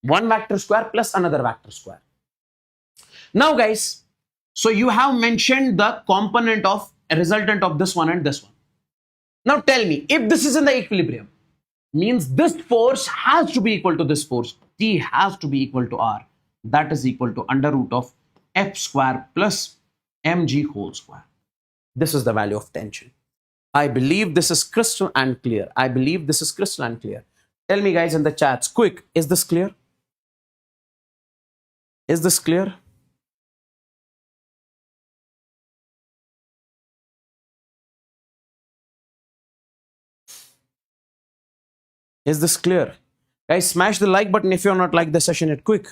One vector square plus another vector square. Now guys, So you have mentioned the component of a resultant of this one and this one. Now tell me, if this is in the equilibrium, means this force has to be equal to this force. T has to be equal to R. That is equal to under root of F square plus mg whole square. This is the value of tension. I believe this is crystal and clear. I believe this is crystal and clear. Tell me guys in the chats, quick, is this clear? Is this clear? Is this clear? Guys, smash the like button if you're not like the session yet, quick.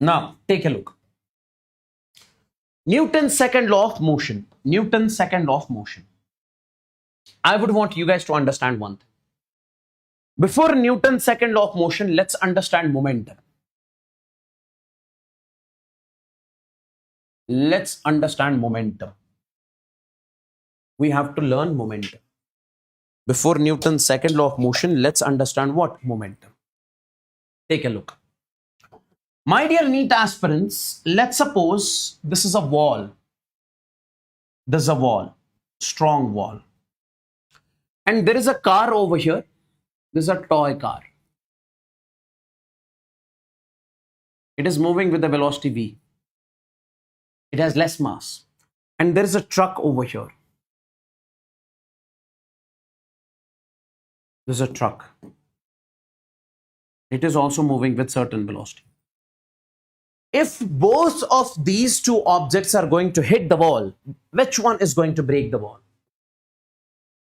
Now, take a look. Newton's second law of motion. Newton's second law of motion. I would want you guys to understand one thing. Before Newton's second law of motion, let's understand momentum. Let's understand momentum. We have to learn momentum. Before Newton's second law of motion, let's understand what? Momentum. Take a look. My dear NEET aspirants, let's suppose this is a wall. This is a wall, strong wall. And there is a car over here. This is a toy car. It is moving with a velocity v. It has less mass. And there is a truck over here. This is a truck. It is also moving with certain velocity. If both of these two objects are going to hit the wall, which one is going to break the wall?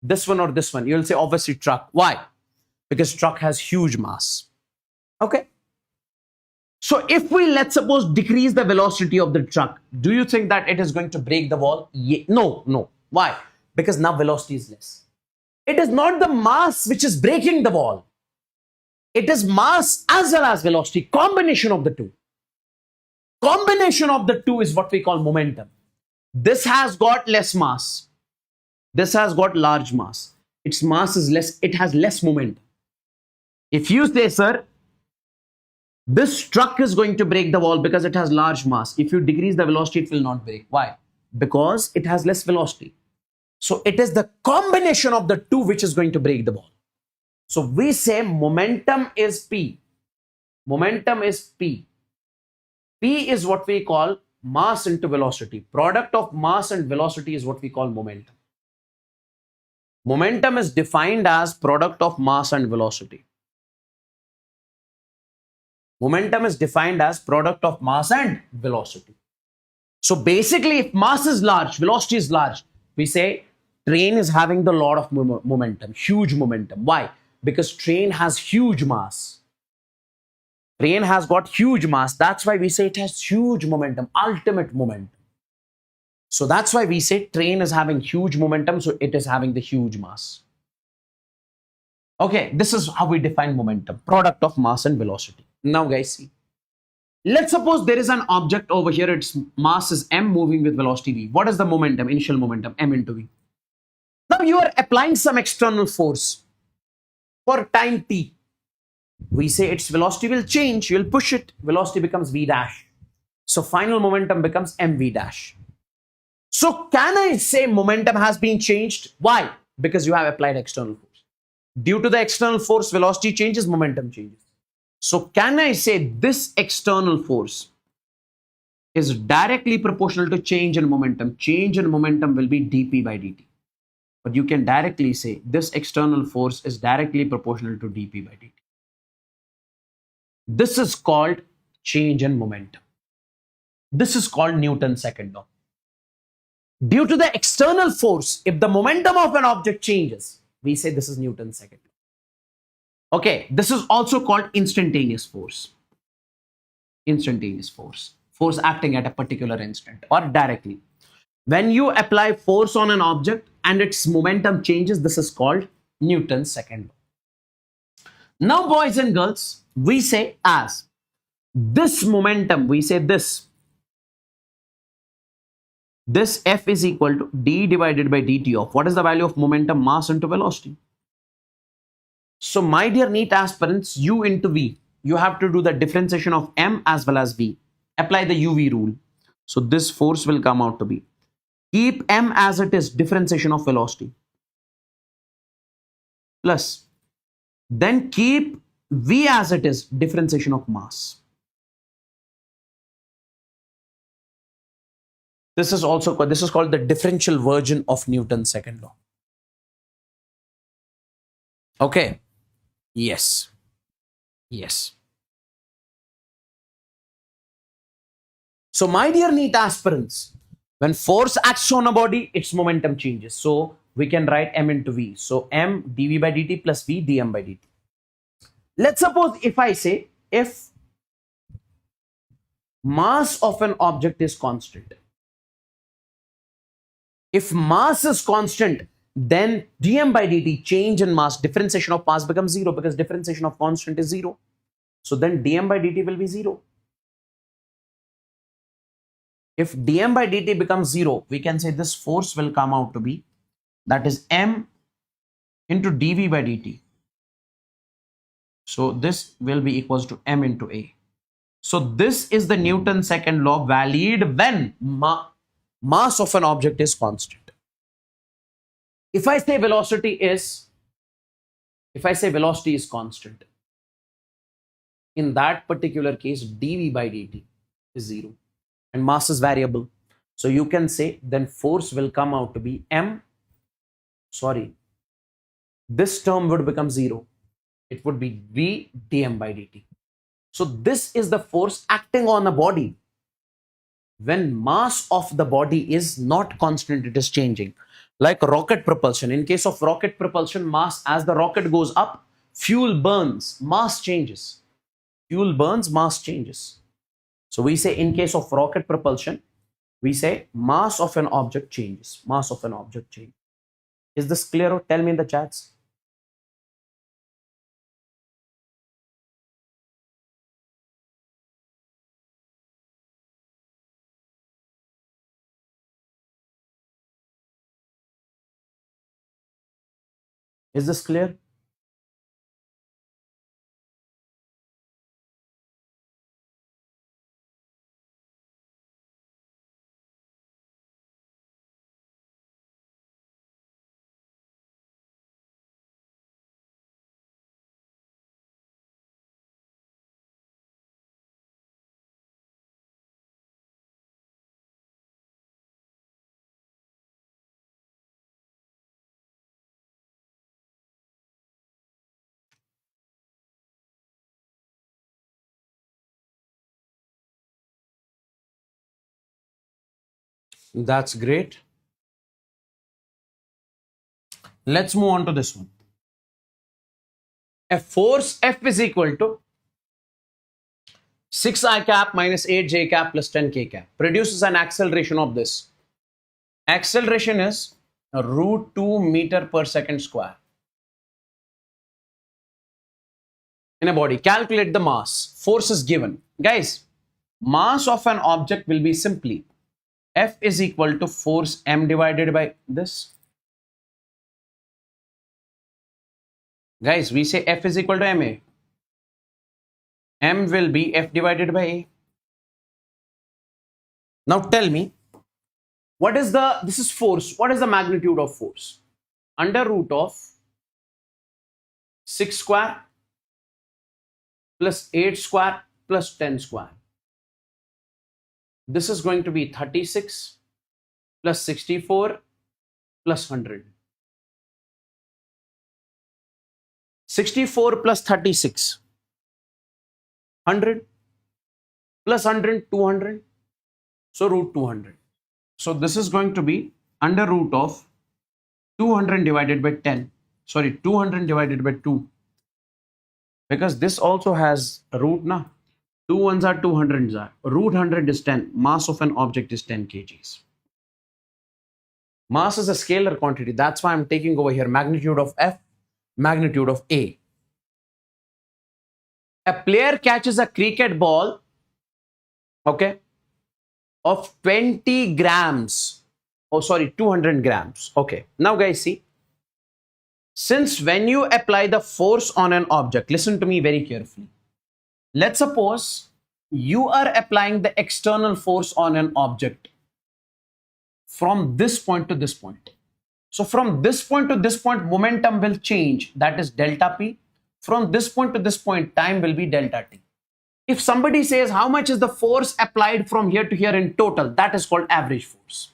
This one or this one? You'll say obviously truck. Why? Because truck has huge mass. Okay. So if we, let's suppose, decrease the velocity of the truck, do you think that it is going to break the wall? No, no. Why? Because now velocity is less. It is not the mass which is breaking the wall. It is mass as well as velocity, combination of the two. Combination of the two is what we call momentum. This has got less mass. This has got large mass. Its mass is less. It has less momentum. If you say, sir, this truck is going to break the wall because it has large mass. If you decrease the velocity, it will not break. Why? Because it has less velocity. So it is the combination of the two which is going to break the wall. So we say momentum is P. Momentum is P. P is what we call mass into velocity. Product of mass and velocity is what we call momentum. Momentum is defined as product of mass and velocity. Momentum is defined as product of mass and velocity. So basically, if mass is large, velocity is large, we say train is having the lot of momentum, huge momentum. Why? Because train has huge mass. Train has got huge mass. That's why we say it has huge momentum, ultimate momentum. So that's why we say train is having huge momentum. So it is having the huge mass. Okay, this is how we define momentum, product of mass and velocity. Now guys, see. Let's suppose there is an object over here. Its mass is m moving with velocity v. What is the momentum? Initial momentum, m into v. Now you are applying some external force for time t. We say its velocity will change. You will push it. Velocity becomes v dash. So final momentum becomes mv dash. So can I say momentum has been changed? Why? Because you have applied external force. Due to the external force, velocity changes, momentum changes. So can I say this external force is directly proportional to change in momentum? Change in momentum will be dp by dt. But you can directly say this external force is directly proportional to dp by dt. This is called change in momentum. This is called Newton's second law. Due to the external force, if the momentum of an object changes, we say this is Newton's second law. Okay, this is also called instantaneous force. Instantaneous force. Force acting at a particular instant or directly. When you apply force on an object and its momentum changes, this is called Newton's second law. Now, boys and girls, we say as this momentum, we say this This F is equal to d divided by dt of what is the value of momentum, mass into velocity. So my dear NEET aspirants, U into V, you have to do the differentiation of M as well as V. Apply the UV rule. So this force will come out to be, keep M as it is, differentiation of velocity, plus then keep V as it is, differentiation of mass. This is called the differential version of Newton's second law. Okay. Yes. Yes. So my dear NEET aspirants, when force acts on a body, its momentum changes. So we can write M into V. So M dV by dt plus V dm by dt. Let's suppose if I say, if mass of an object is constant, if mass is constant, then dm by dt, change in mass, differentiation of mass becomes 0 because differentiation of constant is 0. So then dm by dt will be 0. If dm by dt becomes 0, we can say this force will come out to be, that is M into dv by dt. So this will be equals to M into A. So this is the Newton's second law, valid when mass of an object is constant. If I say velocity is constant, in that particular case dv by dt is 0 and mass is variable. So you can say then force will come out to be this term would become 0. It would be V dm by dt. So this is the force acting on a body when mass of the body is not constant, it is changing. Like rocket propulsion. In case of rocket propulsion, mass, as the rocket goes up, fuel burns, mass changes. Fuel burns, mass changes. So we say in case of rocket propulsion, we say mass of an object changes. Mass of an object changes. Is this clear? Tell me in the chats. Is this clear? That's great. Let's move on to this one. A force F is equal to 6i cap minus 8j cap plus 10k cap produces an acceleration of this. Acceleration is root 2 meter per second square in a body. Calculate the mass. Force is given. Guys, mass of an object will be simply F is equal to force M divided by this. Guys, we say F is equal to MA. M will be F divided by A. Now tell me, this is force. What is the magnitude of force? Under root of 6 square plus 8 square plus 10 square. This is going to be 36 plus 64 plus 100. 64 plus 36. 100 plus 100, 200. So root 200. So this is going to be under root of 200 divided by 10. Sorry, 200 divided by 2. Because this also has a root now. 2 ones are 200s are. Root 100 is 10. Mass of an object is 10 kgs. Mass is a scalar quantity. That's why I'm taking over here magnitude of F, magnitude of A. A player catches a cricket ball, okay, of 20 grams. Oh, sorry, 200 grams. Okay. Now, guys, see. Since when you apply the force on an object, listen to me very carefully. Let's suppose you are applying the external force on an object from this point to this point. So from this point to this point, momentum will change. That is delta P. From this point to this point, time will be delta T. If somebody says how much is the force applied from here to here in total, that is called average force.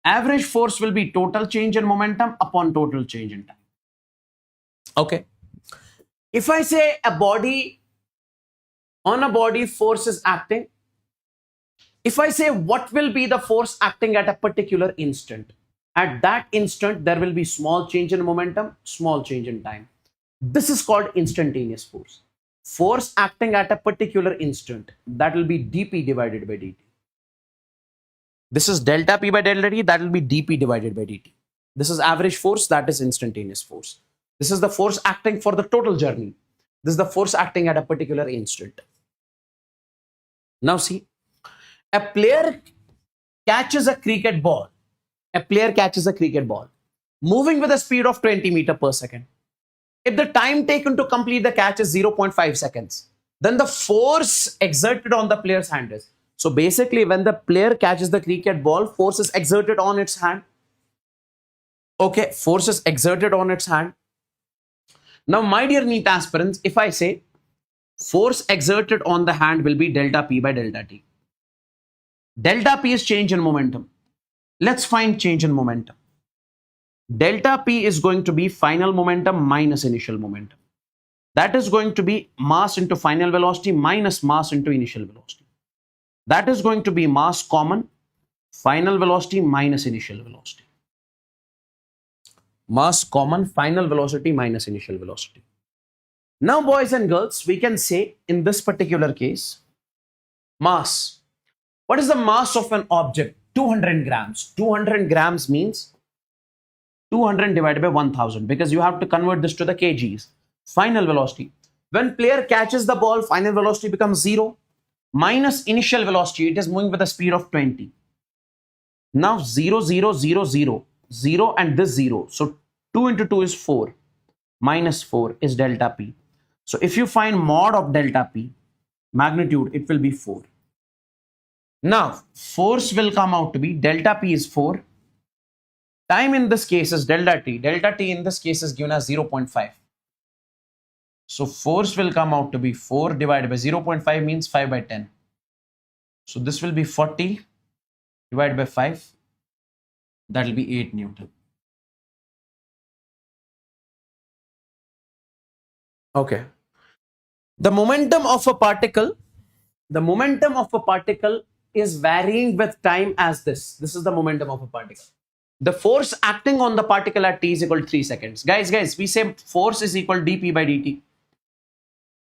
Average force will be total change in momentum upon total change in time. Okay. If I say a body force is acting, if I say what will be the force acting at a particular instant, at that instant there will be small change in momentum, small change in time. This is called instantaneous force. Force acting at a particular instant, that will be dp divided by dt. This is delta p by delta t, that will be dp divided by dt. This is average force, that is instantaneous force. This is the force acting for the total journey. This is the force acting at a particular instant. Now see, a player catches a cricket ball. A player catches a cricket ball, moving with a speed of 20 meters per second. If the time taken to complete the catch is 0.5 seconds, then the force exerted on the player's hand is. So basically, when the player catches the cricket ball, force is exerted on its hand. Okay, force is exerted on its hand. Now, my dear NEET aspirants, if I say force exerted on the hand will be delta P by delta T. Delta P is change in momentum. Let's find change in momentum. Delta P is going to be final momentum minus initial momentum. That is going to be mass into final velocity minus mass into initial velocity. That is going to be mass common, final velocity minus initial velocity. Mass common, final velocity minus initial velocity. Now, boys and girls, we can say in this particular case, mass. What is the mass of an object? 200 grams. 200 grams means 200 divided by 1000, because you have to convert this to the kgs. Final velocity. When player catches the ball, final velocity becomes 0 minus initial velocity. It is moving with a speed of 20. Now 0, 0, 0, 0, 0 and this 0. So 2 into 2 is 4. Minus 4 is delta P. So if you find mod of delta P, magnitude, it will be 4. Now, force will come out to be delta P is 4. Time in this case is delta T. Delta T in this case is given as 0.5. So force will come out to be 4 divided by 0.5 means 5 by 10. So this will be 40 divided by 5. That will be 8 Newton. Okay. The momentum of a particle is varying with time as this. This is the momentum of a particle. The force acting on the particle at t is equal to 3 seconds. Guys, we say force is equal to dp by dt.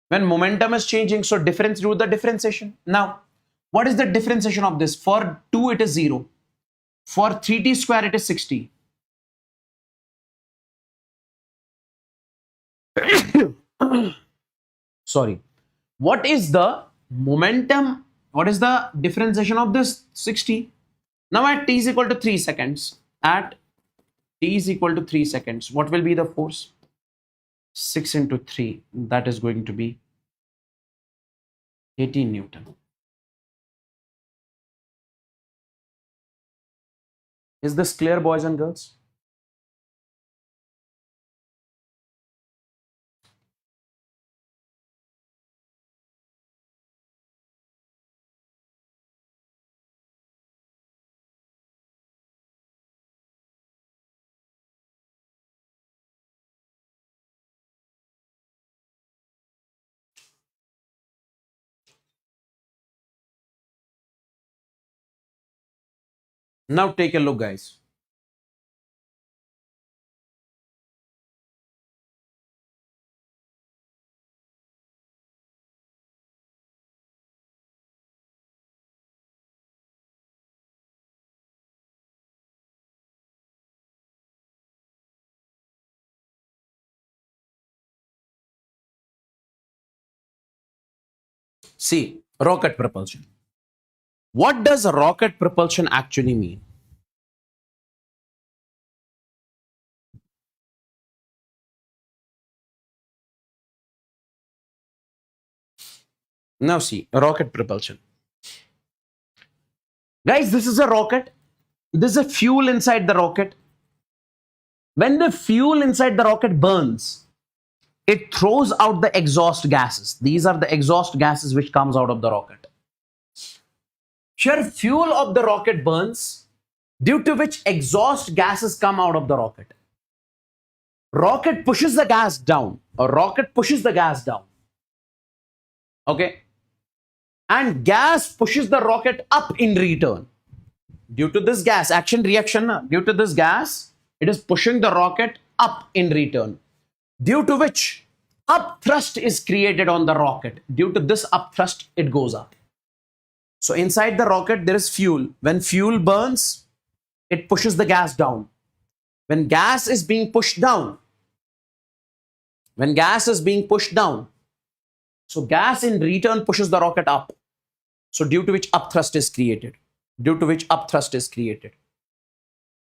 When momentum is changing, so do the differentiation. Now, what is the differentiation of this? For 2, it is 0. For 3t square, it is 60. Sorry. What is the momentum? What is the differentiation of this? 60. Now at t is equal to 3 seconds. At t is equal to 3 seconds. What will be the force? 6 into 3. That is going to be 18 Newton. Is this clear, boys and girls? Now take a look, guys. See, rocket propulsion. What does rocket propulsion actually mean? Now see, rocket propulsion. Guys, this is a rocket. There's a fuel inside the rocket. When the fuel inside the rocket burns, it throws out the exhaust gases. These are the exhaust gases which comes out of the rocket. Sure, fuel of the rocket burns, due to which exhaust gases come out of the rocket. Rocket pushes the gas down, or rocket pushes the gas down. Okay. And gas pushes the rocket up in return. Due to this gas, action reaction, due to this gas, it is pushing the rocket up in return. Due to which upthrust is created on the rocket. Due to this upthrust, it goes up. So inside the rocket, there is fuel. When fuel burns, it pushes the gas down. When gas is being pushed down, so gas in return pushes the rocket up. So due to which upthrust is created.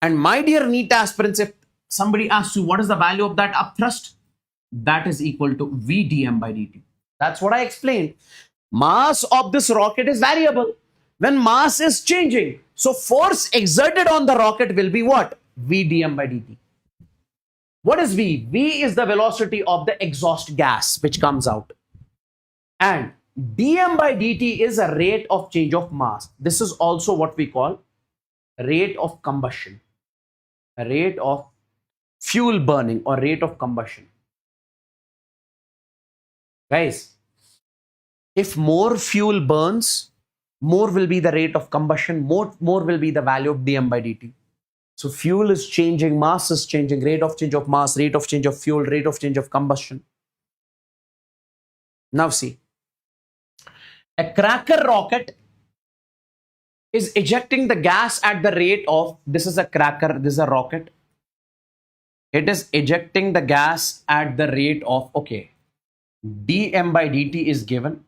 And my dear NEET aspirants, if somebody asks you what is the value of that upthrust, that is equal to V dm by dt. That's what I explained. Mass of this rocket is variable. When mass is changing, so force exerted on the rocket will be what? V dm by dt. What is V? V is the velocity of the exhaust gas which comes out. And dm by dt is a rate of change of mass. This is also what we call rate of combustion, a rate of fuel burning or rate of combustion. Guys, if more fuel burns, more will be the rate of combustion, more will be the value of dm by dt. So fuel is changing, mass is changing, rate of change of mass, rate of change of fuel, rate of change of combustion. Now see, a cracker rocket is ejecting the gas at the rate of, this is a cracker, this is a rocket. It is ejecting the gas at the rate of, okay, dm by dt is given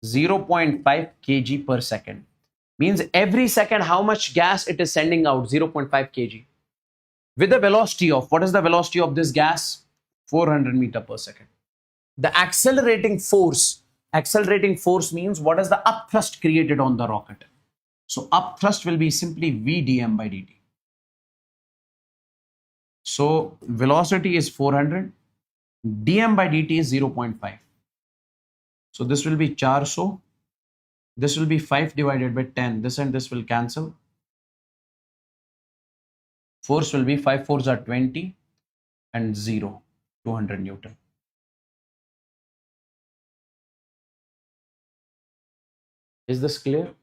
0.5 kg per second. Means every second how much gas it is sending out, 0.5 kg. With the velocity of, what is the velocity of this gas? 400 meter per second. The accelerating force means what is the upthrust created on the rocket. So upthrust will be simply V dm by dt. So velocity is 400, dm by dt is 0.5. So this will be 400. This will be 5 divided by 10. This and this will cancel. Force will be 5 fours are 20 and 0, 200 Newton. Is this clear?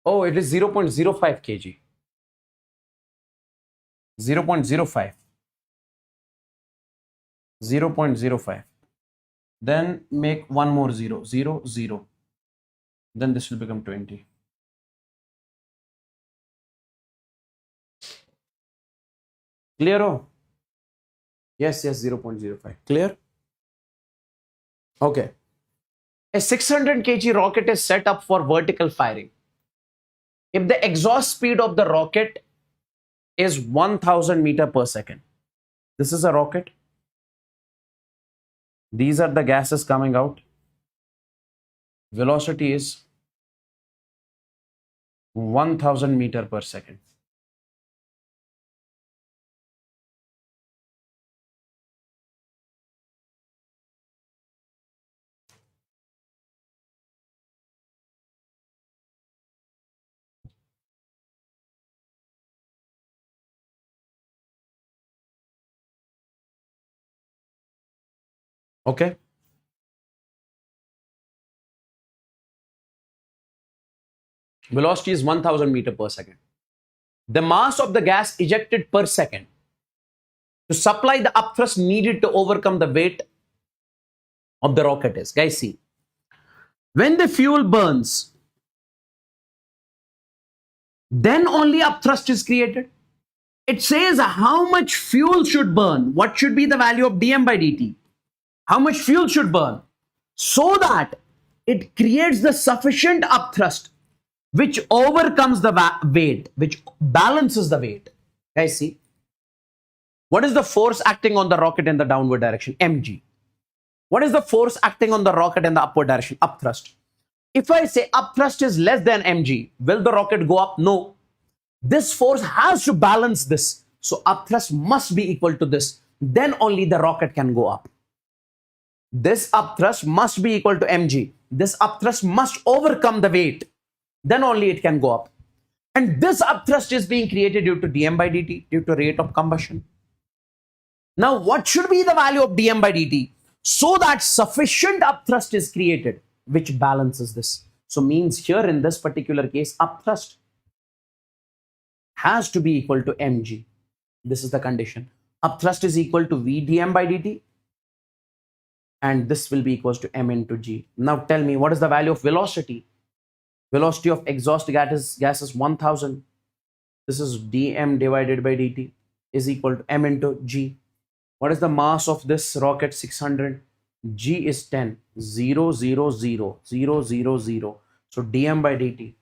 Oh, it is 0.05 kg. 0.05. 0.05. Then make one more 0, 0, 0. Then this will become 20. Clear? Oh? Yes, 0.05. Clear? Okay. A 600 kg rocket is set up for vertical firing. If the exhaust speed of the rocket is 1000 meter per second. This is a rocket. These are the gases coming out. Velocity is 1000 meter per second. Okay. Velocity is 1000 meter per second. The mass of the gas ejected per second to supply the upthrust needed to overcome the weight of the rocket is. Guys, see. When the fuel burns, then only upthrust is created. It says how much fuel should burn. What should be the value of dm by dt? How much fuel should burn so that it creates the sufficient upthrust which overcomes the weight, which balances the weight. Guys, see, what is the force acting on the rocket in the downward direction? Mg. What is the force acting on the rocket in the upward direction? Upthrust. If I say upthrust is less than mg, will the rocket go up? No. This force has to balance this. So upthrust must be equal to this. Then only the rocket can go up. This upthrust must be equal to mg. This upthrust must overcome the weight. Then only it can go up. And this upthrust is being created due to dm by dt, due to rate of combustion. Now, what should be the value of dm by dt? So that sufficient upthrust is created, which balances this. So means here in this particular case, upthrust has to be equal to mg. This is the condition. Upthrust is equal to v dm by dt. And this will be equals to m into g. Now tell me, what is the value of velocity? Velocity of exhaust gas is 1000. This is dm divided by dt is equal to m into g. What is the mass of this rocket? 600. G is 10. 0, 0, 0, 0, 0, 0. So dm by dt,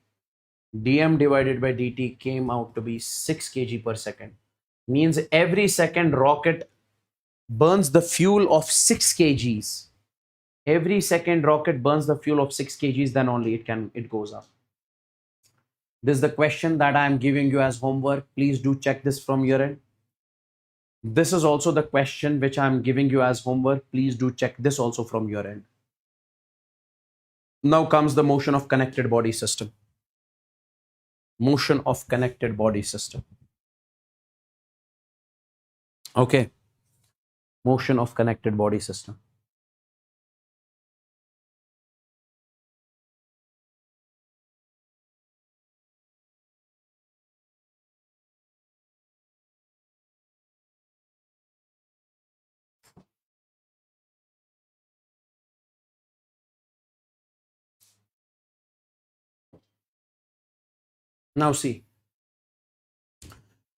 dm divided by dt came out to be 6 kg per second. Means every second rocket burns the fuel of 6 kgs. Every second rocket burns the fuel of 6 kgs, then only it goes up. This is the question that I am giving you as homework. Please do check this from your end. This is also the question which I am giving you as homework. Please do check this also from your end. Now comes the motion of connected body system. Motion of connected body system. Okay. Motion of connected body system. Now see,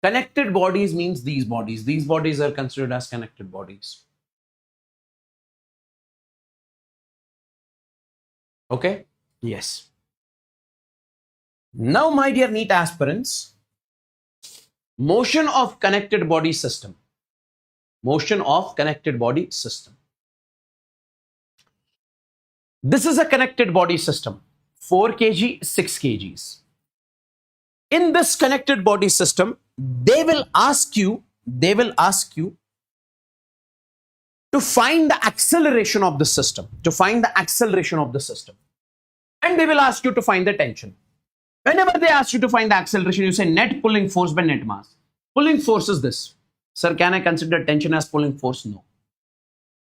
connected bodies means these bodies. These bodies are considered as connected bodies. Okay? Yes. Now, my dear NEET aspirants, motion of connected body system. Motion of connected body system. This is a connected body system. 4 kg, 6 kgs. In this connected body system, they will ask you to find the acceleration of the system, and they will ask you to find the tension. Whenever they ask you to find the acceleration, you say net pulling force by net mass. Pulling force is this. Sir, can I consider tension as pulling force? No.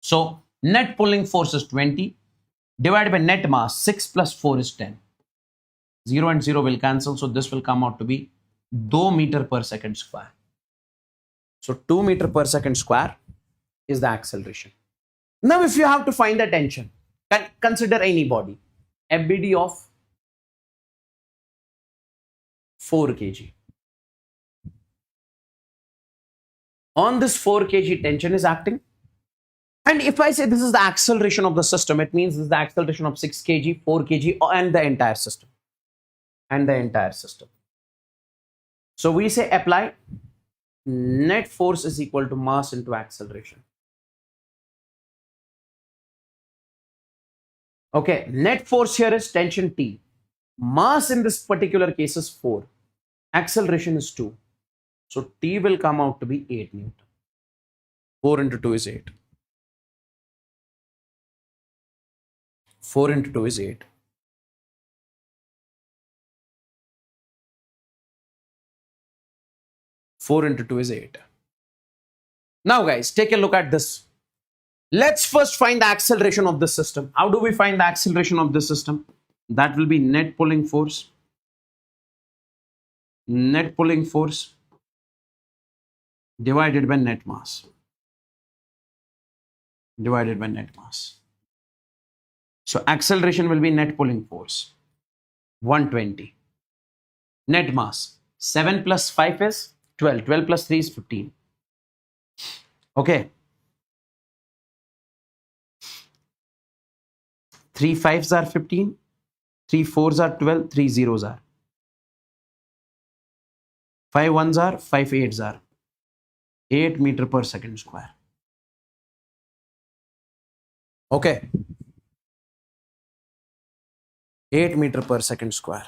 So net pulling force is 20 divided by net mass. 6 plus 4 is 10. 0 and 0 will cancel. So this will come out to be 2 meter per second square. So 2 meter per second square is the acceleration. Now, if you have to find the tension, consider any body. FBD of 4 kg. On this 4 kg, tension is acting. And if I say this is the acceleration of the system, it means this is the acceleration of 6 kg, 4 kg, and the entire system. So we say apply net force is equal to mass into acceleration. Okay, net force here is tension T. Mass in this particular case is 4. Acceleration is 2. So T will come out to be 8 Newton. 4 into 2 is 8. 4 into 2 is 8. Four into 2 is 8. Now guys, take a look at this. Let's first find the acceleration of this system. How do we find the acceleration of this system? That will be net pulling force. Net pulling force divided by net mass. Divided by net mass. So acceleration will be net pulling force. 120. Net mass. 7 plus 5 is 12. 12 plus 3 is 15. Okay. 3 5s are 15. 3 4s are 12. 3 zeros are. 5 1s are. 5 8s are. 8 meter per second square. Okay. 8 meter per second square.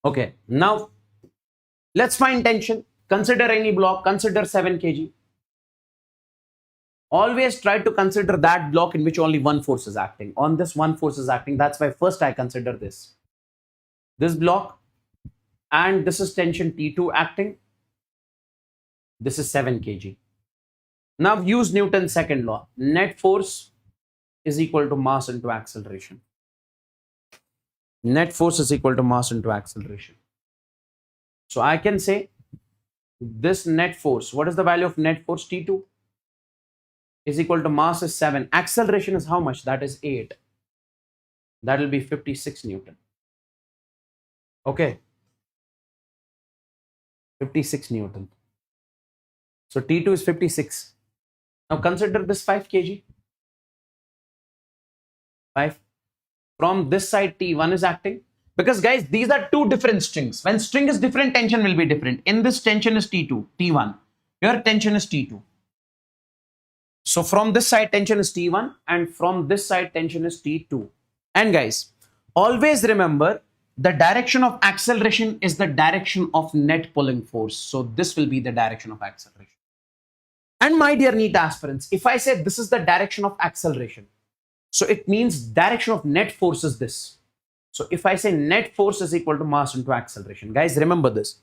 Okay. Now let's find tension. Consider any block. Consider 7 kg. Always try to consider that block in which only one force is acting. On this one force is acting. That's why first I consider this block, and this is tension T2 acting. This is 7 kg. Now use Newton's second law. Net force is equal to mass into acceleration. Net force is equal to mass into acceleration. So I can say this net force, what is the value of net force? T2 is equal to mass is 7. Acceleration is how much? That is 8. That will be 56 Newton. Okay. 56 Newton. So T2 is 56. Now consider this 5 kg. 5. From this side T1 is acting. Because guys, these are two different strings. When string is different, tension will be different. In this tension is T2, T1. Here tension is T2. So from this side tension is T1 and from this side tension is T2. And guys, always remember the direction of acceleration is the direction of net pulling force. So this will be the direction of acceleration. And my dear NEET aspirants, if I say this is the direction of acceleration, so it means direction of net force is this. So if I say net force is equal to mass into acceleration, guys, remember this.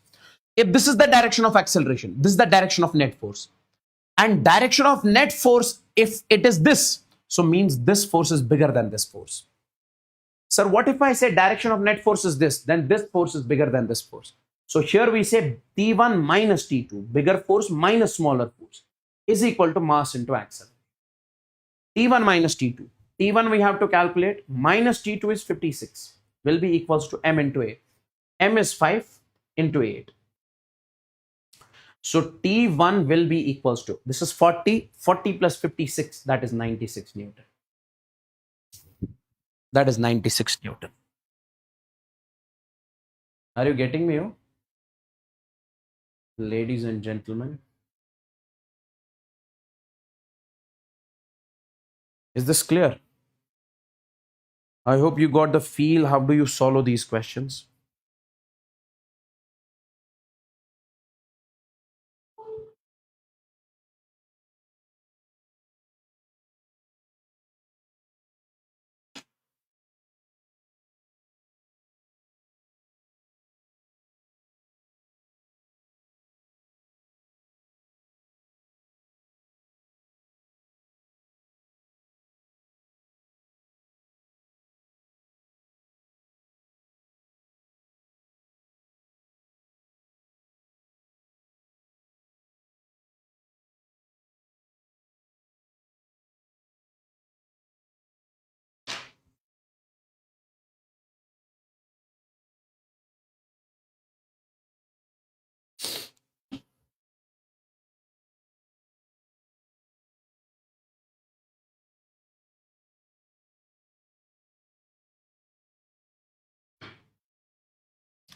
If this is the direction of acceleration, this is the direction of net force. And direction of net force, if it is this, so means this force is bigger than this force. Sir, what if I say direction of net force is this, then this force is bigger than this force. So here we say T1 minus T2, bigger force minus smaller force, is equal to mass into acceleration. T1 minus T2. T1 we have to calculate, minus T2 is 56, will be equals to M into A. M is 5 into 8. So T1 will be equals to, this is 40, 40 plus 56, that is 96 Newton. That is 96 Newton. Are you getting me? Oh? Ladies and gentlemen. Is this clear? I hope you got the feel. How do you solve these questions?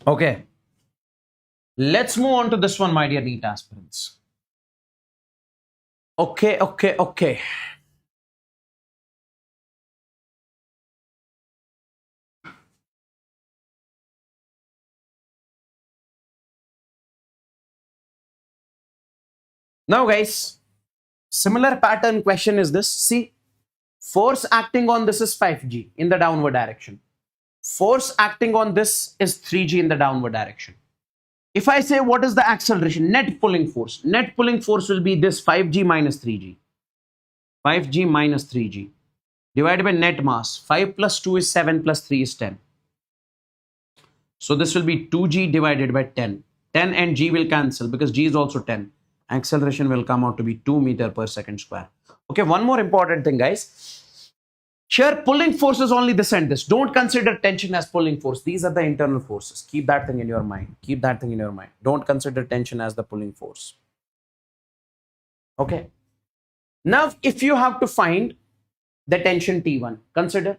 Okay. Let's move on to this one, my dear NEET aspirants. Okay. Now guys, similar pattern question is this. See, force acting on this is 5g in the downward direction. Force acting on this is 3g in the downward direction. If I say what is the acceleration, net pulling force will be this 5g minus 3g. 5g minus 3g divided by net mass. 5 plus 2 is 7 plus 3 is 10. So this will be 2g divided by 10. 10 and g will cancel because g is also 10. Acceleration will come out to be 2 meter per second square. Okay, one more important thing, guys. Here, pulling force is only this and this. Don't consider tension as pulling force. These are the internal forces. Keep that thing in your mind. Keep that thing in your mind. Don't consider tension as the pulling force. Okay. Now, if you have to find the tension T1, consider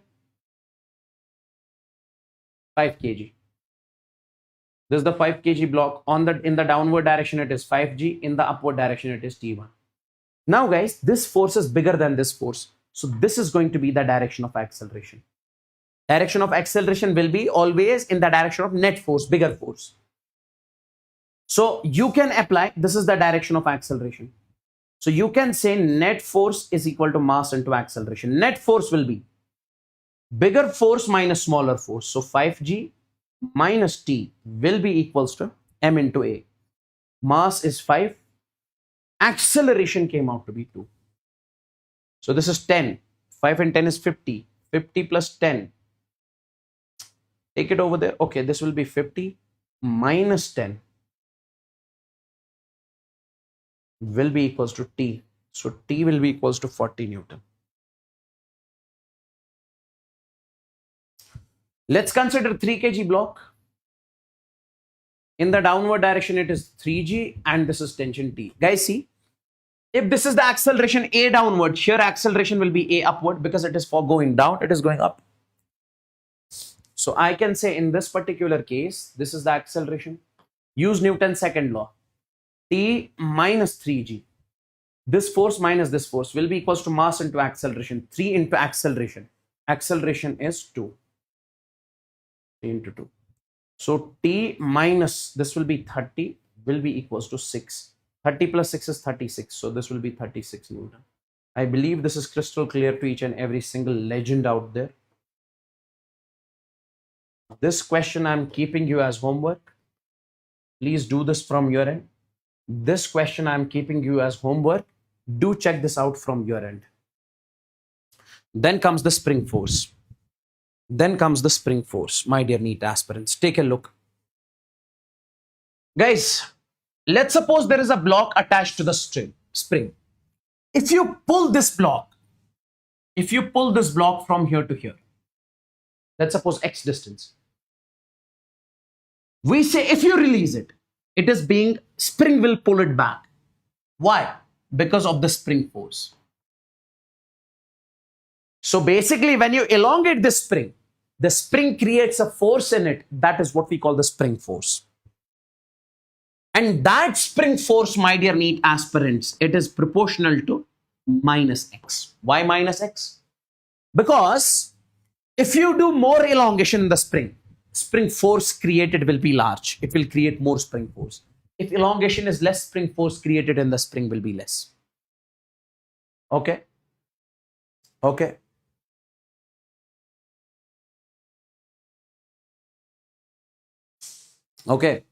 5 kg. This is the 5 kg block. In the downward direction, it is 5g. In the upward direction, it is T1. Now, guys, this force is bigger than this force. So this is going to be the direction of acceleration. Direction of acceleration will be always in the direction of net force, bigger force. So you can apply, this is the direction of acceleration. So you can say net force is equal to mass into acceleration. Net force will be bigger force minus smaller force. So 5g minus t will be equals to m into a. Mass is 5. Acceleration came out to be 2. So this is 10. 5 and 10 is 50. 50 plus 10. Take it over there. Okay, this will be 50 minus 10 will be equals to t. So t will be equals to 40 Newton. Let's consider 3 kg block. In the downward direction, it is 3g and this is tension T. Guys, see, if this is the acceleration A downward, here acceleration will be A upward because it is for going down, it is going up. So I can say in this particular case, this is the acceleration. Use Newton's second law. T minus 3g. This force minus this force will be equals to mass into acceleration. 3 into acceleration. Acceleration is 2. 3 into 2. So T minus this will be 30 will be equals to 6. 30 plus 6 is 36. So this will be 36 Newton. I believe this is crystal clear to each and every single legend out there. This question I'm keeping you as homework. Please do this from your end. This question I'm keeping you as homework. Do check this out from your end. Then comes the spring force. Then comes the spring force, my dear NEET aspirants. Take a look. Guys, let's suppose there is a block attached to the spring. If you pull this block from here to here, let's suppose X distance. We say if you release it, it is being, spring will pull it back. Why? Because of the spring force. So basically, when you elongate this spring, the spring creates a force in it. That is what we call the spring force. And that spring force, my dear NEET aspirants, it is proportional to minus X. Why minus X? Because if you do more elongation in the spring force created will be large. It will create more spring force. If elongation is less, spring force created in the spring will be less. Okay? Okay. Okay.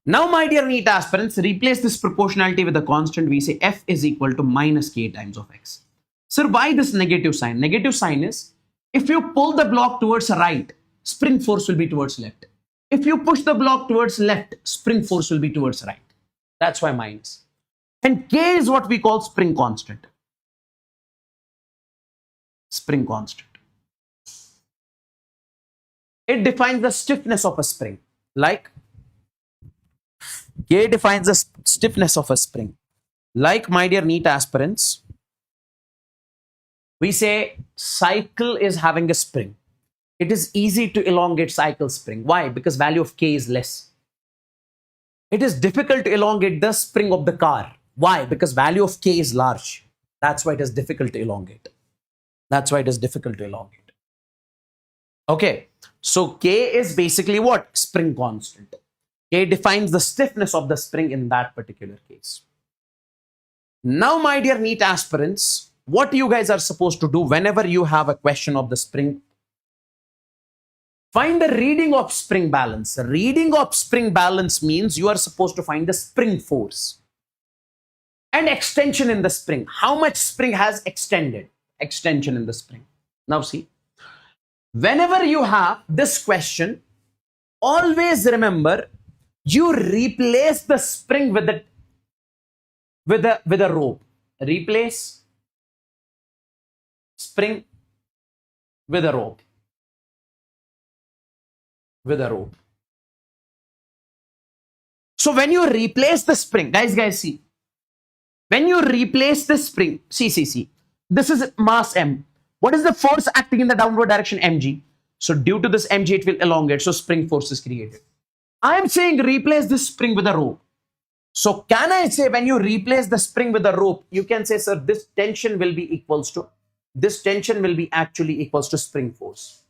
Now, my dear NEET aspirants, replace this proportionality with a constant. We say F is equal to minus K times of X. Sir, why this negative sign? Negative sign is, if you pull the block towards right, spring force will be towards left. If you push the block towards left, spring force will be towards right. That's why minus. And K is what we call spring constant. Spring constant. It defines the stiffness of a spring. Like, K defines the stiffness of a spring. Like, my dear NEET aspirants, we say cycle is having a spring. It is easy to elongate cycle spring. Why? Because value of K is less. It is difficult to elongate the spring of the car. Why? Because value of K is large. That's why it is difficult to elongate. That's why it is difficult to elongate. Okay. So K is basically what? Spring constant. K defines the stiffness of the spring in that particular case. Now, my dear NEET aspirants, what you guys are supposed to do whenever you have a question of the spring, find the reading of spring balance. Reading of spring balance means you are supposed to find the spring force and extension in the spring. How much spring has extended? Extension in the spring. Now see, whenever you have this question, always remember you replace the spring with a rope. Replace spring with a rope. With a rope. So when you replace the spring, guys, see. When you replace the spring, see. This is mass M. What is the force acting in the downward direction? Mg. So due to this Mg, it will elongate. So spring force is created. I am saying replace this spring with a rope. So can I say when you replace the spring with a rope, you can say, sir, this tension will be equals to, this tension will be actually equals to spring force.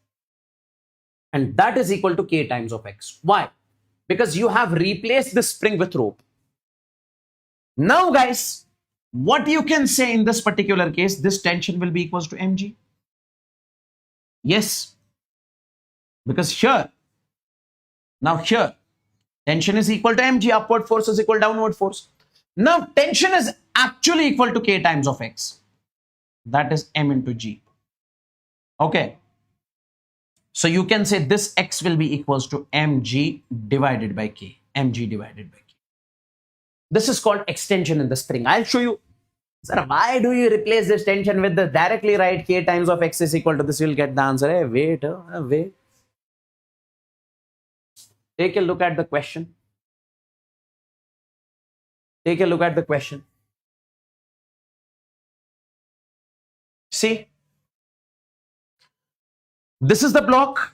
And that is equal to K times of X. Why? Because you have replaced the spring with rope. Now, guys, what you can say in this particular case, this tension will be equals to Mg. Yes. Because here, tension is equal to Mg, upward force is equal to downward force. Now, tension is actually equal to K times of X. That is M into G. Okay. So you can say this X will be equals to Mg divided by K. Mg divided by K. This is called extension in the spring. I'll show you. Sir, why do you replace this tension with the directly write K times of X is equal to this? You'll get the answer. Hey, wait. Take a look at the question. Take a look at the question. See, this is the block.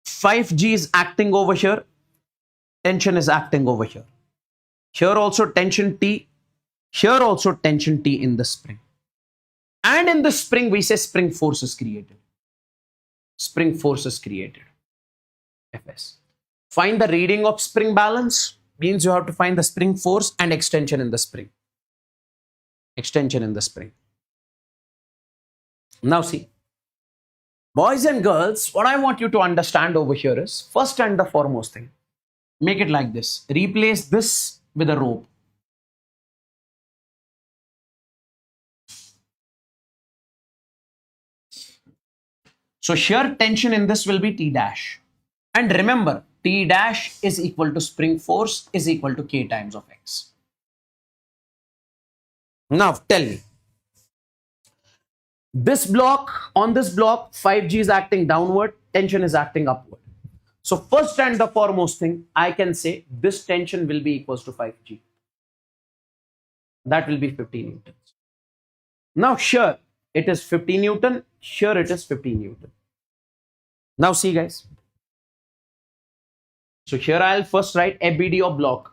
5G is acting over here. Tension is acting over here. Here also tension T. Here also tension T in the spring. And in the spring, we say spring force is created. Spring force is created. Fs. Find the reading of spring balance. Means you have to find the spring force and extension in the spring. Extension in the spring. Now see. Boys and girls, what I want you to understand over here is, first and the foremost thing, make it like this. Replace this with a rope. So shear tension in this will be T dash. And remember, T dash is equal to spring force is equal to K times of X. Now tell me. This block, on this block, 5G is acting downward, tension is acting upward. So first and the foremost thing, I can say this tension will be equals to 5G. That will be 50 newtons. Now shear, it is 50 Newton, shear it is 50 Newton. Now see guys. So here I'll first write ABD of block.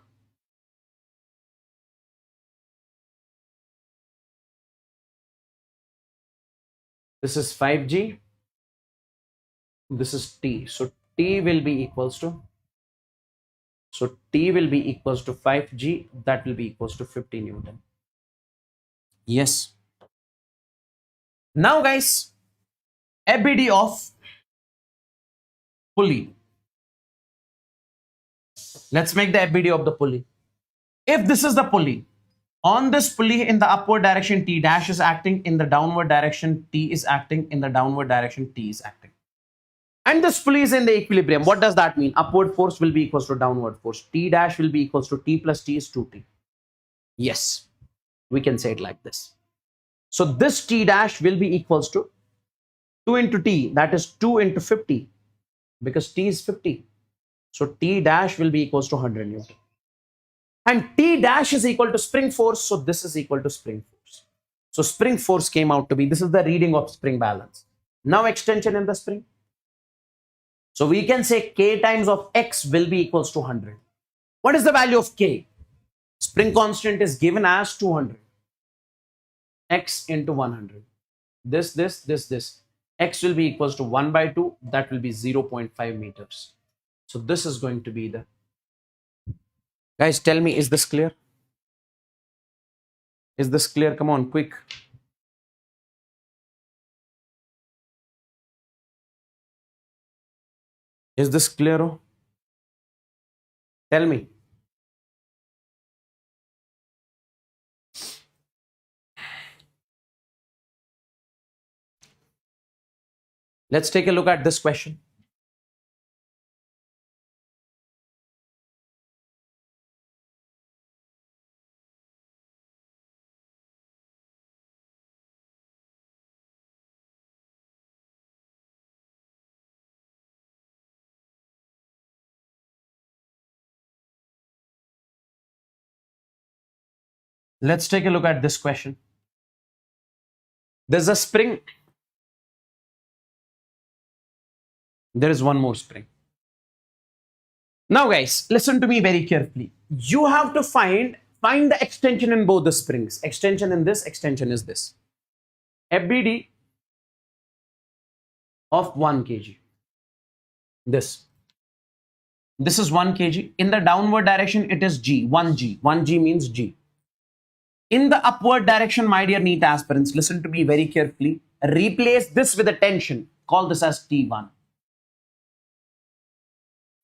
This is 5G. This is T. So T will be equals to, so T will be equals to 5G. That will be equals to 50 Newton. Yes. Now guys, ABD of pulley. Let's make the ABD of the pulley. If this is the pulley, on this pulley in the upward direction, T dash is acting, in the downward direction, T is acting, in the downward direction, T is acting. And this pulley is in the equilibrium. What does that mean? Upward force will be equals to downward force. T dash will be equals to T plus T is 2T. Yes, we can say it like this. So this T dash will be equals to 2 into T, that is 2 into 50, because T is 50. So T dash will be equals to 100 Newton. And T dash is equal to spring force, so this is equal to spring force. So spring force came out to be, this is the reading of spring balance. Now extension in the spring. So we can say K times of X will be equals to 100. What is the value of K? Spring constant is given as 200. X into 100. This. X will be equals to 1 by 2. That will be 0.5 meters. So this is going to be the... Guys, tell me, is this clear? Is this clear? Come on, quick. Is this clear? Oh? Tell me. Let's take a look at this question. Let's take a look at this question. There's a spring. There is one more spring. Now, guys, listen to me very carefully. You have to find the extension in both the springs. Extension in this, extension is this. FBD of 1 kg. This is 1 kg. In the downward direction, it is G, 1G. 1G means G. In the upward direction, my dear NEET aspirants, listen to me very carefully. Replace this with a tension. Call this as T1.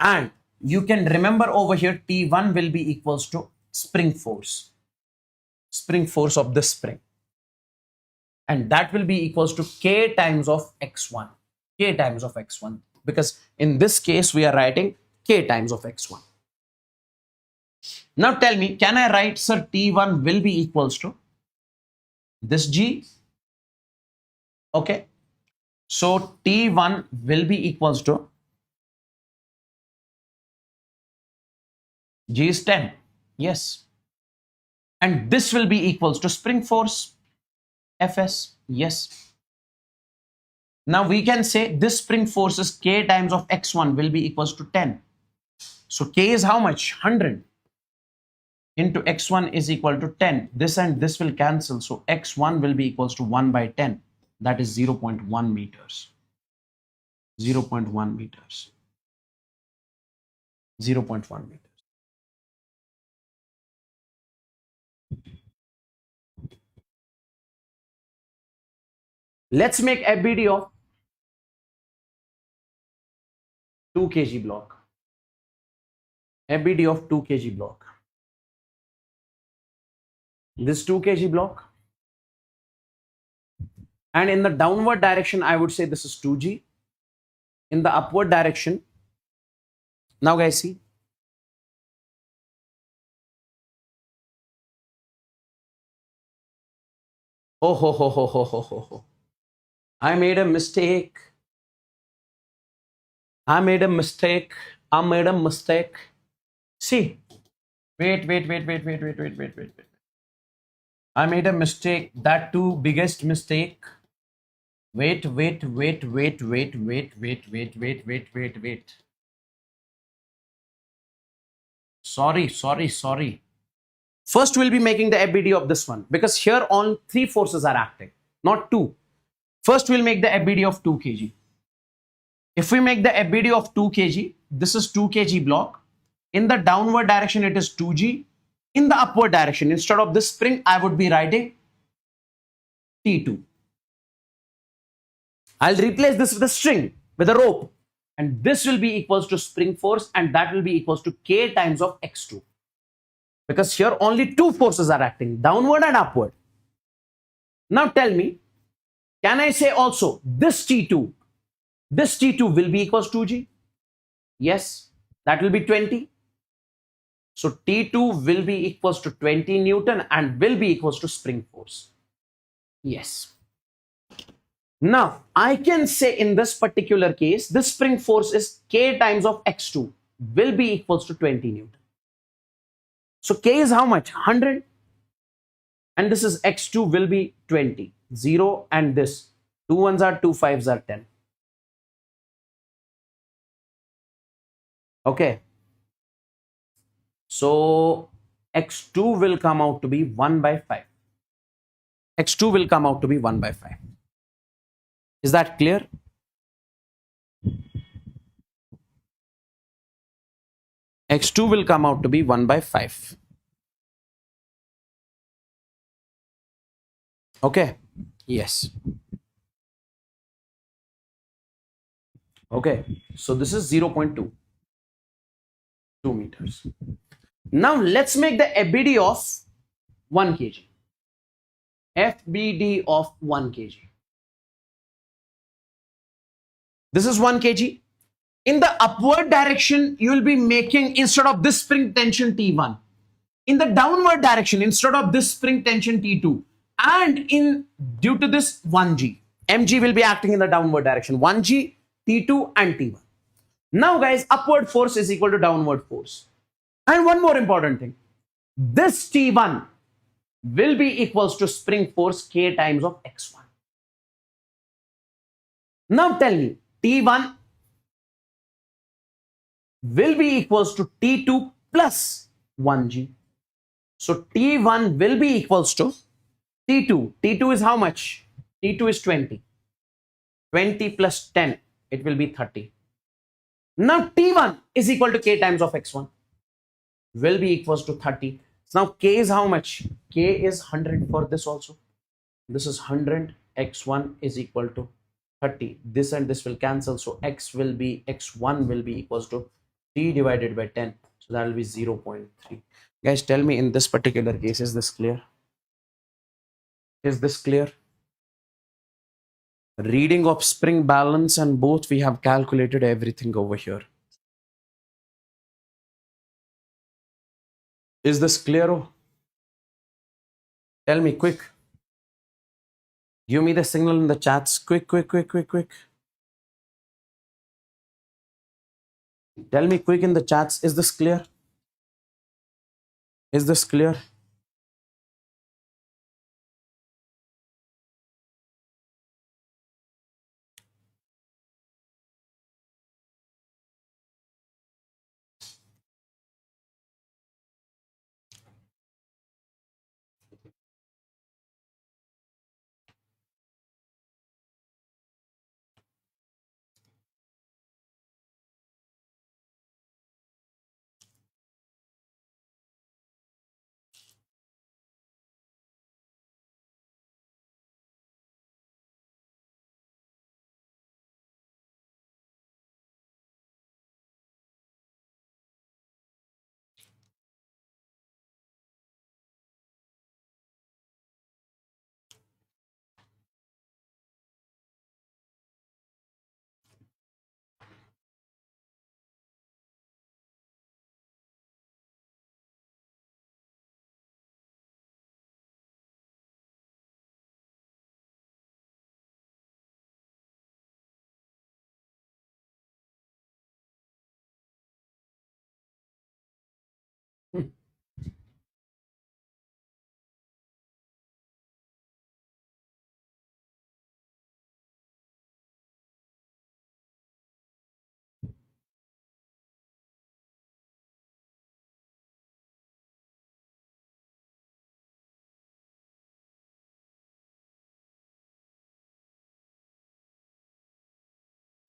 And you can remember over here, T1 will be equals to spring force. Spring force of this spring. And that will be equals to K times of X1. K times of X1. Because in this case, we are writing K times of X1. Now tell me, can I write, sir, T1 will be equals to this G? Okay. So T1 will be equals to G is 10. Yes. And this will be equals to spring force, Fs. Yes. Now we can say this spring force is K times of X1 will be equals to 10. So K is how much? 100. Into X1 is equal to 10. This and this will cancel. So X1 will be equals to 1 by 10. That is 0.1 meters. 0.1 meters. 0.1 meters. Let's make FBD of 2 kg block. FBD of 2 kg block. This 2 kg block. And in the downward direction, I would say this is 2G. In the upward direction, now guys see. Oh, ho, ho, ho, ho, ho, ho, ho. I made a mistake. I made a mistake. I made a mistake. See. Wait. I made a mistake. That too, biggest mistake. Wait. Sorry. First, we'll be making the FBD of this one because here all 3 forces are acting, not 2. First, we'll make the FBD of 2 kg. If we make the FBD of 2 kg, this is 2 kg block. In the downward direction, it is 2G. In the upward direction, instead of this spring, I would be writing T2. I'll replace this with a string, with a rope. And this will be equals to spring force and that will be equals to K times of X2. Because here only 2 forces are acting, downward and upward. Now tell me, can I say also this T2? This T2 will be equals to G? Yes, that will be 20. So T2 will be equals to 20 Newton and will be equals to spring force. Yes. Now, I can say in this particular case, this spring force is K times of X2 will be equals to 20 Newton. So K is how much? 100. And this is X2 will be 20. 0 and this. 2 ones are 2 5s are 10. Okay. So X2 will come out to be 1 by 5. X2 will come out to be 1 by 5. Is that clear? X2 will come out to be 1 by 5. Okay. Yes. Okay. So this is 0.2 meters. Now let's make the FBD of 1 kg. FBD of 1 kg. This is 1 kg. In the upward direction, you will be making, instead of this spring tension T1, in the downward direction, instead of this spring tension T2, and in due to this 1G, mg will be acting in the downward direction, 1G, T2 and T1. Now guys, upward force is equal to downward force. And one more important thing, this T1 will be equals to spring force K times of x1. Now tell me, T1 will be equals to T2 plus 1G. So T1 will be equals to T2. T2 is how much? T2 is 20. 20 plus 10, it will be 30. Now T1 is equal to K times of x1, will be equals to 30. Now K is how much? K is 100 for this also. This is 100, x1 is equal to 30. This and this will cancel. So x1 will be equals to T divided by 10. So that will be 0.3. Guys, tell me in this particular case, is this clear? Is this clear? Reading of spring balance and both, we have calculated everything over here. Is this clear? Oh? Tell me quick. Give me the signal in the chats. Quick. Tell me quick in the chats. Is this clear? Is this clear?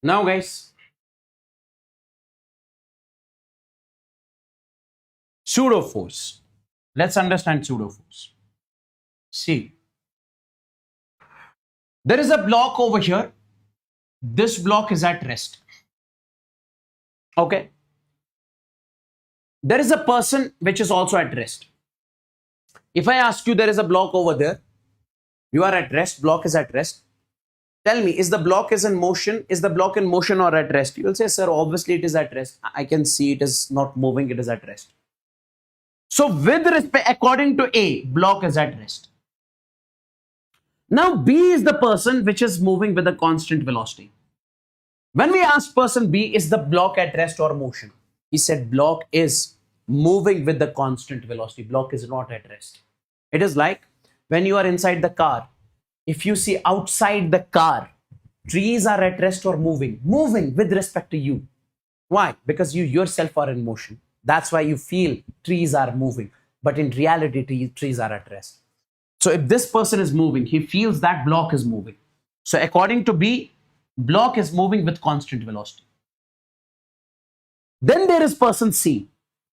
Now guys, pseudo force. Let's understand pseudo force. See, there is a block over here. This block is at rest. Okay. There is a person which is also at rest. If I ask you, there is a block over there, you are at rest, block is at rest. Tell me, is the block is in motion? Is the block in motion or at rest? You will say, sir, obviously it is at rest. I can see it is not moving, it is at rest. So with respect, according to A, block is at rest. Now B is the person which is moving with a constant velocity. When we ask person B, is the block at rest or motion? He said block is moving with the constant velocity. Block is not at rest. It is like when you are inside the car. If you see outside the car, trees are at rest or moving. Moving with respect to you. Why? Because you yourself are in motion. That's why you feel trees are moving. But in reality, trees are at rest. So if this person is moving, he feels that block is moving. So according to B, block is moving with constant velocity. Then there is person C.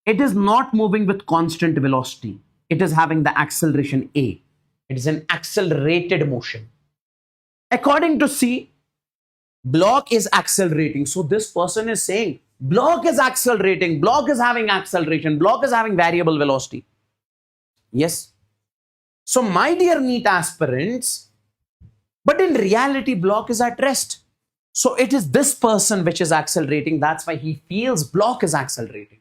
It is not moving with constant velocity. It is having the acceleration A. It is an accelerated motion. According to C, block is accelerating. So this person is saying block is accelerating, block is having acceleration, block is having variable velocity. Yes. So my dear NEET aspirants, but in reality, block is at rest. So it is this person which is accelerating. That's why he feels block is accelerating.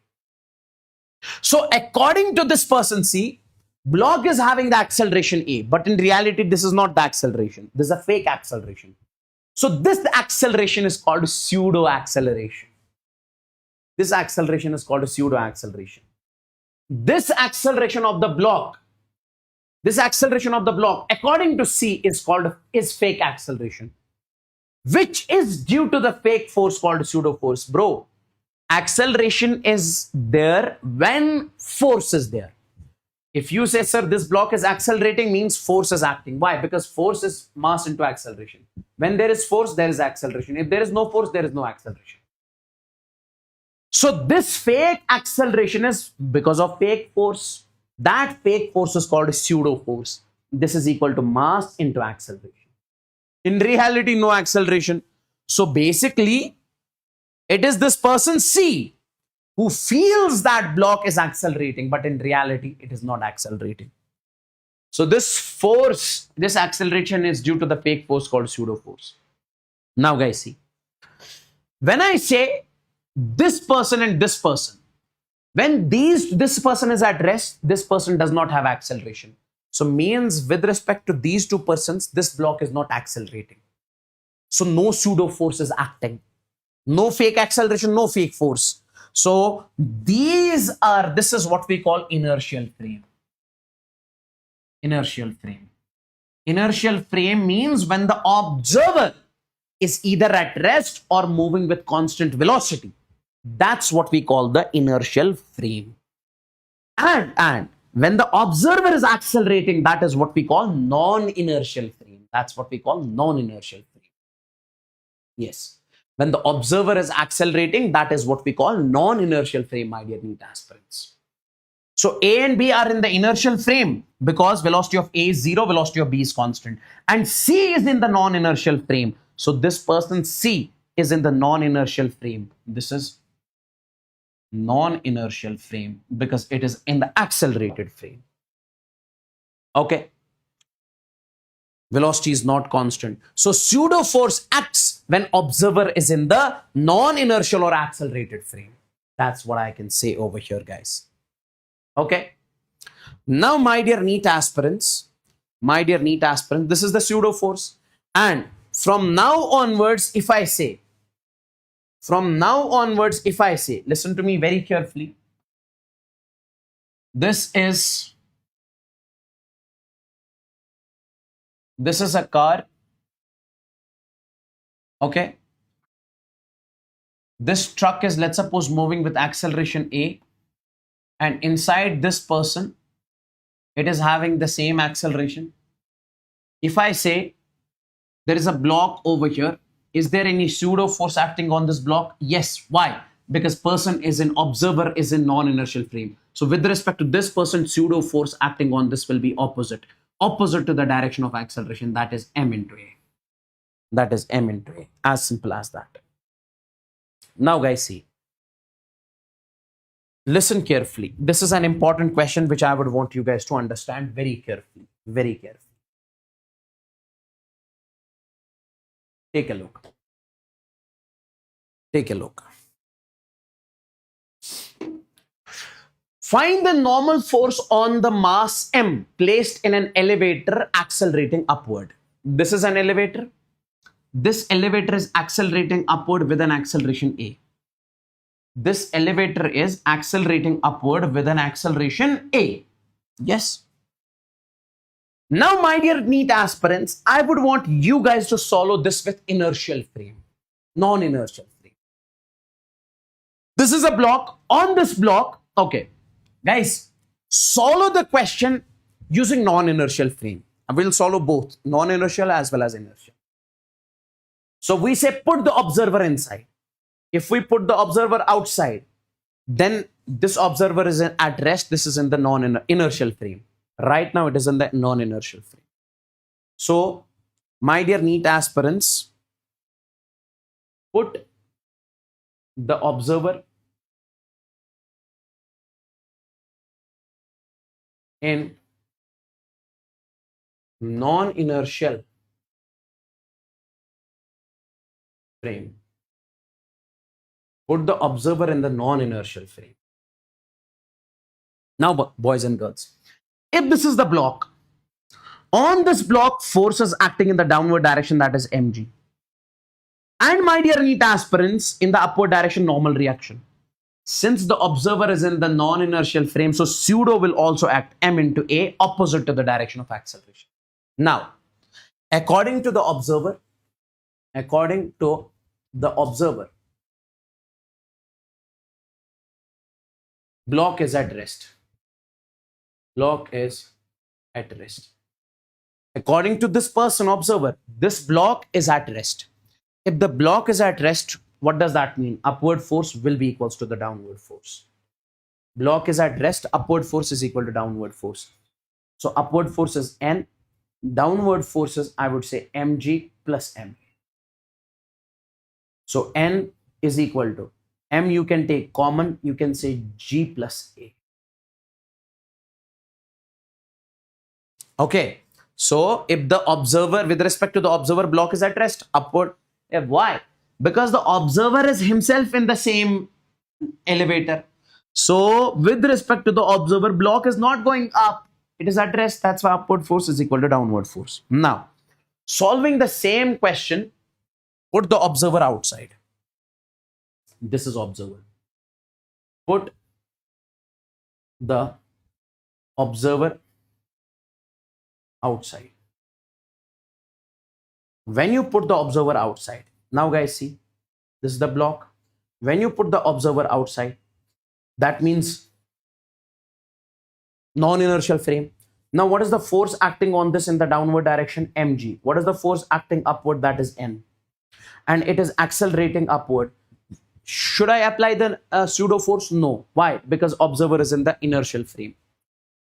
So according to this person C, block is having the acceleration A, but in reality, this is not the acceleration. This is a fake acceleration. So this acceleration is called pseudo acceleration. This acceleration is called a pseudo acceleration. This acceleration of the block, according to C, is fake acceleration, which is due to the fake force called pseudo force. Bro, acceleration is there when force is there. If you say, sir, this block is accelerating, means force is acting. Why? Because force is mass into acceleration. When there is force, there is acceleration. If there is no force, there is no acceleration. So this fake acceleration is because of fake force. That fake force is called pseudo force. This is equal to mass into acceleration. In reality, no acceleration. So basically, it is this person C who feels that block is accelerating, but in reality, it is not accelerating. So this force, this acceleration is due to the fake force called pseudo force. Now guys, see, when I say this person and this person, when this person is at rest, this person does not have acceleration. So means with respect to these two persons, this block is not accelerating. So no pseudo force is acting. No fake acceleration, no fake force. So this is what we call inertial frame. Inertial frame. Inertial frame means when the observer is either at rest or moving with constant velocity. That's what we call the inertial frame. And when the observer is accelerating, that is what we call non-inertial frame. That's what we call non-inertial frame. Yes. When the observer is accelerating, that is what we call non-inertial frame, my dear NEET aspirants. So A and B are in the inertial frame because velocity of A is 0, velocity of B is constant. And C is in the non-inertial frame. So this person C is in the non-inertial frame. This is non-inertial frame because it is in the accelerated frame. Okay. Velocity is not constant. So pseudo force acts when observer is in the non-inertial or accelerated frame. That's what I can say over here, guys. Okay. Now, my dear NEET aspirants, this is the pseudo force. And from now onwards, if I say, listen to me very carefully. This is a car. Okay. This truck is, let's suppose, moving with acceleration A. And inside this person, it is having the same acceleration. If I say there is a block over here, is there any pseudo force acting on this block? Yes. Why? Because person is in, observer is in non-inertial frame. So with respect to this person, pseudo force acting on this will be opposite to the direction of acceleration. That is m into a. That is m into a. As simple as that. Now guys, see. Listen carefully. This is an important question which I would want you guys to understand very carefully. Very carefully. Take a look. Take a look. Find the normal force on the mass m placed in an elevator accelerating upward. This is an elevator. This elevator is accelerating upward with an acceleration a. This elevator is accelerating upward with an acceleration a. Yes. Now, my dear NEET aspirants, I would want you guys to solve this with inertial frame, non-inertial frame. This is a block. On this block, okay, guys, solve the question using non-inertial frame. I will solve both non-inertial as well as inertial. So we say put the observer inside. If we put the observer outside, then this observer is at rest. This is in the non-inertial frame. Right now it is in the non-inertial frame. So, my dear NEET aspirants, put the observer in non-inertial frame. Put the observer in the non-inertial frame. Now, boys and girls, if this is the block, on this block, force is acting in the downward direction, that is mg. And my dear NEET aspirants, in the upward direction, normal reaction. Since the observer is in the non-inertial frame, so pseudo will also act m into a, opposite to the direction of acceleration. Now, according to the observer, block is at rest. Block is at rest. According to this person, observer, this block is at rest. If the block is at rest, what does that mean? Upward force will be equals to the downward force. Block is at rest, upward force is equal to downward force. So upward force is N, downward force is, I would say, mg plus m. So N is equal to m, you can take common, you can say g plus a. Okay, so if the observer, with respect to the observer, block is at rest, upward. Why? Because the observer is himself in the same elevator. So with respect to the observer, block is not going up, it is at rest. That's why upward force is equal to downward force. Now, solving the same question, put the observer outside. This is observer. Put the observer outside. When you put the observer outside, now guys see, this is the block. When you put the observer outside, that means non-inertial frame. Now what is the force acting on this in the downward direction? mg. What is the force acting upward? That is n. And it is accelerating upward. Should I apply the pseudo force? No. Why? Because observer is in the inertial frame.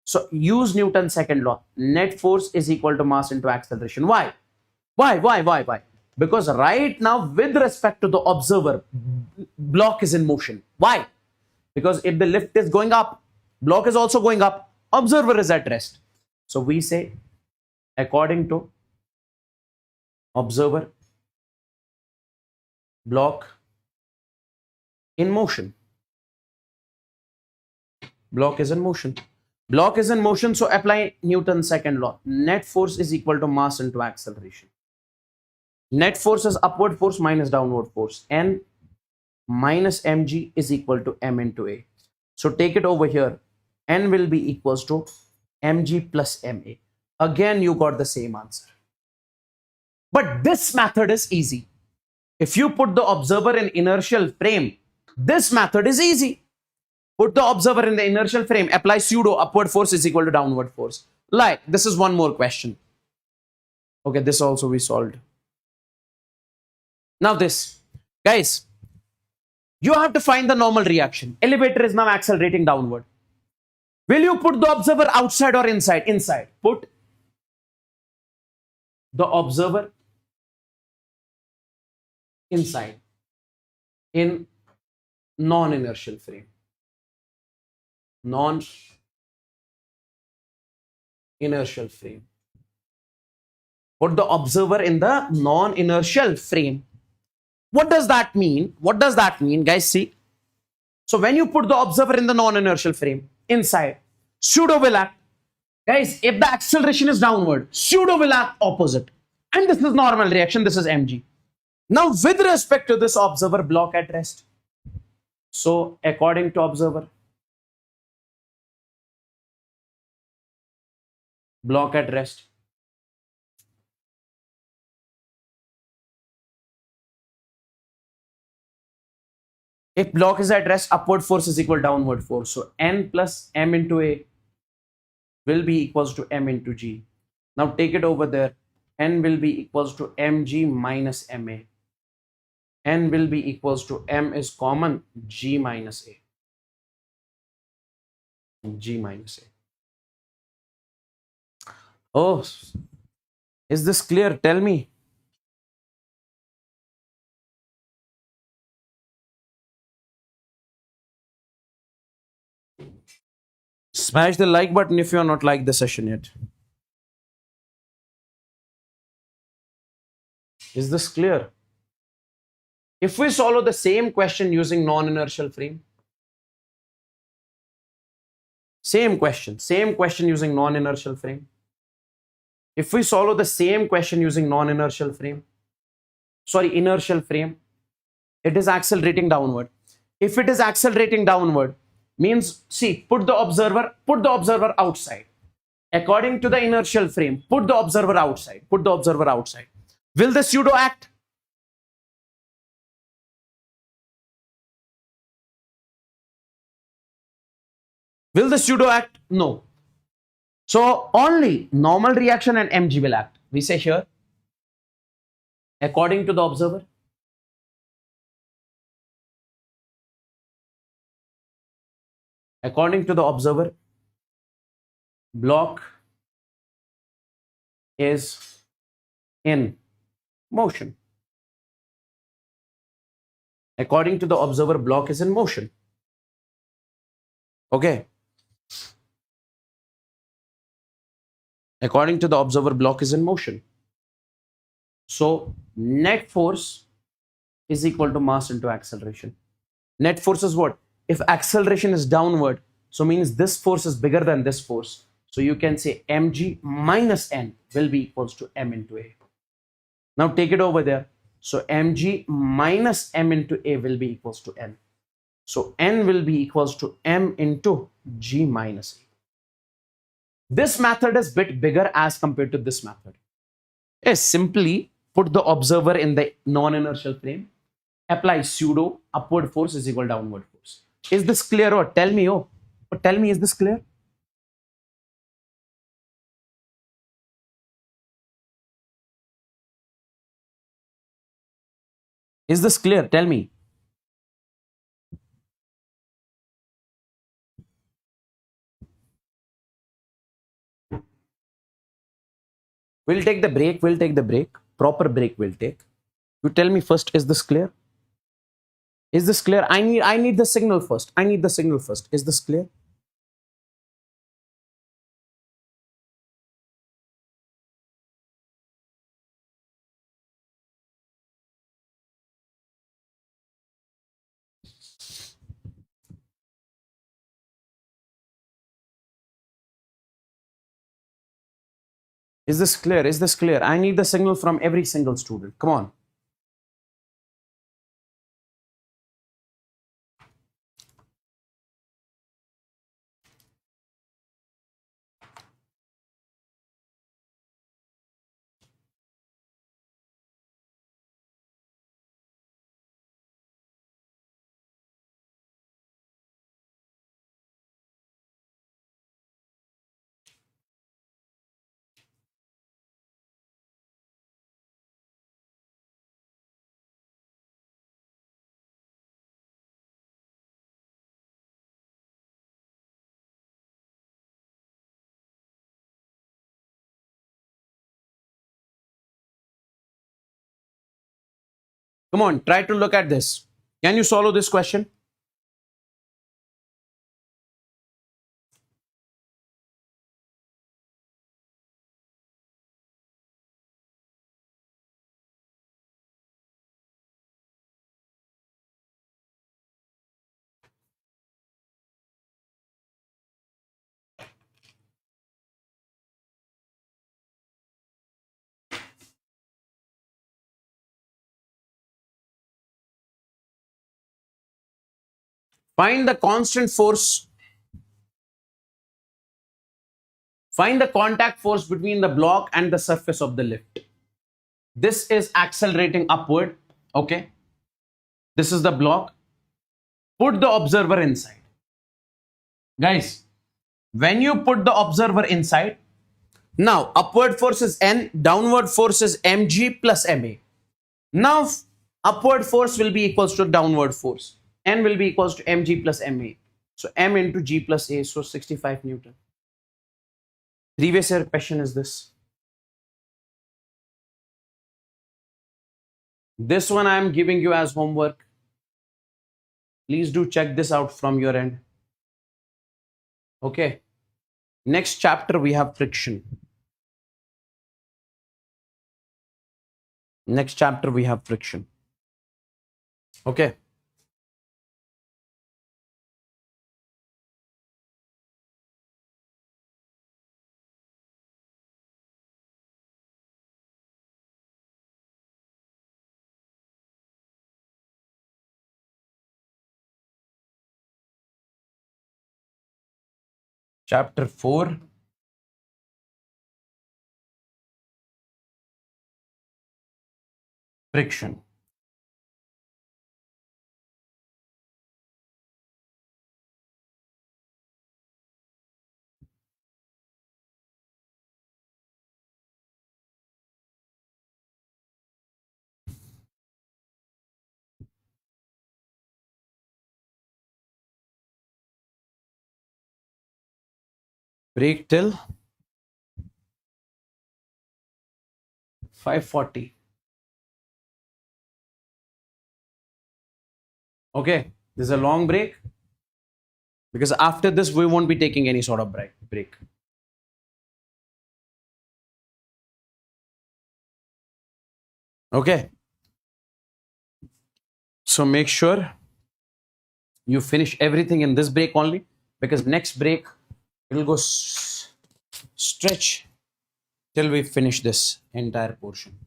So use Newton's second law. Net force is equal to mass into acceleration. Why? Why? Because right now, with respect to the observer, block is in motion. Why? Because if the lift is going up, block is also going up, observer is at rest. So we say, according to observer, block in motion. Block is in motion. Block is in motion, so apply Newton's second law. Net force is equal to mass into acceleration. Net force is upward force minus downward force. N minus mg is equal to m into a. So take it over here. N will be equals to mg plus ma. Again, you got the same answer. But this method is easy. If you put the observer in inertial frame, this method is easy. Put the observer in the inertial frame, apply pseudo, upward force is equal to downward force. Like, this is one more question. Okay, this also we solved. Now this, guys, you have to find the normal reaction. Elevator is now accelerating downward. Will you put the observer outside or inside? Inside. Put the observer inside in non-inertial frame. Non-inertial frame. Put the observer in the non-inertial frame. What does that mean? What does that mean, guys? See. So when you put the observer in the non-inertial frame, inside, pseudo will act. Guys, if the acceleration is downward, pseudo will act opposite. And this is normal reaction, this is mg. Now, with respect to this observer, block at rest. So, according to observer, block at rest. If block is at rest, upward force is equal to downward force. So N plus M into A will be equals to M into G. Now take it over there. N will be equals to mg minus ma. N will be equals to M is common, G minus A. G minus A. Oh, is this clear? Tell me. Smash the like button if you are not liked the session yet. Is this clear? If we solve the same question using non-inertial frame, same question using non-inertial frame. If we solve the same question using non-inertial frame, sorry, inertial frame, it is accelerating downward. If it is accelerating downward, means, see, put the observer outside. According to the inertial frame, put the observer outside. Will the pseudo act? Will the pseudo act? No. So only normal reaction and mg will act. We say here, according to the observer. According to the observer, block is in motion. According to the observer, block is in motion. Okay. According to the observer, block is in motion. So net force is equal to mass into acceleration. Net force is what? If acceleration is downward, so means this force is bigger than this force. So you can say mg minus n will be equals to m into a. Now take it over there. So mg minus m into a will be equals to n. So n will be equals to m into g minus a. This method is a bit bigger as compared to this method. Yes, simply put the observer in the non-inertial frame, apply pseudo upward force is equal to downward force. Is this clear? Or tell me, is this clear? Is this clear? Tell me. We'll take the break. Proper break we'll take. You tell me first, is this clear? Is this clear? I need the signal first. Is this clear? Is this clear? I need the signal from every single student. Come on. Come on, try to look at this. Can you solve this question? Find the constant force. Find the contact force between the block and the surface of the lift. This is accelerating upward. Okay. This is the block. Put the observer inside. Guys, when you put the observer inside, now upward force is N, downward force is mg plus ma. Now upward force will be equals to downward force. N will be equals to mg plus ma. So m into g plus a, so 65 Newton. Previous year question is this. This one I am giving you as homework. Please do check this out from your end. Okay. Next chapter we have friction. Next chapter we have friction. Okay. Chapter 4. Friction. Break till 5:40. Okay. This is a long break because after this we won't be taking any sort of break. Okay. So make sure you finish everything in this break only, because next break it will go stretch till we finish this entire portion.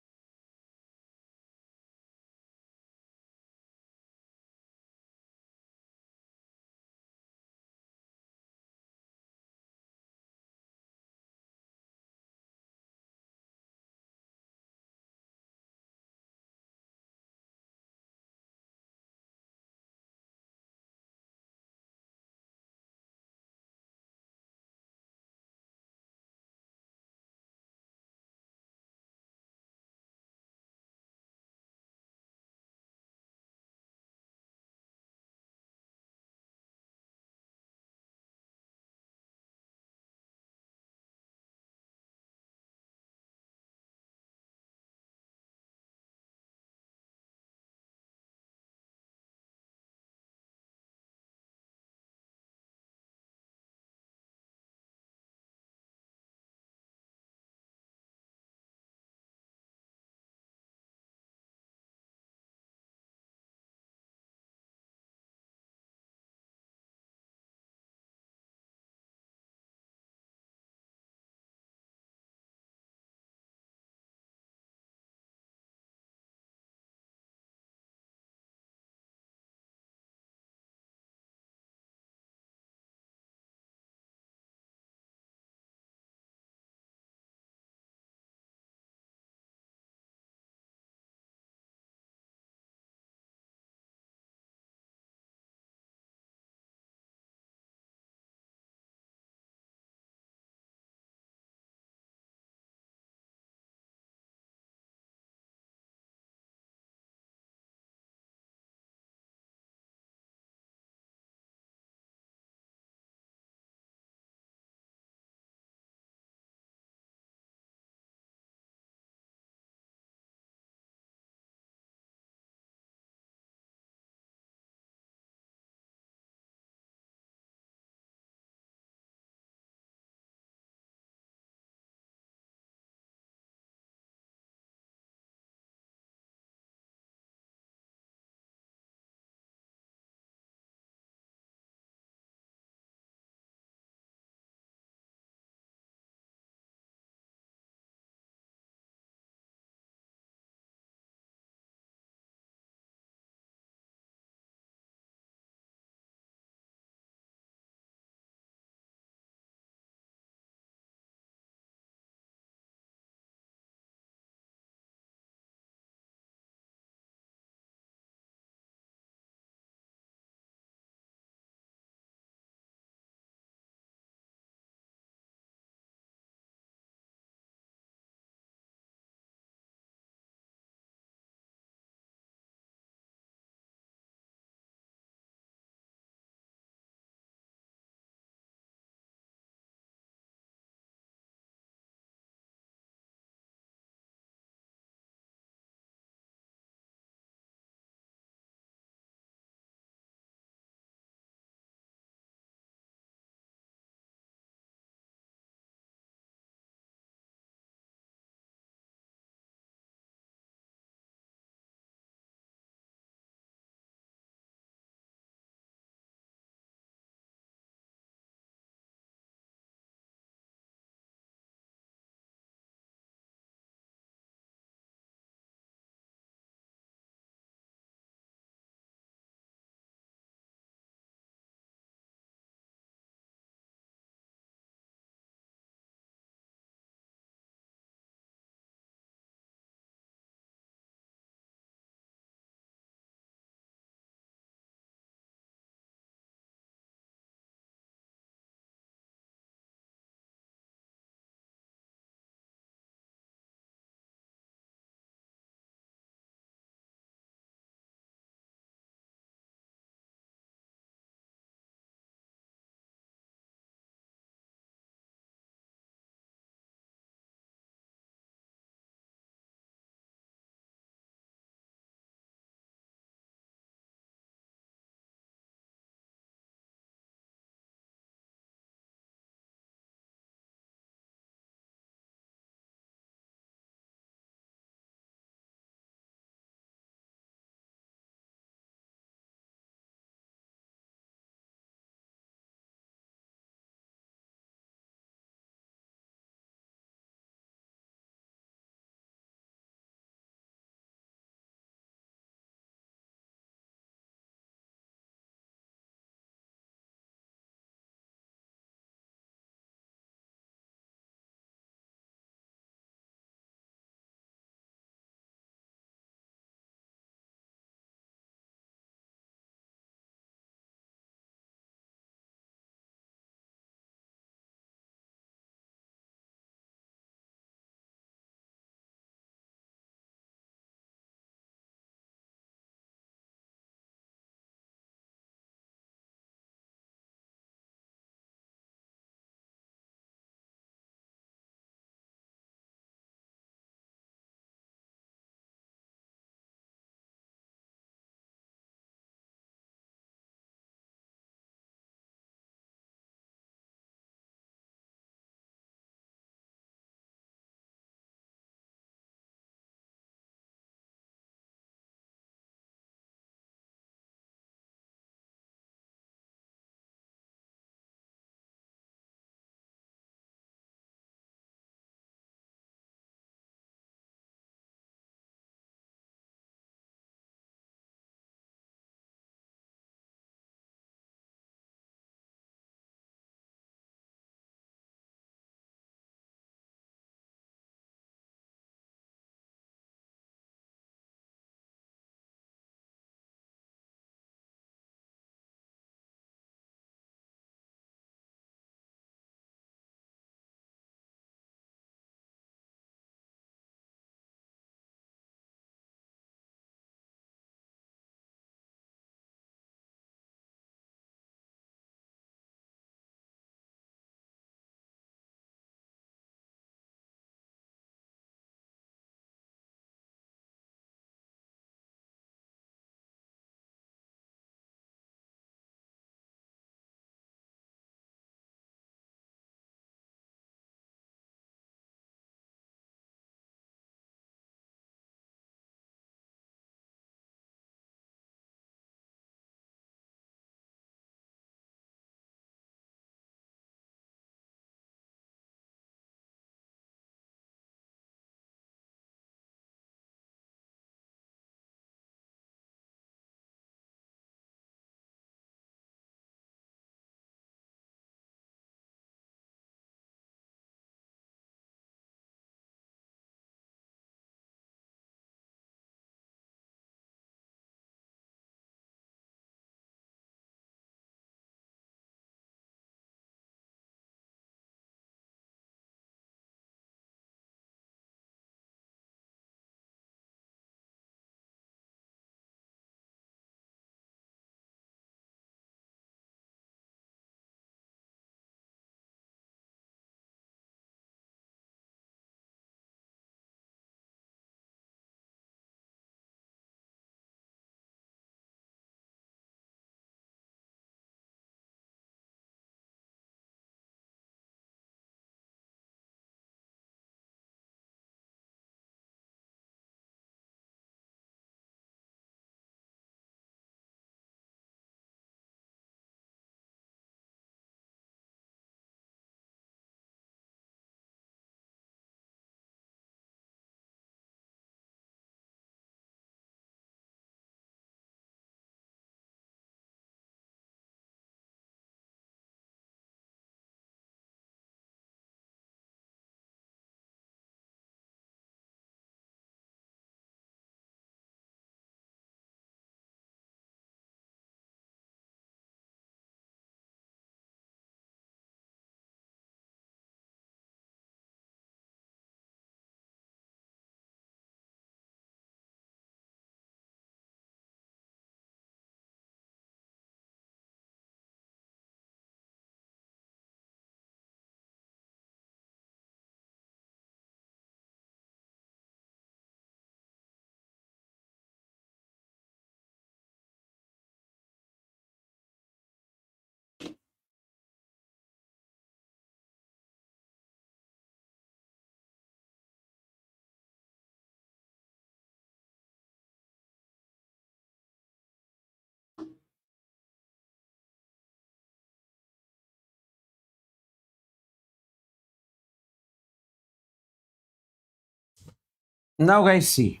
Now guys, see,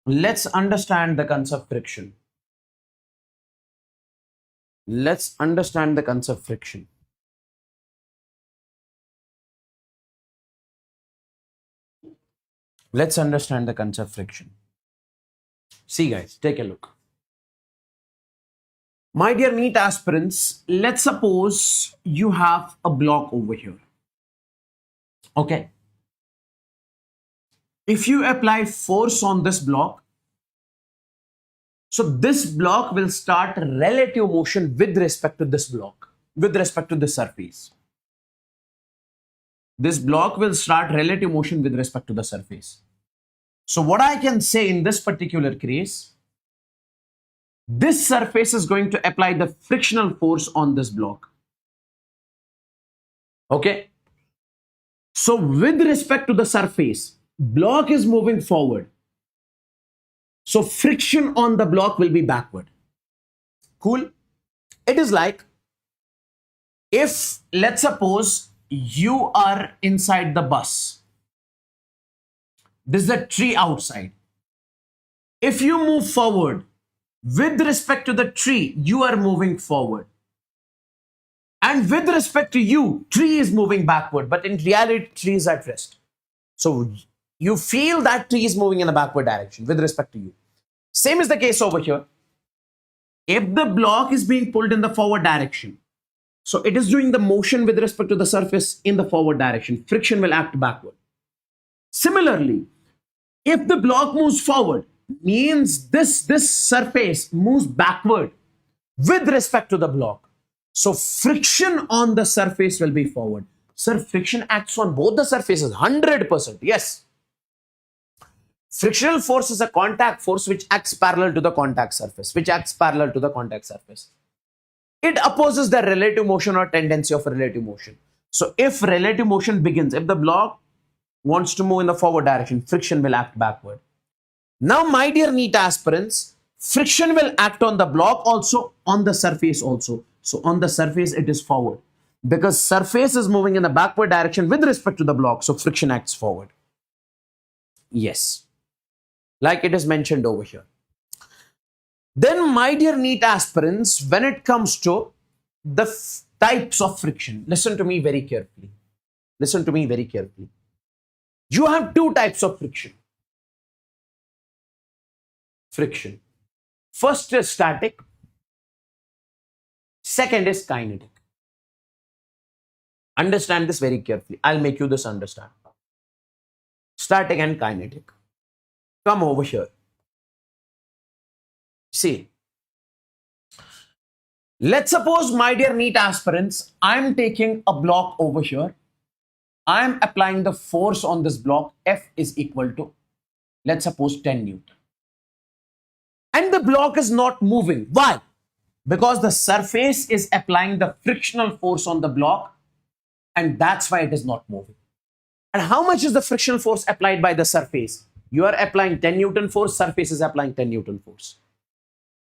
let's understand the concept friction. Let's understand the concept friction. Let's understand the concept friction. See guys, take a look. My dear NEET aspirants, let's suppose you have a block over here. Okay. If you apply force on this block, so this block will start relative motion with respect to this block, with respect to the surface. This block will start relative motion with respect to the surface. So what I can say in this particular case, this surface is going to apply the frictional force on this block. Okay. So with respect to the surface, block is moving forward. So friction on the block will be backward. Cool. It is like if, let's suppose, you are inside the bus. This is a tree outside. If you move forward, with respect to the tree, you are moving forward. And with respect to you, tree is moving backward. But in reality, tree is at rest. So you feel that tree is moving in a backward direction with respect to you. Same is the case over here. If the block is being pulled in the forward direction, so it is doing the motion with respect to the surface in the forward direction, friction will act backward. Similarly, if the block moves forward, means this surface moves backward with respect to the block. So friction on the surface will be forward. Sir, friction acts on both the surfaces, 100%. Yes. Frictional force is a contact force which acts parallel to the contact surface, It opposes the relative motion or tendency of relative motion. So if relative motion begins, if the block wants to move in the forward direction, friction will act backward. Now, my dear NEET aspirants, friction will act on the block also, on the surface also. So on the surface, it is forward. Because surface is moving in the backward direction with respect to the block, so friction acts forward. Yes. Like it is mentioned over here. Then, my dear NEET aspirants, when it comes to the types of friction, listen to me very carefully. Listen to me very carefully. You have two types of friction. First is static. Second is kinetic. Understand this very carefully. I'll make you this understand. Static and kinetic. Come over here. See. Let's suppose, my dear NEET aspirants, I'm taking a block over here. I'm applying the force on this block. F is equal to, let's suppose, 10 Newton. And the block is not moving. Why? Because the surface is applying the frictional force on the block, and that's why it is not moving. And how much is the frictional force applied by the surface? You are applying 10 Newton force, surface is applying 10 Newton force.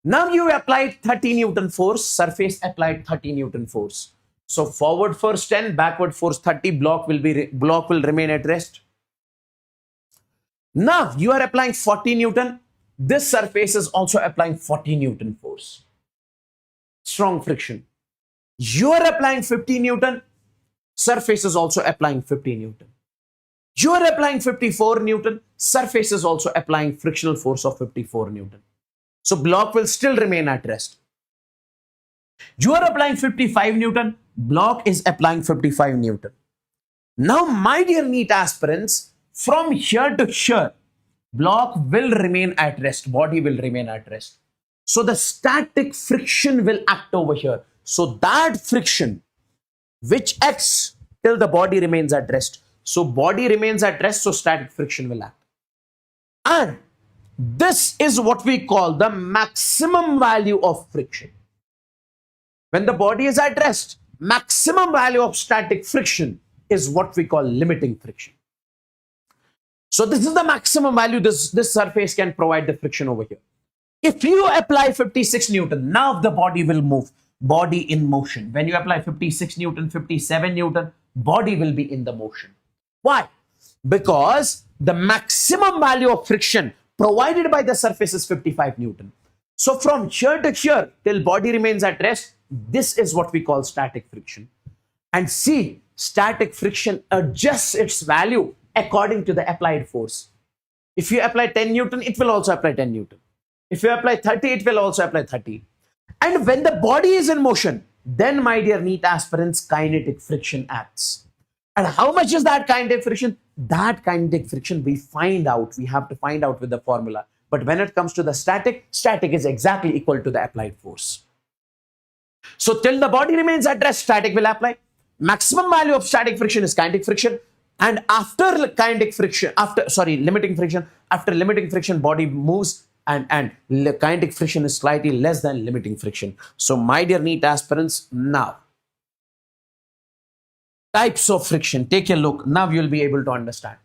Now you applied 30 Newton force, surface applied 30 Newton force. So forward force 10, backward force 30, block will remain at rest. Now you are applying 40 Newton. This surface is also applying 40 Newton force. Strong friction. You are applying 50 Newton. Surface is also applying 50 Newton. You are applying 54 Newton. Surface is also applying frictional force of 54 Newton. So block will still remain at rest. You are applying 55 Newton. Block is applying 55 Newton. Now, my dear NEET aspirants, from here to here, block will remain at rest. Body will remain at rest. So the static friction will act over here. So that friction which acts till the body remains at rest. So body remains at rest, so static friction will act. And this is what we call the maximum value of friction. When the body is at rest, maximum value of static friction is what we call limiting friction. So this is the maximum value this surface can provide the friction over here. If you apply 56 Newton, now the body will move. Body in motion. When you apply 56 Newton, 57 Newton, body will be in the motion. Why? Because the maximum value of friction provided by the surface is 55 Newton. So from here to here till body remains at rest, this is what we call static friction. And see, static friction adjusts its value according to the applied force. If you apply 10 Newton, it will also apply 10 Newton. If you apply 30, it will also apply 30. And when the body is in motion, then, my dear NEET aspirants, kinetic friction acts. And how much is that kinetic friction? That kinetic friction we have to find out with the formula. But when it comes to the static is exactly equal to the applied force. So till the body remains at rest, static will apply. Maximum value of static friction is kinetic friction. And after limiting friction, after limiting friction, body moves, and kinetic friction is slightly less than limiting friction. So my dear NEET aspirants, now types of friction, take a look. Now you'll be able to understand.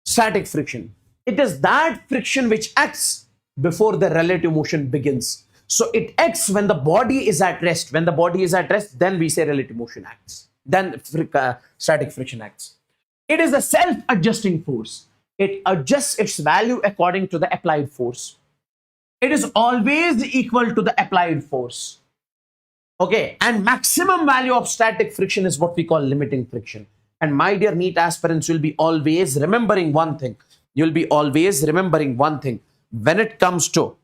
Static friction, it is that friction which acts before the relative motion begins. So it acts when the body is at rest. When the body is at rest, then we say relative motion acts. Then static friction acts. It is a self-adjusting force. It adjusts its value according to the applied force. It is always equal to the applied force. Okay, and maximum value of static friction is what we call limiting friction. And my dear NEET aspirants, will be always remembering one thing. You'll be always remembering one thing. When it comes to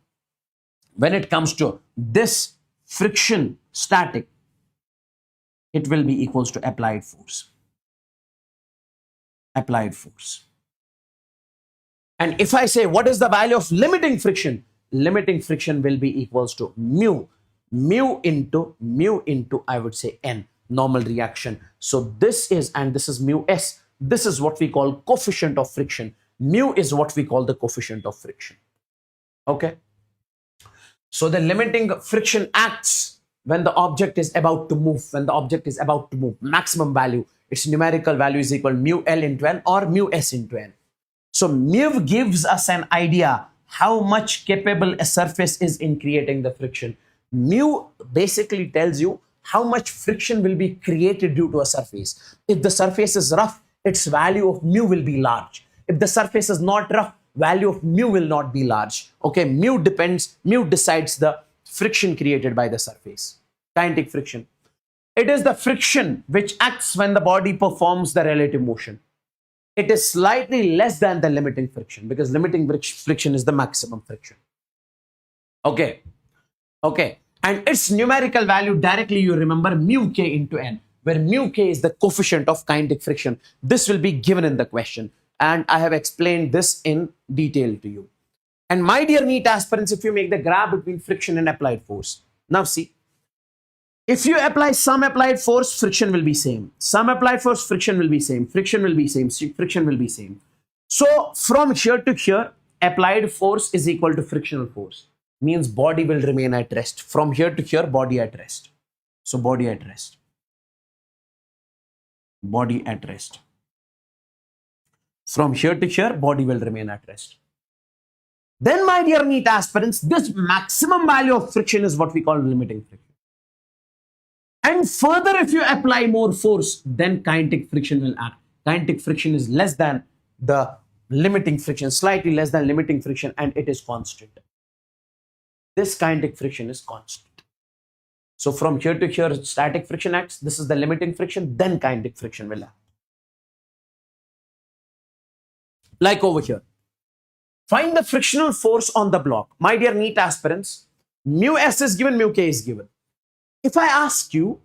this friction static, it will be equals to applied force. Applied force. And if I say what is the value of limiting friction? Limiting friction will be equals to mu into I would say n, normal reaction. So this is mu s. This is what we call coefficient of friction. Mu is what we call the coefficient of friction. Okay. So the limiting friction acts when the object is about to move. When the object is about to move, maximum value, its numerical value is equal mu L into n or mu S into n. So mu gives us an idea how much capable a surface is in creating the friction. Mu basically tells you how much friction will be created due to a surface. If the surface is rough, its value of mu will be large. If the surface is not rough, value of mu will not be large. Okay, mu decides the friction created by the surface. Kinetic friction. It is the friction which acts when the body performs the relative motion. It is slightly less than the limiting friction, because limiting friction is the maximum friction. Okay. Okay. And its numerical value, directly you remember mu k into n, where mu k is the coefficient of kinetic friction. This will be given in the question. And I have explained this in detail to you. And my dear NEET aspirants, if you make the graph between friction and applied force. Now see, if you apply some applied force, friction will be same. Some applied force, friction will be same. Friction will be same. Friction will be same. So from here to here, applied force is equal to frictional force. Means body will remain at rest. From here to here, body at rest. So body at rest. Body at rest. From here to here, body will remain at rest. Then, my dear NEET aspirants, this maximum value of friction is what we call limiting friction. And further, if you apply more force, then kinetic friction will act. Kinetic friction is less than the limiting friction, slightly less than limiting friction, and it is constant. This kinetic friction is constant. So from here to here, static friction acts. This is the limiting friction, then kinetic friction will act. Like over here. Find the frictional force on the block. My dear NEET aspirants, mu s is given, mu k is given. If I ask you,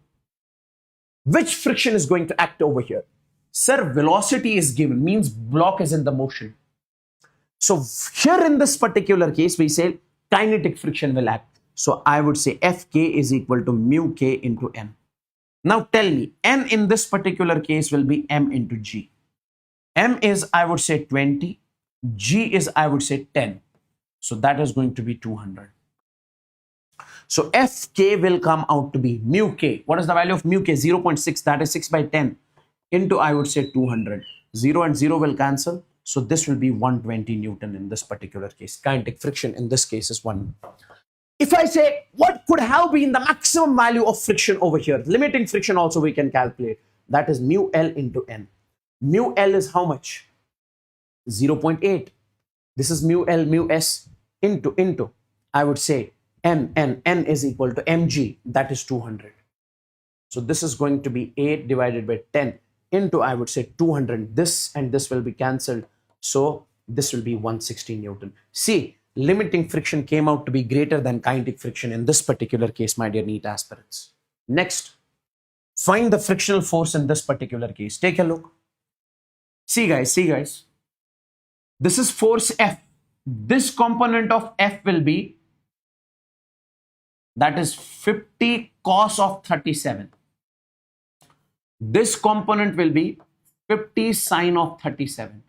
which friction is going to act over here? Sir, velocity is given, means block is in the motion. So here in this particular case, we say kinetic friction will act. So I would say Fk is equal to mu k into m. Now tell me, n in this particular case will be m into g. M is, I would say, 20. G is, I would say, 10. So that is going to be 200. So Fk will come out to be mu k. What is the value of mu k? 0.6. That is 6 by 10 into, I would say, 200. 0 and 0 will cancel. So this will be 120 Newton in this particular case. Kinetic friction in this case is 1. If I say, what could have been the maximum value of friction over here? Limiting friction also we can calculate. That is mu L into N. Mu L is how much? 0.8. This is mu L mu S into, I would say, N is equal to mg, that is 200. So this is going to be 8 divided by 10 into, I would say, 200. This and this will be cancelled. So this will be 160 Newton. See, limiting friction came out to be greater than kinetic friction in this particular case, my dear NEET aspirants. Next, find the frictional force in this particular case. Take a look. See guys. This is force F. This component of F will be, that is 50 cos of 37. This component will be 50 sine of 37.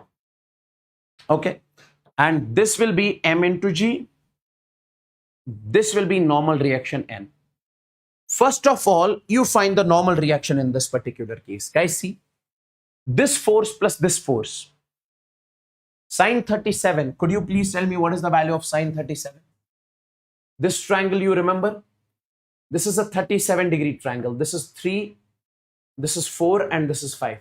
Okay. And this will be M into G. This will be normal reaction N. First of all, you find the normal reaction in this particular case. Guys, see. This force plus this force. Sine 37. Could you please tell me what is the value of sine 37? This triangle, you remember? This is a 37-degree triangle. This is 3. This is 4 and this is 5.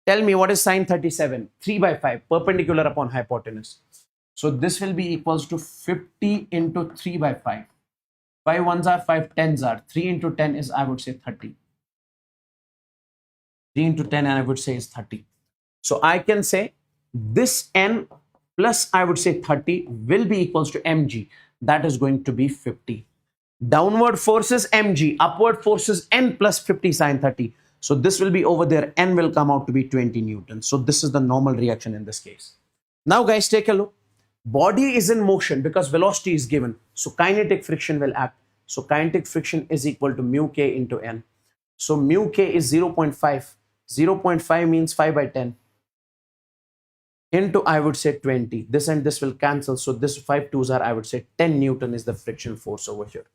Tell me what is sine 37? 3 by 5, perpendicular upon hypotenuse. So this will be equals to 50 into 3 by 5. 5 ones are 5 tens are. 3 into 10 is, I would say, 30. 3 into 10 and I would say is 30. So I can say this N plus, I would say, 30 will be equals to mg. That is going to be 50. Downward force is mg. Upward force is N plus 50 sine 30. So this will be over there. N will come out to be 20 Newtons. So this is the normal reaction in this case. Now guys, take a look. Body is in motion because velocity is given. So kinetic friction will act. So kinetic friction is equal to mu k into N. So mu k is 0.5. 0.5 means 5 by 10. Into, I would say, 20. This and this will cancel. So this 5 twos are, I would say, 10 Newton is the friction force over here.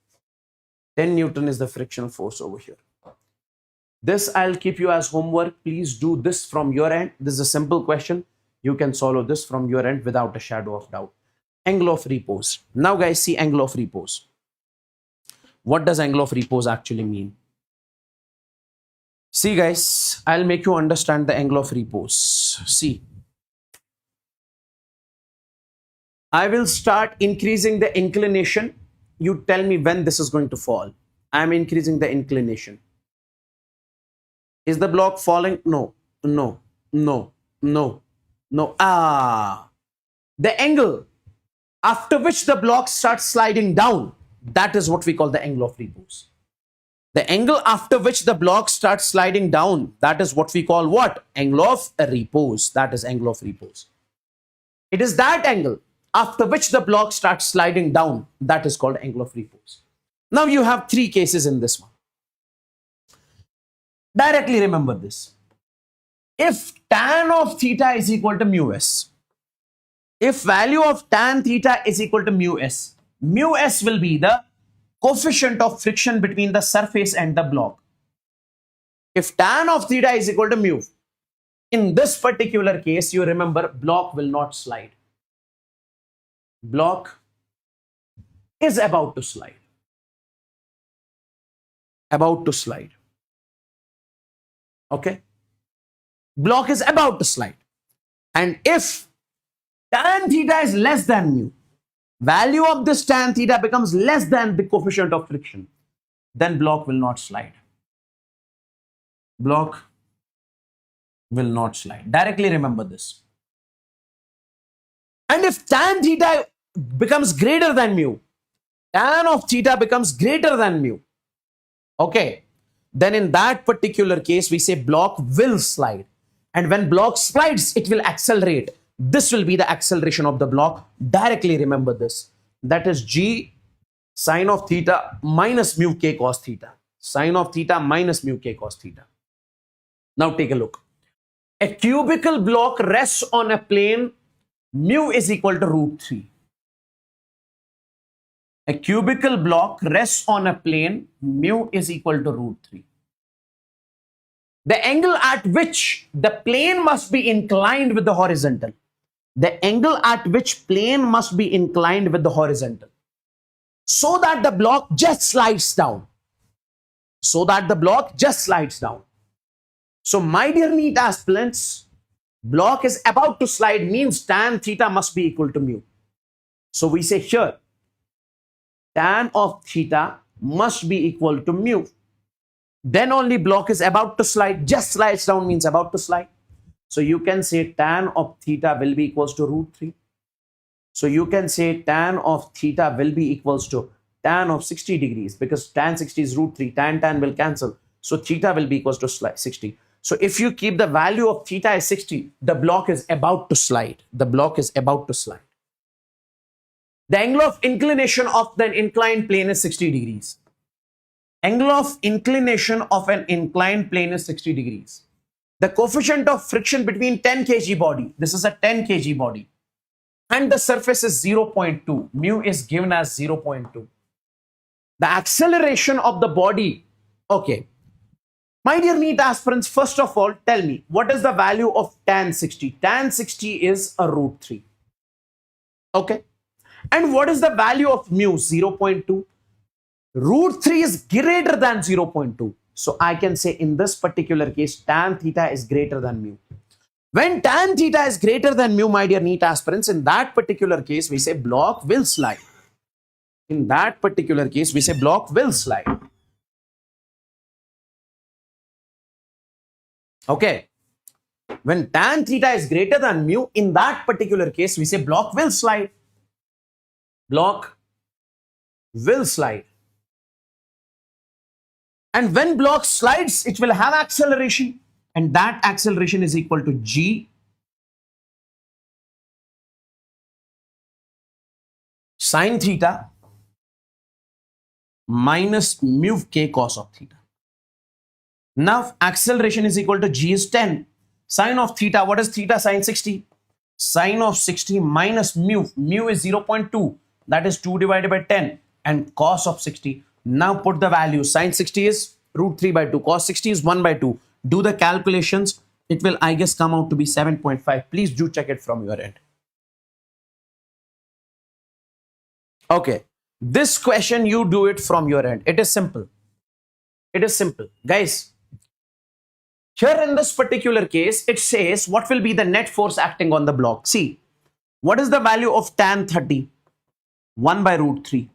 10 Newton is the friction force over here. This I'll keep you as homework. Please do this from your end. This is a simple question. You can solve this from your end without a shadow of doubt. Angle of repose. Now guys, see angle of repose. What does angle of repose actually mean? See guys, I'll make you understand the angle of repose. See. I will start increasing the inclination. You tell me when this is going to fall. I am increasing the inclination. Is the block falling? No. The angle after which the block starts sliding down, that is what we call the angle of repose. The angle after which the block starts sliding down, that is what we call what? Angle of repose. That is angle of repose. It is that angle after which the block starts sliding down, that is called angle of repose. Now you have 3 cases in this one. Directly remember this. If tan of theta is equal to mu s, if value of tan theta is equal to mu s will be the coefficient of friction between the surface and the block. If tan of theta is equal to mu, in this particular case, you remember block will not slide. Block is about to slide. About to slide. Okay. Block is about to slide. And if tan theta is less than mu, value of this tan theta becomes less than the coefficient of friction, then block will not slide. Block will not slide. Directly remember this. And if tan theta becomes greater than mu, tan of theta becomes greater than mu, okay, then in that particular case, we say block will slide. And when block slides, it will accelerate. This will be the acceleration of the block. Directly remember this. That is G sine of theta minus mu k cos theta. Sine of theta minus mu k cos theta. Now take a look. A cubical block rests on a plane. Mu is equal to √3. A cubical block rests on a plane. Mu is equal to √3. The angle at which the plane must be inclined with the horizontal. The angle at which plane must be inclined with the horizontal. So that the block just slides down. So that the block just slides down. So my dear NEET aspirants, Block is about to slide means tan theta must be equal to mu. So we say here, tan of theta must be equal to mu. Then only block is about to slide. Just slides down means about to slide. So you can say tan of theta will be equals to root 3. So you can say tan of theta will be equals to tan of 60 degrees, because tan 60 is root 3. Tan will cancel. So theta will be equals to 60. So if you keep the value of theta as 60, the block is about to slide. The block is about to slide. The angle of inclination of the inclined plane is 60 degrees. Angle of inclination of an inclined plane is 60 degrees. The coefficient of friction between 10 kg body, this is a 10 kg body, and the surface is 0.2. Mu is given as 0.2. The acceleration of the body, okay. My dear NEET aspirants, first of all, tell me, what is the value of tan 60? Tan 60 is a root 3. Okay. And what is the value of mu? 0.2. Root 3 is greater than 0.2. So I can say in this particular case, tan theta is greater than mu. When tan theta is greater than mu, my dear NEET aspirants, in that particular case, we say block will slide. In that particular case, we say block will slide. Okay. When tan theta is greater than mu, in that particular case, we say block will slide. Block will slide. And when block slides, it will have acceleration. And that acceleration is equal to g sine theta minus mu k cos of theta. Now, acceleration is equal to g is 10. Sine of theta, what is theta? Sine 60. Sine of 60 minus mu. Mu is 0.2. That is 2 divided by 10. And cos of 60. Now put the value. Sine 60 is root 3 by 2. Cos 60 is 1 by 2. Do the calculations. It will, I guess, come out to be 7.5. Please do check it from your end. Okay. This question, you do it from your end. It is simple. It is simple. Guys, here in this particular case, it says what will be the net force acting on the block. See, what is the value of tan 30? 1 by root 3.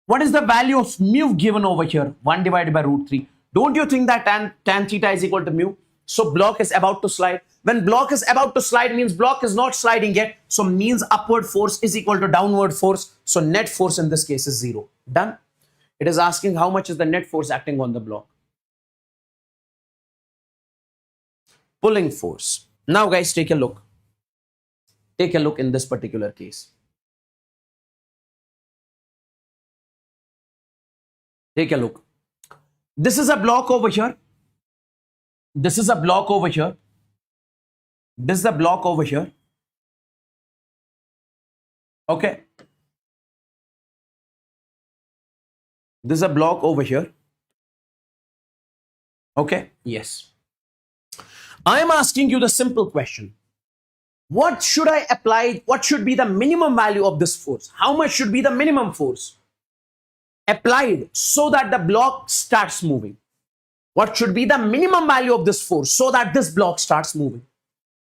What is the value of mu given over here? 1 divided by root 3. Don't you think that tan theta is equal to mu? So block is about to slide. When block is about to slide means block is not sliding yet. So means upward force is equal to downward force. So net force in this case is 0. Done. It is asking how much is the net force acting on the block. Pulling force. Now guys, take a look. Take a look in this particular case. Take a look. This is a block over here. This is a block over here. This is a block over here. Okay. This is a block over here. Okay. Yes. I am asking you the simple question. What should I apply? What should be the minimum value of this force? How much should be the minimum force applied so that the block starts moving? What should be the minimum value of this force so that this block starts moving?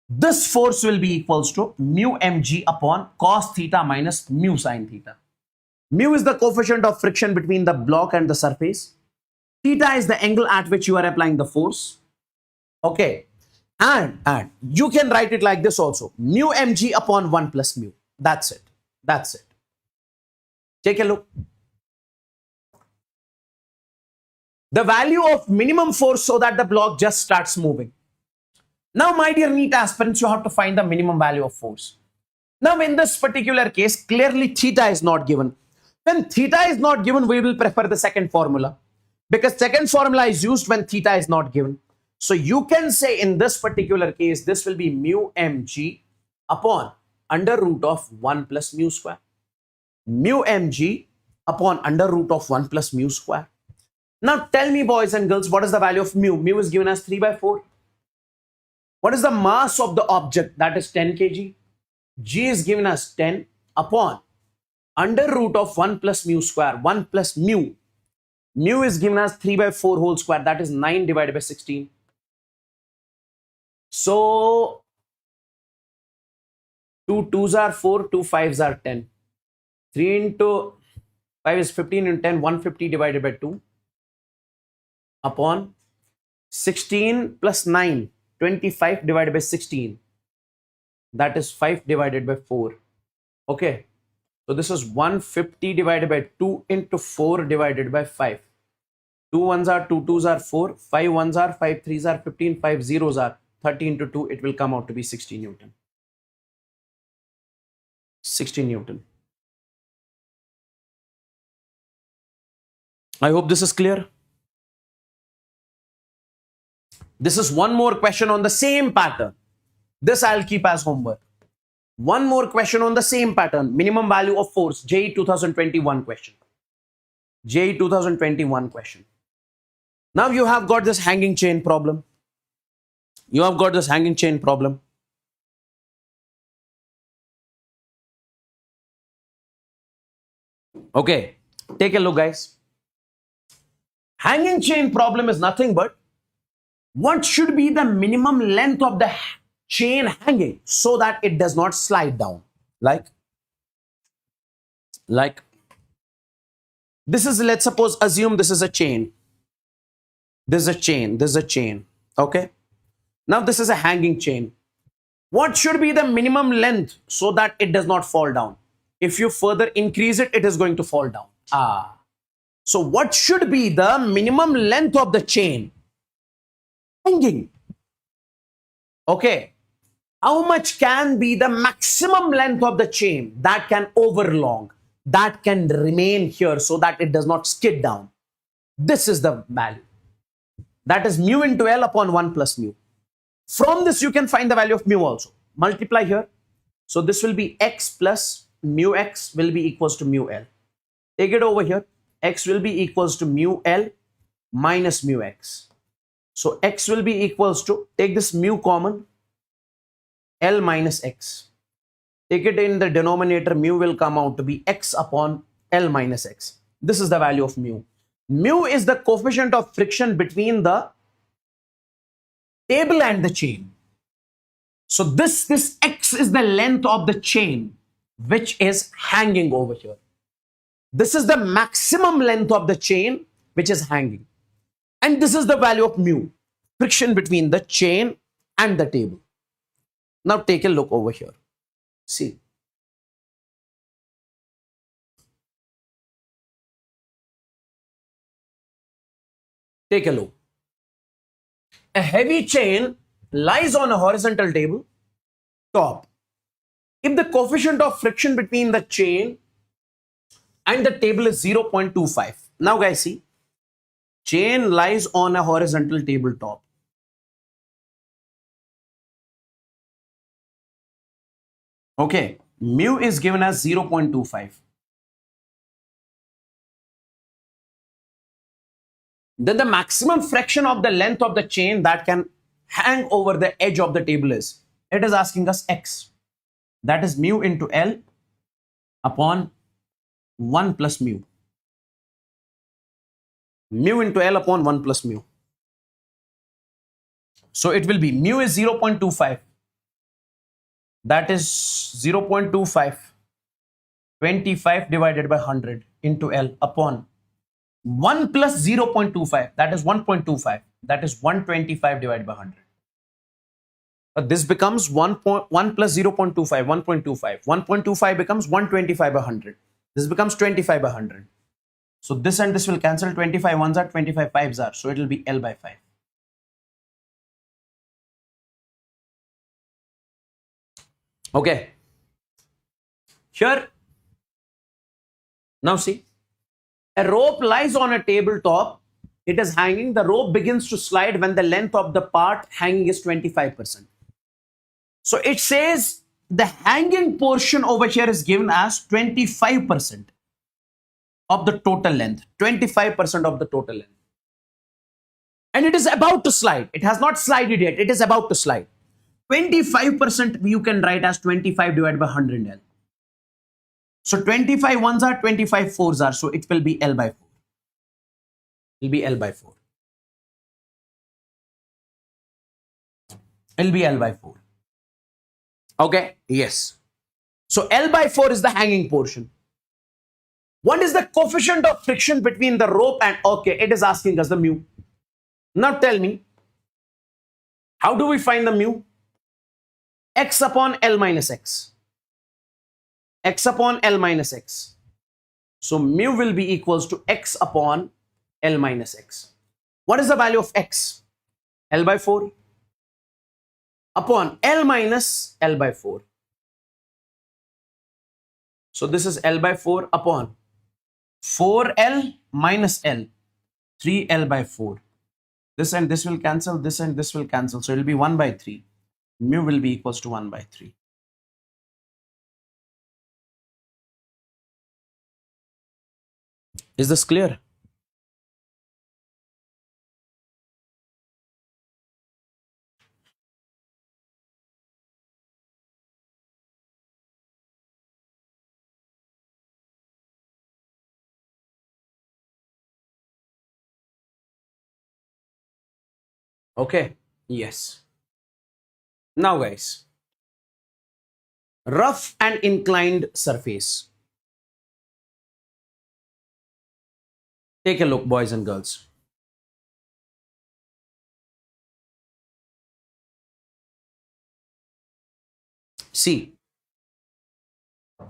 This force will be equals to mu mg upon cos theta minus mu sin theta. Mu is the coefficient of friction between the block and the surface. Theta is the angle at which you are applying the force. Okay. And you can write it like this also. Mu mg upon 1 plus mu. That's it. That's it. Take a look. The value of minimum force so that the block just starts moving. Now, my dear NEET aspirants, you have to find the minimum value of force. Now, in this particular case, clearly theta is not given. When theta is not given, we will prefer the second formula, because second formula is used when theta is not given. So you can say in this particular case, this will be mu mg upon under root of 1 plus mu square. Mu mg upon under root of 1 plus mu square. Now tell me, boys and girls, what is the value of mu? Mu is given as 3 by 4. What is the mass of the object? That is 10 kg. G is given as 10 upon under root of 1 plus mu square. 1 plus mu. Mu is given as 3 by 4 whole square. That is 9 divided by 16. So 2 twos are 4, 2 fives are 10. 3 into 5 is 15 and 10, 150 divided by 2 upon 16 plus 9, 25 divided by 16. That is 5 divided by 4. Okay. So this is 150 divided by 2 into 4 divided by 5. 2 ones are 2 twos are 4, 5 ones are 5 threes are 15, 5 zeros are 30 into 2. It will come out to be 60 Newton. 60 Newton. I hope this is clear. This is one more question on the same pattern. This I'll keep as homework. One more question on the same pattern. Minimum value of force. JEE 2021 question. JEE 2021 question. Now you have got this hanging chain problem. You have got this hanging chain problem. Okay. Take a look, guys. Hanging chain problem is nothing but what should be the minimum length of the chain hanging so that it does not slide down. Like this is, let's suppose, assume this is a chain. This is a chain. This is a chain. Okay. Now this is a hanging chain. What should be the minimum length so that it does not fall down? If you further increase it, it is going to fall down. So what should be the minimum length of the chain hanging? Okay. How much can be the maximum length of the chain that can overlong, that can remain here so that it does not skid down? This is the value. That is mu into L upon 1 plus mu. From this, you can find the value of mu also. Multiply here. So this will be x plus mu x will be equals to mu L. Take it over here. X will be equals to mu L minus mu x. So x will be equals to, take this mu common, L minus x. Take it in the denominator, mu will come out to be x upon L minus x. This is the value of mu. Mu is the coefficient of friction between the table and the chain. So this x is the length of the chain which is hanging over here. This is the maximum length of the chain which is hanging. And this is the value of mu, friction between the chain and the table. Now take a look over here. See. Take a look. A heavy chain lies on a horizontal table top. If the coefficient of friction between the chain and the table is 0.25. Now guys, see. Chain lies on a horizontal tabletop. Okay, mu is given as 0.25. Then the maximum fraction of the length of the chain that can hang over the edge of the table is, it is asking us x. That is mu into L upon 1 plus mu. Mu into L upon 1 plus mu. So it will be mu is 0.25. That is 0.25. 25 divided by 100 into L upon 1 plus 0.25. That is 1.25. That is 125 divided by 100. This becomes 1 plus 0.25, 1.25. 1.25 becomes 125 by 100. This becomes 25 by 100. So this and this will cancel. 25 ones are, 25 fives are. So it will be L by 5. Okay. Here. Now see. A rope lies on a tabletop. It is hanging. The rope begins to slide when the length of the part hanging is 25%. So it says the hanging portion over here is given as 25% of the total length. 25% of the total length. And it is about to slide. It has not slided yet. It is about to slide. 25% you can write as 25 divided by 100 L. So 25 ones are, 25 fours are. So it will be L by 4. It will be L by 4. It will be L by 4. Okay. Yes. So L by 4 is the hanging portion. What is the coefficient of friction between the rope and, okay, it is asking us the mu. Now tell me, how do we find the mu? X upon L minus X. X upon L minus X. So mu will be equals to X upon L minus X. What is the value of X? L by 4 upon L minus L by 4. So this is L by 4 upon 4L minus L, 3L by 4. This and this will cancel, this and this will cancel. So it will be 1 by 3. Mu will be equals to 1 by 3. Is this clear? Okay, yes. Now guys, rough and inclined surface. Take a look, boys and girls. See,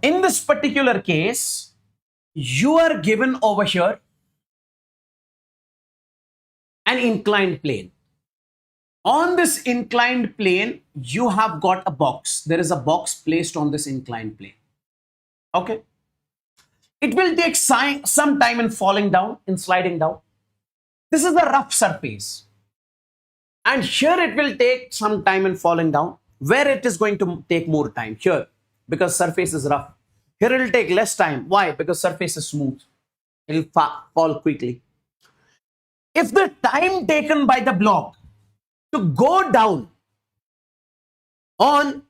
in this particular case, you are given over here an inclined plane. On this inclined plane, you have got a box. There is a box placed on this inclined plane. Okay. It will take some time in falling down, in sliding down. This is the rough surface. And here it will take some time in falling down. Where it is going to take more time? Here, because surface is rough. Here it will take less time. Why? Because surface is smooth. It will fall quickly. If the time taken by the block to go down on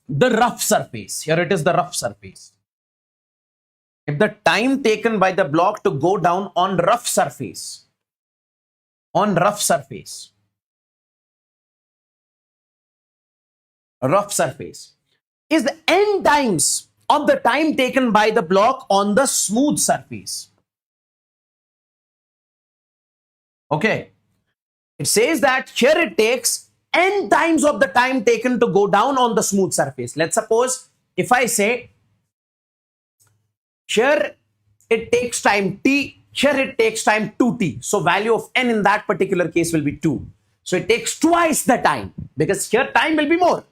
the rough surface, here it is the rough surface. If the time taken by the block to go down on rough surface, is the n times of the time taken by the block on the smooth surface. Okay. It says that here it takes n times of the time taken to go down on the smooth surface. Let's suppose if I say here it takes time t, here it takes time 2t. So value of n in that particular case will be 2. So it takes twice the time because here time will be more.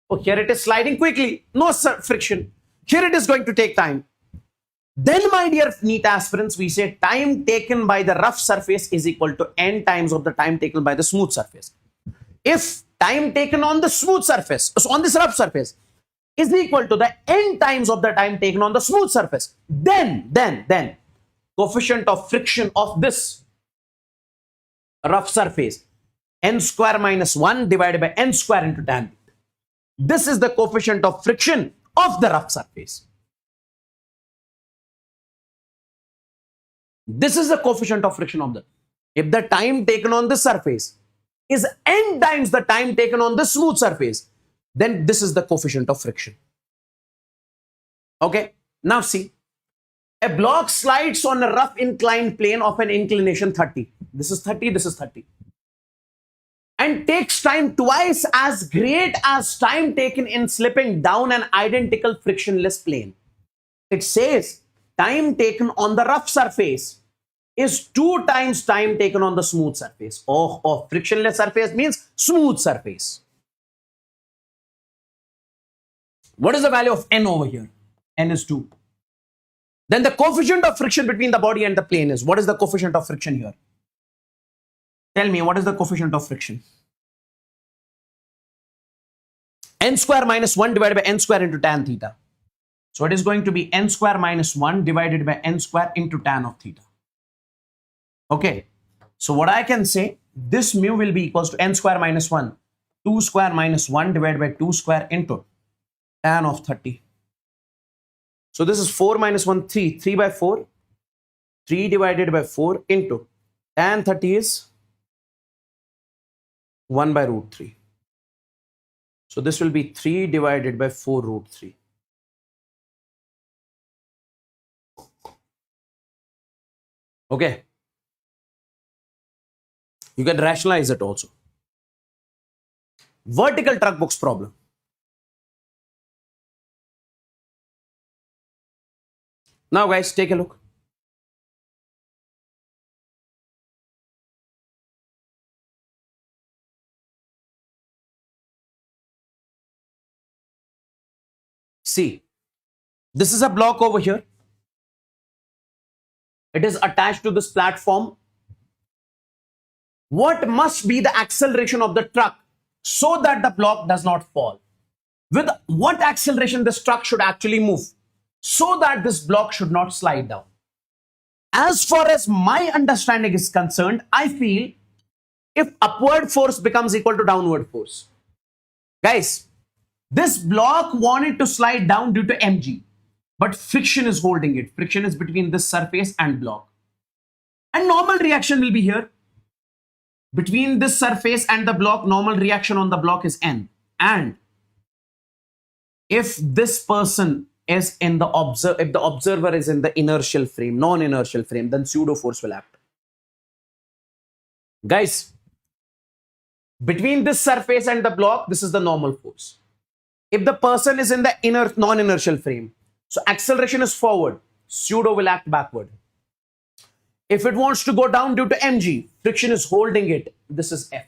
Oh, here it is sliding quickly, no friction. Here it is going to take time. Then, my dear NEET aspirants, we say time taken by the rough surface is equal to n times of the time taken by the smooth surface. If time taken on the smooth surface, so on this rough surface, is equal to the n times of the time taken on the smooth surface, then coefficient of friction of this rough surface, n square minus 1 divided by n square into tan. This is the coefficient of friction of the rough surface. This is the coefficient of friction of the. If the time taken on the surface is n times the time taken on the smooth surface, then this is the coefficient of friction. Okay. Now see, a block slides on a rough inclined plane of an inclination 30. This is 30, this is 30. And takes time twice as great as time taken in slipping down an identical frictionless plane. It says time taken on the rough surface is 2 times time taken on the smooth surface. Oh, frictionless surface means smooth surface. What is the value of n over here? N is 2. Then the coefficient of friction between the body and the plane is, what is the coefficient of friction here? Tell me, what is the coefficient of friction? N square minus 1 divided by n square into tan theta. So it is going to be n square minus 1 divided by n square into tan of theta. Okay. So what I can say, this mu will be equals to n square minus 1, 2 square minus 1 divided by 2 square into tan of 30. So this is 4 minus 1, 3, 3 by 4, 3 divided by 4 into tan 30 is 1 by root 3. So this will be 3 divided by 4 root 3. Okay. You can rationalize it also. Vertical truck box problem. Now guys, take a look. See, this is a block over here. It is attached to this platform. What must be the acceleration of the truck so that the block does not fall? With what acceleration this truck should actually move so that this block should not slide down? As far as my understanding is concerned, I feel if upward force becomes equal to downward force. Guys, this block wanted to slide down due to mg, but friction is holding it. Friction is between this surface and block. And normal reaction will be here. Between this surface and the block, normal reaction on the block is N. And if this person is in the if the observer is in the inertial frame, non-inertial frame, then pseudo force will act. Guys, between this surface and the block, this is the normal force. If the person is in the non-inertial frame, so acceleration is forward, pseudo will act backward. If it wants to go down due to mg, friction is holding it. This is F.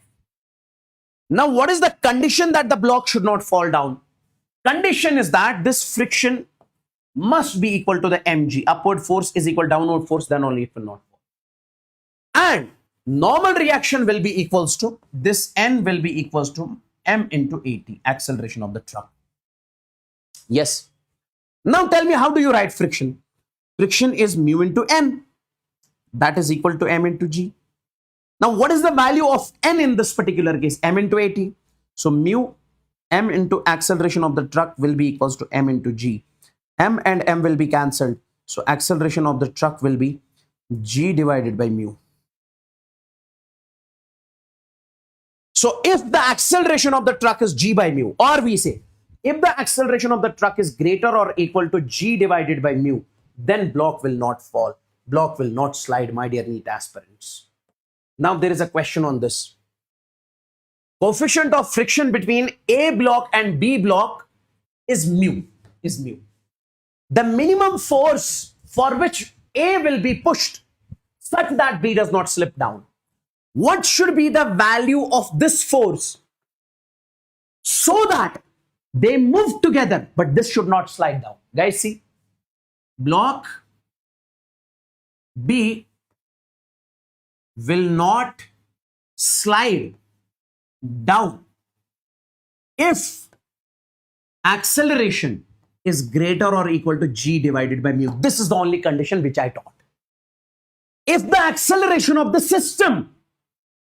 Now, what is the condition that the block should not fall down? Condition is that this friction must be equal to the mg. Upward force is equal to downward force, then only it will not fall. And normal reaction will be equals to, this N will be equals to m into at, acceleration of the truck. Yes. Now tell me, how do you write friction? Friction is mu into N. That is equal to m into g. Now, what is the value of N in this particular case? M into at. So mu m into acceleration of the truck will be equals to m into g. M and m will be cancelled. So acceleration of the truck will be g divided by mu. So if the acceleration of the truck is g by mu, or we say, if the acceleration of the truck is greater or equal to g divided by mu, then block will not fall. Block will not slide, my dear NEET aspirants. Now there is a question on this. Coefficient of friction between A block and B block is mu. The minimum force for which A will be pushed such that B does not slip down. What should be the value of this force so that they move together, but this should not slide down? Guys, see, block B will not slide down if acceleration is greater or equal to g divided by mu. This is the only condition which I taught. If the acceleration of the system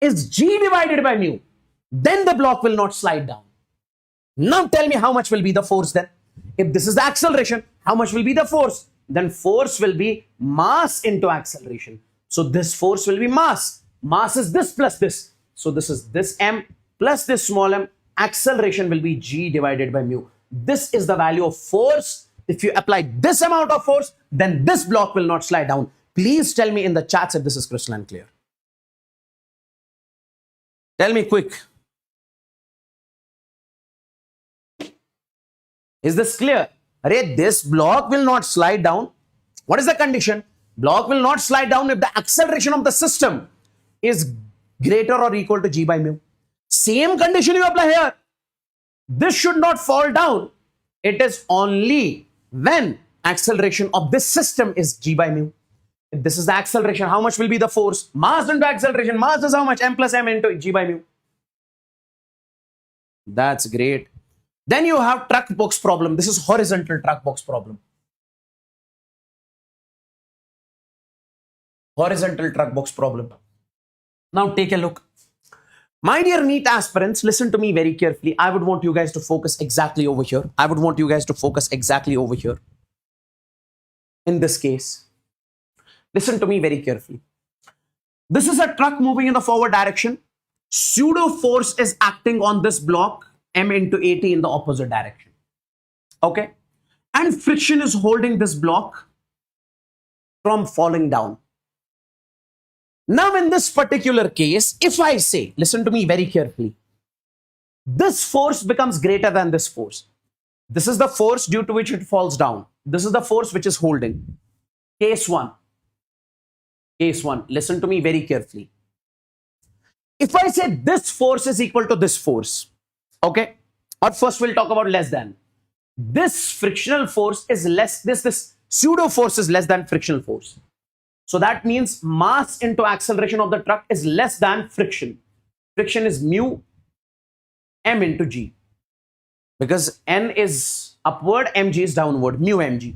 is g divided by mu, then the block will not slide down. Now tell me, how much will be the force then? If this is the acceleration, how much will be the force? Then force will be mass into acceleration. So this force will be mass. Mass is this plus this. So this is this m plus this small m. Acceleration will be g divided by mu. This is the value of force. If you apply this amount of force, then this block will not slide down. Please tell me in the chats if this is crystalline clear. Tell me quick. Is this clear? Array, this block will not slide down. What is the condition? Block will not slide down if the acceleration of the system is greater or equal to g by mu. Same condition you apply here. This should not fall down. It is only when acceleration of this system is g by mu. If this is the acceleration, how much will be the force? Mass into acceleration. Mass is how much? M plus m into g by mu. That's great. Then you have truck box problem. This is horizontal truck box problem. Horizontal truck box problem. Now take a look. My dear NEET aspirants, listen to me very carefully. I would want you guys to focus exactly over here. I would want you guys to focus exactly over here. In this case, listen to me very carefully. This is a truck moving in the forward direction. Pseudo force is acting on this block. m into at in the opposite direction. Okay, and friction is holding this block from falling down. Now in this particular case, if I say, listen to me very carefully, this force becomes greater than this force. This is the force due to which it falls down. This is the force which is holding. Case 1. Case 1. Listen to me very carefully. If I say this force is equal to this force, okay, or first we'll talk about less than. This frictional force is less, this pseudo force is less than frictional force. So that means mass into acceleration of the truck is less than friction. Friction is mu m into g. Because n is upward, mg is downward, mu mg.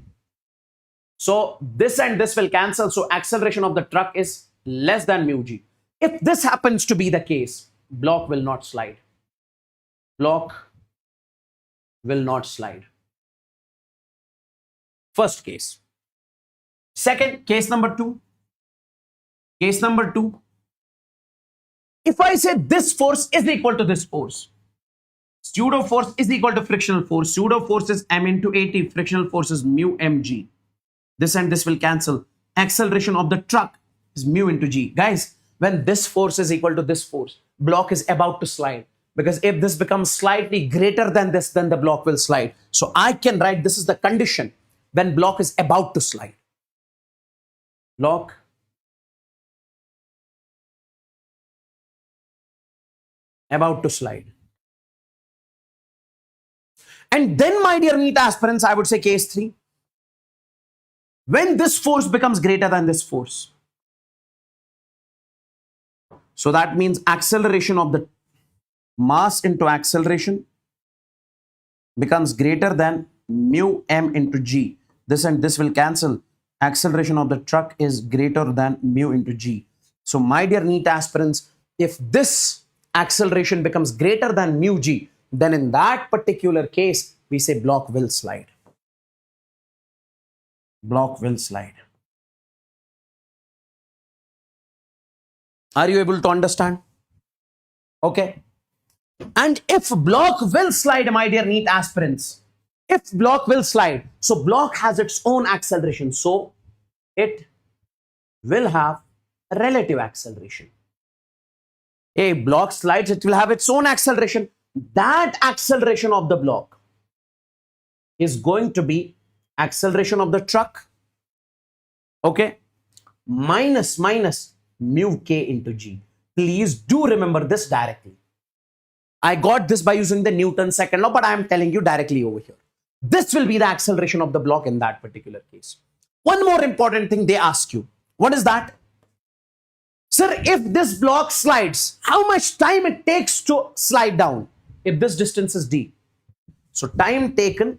So this and this will cancel. So acceleration of the truck is less than mu g. If this happens to be the case, block will not slide. Block will not slide. First case. Second, case number 2. Case number 2. If I say this force is equal to this force, pseudo force is equal to frictional force. Pseudo force is m into at. Frictional force is mu mg. This and this will cancel. Acceleration of the truck is mu into g. Guys, when this force is equal to this force, block is about to slide. Because if this becomes slightly greater than this, then the block will slide. So I can write this is the condition when block is about to slide. Block about to slide. And then, my dear NEET aspirants, I would say case 3. When this force becomes greater than this force. So that means acceleration of the mass into acceleration becomes greater than mu m into g. This and this will cancel. Acceleration of the truck is greater than mu into g. So my dear NEET aspirants, if this acceleration becomes greater than mu g, then in that particular case, we say block will slide. Block will slide. Are you able to understand? Okay. And if block will slide, my dear NEET aspirants, if block will slide, so block has its own acceleration. So it will have relative acceleration. A block slides, it will have its own acceleration. That acceleration of the block is going to be acceleration of the truck, okay, minus mu k into g. Please do remember this directly. I got this by using the Newton's second law, but I am telling you directly over here. This will be the acceleration of the block in that particular case. One more important thing they ask you. What is that? Sir, if this block slides, how much time it takes to slide down? If this distance is d. So time taken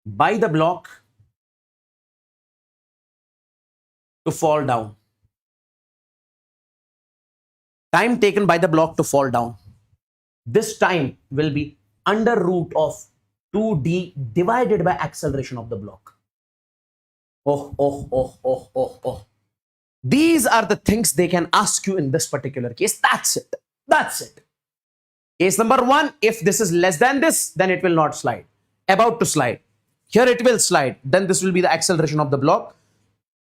by the block to fall down. Time taken by the block to fall down. This time will be under root of 2d divided by acceleration of the block. Oh. These are the things they can ask you in this particular case. That's it. That's it. Case number 1, if this is less than this, then it will not slide. About to slide. Here it will slide. Then this will be the acceleration of the block.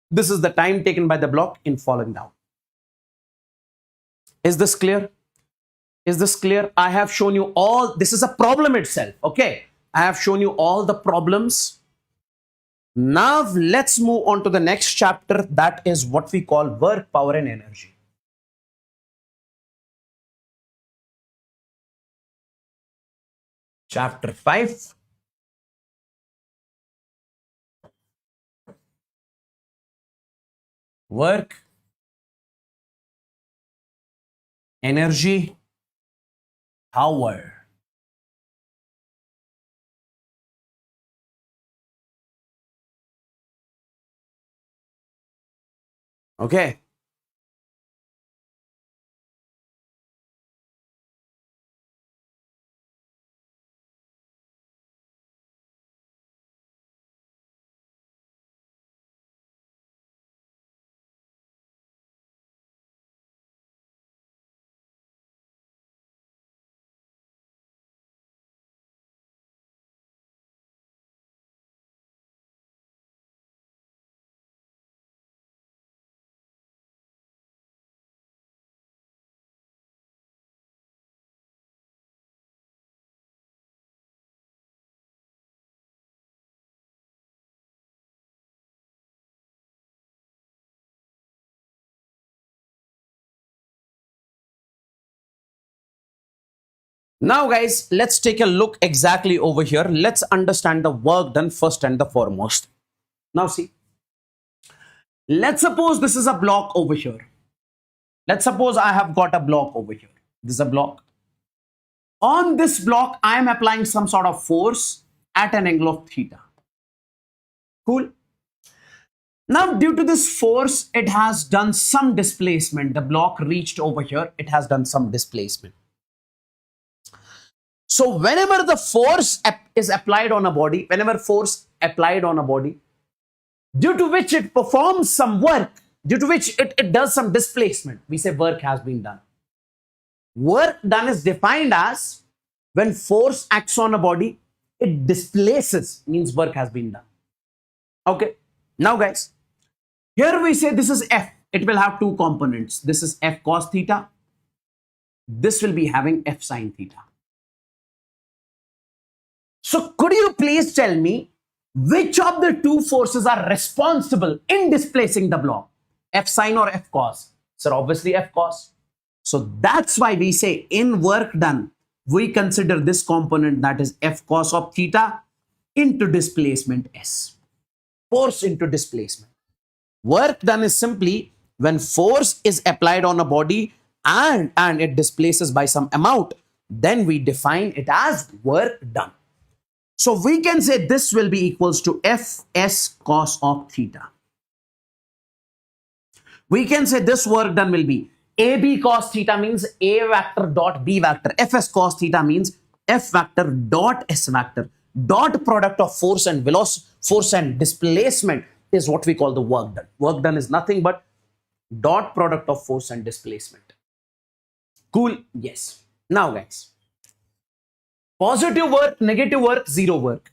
This is the time taken by the block in falling down. Is this clear? Is this clear? I have shown you all. This is a problem itself. Okay. I have shown you all the problems. Now let's move on to the next chapter. That is what we call work, power, and energy. Chapter 5. Work, energy, power. Okay. Now, guys, let's take a look exactly over here. Let's understand the work done first and the foremost. Now, see, let's suppose this is a block over here. Let's suppose I have got a block over here. This is a block. On this block, I am applying some sort of force at an angle of theta. Cool. Now, due to this force, it has done some displacement. The block reached over here. It has done some displacement. So whenever the force is applied on a body, due to which it performs some work, due to which it does some displacement, we say work has been done. Work done is defined as when force acts on a body, it displaces, means work has been done. Okay. Now, guys, here we say this is F. It will have two components. This is F cos theta. This will be having F sin theta. So could you please tell me which of the two forces are responsible in displacing the block? F sin or F cos? Sir, obviously F cos. So that's why we say in work done, we consider this component, that is F cos of theta, into displacement S. Force into displacement. Work done is simply when force is applied on a body and it displaces by some amount, then we define it as work done. So we can say this will be equals to Fs cos of theta. We can say this work done will be AB cos theta means A vector dot B vector. Fs cos theta means F vector dot S vector. Dot product of force and velocity, force and displacement is what we call the work done. Work done is nothing but dot product of force and displacement. Cool? Yes. Now, guys, positive work, negative work, zero work.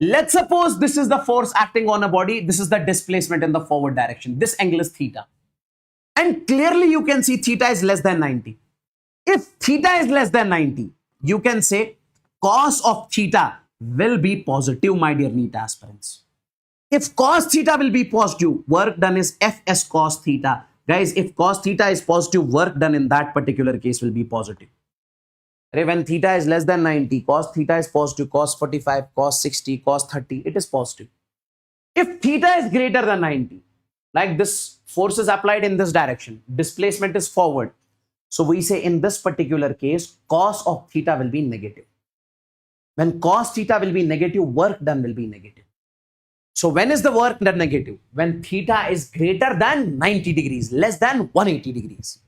Let's suppose this is the force acting on a body. This is the displacement in the forward direction. This angle is theta. And clearly you can see theta is less than 90. If theta is less than 90, you can say cos of theta will be positive, my dear NEET aspirants. If cos theta will be positive, work done is Fs cos theta. Guys, if cos theta is positive, work done in that particular case will be positive. When theta is less than 90, cos theta is positive, cos 45, cos 60, cos 30, it is positive. If theta is greater than 90, like this force is applied in this direction, displacement is forward. So we say in this particular case, cos of theta will be negative. When cos theta will be negative, work done will be negative. So when is the work done negative? When theta is greater than 90 degrees, less than 180 degrees.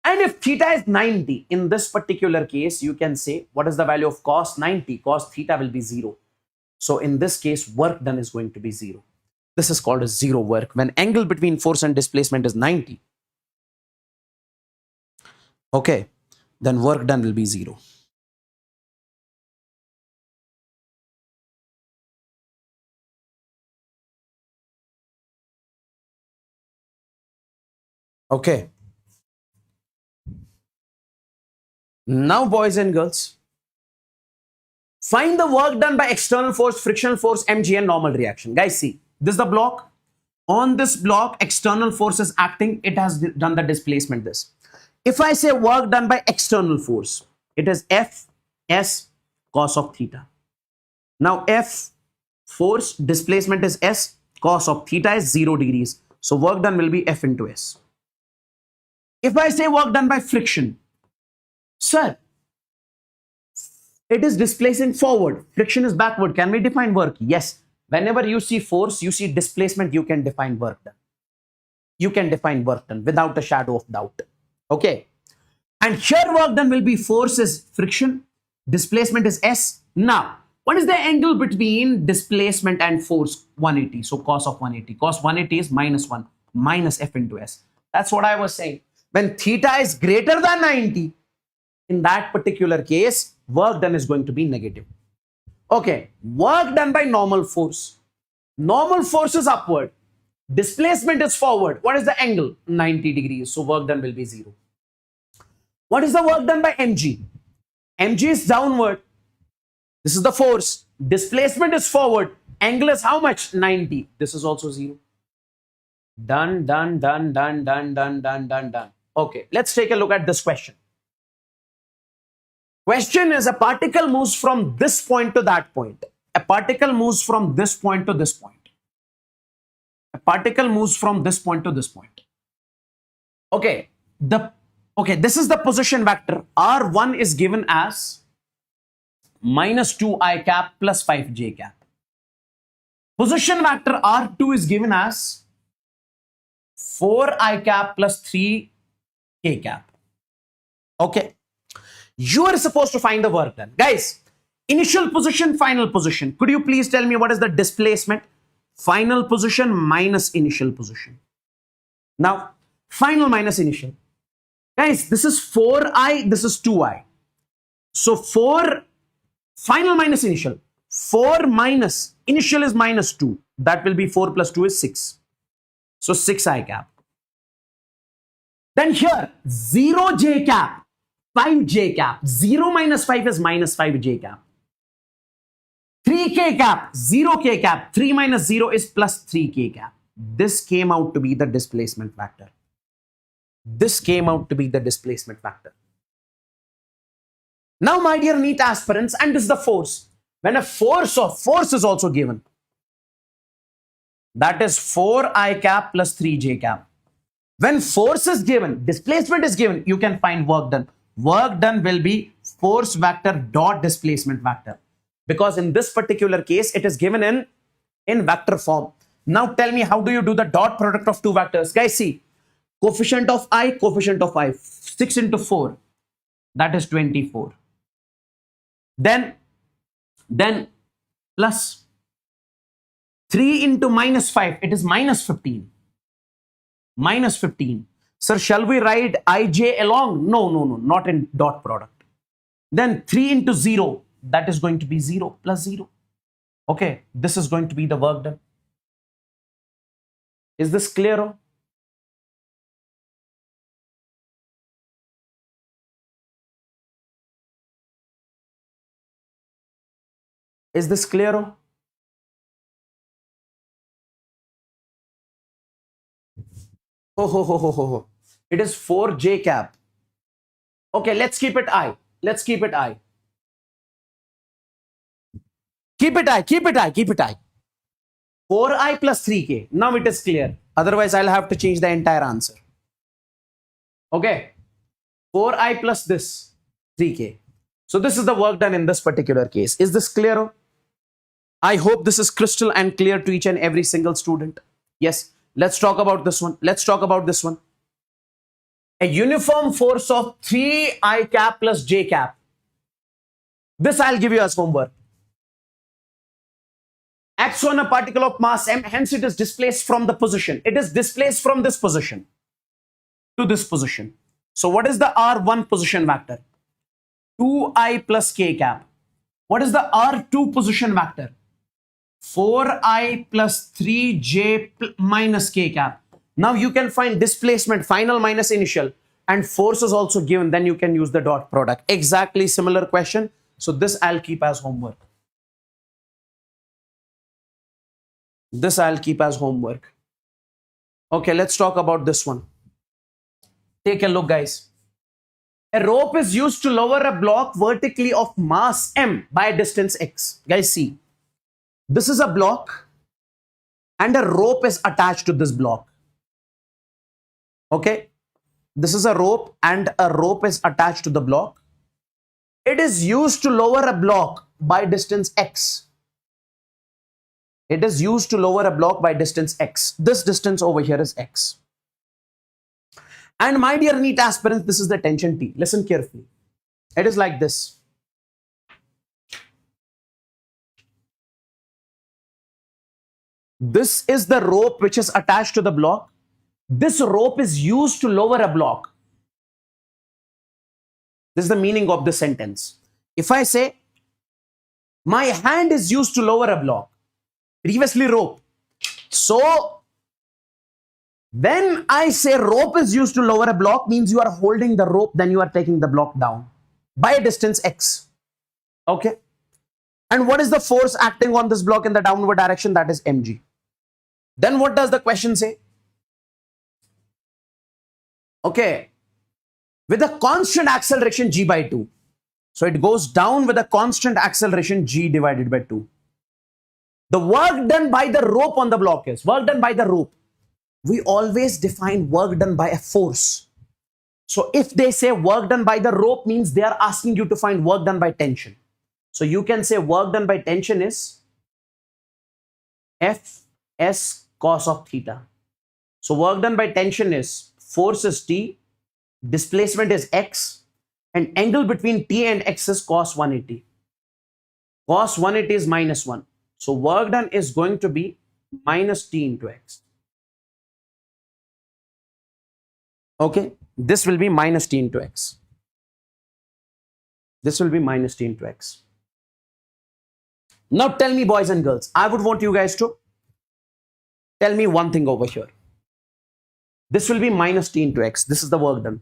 And if theta is 90, in this particular case, you can say, what is the value of cos 90? Cos theta will be 0. So in this case, work done is going to be 0. This is called as zero work. When angle between force and displacement is 90, okay, then work done will be 0. Okay. Now, boys and girls, find the work done by external force, frictional force, mg, and normal reaction. Guys, see, this is the block. On this block, external force is acting. It has done the displacement. This. If I say work done by external force, it is F S cos of theta. Now, F force displacement is S, cos of theta is 0 degrees. So work done will be F into S. If I say work done by friction, sir, it is displacing forward. Friction is backward. Can we define work? Yes. Whenever you see force, you see displacement, you can define work done. You can define work done without a shadow of doubt. Okay. And here work done will be force is friction. Displacement is S. Now, what is the angle between displacement and force? 180. So cos of 180. Cos 180 is minus 1. Minus F into S. That's what I was saying. When theta is greater than 90, in that particular case, work done is going to be negative. Okay, work done by normal force. Normal force is upward. Displacement is forward. What is the angle? 90 degrees. So work done will be 0. What is the work done by mg? Mg is downward. This is the force. Displacement is forward. Angle is how much? 90. This is also 0. Done, done, done, done, done, done, done, done, done. Okay, let's take a look at this question. Question is, a particle moves from this point to that point. A particle moves from this point to this point. A particle moves from this point to this point. Okay, this is the position vector. R1 is given as minus 2i cap plus 5j cap. Position vector R2 is given as 4i cap plus 3k cap. Okay. You are supposed to find the work done. Guys, initial position, final position. Could you please tell me what is the displacement? Final position minus initial position. Now, final minus initial. Guys, this is 4i, this is 2i. So 4, final minus initial. 4 minus, initial is minus 2. That will be 4 plus 2 is 6. So 6i cap. Then here, 0j cap. 5j cap. 0 minus 5 is minus 5j cap. 3k cap. 0k cap. 3 minus 0 is plus 3k cap. This came out to be the displacement factor. This came out to be the displacement factor. Now, my dear NEET aspirants, and this is the force. When a force is also given, that is 4i cap plus 3j cap. When force is given, displacement is given, you can find work done. Work done will be force vector dot displacement vector, because in this particular case it is given in vector form. Now tell me, how do you do the dot product of two vectors? Guys, see, coefficient of I, 6 into 4, that is 24. Then plus 3 into minus 5, it is minus 15. Minus 15. Sir, shall we write ij along? No, not in dot product. Then 3 into 0, that is going to be 0 plus 0. Okay, this is going to be the work done. Is this clear? Is this clear? Oh. It is 4j cap. Okay, let's keep it I. Let's keep it I. Keep it I. 4i plus 3k. Now it is clear. Otherwise, I'll have to change the entire answer. Okay. 4i plus this 3k. So this is the work done in this particular case. Is this clear? I hope this is crystal and clear to each and every single student. Yes. Let's talk about this one. Let's talk about this one. A uniform force of 3i cap plus j cap. This I'll give you as homework. Acts on a particle of mass m, hence it is displaced from the position. It is displaced from this position to this position. So what is the R1 position vector? 2i plus k cap. What is the R2 position vector? 4i plus 3j minus k cap. Now you can find displacement, final minus initial, and force is also given. Then you can use the dot product. Exactly similar question. So this I'll keep as homework. This I'll keep as homework. Okay, let's talk about this one. Take a look, guys. A rope is used to lower a block vertically of mass m by a distance x. Guys, see. This is a block and a rope is attached to this block. Okay. This is a rope and a rope is attached to the block. It is used to lower a block by distance x. It is used to lower a block by distance x. This distance over here is x. And my dear NEET aspirants, this is the tension T. Listen carefully. It is like this. This is the rope which is attached to the block. This rope is used to lower a block. This is the meaning of the sentence. If I say, my hand is used to lower a block, previously rope. So, when I say rope is used to lower a block, means you are holding the rope, then you are taking the block down by a distance x. Okay. And what is the force acting on this block in the downward direction? That is mg. Then what does the question say? Okay. With a constant acceleration g by 2. So it goes down with a constant acceleration g divided by 2. The work done by the rope on the block is work done by the rope. We always define work done by a force. So if they say work done by the rope, means they are asking you to find work done by tension. So you can say work done by tension is Fs cos of theta. So work done by tension is force is T, displacement is X, and angle between T and X is cos 180. Cos 180 is minus 1. So work done is going to be minus T into X. Okay, this will be minus T into X. This will be minus T into X. Now tell me, boys and girls, I would want you guys to tell me one thing over here. This will be minus T into X. This is the work done.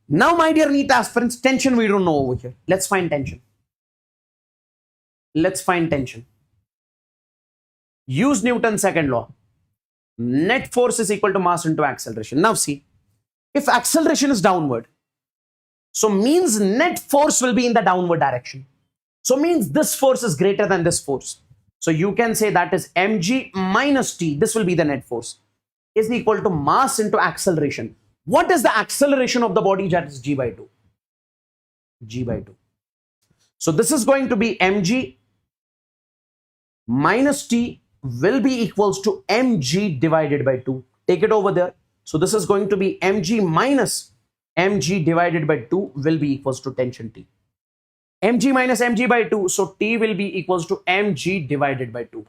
Now, my dear NEET aspirants, tension we don't know over here. Let's find tension. Let's find tension. Use Newton's second law. Net force is equal to mass into acceleration. Now see, if acceleration is downward, so means net force will be in the downward direction. So means this force is greater than this force. So you can say that is mg minus t, this will be the net force, is equal to mass into acceleration. What is the acceleration of the body? That is g by 2. G by 2. So this is going to be mg minus t will be equals to mg divided by 2. Take it over there. So this is going to be mg minus mg divided by 2 will be equals to tension T. Mg minus mg by 2. So T will be equals to mg divided by 2.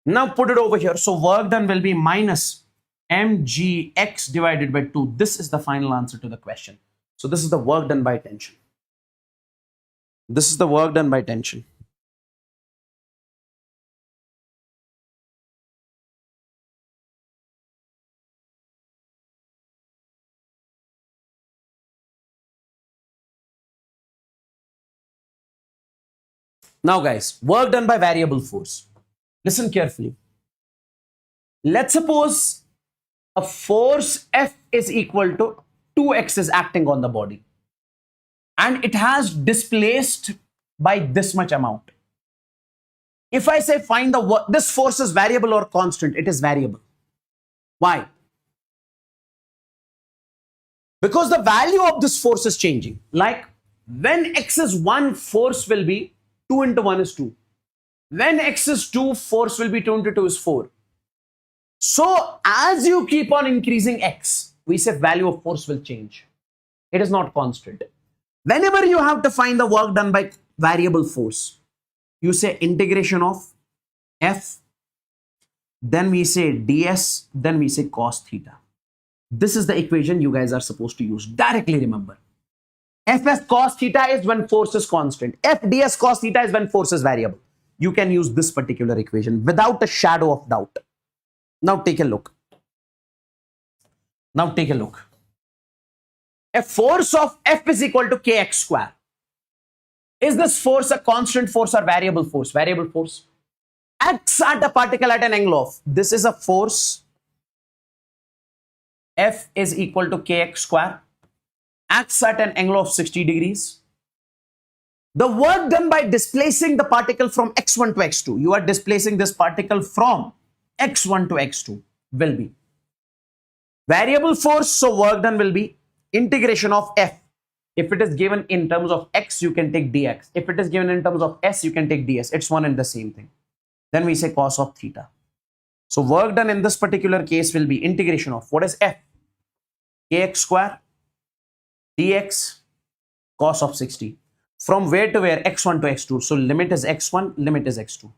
Now put it over here. So work done will be minus mgx divided by 2. This is the final answer to the question. So this is the work done by tension. This is the work done by tension. Now guys, work done by variable force. Listen carefully. Let's suppose a force F is equal to 2x is acting on the body, and it has displaced by this much amount. If I say find the work, this force is variable or constant, it is variable. Why? Because the value of this force is changing. Like when x is 1, force will be 2 into 1 is 2. When x is 2, force will be 2 into 2 is 4. So as you keep on increasing x, we say value of force will change. It is not constant. Whenever you have to find the work done by variable force, you say integration of F, then we say ds, then we say cos theta. This is the equation you guys are supposed to use. Directly remember. Fs cos theta is when force is constant. F ds cos theta is when force is variable. You can use this particular equation without a shadow of doubt. Now take a look. Now take a look. A force of F is equal to kx square. Is this force a constant force or variable force? Variable force. Acts at a particle at an angle of. This is a force. F is equal to kx square. Acts at an angle of 60 degrees. The work done by displacing the particle from x1 to x2. You are displacing this particle from x1 to x2 will be variable force. So work done will be integration of F. If it is given in terms of x, you can take dx. If it is given in terms of s, you can take ds. It's one and the same thing. Then we say cos of theta. So work done in this particular case will be integration of what is F? Kx square dx cos of 60. From where to where? x1 to x2. So limit is x1, limit is x2.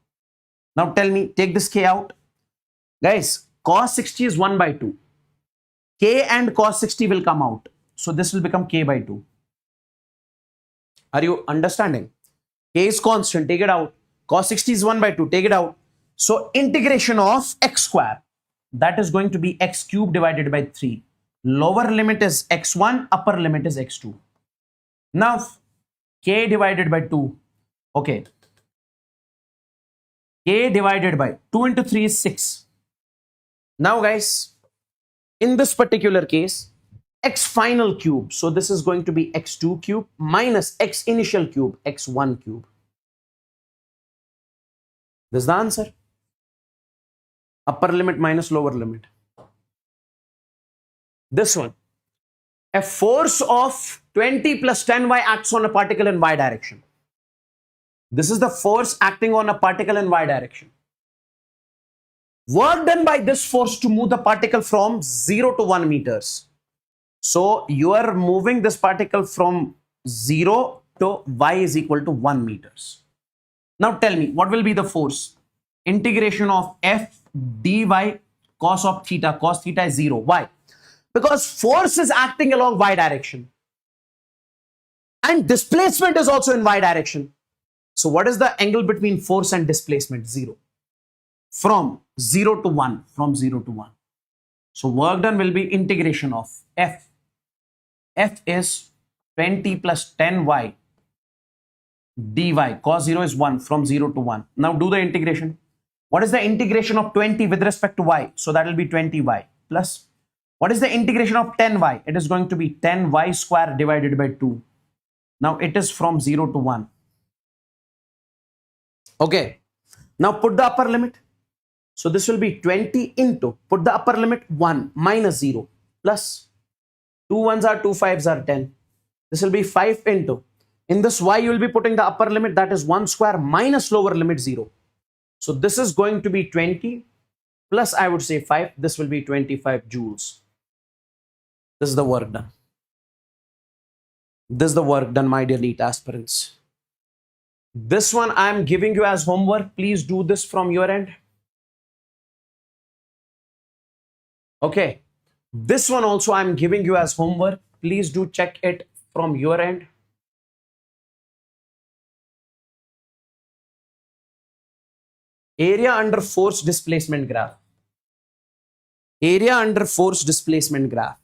Now tell me, take this k out. Guys, cos 60 is 1 by 2. K and cos 60 will come out. So this will become k by 2. Are you understanding? K is constant, take it out. Cos 60 is 1 by 2, take it out. So integration of x square, that is going to be x cube divided by 3. Lower limit is x1, upper limit is x2. Now, k divided by 2. Okay. K divided by 2 into 3 is 6. Now guys, in this particular case, x final cube. So this is going to be x2 cube minus x initial cube, x1 cube. This is the answer. Upper limit minus lower limit. This one. A force of 20 plus 10y acts on a particle in y direction. This is the force acting on a particle in y direction. Work done by this force to move the particle from 0 to 1 meters. So you are moving this particle from 0 to y is equal to 1 meters. Now tell me, what will be the force? Integration of f dy cos of theta. Cos theta is 0. Why? Because force is acting along y direction. And displacement is also in y direction. So what is the angle between force and displacement? 0. From 0 to 1. From 0 to 1. So work done will be integration of f. F is 20 plus 10y dy. Cos 0 is 1 from 0 to 1. Now do the integration. What is the integration of 20 with respect to y? So that will be 20y plus. What is the integration of 10y? It is going to be 10y square divided by 2. Now it is from 0 to 1. Okay. Now put the upper limit. So this will be 20 into, put the upper limit 1 minus 0 plus 2 1s are 2 5s are 10. This will be 5 into. In this y you will be putting the upper limit, that is 1 square minus lower limit 0. So this is going to be 20 plus I would say 5. This will be 25 joules. This is the work done. This is the work done, my dear NEET aspirants. This one I am giving you as homework. Please do this from your end. Okay. This one also I am giving you as homework. Please do check it from your end. Area under force displacement graph. Area under force displacement graph.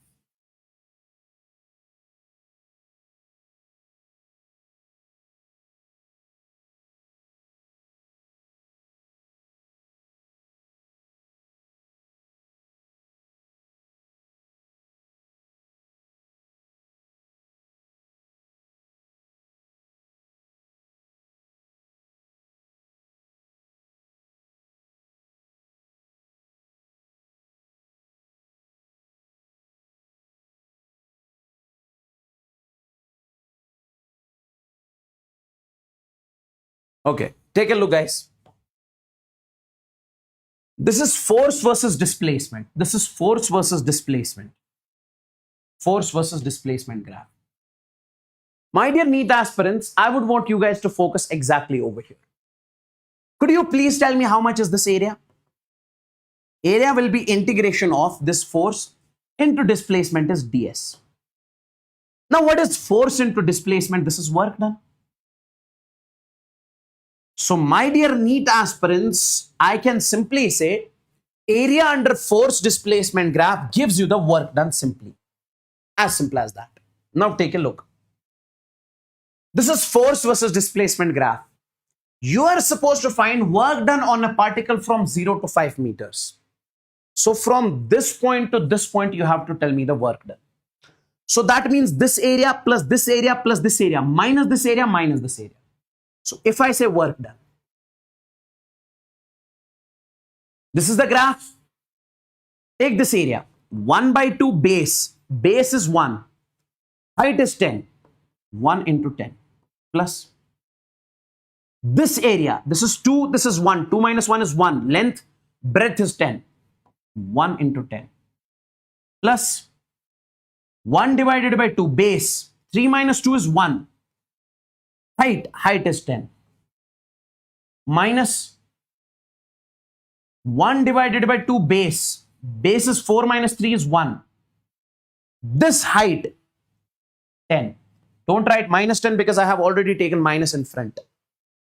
Okay, take a look, guys. This is force versus displacement. This is force versus displacement. Force versus displacement graph. My dear NEET aspirants, I would want you guys to focus exactly over here. Could you please tell me how much is this area? Area will be integration of this force into displacement is ds. Now what is force into displacement? This is work done. So my dear NEET aspirants, I can simply say area under force displacement graph gives you the work done simply. As simple as that. Now take a look. This is force versus displacement graph. You are supposed to find work done on a particle from 0 to 5 meters. So from this point to this point, you have to tell me the work done. So that means this area plus this area plus this area minus this area minus this area. So if I say work done, this is the graph. Take this area, 1 by 2 base. Base is 1. Height is 10. 1 into 10 plus this area. This is 2. This is 1. 2 minus 1 is 1. Length, breadth is 10. 1 into 10 plus 1 divided by 2 base. 3 minus 2 is 1. Height is 10 minus 1 divided by 2 base. Base is 4 minus 3 is 1. This height 10. Don't write minus 10 because I have already taken minus in front.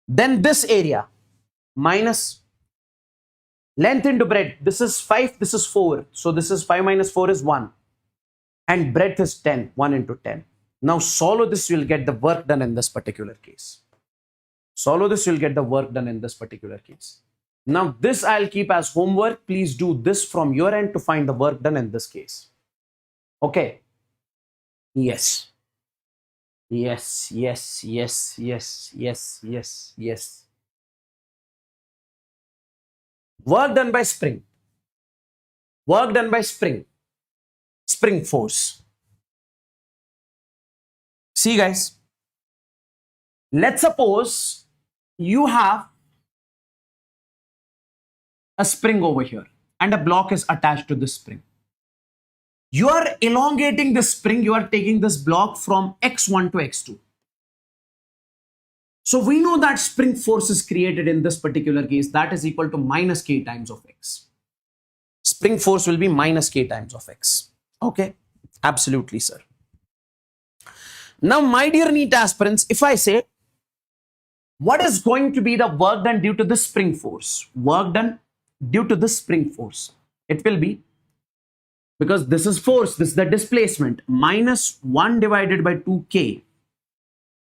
Then this area minus length into breadth. This is 5, this is 4. So this is 5 minus 4 is 1. And breadth is 10. 1 into 10. Now solve this, you will get the work done in this particular case. Solve this, you will get the work done in this particular case. Now this I'll keep as homework. Please do this from your end to find the work done in this case. Okay. Yes. Yes, yes, yes, yes, yes, yes, yes. Work done by spring. Work done by spring. Spring force. See, guys, let's suppose you have a spring over here and a block is attached to this spring. You are elongating the spring, you are taking this block from x1 to x2. So we know that spring force is created in this particular case, that is equal to minus k times of x. Spring force will be minus k times of x. Okay, absolutely, sir. Now, my dear NEET aspirants, if I say, what is going to be the work done due to the spring force? Work done due to the spring force. It will be, because this is force, this is the displacement, minus 1 divided by 2k.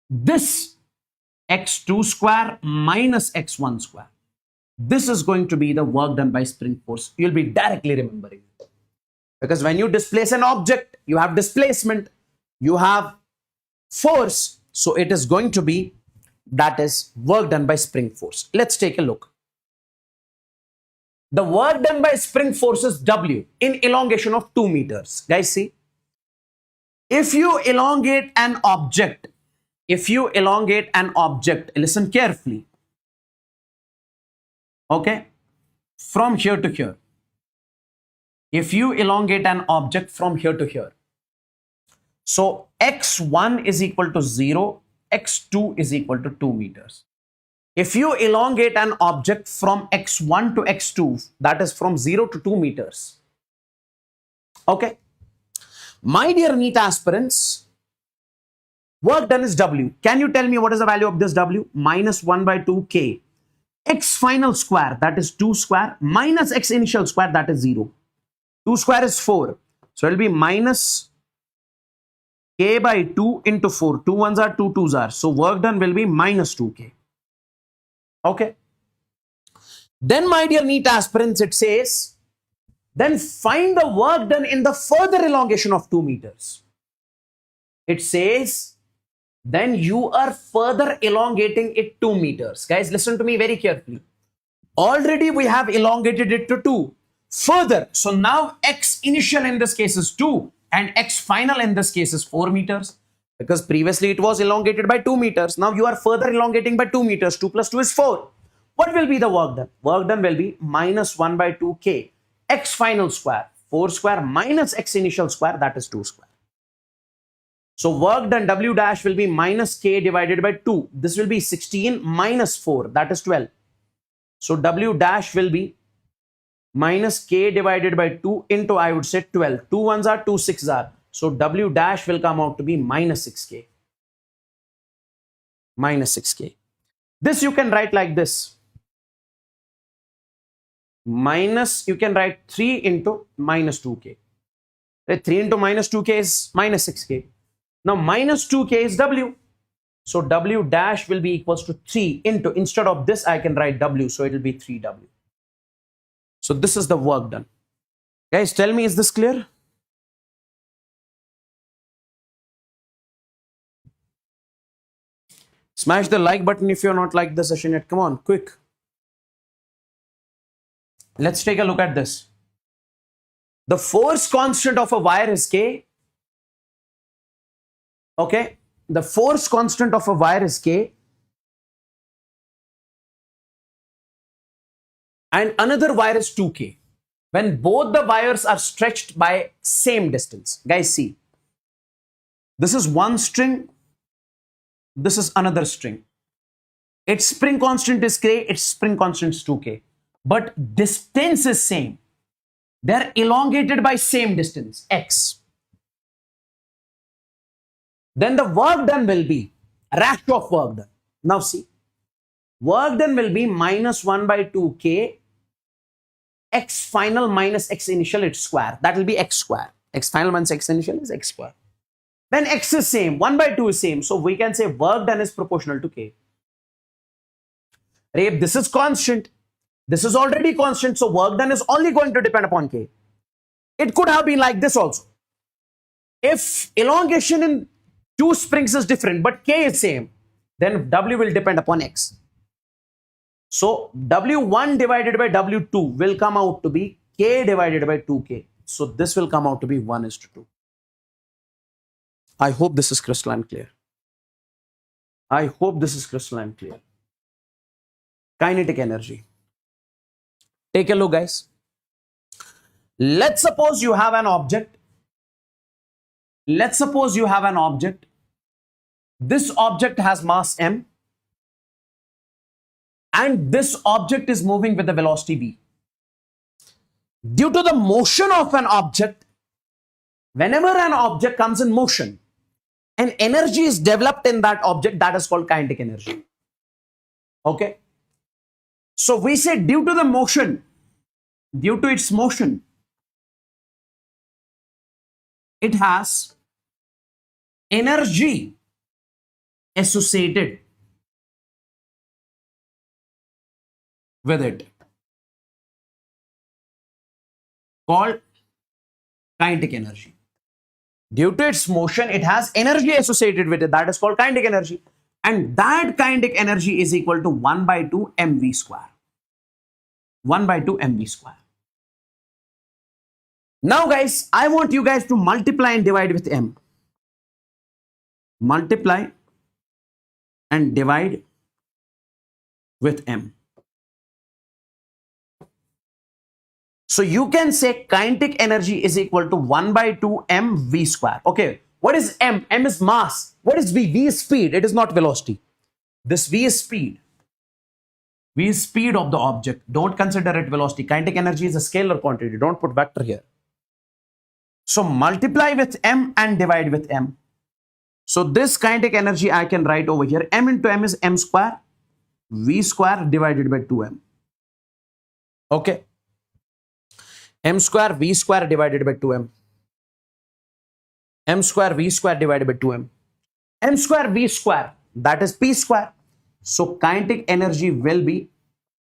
This x2 square minus x1 square. This is going to be the work done by spring force. You'll be directly remembering it. Because when you displace an object, you have displacement, you have force. So it is going to be, that is work done by spring force. Let's take a look. The work done by spring force is W in elongation of 2 meters. Guys, see, if you elongate an object, listen carefully. Okay, from here to here. If you elongate an object from here to here, so x1 is equal to 0, x2 is equal to 2 meters. If you elongate an object from x1 to x2, that is from 0 to 2 meters. Okay. My dear NEET aspirants, work done is W. Can you tell me what is the value of this W? Minus 1 by 2k. X final square, that is 2 square, minus x initial square, that is 0. 2 square is 4. So it will be minus k by 2 into 4. 2 ones are 2 twos are. So work done will be minus 2k. Okay. Then, my dear NEET aspirants, it says, then find the work done in the further elongation of 2 meters. It says, then you are further elongating it 2 meters. Guys, listen to me very carefully. Already we have elongated it to 2. Further, so now x initial in this case is 2 and x final in this case is 4 meters. Because previously it was elongated by 2 meters. Now you are further elongating by 2 meters. 2 plus 2 is 4. What will be the work done? Work done will be minus 1 by 2k. X final square, 4 square minus x initial square, that is 2 square. So work done W dash will be minus k divided by 2. This will be 16 minus 4, that is 12. So W dash will be minus k divided by 2 into, I would say, 12. 2 ones are 2 6s are. So W dash will come out to be minus 6k. Minus 6k. This you can write like this. Minus, you can write 3 into minus 2k. 3 into minus 2k is minus 6k. Now minus 2k is W. So W dash will be equals to 3 into, instead of this I can write W. So it will be 3W. So this is the work done. Guys, tell me, is this clear? Smash the like button if you're not liked the session yet. Come on, quick. Let's take a look at this. The force constant of a wire is K. Okay. The force constant of a wire is K. And another wire is 2K. When both the wires are stretched by same distance. Guys, see. This is one string. This is another string. Its spring constant is K. Its spring constant is 2K. But distance is same. They're elongated by same distance, x. Then the work done will be ratio of work done. Now see, work done will be minus 1 by 2k x final minus x initial, its square. That will be x square. X final minus x initial is x square. Then x is same, 1 by 2 is same. So we can say work done is proportional to k. If this is constant, this is already constant, so work done is only going to depend upon k. It could have been like this also. If elongation in two springs is different, but K is same, then W will depend upon X. So W1 divided by W2 will come out to be K divided by 2K. So this will come out to be 1:2. I hope this is crystalline clear. I hope this is crystalline clear. Kinetic energy. Take a look, guys. Let's suppose you have an object. Let's suppose you have an object. This object has mass m, and this object is moving with a velocity v. Due to the motion of an object, whenever an object comes in motion, an energy is developed in that object that is called kinetic energy. Okay? So we say due to the motion, due to its motion, it has energy associated with it called kinetic energy. Due to its motion, it has energy associated with it that is called kinetic energy. And that kinetic energy is equal to 1/2 mv square. 1/2 mv square. Now, guys, I want you guys to multiply and divide with m. Multiply and divide with m. So you can say kinetic energy is equal to 1/2 mv square. Okay, what is m? M is mass. What is v? V is speed. It is not velocity. This v is speed. V is speed of the object. Don't consider it velocity. Kinetic energy is a scalar quantity. Don't put vector here. So multiply with m and divide with m. So this kinetic energy I can write over here. M into m is m square. V square divided by 2m. Okay. M square V square divided by 2m. M square V square divided by 2m. M square V square, that is P square. So kinetic energy will be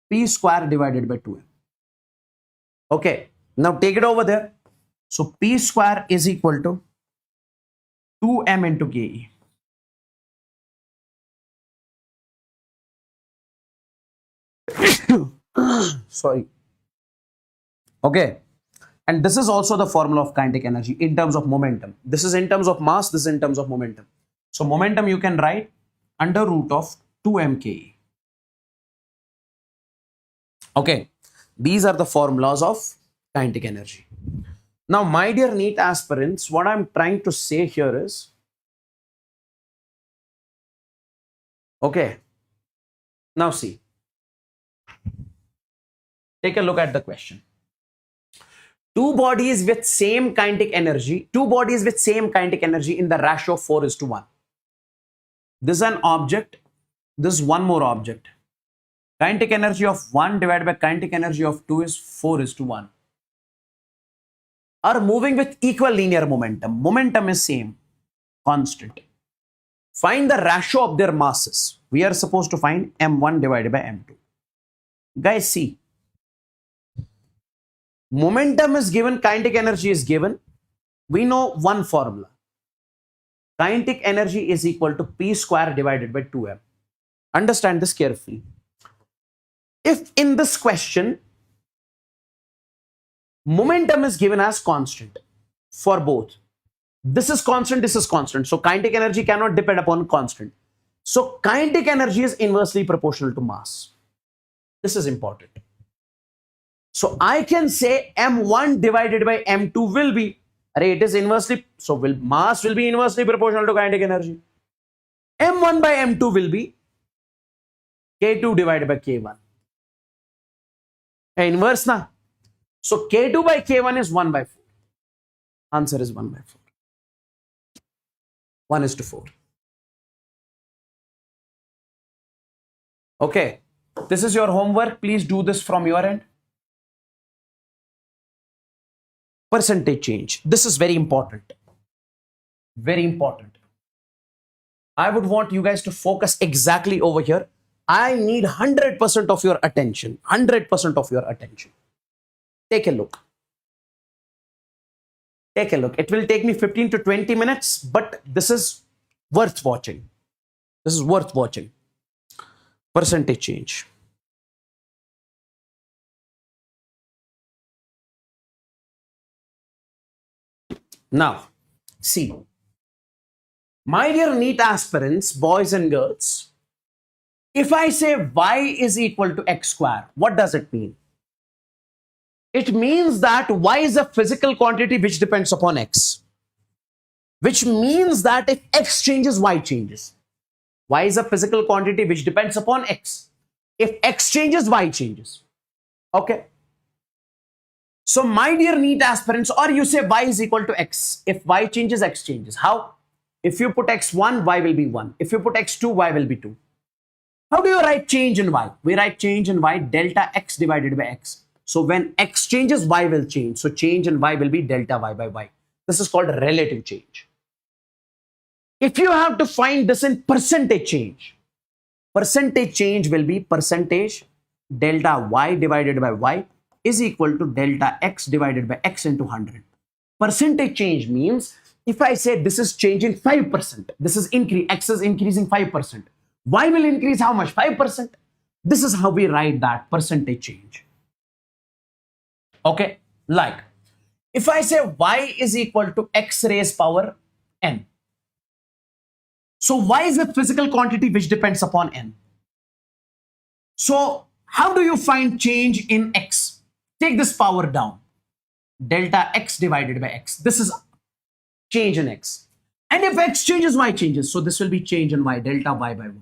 P square divided by 2m. Okay, now take it over there. So P square is equal to 2m into Ke. Sorry. Okay. And this is also the formula of kinetic energy in terms of momentum. This is in terms of mass, this is in terms of momentum. So momentum you can write under root of 2mke. Okay, these are the formulas of kinetic energy. Now, my dear NEET aspirants, what I'm trying to say here is, okay, now see, take a look at the question. Two bodies with same kinetic energy in the ratio of 4:1. This is an object, this is one more object. Kinetic energy of 1 divided by kinetic energy of 2 is 4:1. Are moving with equal linear momentum. Momentum is same, constant. Find the ratio of their masses. We are supposed to find m1 divided by m2. Guys, see. Momentum is given, kinetic energy is given. We know one formula. Kinetic energy is equal to P square divided by 2m. Understand this carefully. If in this question, momentum is given as constant for both. This is constant, this is constant. So kinetic energy cannot depend upon constant. So kinetic energy is inversely proportional to mass. This is important. So I can say m1 divided by m2 will be, it is inversely, so mass will be inversely proportional to kinetic energy. m1 by m2 will be k2 divided by k1. Inverse na. So k2 by k1 is 1/4. Answer is 1/4. 1:4. Okay, this is your homework. Please do this from your end. Percentage change. This is very important. Very important. I would want you guys to focus exactly over here. I need 100% of your attention. 100% of your attention. Take a look. Take a look. It will take me 15 to 20 minutes, but this is worth watching. This is worth watching. Percentage change. Now, see. My dear NEET aspirants, boys and girls, if I say y is equal to x square, what does it mean? It means that y is a physical quantity which depends upon x. Which means that if x changes, y changes. Y is a physical quantity which depends upon x. If x changes, y changes. Okay. So my dear NEET aspirants, or you say y is equal to x. If y changes, x changes. How? If you put x1, y will be 1. If you put x2, y will be 2. How do you write change in y? We write change in y delta x divided by x. So when x changes, y will change. So change in y will be delta y by y. This is called relative change. If you have to find this in percentage change will be percentage delta y divided by y is equal to delta x divided by x into 100. Percentage change means if I say this is changing 5%, this is x is increasing 5%. Y will increase how much? 5%. This is how we write that percentage change. Okay, like if I say y is equal to x raised power n. So y is a physical quantity which depends upon n. So how do you find change in x? Take this power down. Delta x divided by x. This is change in x. And if x changes, y changes. So this will be change in y, delta y by y.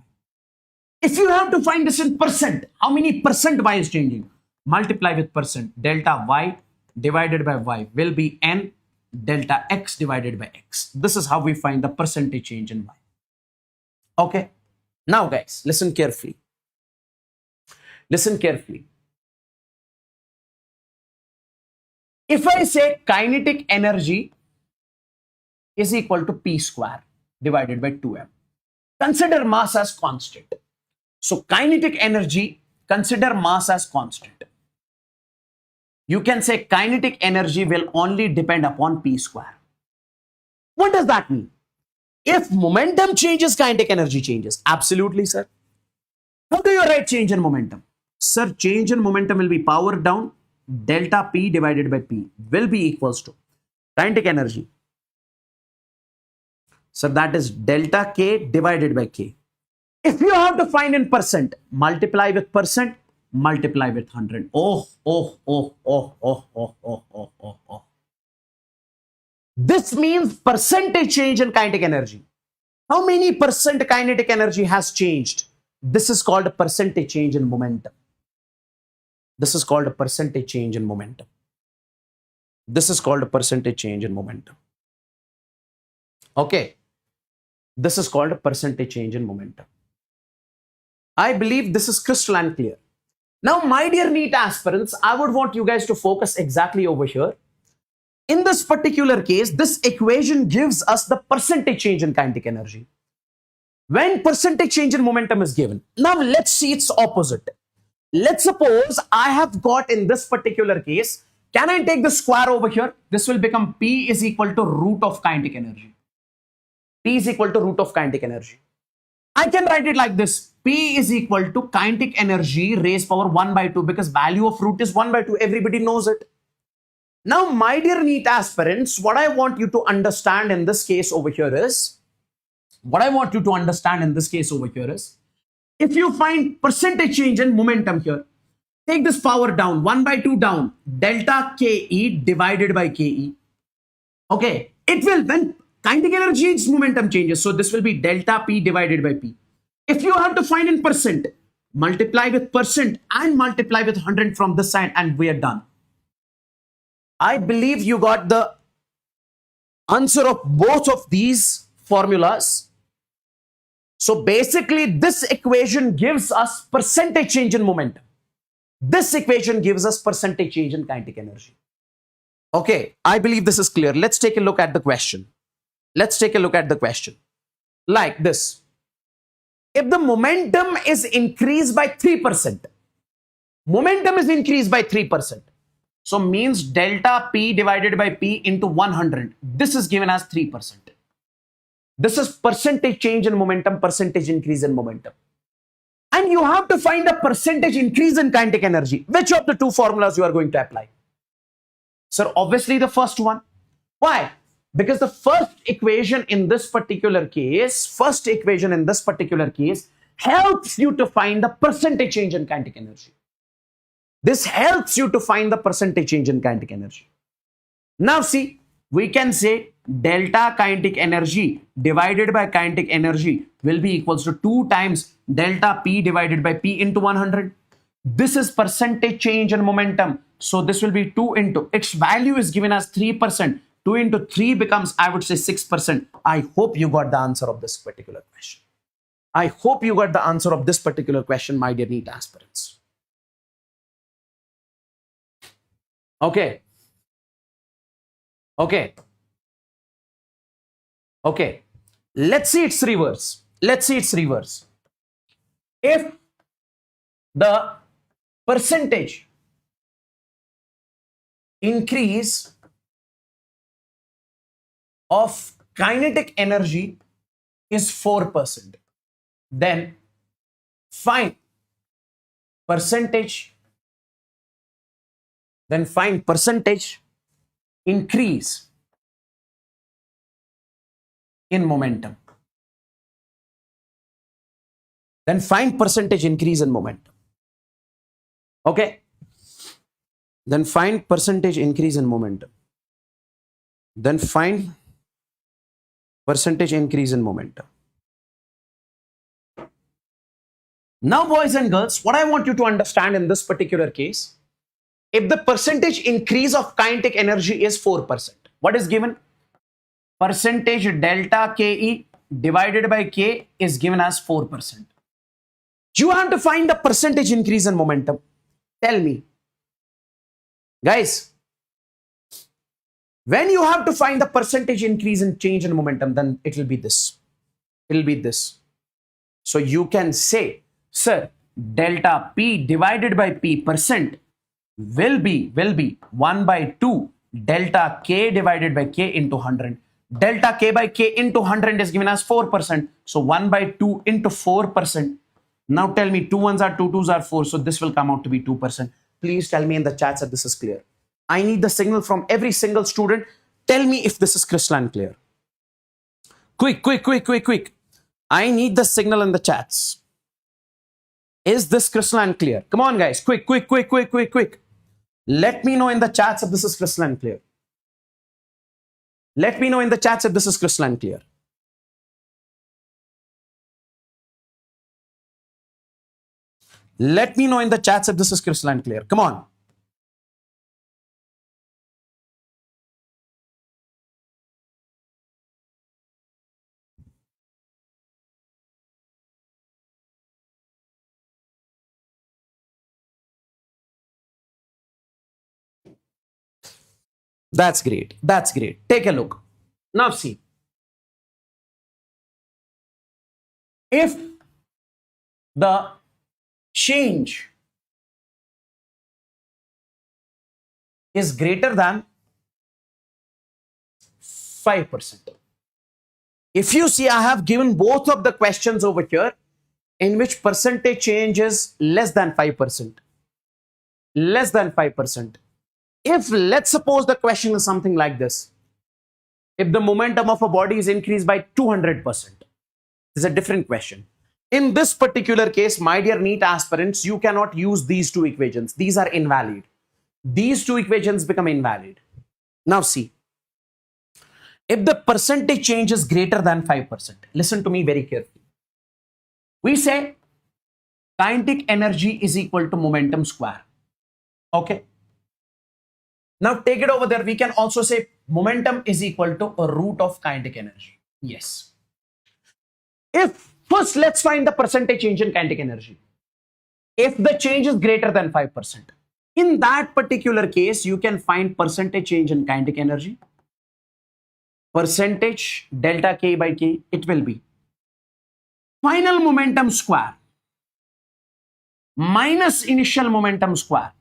If you have to find this in percent, how many percent y is changing? Multiply with percent. Delta y divided by y will be n delta x divided by x. This is how we find the percentage change in y. Okay. Now guys, listen carefully. Listen carefully. If I say kinetic energy is equal to P square divided by 2m. Consider mass as constant. So kinetic energy, consider mass as constant. You can say kinetic energy will only depend upon P square. What does that mean? If momentum changes, kinetic energy changes. Absolutely, sir. How do you write change in momentum? Sir, change in momentum will be power down. Delta P divided by P will be equals to kinetic energy. So that is delta K divided by K. If you have to find in percent, multiply with percent, multiply with 100. Oh. This means percentage change in kinetic energy. How many percent kinetic energy has changed? This is called a percentage change in momentum. This is called a percentage change in momentum. This is called a percentage change in momentum. Okay. This is called a percentage change in momentum. I believe this is crystalline clear. Now, my dear NEET aspirants, I would want you guys to focus exactly over here. In this particular case, this equation gives us the percentage change in kinetic energy. When percentage change in momentum is given. Now, let's see its opposite. Let's suppose I have got in this particular case, can I take the square over here? This will become P is equal to root of kinetic energy. P is equal to root of kinetic energy. I can write it like this. P is equal to kinetic energy raised power 1 by 2 because value of root is 1 by 2. Everybody knows it. Now, my dear NEET aspirants, what I want you to understand in this case over here is, if you find percentage change in momentum here, take this power down, 1 by 2 down, delta Ke divided by Ke. Okay, it will, when kinetic energy its momentum changes, so this will be delta P divided by P. If you have to find in percent, multiply with percent and multiply with 100 from this side and we are done. I believe you got the answer of both of these formulas. So basically, this equation gives us percentage change in momentum. This equation gives us percentage change in kinetic energy. Okay, I believe this is clear. Let's take a look at the question. Let's take a look at the question. Like this. If the momentum is increased by 3%, momentum is increased by 3%. So means delta P divided by P into 100. This is given as 3%. This is percentage change in momentum, percentage increase in momentum. And you have to find the percentage increase in kinetic energy. Which of the two formulas you are going to apply? Sir, obviously the first one. Why? Because the first equation in this particular case, helps you to find the percentage change in kinetic energy. This helps you to find the percentage change in kinetic energy. Now see, we can say delta kinetic energy divided by kinetic energy will be equals to 2 times delta P divided by P into 100. This is percentage change in momentum. So this will be 2 into, its value is given as 3%. 2 into 3 becomes, I would say, 6%. I hope you got the answer of this particular question. I hope you got the answer of this particular question, my dear NEET aspirants. Okay. Okay. Okay. Let's see its reverse. Let's see its reverse. If the percentage increase of kinetic energy is 4%, then find percentage increase in momentum. Then find percentage increase in momentum. Okay. Then find percentage increase in momentum. Then find percentage increase in momentum. Now, boys and girls, what I want you to understand in this particular case, if the percentage increase of kinetic energy is 4%, what is given? Percentage delta Ke divided by K is given as 4%. You have to find the percentage increase in momentum. Tell me. Guys, when you have to find the percentage increase in change in momentum, then it will be this. It will be this. So you can say, sir, delta P divided by P percent will be 1 by 2 delta K divided by K into 100. Delta K by K into 100 is given as 4%. So 1 by 2 into 4%. Now tell me, 2 ones are 2, 2s are 4. So this will come out to be 2%. Please tell me in the chats that this is clear. I need the signal from every single student. Tell me if this is crystalline clear. Quick. I need the signal in the chats. Is this crystalline clear? Come on, guys. Quick. Let me know in the chats if this is crystalline clear. Let me know in the chats if this is crystalline clear. Let me know in the chats if this is crystalline clear. Come on. That's great. That's great. Take a look. Now see. If the change is greater than 5%. If you see, I have given both of the questions over here in which percentage change is less than 5%. Less than 5%. If let's suppose the question is something like this. If the momentum of a body is increased by 200%, this is a different question. In this particular case, my dear NEET aspirants, you cannot use these two equations. These are invalid. These two equations become invalid. Now see, if the percentage change is greater than 5%, listen to me very carefully. We say kinetic energy is equal to momentum square. Okay. Now take it over there. We can also say momentum is equal to a root of kinetic energy. Yes. If first, let's find the percentage change in kinetic energy. If the change is greater than 5%, in that particular case, you can find percentage change in kinetic energy. Percentage delta K by K, it will be final momentum square minus initial momentum square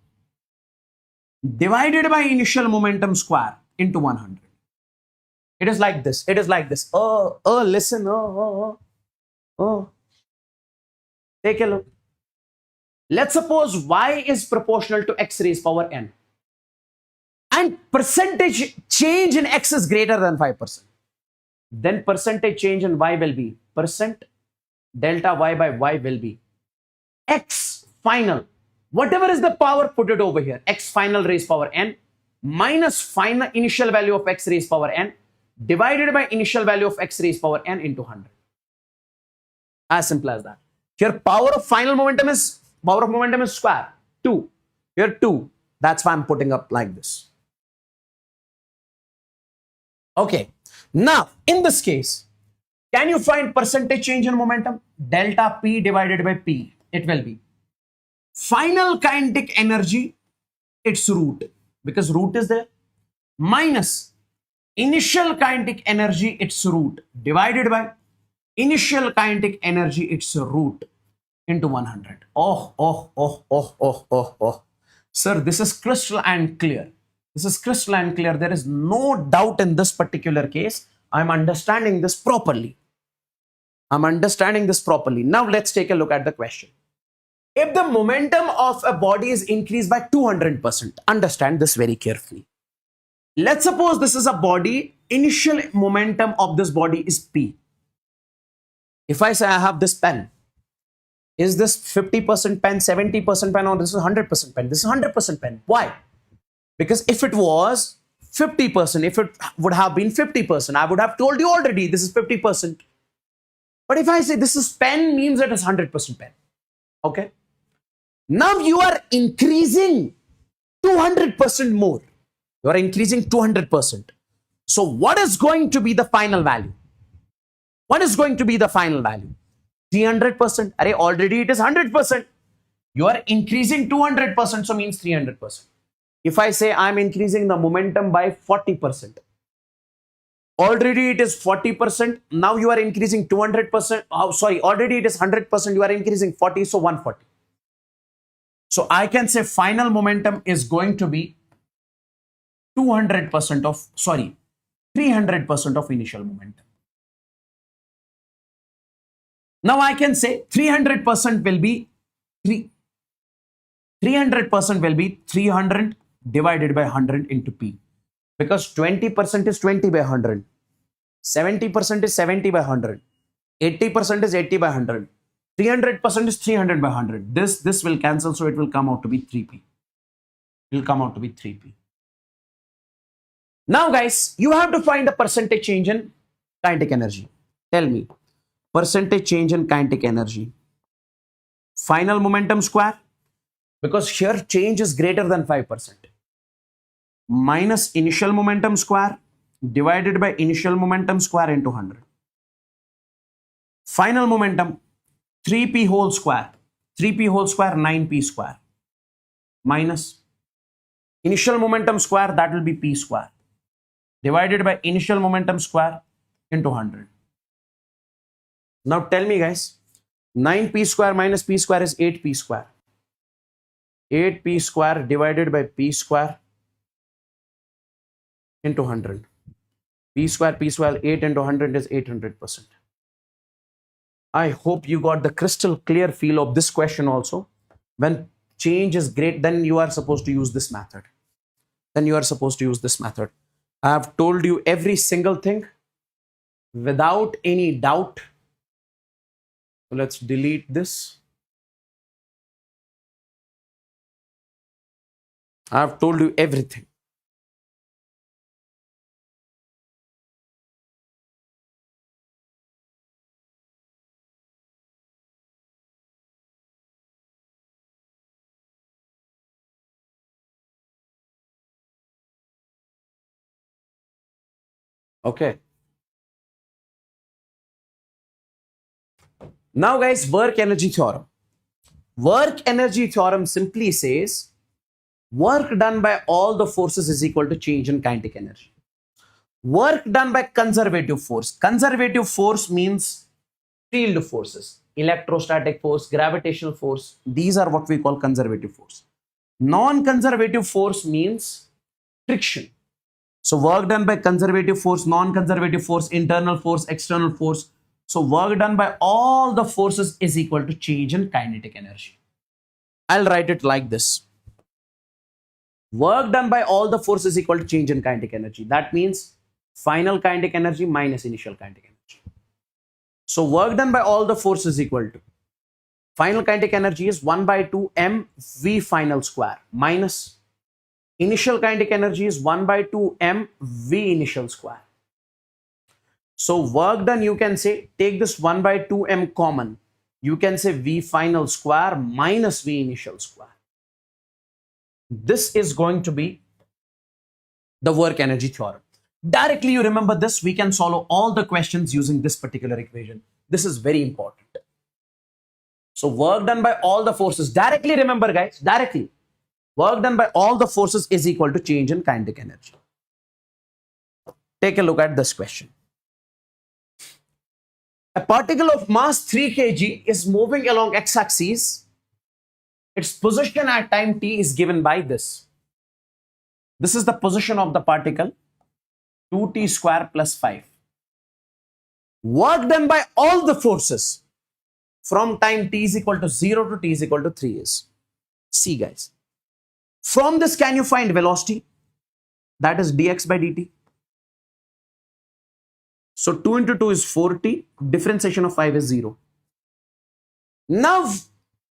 divided by initial momentum square into 100. It is like this. It is like this. Listen. Take a look. Let's suppose y is proportional to x raised power n. And percentage change in x is greater than 5%. Then percentage change in y will be percent delta y by y will be x final. Whatever is the power, put it over here. X final raised power n minus final initial value of x raised power n divided by initial value of x raised power n into 100. As simple as that. Here power of momentum is square 2. Here 2. That's why I'm putting up like this. Okay. Now in this case, can you find percentage change in momentum? Delta P divided by P. It will be final kinetic energy, its root, because root is there, minus initial kinetic energy, its root, divided by initial kinetic energy, its root, into 100. Sir, this is crystal and clear. This is crystal and clear. There is no doubt in this particular case. I'm understanding this properly. Now let's take a look at the question. If the momentum of a body is increased by 200%, understand this very carefully. Let's suppose this is a body, initial momentum of this body is P. If I say I have this pen, is this 50% pen, 70% pen, or this is 100% pen? This is 100% pen. Why? Because if it was 50%, if it would have been 50%, I would have told you already this is 50%. But if I say this is pen, means that it's 100% pen. Okay. Now you are increasing 200% more. You are increasing 200%. So what is going to be the final value? What is going to be the final value? 300%. Already it is 100%. You are increasing 200%, so means 300%. If I say I'm increasing the momentum by 40%, already it is 40%. Now you are increasing 200%. Already it is 100%. You are increasing 40, so 140. So I can say final momentum is going to be 300% of initial momentum. Now I can say 300% will be 300 divided by 100 into P, because 20% is 20 by 100, 70% is 70 by 100, 80% is 80 by 100, 300% is 300 by 100. This will cancel, so it will come out to be 3P. It will come out to be 3P. Now guys, you have to find the percentage change in kinetic energy. Tell me, percentage change in kinetic energy. Final momentum square, because here change is greater than 5%, minus initial momentum square divided by initial momentum square into 100. Final momentum 3P whole square, 3P whole square 9P square, minus initial momentum square, that will be P square, divided by initial momentum square into 100. Now tell me guys, 9P square minus P square is 8P square. 8P square divided by P square into 100. P square, 8 into 100 is 800%. I hope you got the crystal clear feel of this question also. When change is great, then you are supposed to use this method. I have told you every single thing without any doubt. So let's delete this. I have told you everything. Okay. Now guys, work energy theorem. Work energy theorem simply says work done by all the forces is equal to change in kinetic energy. Work done by conservative force. Conservative force means field forces, electrostatic force, gravitational force. These are what we call conservative force. Non-conservative force means friction. So work done by conservative force, non-conservative force, internal force, external force. So work done by all the forces is equal to change in kinetic energy. I'll write it like this. Work done by all the forces is equal to change in kinetic energy. That means final kinetic energy minus initial kinetic energy. So work done by all the forces is equal to final kinetic energy is 1 by 2 m v final square minus initial kinetic energy is 1 by 2 m v initial square. So work done, you can say, take this 1 by 2 m common. You can say v final square minus v initial square. This is going to be the work energy theorem. Directly you remember this, we can solve all the questions using this particular equation. This is very important. So work done by all the forces, directly remember guys, directly. Work done by all the forces is equal to change in kinetic energy. Take a look at this question. A particle of mass 3 kg is moving along x-axis. Its position at time t is given by this. This is the position of the particle, 2t square plus 5. Work done by all the forces from time t is equal to 0 to t is equal to 3 is. See guys, from this can you find velocity? That is dx by dt. So 2 into 2 is 4t, differentiation of 5 is 0. Now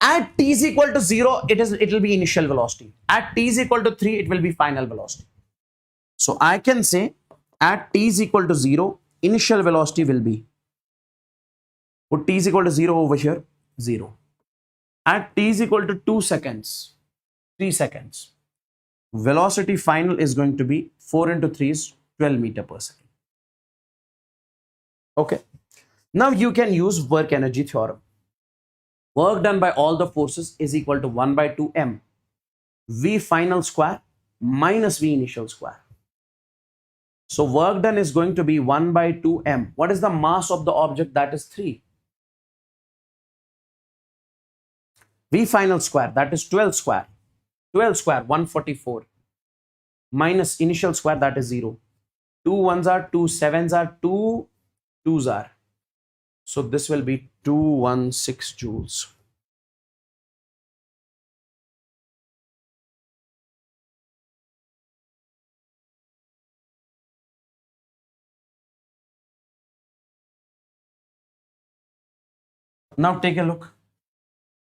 at t is equal to 0, it will be initial velocity. At t is equal to 3, it will be final velocity. So I can say at t is equal to 0, initial velocity will be, put t is equal to 0 over here, 0. At t is equal to 2 seconds, 3 seconds, velocity final is going to be 4 into 3 is 12 meter per second. Okay. Now you can use work energy theorem. Work done by all the forces is equal to 1 by 2 m v final square minus v initial square. So work done is going to be 1 by 2 m. What is the mass of the object? That is 3. V final square, that is 12 square. 12 square, 144. Minus initial square, that is 0. 2 ones are 2, 7s are 2, 2s are. So this will be 216 joules. Now take a look.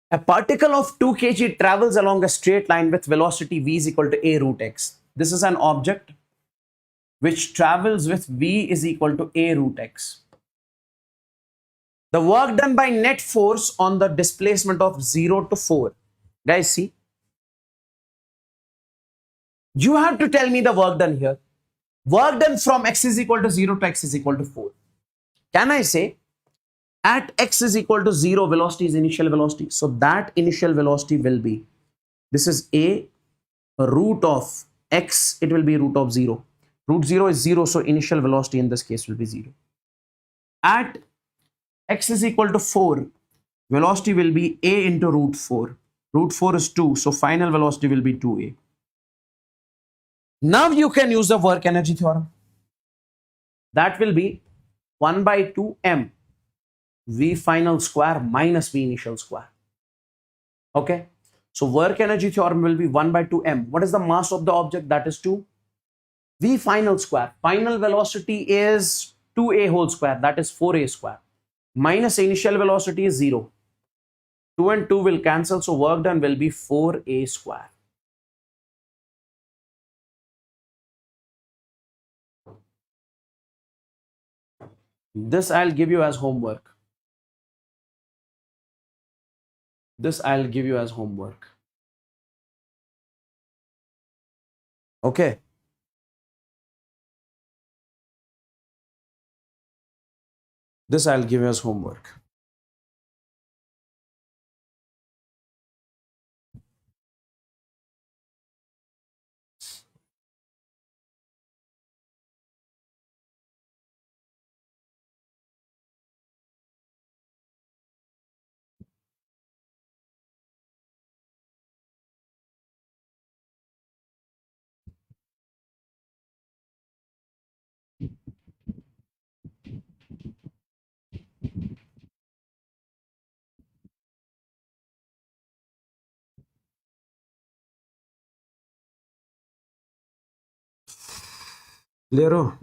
A particle of 2 kg travels along a straight line with velocity v is equal to a root x. This is an object which travels with v is equal to a root x. The work done by net force on the displacement of 0 to 4. Guys, see. You have to tell me the work done here. Work done from x is equal to 0 to x is equal to 4. Can I say at x is equal to 0, velocity is initial velocity. So that initial velocity will be, this is a root of x, it will be root of 0. Root 0 is 0, so initial velocity in this case will be 0. At x is equal to 4, velocity will be a into root 4. Root 4 is 2, so final velocity will be 2a. Now you can use the work energy theorem. That will be 1 by 2 m v final square minus v initial square. Okay. So work energy theorem will be 1 by 2 m. What is the mass of the object? That is 2. V final square. Final velocity is 2a whole square. That is 4a square. Minus initial velocity is 0. 2 and 2 will cancel. So work done will be 4a square. This I'll give you as homework. This I'll give you as homework. Okay. This I'll give you as homework. Clear ho?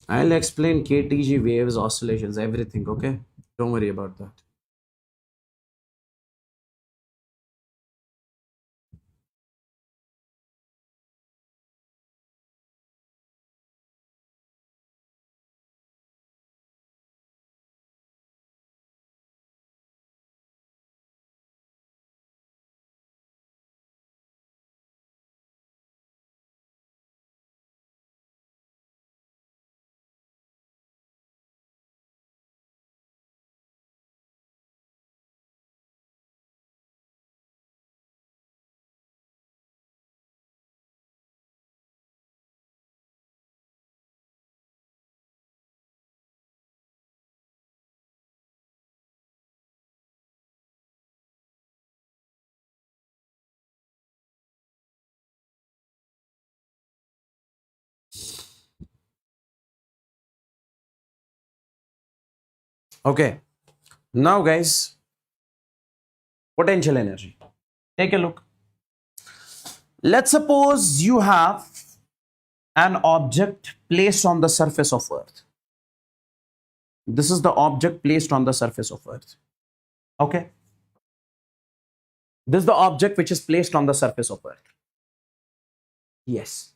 I'll explain KTG waves, oscillations, everything, okay? Don't worry about that. Okay, now guys, potential energy. Take a look. Let's suppose you have an object placed on the surface of Earth. This is the object placed on the surface of Earth. Okay. This is the object which is placed on the surface of Earth. Yes.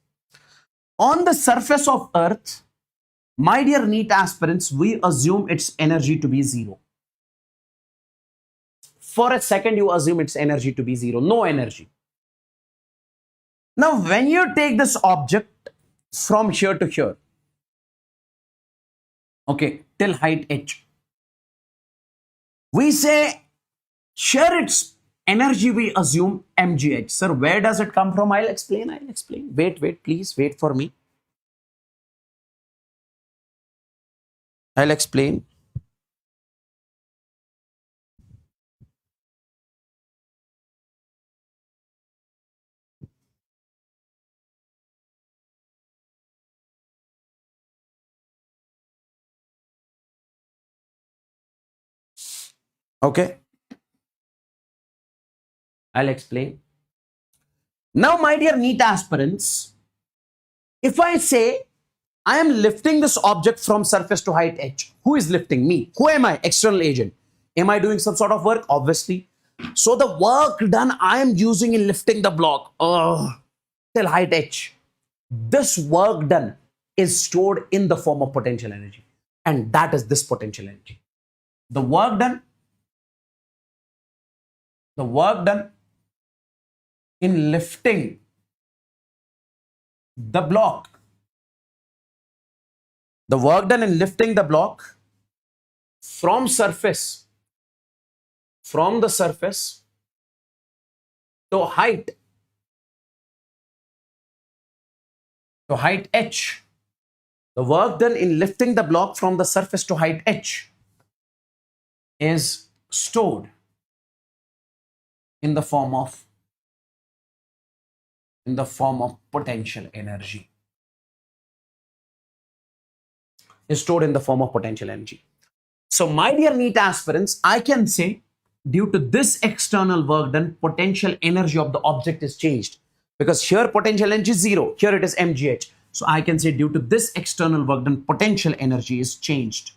On the surface of Earth, my dear NEET aspirants, we assume its energy to be zero. For a second, you assume its energy to be zero, no energy. Now, when you take this object from here to here, okay, till height h, we say here its energy we assume mgh. Sir, where does it come from? I'll explain. Wait, please wait for me. I'll explain. Okay. I'll explain. Now, my dear NEET aspirants, if I say I am lifting this object from surface to height h, who is lifting? Me. Who am I? External agent. Am I doing some sort of work? Obviously. So the work done I am using in lifting the block till height h, this work done is stored in the form of potential energy. And that is this potential energy. The work done in lifting the block, from the surface to height h, the work done in lifting the block from the surface to height h is stored in the form of potential energy. Is stored in the form of potential energy. So, my dear NEET aspirants, I can say due to this external work done, potential energy of the object is changed, because here potential energy is zero, here it is mgh. So, I can say due to this external work done, potential energy is changed.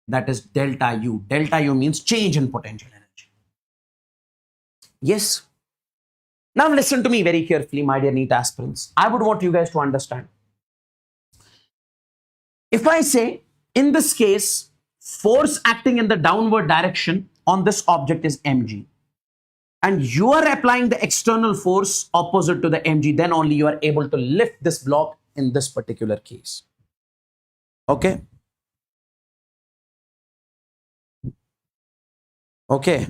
That is delta U. Delta U means change in potential energy. Yes. Now listen to me very carefully, my dear NEET aspirants. I would want you guys to understand. If I say, in this case, force acting in the downward direction on this object is mg, and you are applying the external force opposite to the mg, then only you are able to lift this block in this particular case. Okay. Okay.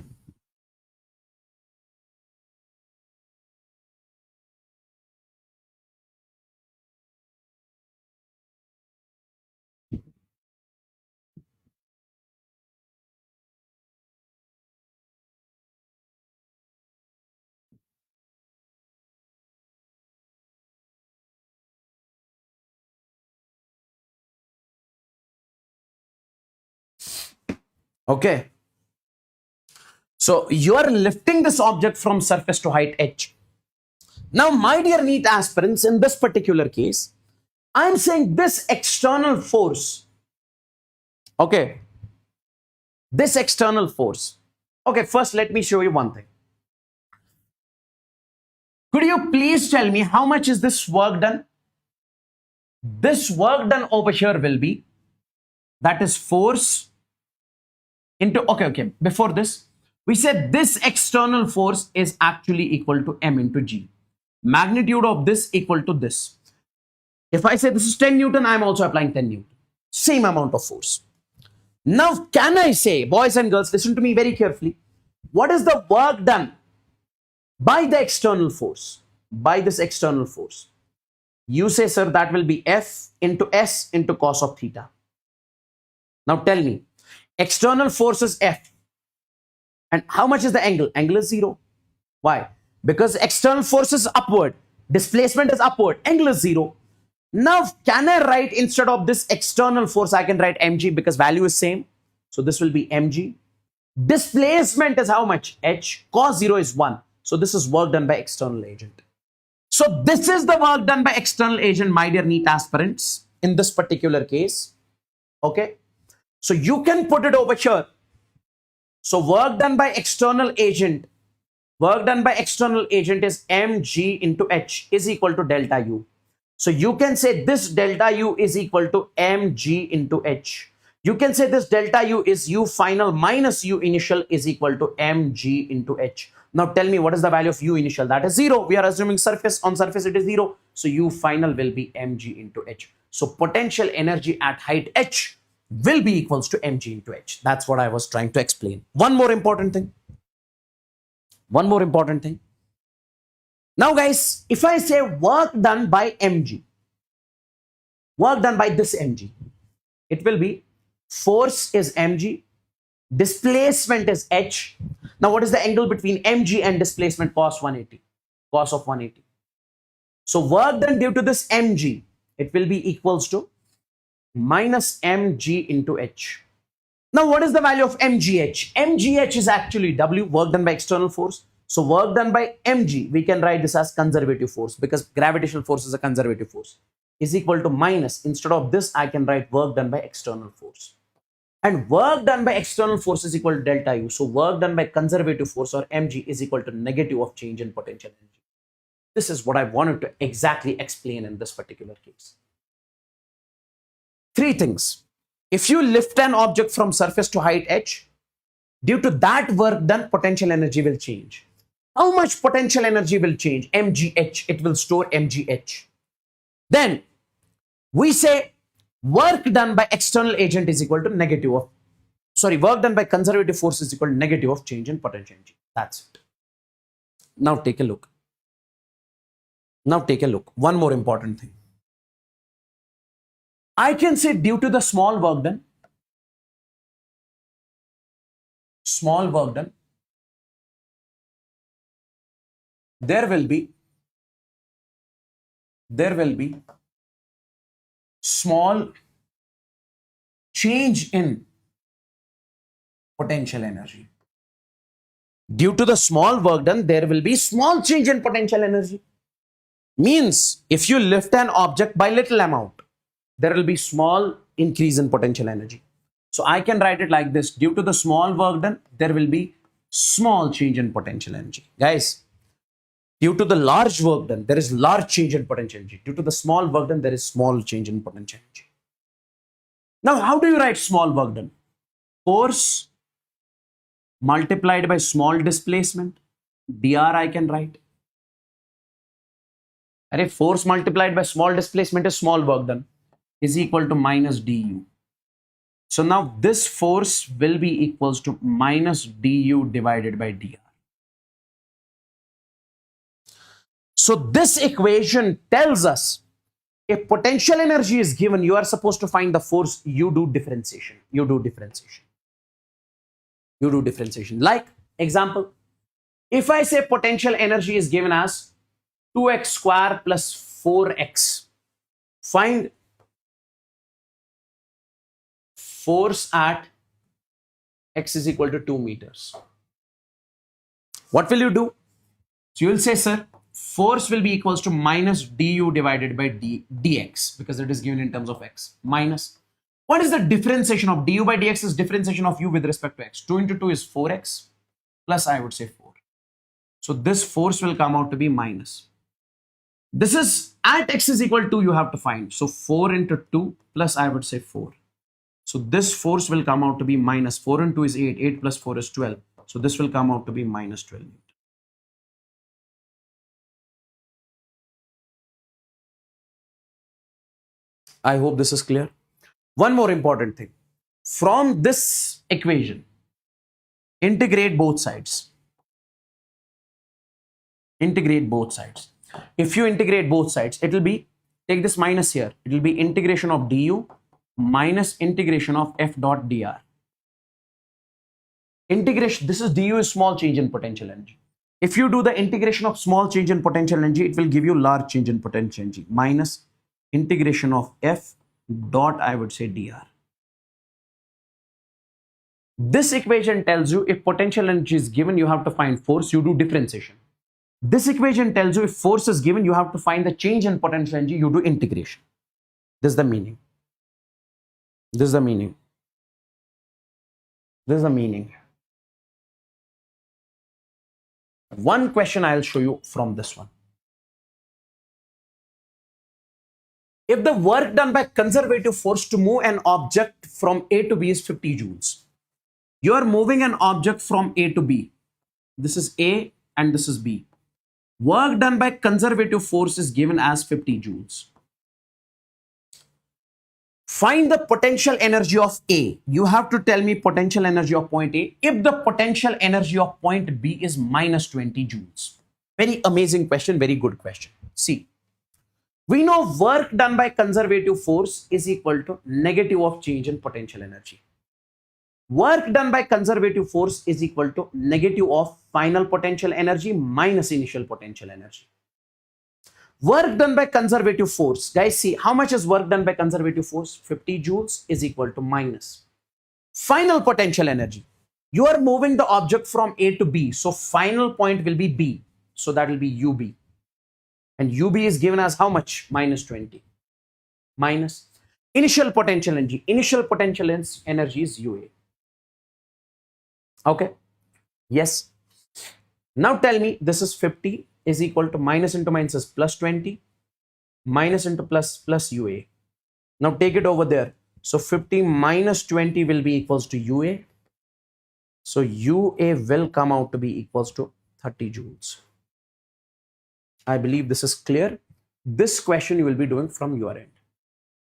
Okay. So you are lifting this object from surface to height h. Now, my dear NEET aspirants, in this particular case, I'm saying this external force. Okay. This external force. Okay, first let me show you one thing. Could you please tell me how much is this work done? This work done over here will be, that is force into, okay, before this, we said this external force is actually equal to m into g. Magnitude of this equal to this. If I say this is 10 Newton, I'm also applying 10 Newton. Same amount of force. Now, can I say, boys and girls, listen to me very carefully. What is the work done by the external force? By this external force. You say, sir, that will be F into S into cos of theta. Now tell me, external force is F. And how much is the angle? Angle is 0. Why? Because external force is upward. Displacement is upward. Angle is 0. Now, can I write, instead of this external force, I can write mg because value is same. So this will be mg. Displacement is how much? H. Cos 0 is 1. So this is work done by external agent. So this is the work done by external agent, my dear NEET aspirants, in this particular case. Okay. So you can put it over here. So work done by external agent. Work done by external agent is mg into h is equal to delta u. So you can say this delta u is equal to mg into h. You can say this delta u is u final minus u initial is equal to mg into h. Now tell me, what is the value of u initial? That is 0. We are assuming surface. On surface it is 0. So u final will be mg into h. So potential energy at height h will be equals to mg into h. That's what I was trying to explain. One more important thing. Now guys, if I say work done by mg, work done by this mg, it will be force is mg, displacement is h. Now what is the angle between mg and displacement? Cos 180. Cos of 180. So work done due to this mg, it will be equals to minus mg into h. Now what is the value of mgh? Mgh is actually w, work done by external force. So work done by mg, we can write this as conservative force because gravitational force is a conservative force, is equal to minus. Instead of this, I can write work done by external force. And work done by external force is equal to delta u. So work done by conservative force, or mg, is equal to negative of change in potential energy. This is what I wanted to exactly explain in this particular case. Three things. If you lift an object from surface to height h, due to that work done, potential energy will change. How much potential energy will change? mgh. It will store mgh. Then we say work done by external agent is equal to negative of, work done by conservative force is equal to negative of change in potential energy. That's it. Now take a look. One more important thing. I can say due to the small work done, there will be small change in potential energy. Due to the small work done, there will be small change in potential energy. Means if you lift an object by little amount, there will be small increase in potential energy. So I can write it like this: due to the small work done, there will be small change in potential energy. Guys, due to the large work done, there is large change in potential energy. Due to the small work done, there is small change in potential energy. Now, how do you write small work done? Force multiplied by small displacement, dr I can write. And force multiplied by small displacement is small work done, is equal to minus du. So now this force will be equals to minus du divided by dr. So this equation tells us if potential energy is given, you are supposed to find the force, you do differentiation. You do differentiation. You do differentiation. Like example, if I say potential energy is given as 2x square plus 4x, find force at x is equal to 2 meters. What will you do? So you will say, sir, force will be equals to minus du divided by dx because it is given in terms of x minus. What is the differentiation of du by dx? Is differentiation of u with respect to x. 2 into 2 is 4x plus I would say 4. So this force will come out to be minus. This is at x is equal to you have to find. So 4 into 2 plus I would say 4. So this force will come out to be minus 4 into 2 is 8. 8 plus 4 is 12. So this will come out to be minus 12 Newton. I hope this is clear. One more important thing. From this equation, integrate both sides. Integrate both sides. If you integrate both sides, it will be, take this minus here, it will be integration of du minus integration of f dot dr. Integration, this is du is small change in potential energy. If you do the integration of small change in potential energy, it will give you large change in potential energy minus integration of f dot I would say dr. This equation tells you if potential energy is given, you have to find force, you do differentiation. This equation tells you if force is given, you have to find the change in potential energy, you do integration. This is the meaning. This is the meaning. This is the meaning. One question I'll show you from this one. If the work done by conservative force to move an object from A to B is 50 joules, you are moving an object from A to B. This is A and this is B. Work done by conservative force is given as 50 joules. Find the potential energy of A. You have to tell me potential energy of point A if the potential energy of point B is minus 20 joules. Very amazing question, very good question. See, we know work done by conservative force is equal to negative of change in potential energy. Work done by conservative force is equal to negative of final potential energy minus initial potential energy. Work done by conservative force, guys, see how much is work done by conservative force? 50 joules is equal to minus final potential energy. You are moving the object from A to B, so final point will be B, so that will be UB, and UB is given as how much? Minus 20 minus initial potential energy. Initial potential energy is UA. Okay, yes. Now tell me, this is 50 is equal to minus into minus is plus 20 minus into plus UA. Now take it over there. So 50 minus 20 will be equals to UA. So UA will come out to be equals to 30 joules. I believe this is clear. This question you will be doing from your end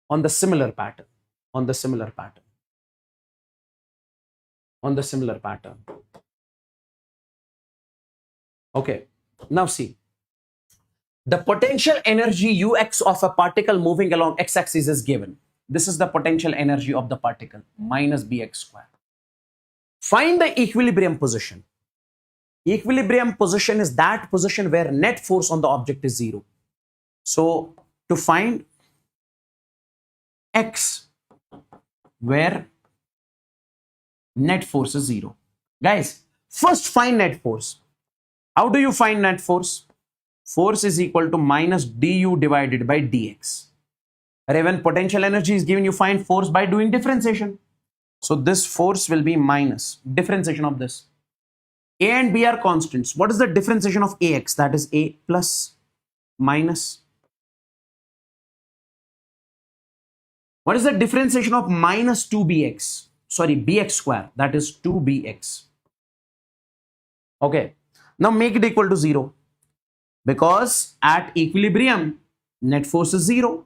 on the similar pattern, on the similar pattern, on the similar pattern. Okay, now see, the potential energy Ux of a particle moving along x-axis is given. This is the potential energy of the particle, minus bx square. Find the equilibrium position. Equilibrium position is that position where net force on the object is 0. So to find x where net force is 0. Guys, first find net force. How do you find net force? Force is equal to minus du divided by dx. When potential energy is given, you find force by doing differentiation. So this force will be minus differentiation of this. A and B are constants. What is the differentiation of Ax? That is A plus minus. What is the differentiation of minus 2bx? Sorry, bx square. That is 2bx. Okay. Now make it equal to 0. Because at equilibrium, net force is 0.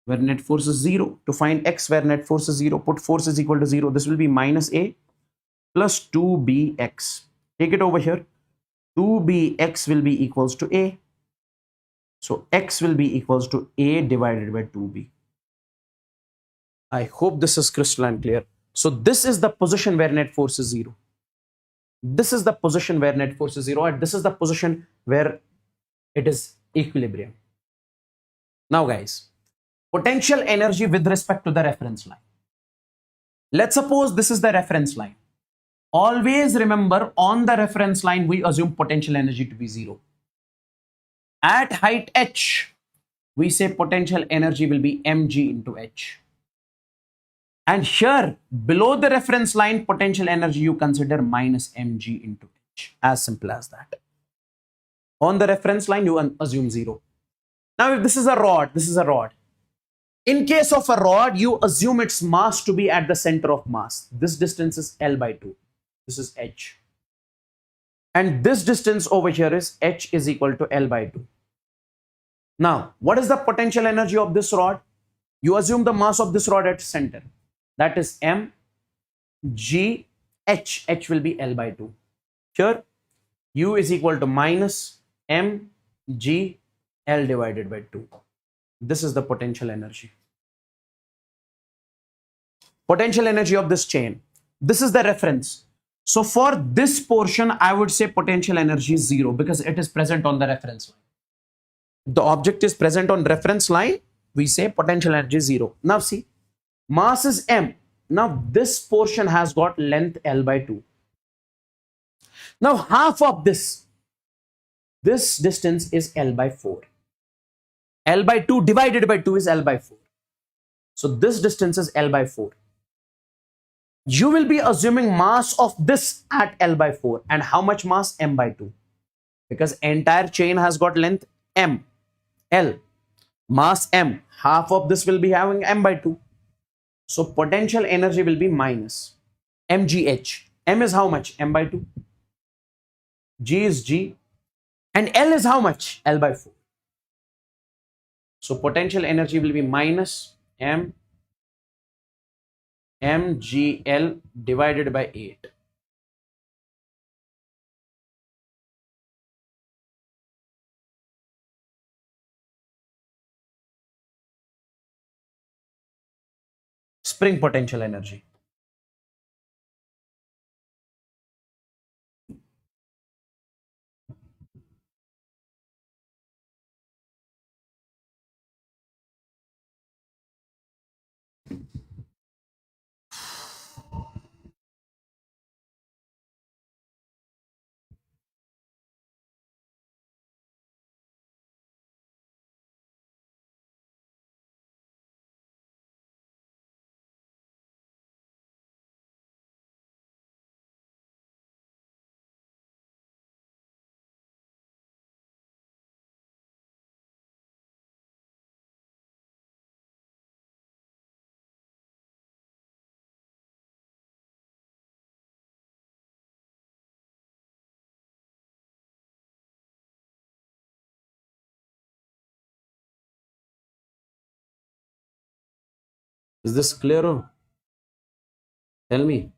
where net force is 0. To find x where net force is 0, put force is equal to 0. This will be minus a plus 2bx. Take it over here. 2bx will be equals to a. So x will be equals to a divided by 2b. I hope this is crystalline clear. So this is the position where net force is 0. This is the position where net force is 0, and this is the position where it is equilibrium. Now guys, potential energy with respect to the reference line. Let's suppose this is the reference line. Always remember, on the reference line, we assume potential energy to be 0. At height h, we say potential energy will be mg into h. And here, below the reference line, potential energy you consider minus mg into h. As simple as that. On the reference line, you assume 0. Now, if this is a rod, this is a rod. In case of a rod, you assume its mass to be at the center of mass. This distance is L by 2. This is h. And this distance over here is h is equal to L by 2. Now, what is the potential energy of this rod? You assume the mass of this rod at center. That is m g h. H will be L by 2. Here, u is equal to minus m g L divided by 2. This is the potential energy. Potential energy of this chain. This is the reference. So for this portion, I would say potential energy is 0 because it is present on the reference line. The object is present on reference line, we say potential energy is 0. Now see, mass is m. Now this portion has got length L by 2. Now half of this distance is L by 4. L by 2 divided by 2 is L by 4. So this distance is L by 4. You will be assuming mass of this at L by 4. And how much mass? M by 2. Because entire chain has got length m. L. Mass m. Half of this will be having m by 2. So potential energy will be minus mgh. M is how much? M by 2. G is G. And L is how much? L by 4. So potential energy will be minus mgl divided by 8. Spring potential energy. Is this clear? Tell me.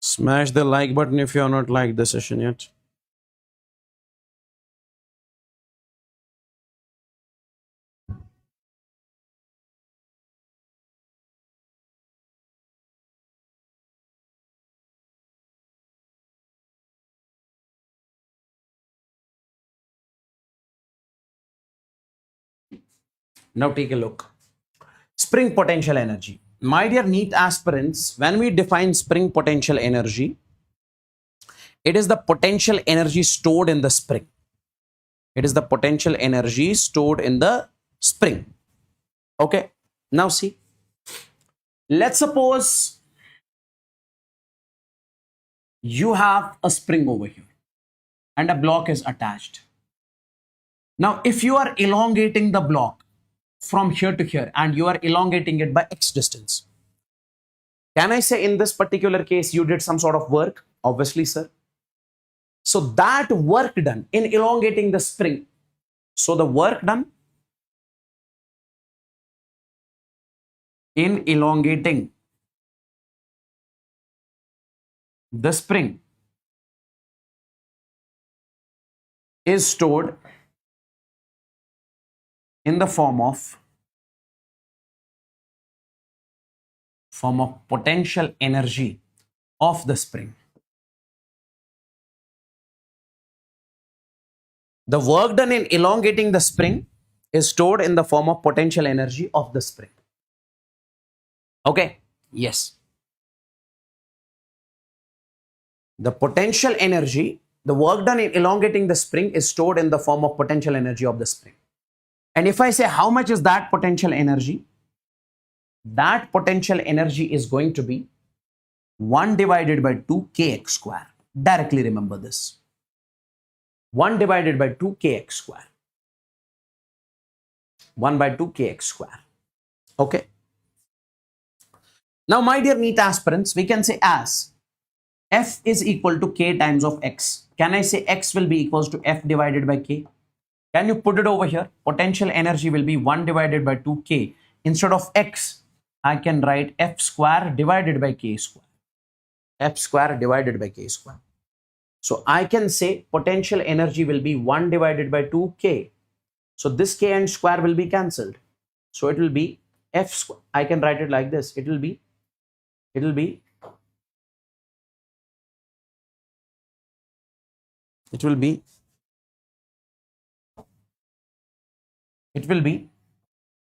Smash the like button if you are not liked the session yet. Now take a look. Spring potential energy. My dear NEET aspirants, when we define spring potential energy, it is the potential energy stored in the spring. It is the potential energy stored in the spring. Okay. Now see, let's suppose you have a spring over here and a block is attached. Now, if you are elongating the block from here to here and you are elongating it by X distance, can I say in this particular case you did some sort of work? Obviously, sir. So that work done in elongating the spring, so the work done in elongating the spring is stored in the form of potential energy of the spring. The work done in elongating the spring is stored in the form of potential energy of the spring. Okay? Yes. The potential energy, the work done in elongating the spring is stored in the form of potential energy of the spring. And if I say how much is that potential energy? That potential energy is going to be 1 divided by 2 kx square. Directly remember this. 1 divided by 2 kx square. 1 by 2 kx square. Okay. Now, my dear NEET aspirants, we can say as F is equal to K times of X. Can I say X will be equals to F divided by K? Can you put it over here? Potential energy will be 1 divided by 2K. Instead of X, I can write F square divided by K square. F square divided by K square. So I can say potential energy will be 1 divided by 2K. So this K and square will be cancelled. So it will be F square. I can write it like this. It will be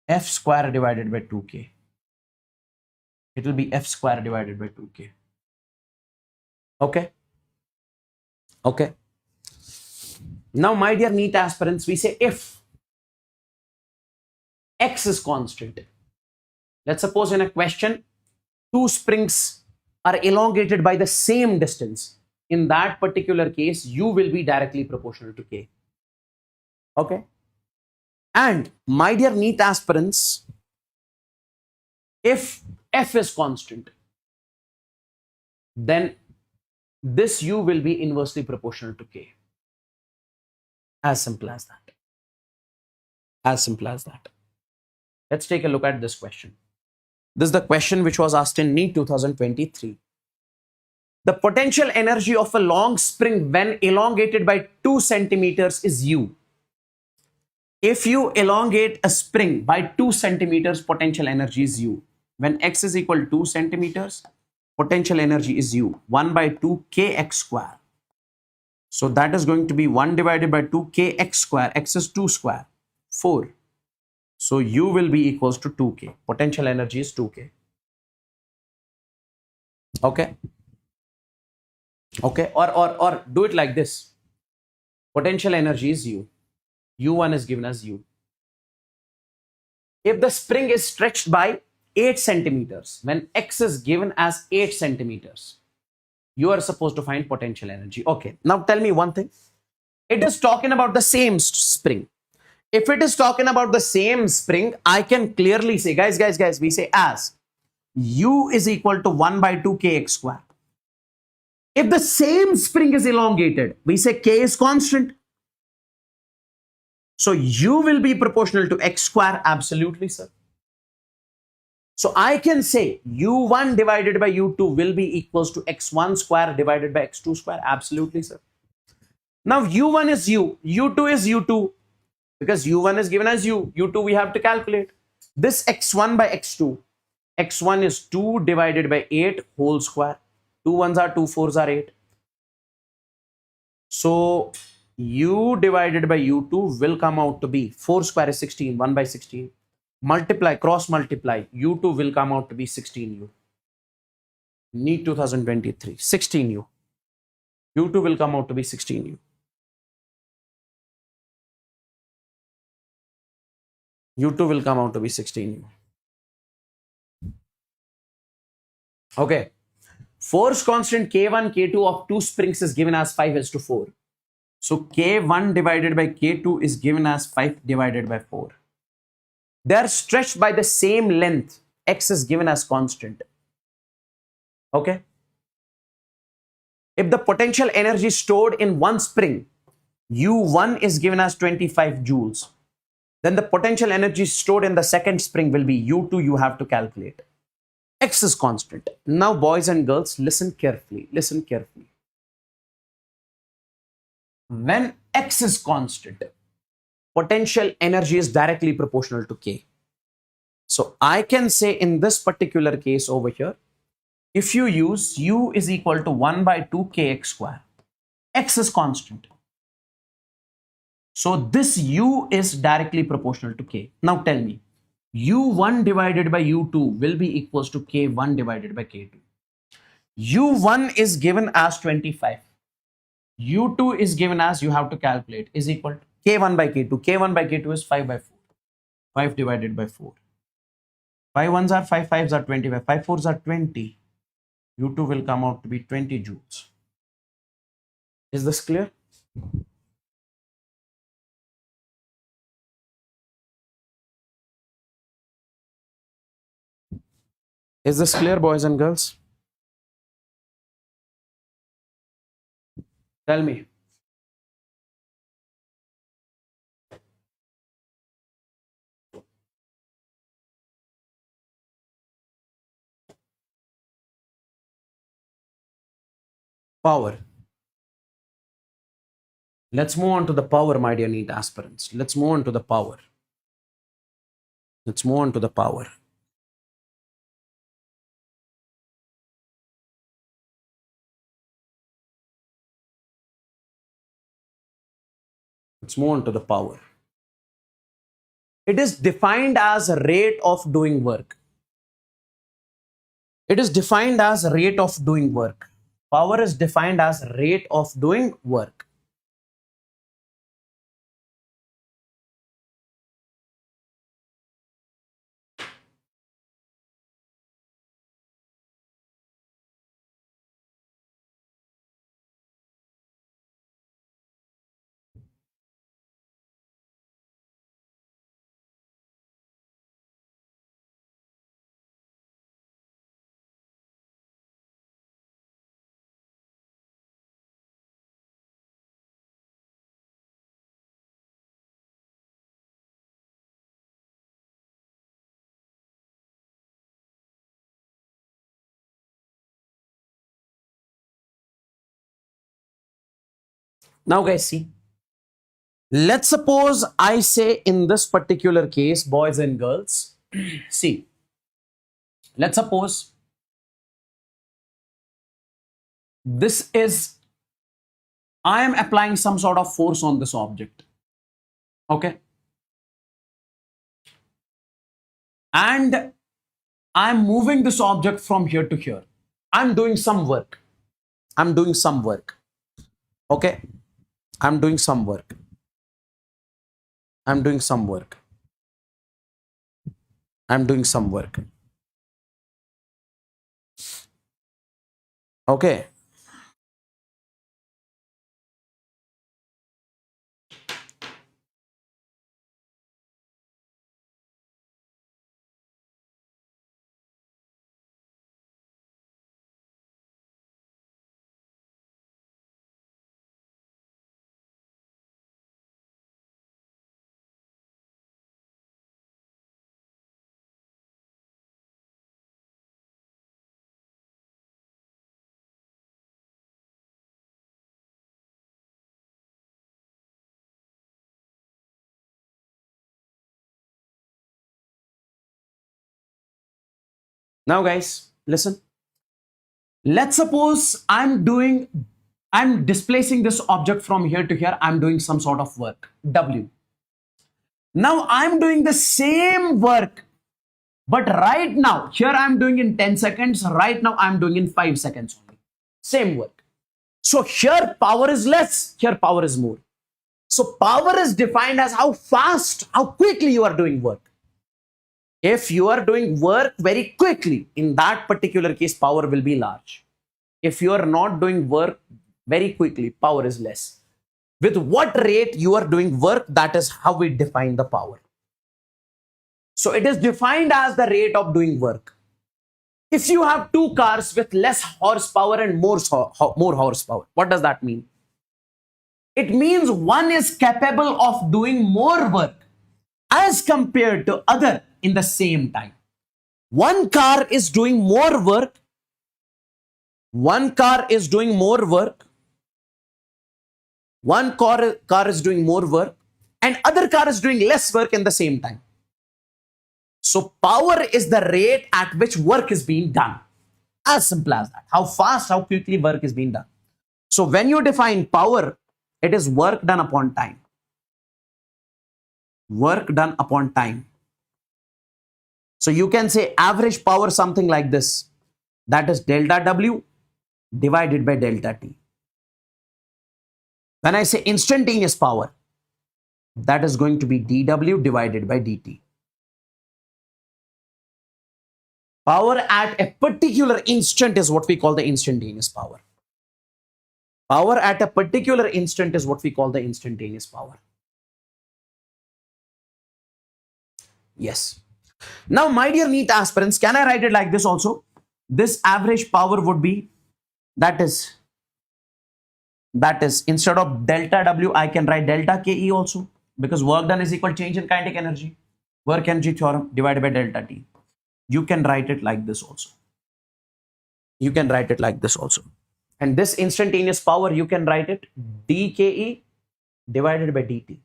F square divided by 2K. It will be F square divided by 2K. Okay. Okay. Now, my dear NEET aspirants, we say if X is constant. Let's suppose in a question, two springs are elongated by the same distance. In that particular case, U will be directly proportional to K. Okay. And my dear NEET aspirants, if F is constant, then this U will be inversely proportional to K. As simple as that. As simple as that. Let's take a look at this question. This is the question which was asked in NEET 2023. The potential energy of a long spring when elongated by 2 centimeters is U. If you elongate a spring by 2 centimeters, potential energy is U. When X is equal to 2 centimeters, potential energy is U. 1 by 2 kx square. So that is going to be 1 divided by 2 kx square. X is 2 square. 4. So U will be equals to 2k. Potential energy is 2k. Okay. Okay. Or do it like this. Potential energy is U. U1 is given as U. If the spring is stretched by 8 centimeters, when X is given as 8 centimeters, you are supposed to find potential energy. Okay. Now tell me one thing. It is talking about the same spring. If it is talking about the same spring, I can clearly say, guys, we say as U is equal to 1 by 2 kx square. If the same spring is elongated, we say K is constant. So U will be proportional to X square. Absolutely, sir. So I can say U1 divided by U2 will be equals to X1 square divided by X2 square. Absolutely, sir. Now U1 is U, U2 is U2. Because U1 is given as U, U2 we have to calculate. This X1 by X2. X1 is 2 divided by 8 whole square. 2 ones are 2, 4s are 8. So U divided by U2 will come out to be 4 square is 16, 1 by 16. multiply, cross multiply, U2 will come out to be 16U. NEET 2023, 16U. U2 will come out to be 16U. U2 will come out to be 16U. Okay. Force constant K1, K2 of two springs is given as 5:4. So K1 divided by K2 is given as 5 divided by 4. They are stretched by the same length. X is given as constant. Okay. If the potential energy stored in one spring, U1 is given as 25 joules, then the potential energy stored in the second spring will be U2. You have to calculate. X is constant. Now, boys and girls, listen carefully. Listen carefully. When X is constant, potential energy is directly proportional to K. So I can say in this particular case over here, if you use U is equal to 1 by 2 kx square, X is constant. So this U is directly proportional to K. Now tell me, U1 divided by U2 will be equals to K1 divided by K2. U1 is given as 25. U2 is given as, you have to calculate, is equal to K1 by K2. K1 by K2 is 5 by 4. 5 divided by 4. 5 ones are 5, 5s are 25. 5 4s are 20. U2 will come out to be 20 joules. Is this clear? Is this clear, boys and girls? Tell me. Power. Let's move on to the power, my dear NEET aspirants. Let's move on to the power. Let's move on to the power. Let's move on to the power. It is defined as a rate of doing work. It is defined as rate of doing work. Power is defined as rate of doing work. Now, guys, see. Let's suppose I say in this particular case, boys and girls, see, let's suppose this is, I am applying some sort of force on this object. Okay. And I'm moving this object from here to here. I'm doing some work. I'm doing some work. Okay. I'm doing some work. I'm doing some work. I'm doing some work. Okay. Now, guys, listen. Let's suppose I'm displacing this object from here to here. I'm doing some sort of work, W. Now I'm doing the same work, but right now, here I'm doing in 10 seconds. Right now I'm doing in 5 seconds only. Same work. So here power is less, here power is more. So power is defined as how fast, how quickly you are doing work. If you are doing work very quickly, in that particular case, power will be large. If you are not doing work very quickly, power is less. With what rate you are doing work, that is how we define the power. So it is defined as the rate of doing work. If you have two cars with less horsepower and more horsepower, what does that mean? It means one is capable of doing more work as compared to other in the same time. One car is doing more work. One car is doing more work. One car is doing more work and other car is doing less work in the same time. So power is the rate at which work is being done. As simple as that. How fast, how quickly work is being done. So when you define power, it is work done upon time. Work done upon time. So you can say average power something like this. That is delta W divided by delta T. When I say instantaneous power, that is going to be dW divided by dt. Power at a particular instant is what we call the instantaneous power. Power at a particular instant is what we call the instantaneous power. Yes. Now, my dear NEET aspirants, can I write it like this also? This average power would be, that is instead of delta W, I can write delta KE also, because work done is equal to change in kinetic energy. Work energy theorem divided by delta T. You can write it like this also. You can write it like this also. And this instantaneous power, you can write it dKE divided by dt.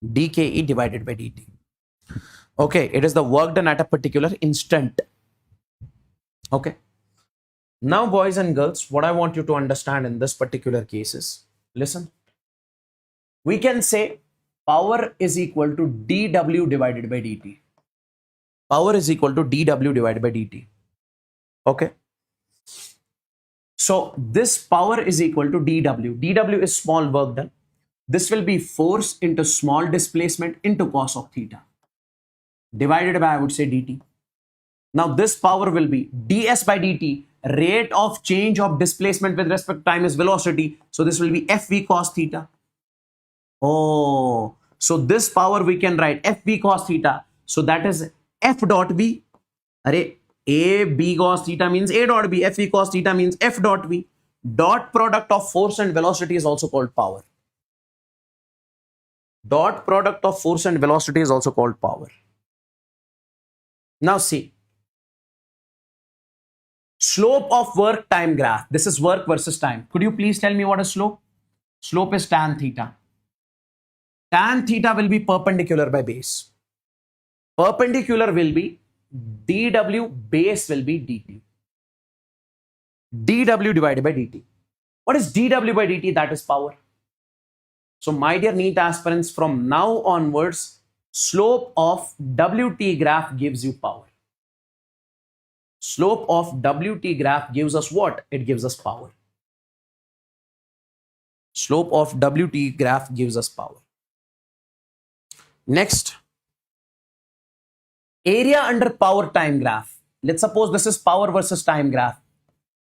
dKE divided by dt. Okay, it is the work done at a particular instant. Okay. Now, boys and girls, what I want you to understand in this particular case is, listen, we can say power is equal to dW divided by dt. Power is equal to dW divided by dt. Okay. So this power is equal to dW. dW is small work done. This will be force into small displacement into cos of theta divided by, I would say, dt. Now this power will be ds by dt. Rate of change of displacement with respect to time is velocity. So this will be fv cos theta. Oh, so this power we can write fv cos theta. So that is f dot v. Array, a b cos theta means a dot b. Fe cos theta means f dot v. Dot product of force and velocity is also called power. Dot product of force and velocity is also called power. Now see, slope of work time graph. This is work versus time. Could you please tell me what is slope? Slope is tan theta. Tan theta will be perpendicular by base. Perpendicular will be dW, base will be dt. dW divided by dt. What is dW by dt? That is power. So my dear NEET aspirants, from now onwards, slope of WT graph gives you power. Slope of WT graph gives us what? It gives us power. Slope of WT graph gives us power. Next, area under power time graph. Let's suppose this is power versus time graph.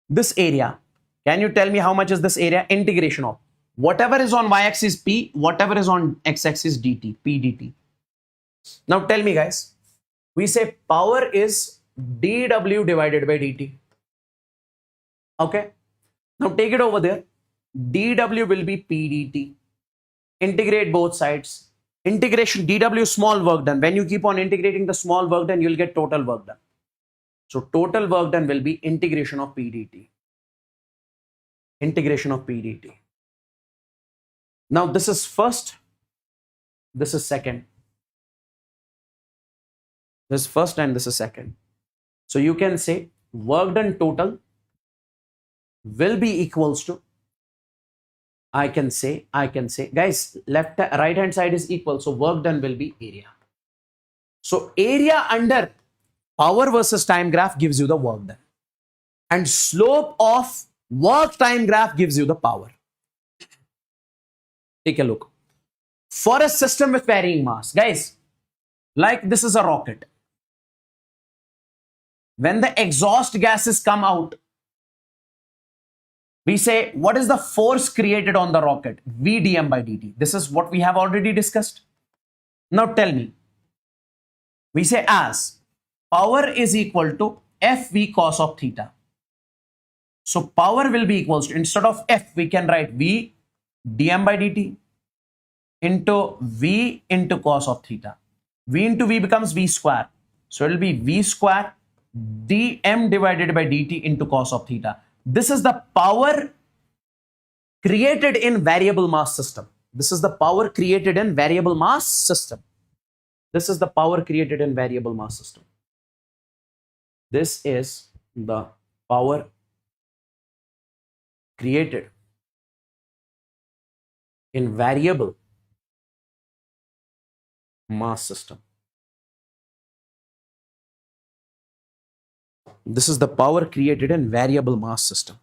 This area, can you tell me how much is this area? Integration of whatever is on y-axis P, whatever is on x-axis dt, P dt. Now tell me guys, we say power is dW divided by dt. Okay. Now take it over there. dW will be P dt. Integrate both sides. Integration dW small work done. When you keep on integrating the small work done, you'll get total work done. So total work done will be integration of P dt. Integration of P dt. Now this is first, this is second. This is first and this is second. So you can say work done total will be equals to guys, right hand side is equal, so work done will be area. So area under power versus time graph gives you the work done, and slope of work time graph gives you the power. Take a look. For a system with varying mass, guys, like this is a rocket. When the exhaust gases come out, we say, what is the force created on the rocket? V dm by dt. This is what we have already discussed. Now tell me, we say as power is equal to Fv cos of theta. So power will be equals to, instead of F, we can write V dm by dt into V into cos of theta. V into V becomes V square. So it will be V square dm divided by dt into cos of theta. This is the power created in variable mass system. This is the power created in variable mass system. This is the power created in variable mass system. This is the power created in variable mass system. This is the power created in variable mass system.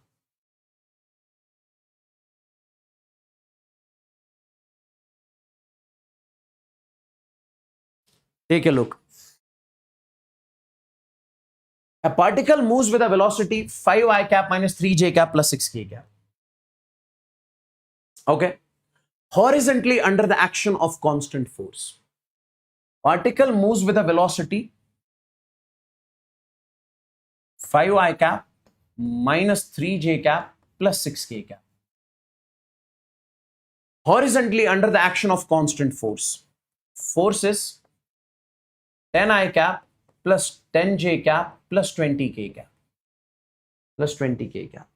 Take a look. A particle moves with a velocity 5 I cap minus 3 j cap plus 6 k cap. Okay. Horizontally under the action of constant force. Particle moves with a velocity 5 I cap minus 3 j cap plus 6 k cap. Horizontally under the action of constant force. Force is 10 I cap plus 10 j cap plus 20 k cap. Plus 20 k cap.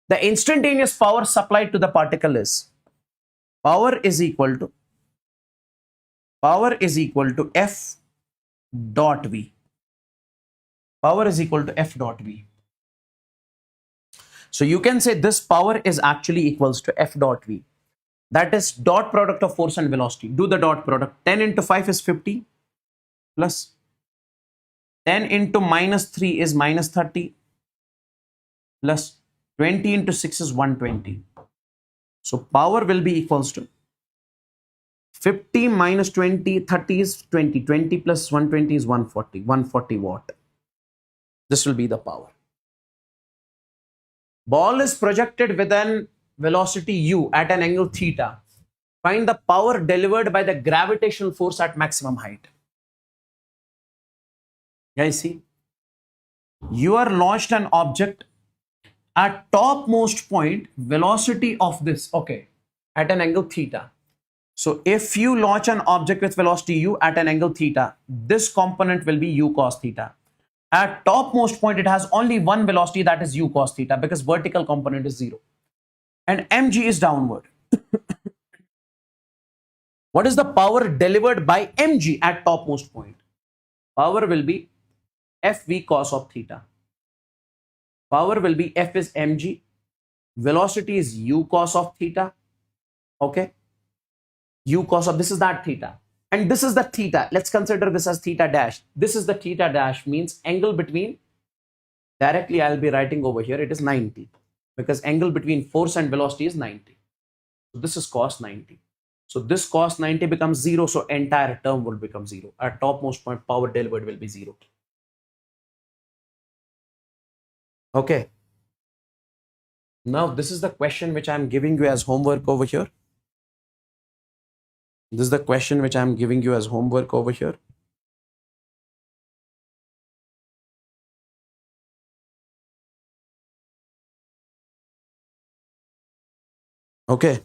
The instantaneous power supplied to the particle is power is equal to F dot V. Power is equal to F dot V. So you can say this power is actually equals to F dot V. That is dot product of force and velocity. Do the dot product. 10 into 5 is 50 plus 10 into minus 3 is minus 30 plus 20 into 6 is 120. So power will be equals to 50 minus 20, 30 is 20. 20 plus 120 is 140. 140 watt. This will be the power. Ball is projected with an velocity u at an angle theta. Find the power delivered by the gravitational force at maximum height. Guys, see, you are launched an object at topmost point, velocity of this, okay, at an angle theta. So if you launch an object with velocity u at an angle theta, this component will be u cos theta. At topmost point, it has only one velocity, that is u cos theta, because vertical component is 0. And mg is downward. What is the power delivered by mg at topmost point? Power will be Fv cos of theta. Power will be F is mg. Velocity is u cos of theta. Okay. U cos of, this is that theta. And this is the theta. Let's consider this as theta dash. This is the theta dash, means angle between, directly I'll be writing over here, it is 90. Because angle between force and velocity is 90. So this is cos 90. So this cos 90 becomes 0. So entire term will become 0. At topmost point, power delivered will be 0. Okay. Now this is the question which I'm giving you as homework over here. This is the question which I'm giving you as homework over here. Okay.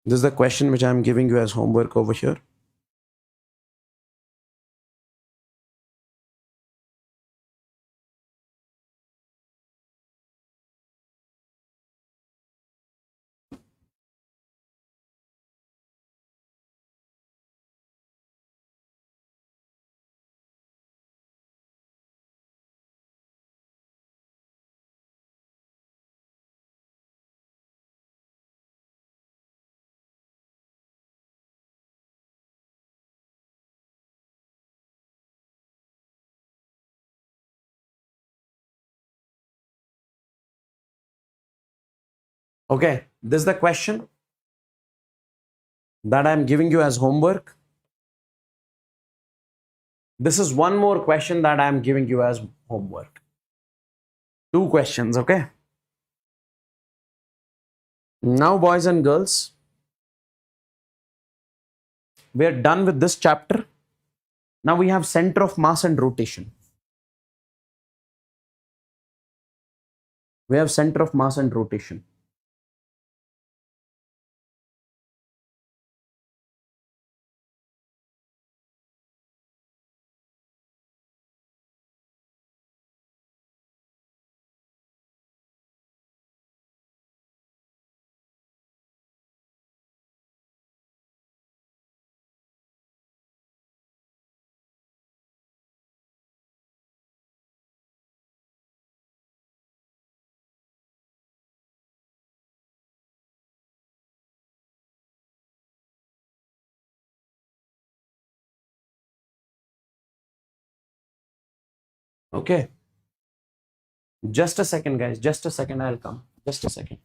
This is the question which I'm giving you as homework over here. Okay, this is the question that I'm giving you as homework. This is one more question that I'm giving you as homework. Two questions, okay? Now, boys and girls, we're done with this chapter. Now we have center of mass and rotation. We have center of mass and rotation. Okay. Just a second, guys. Just a second. I'll come. Just a second.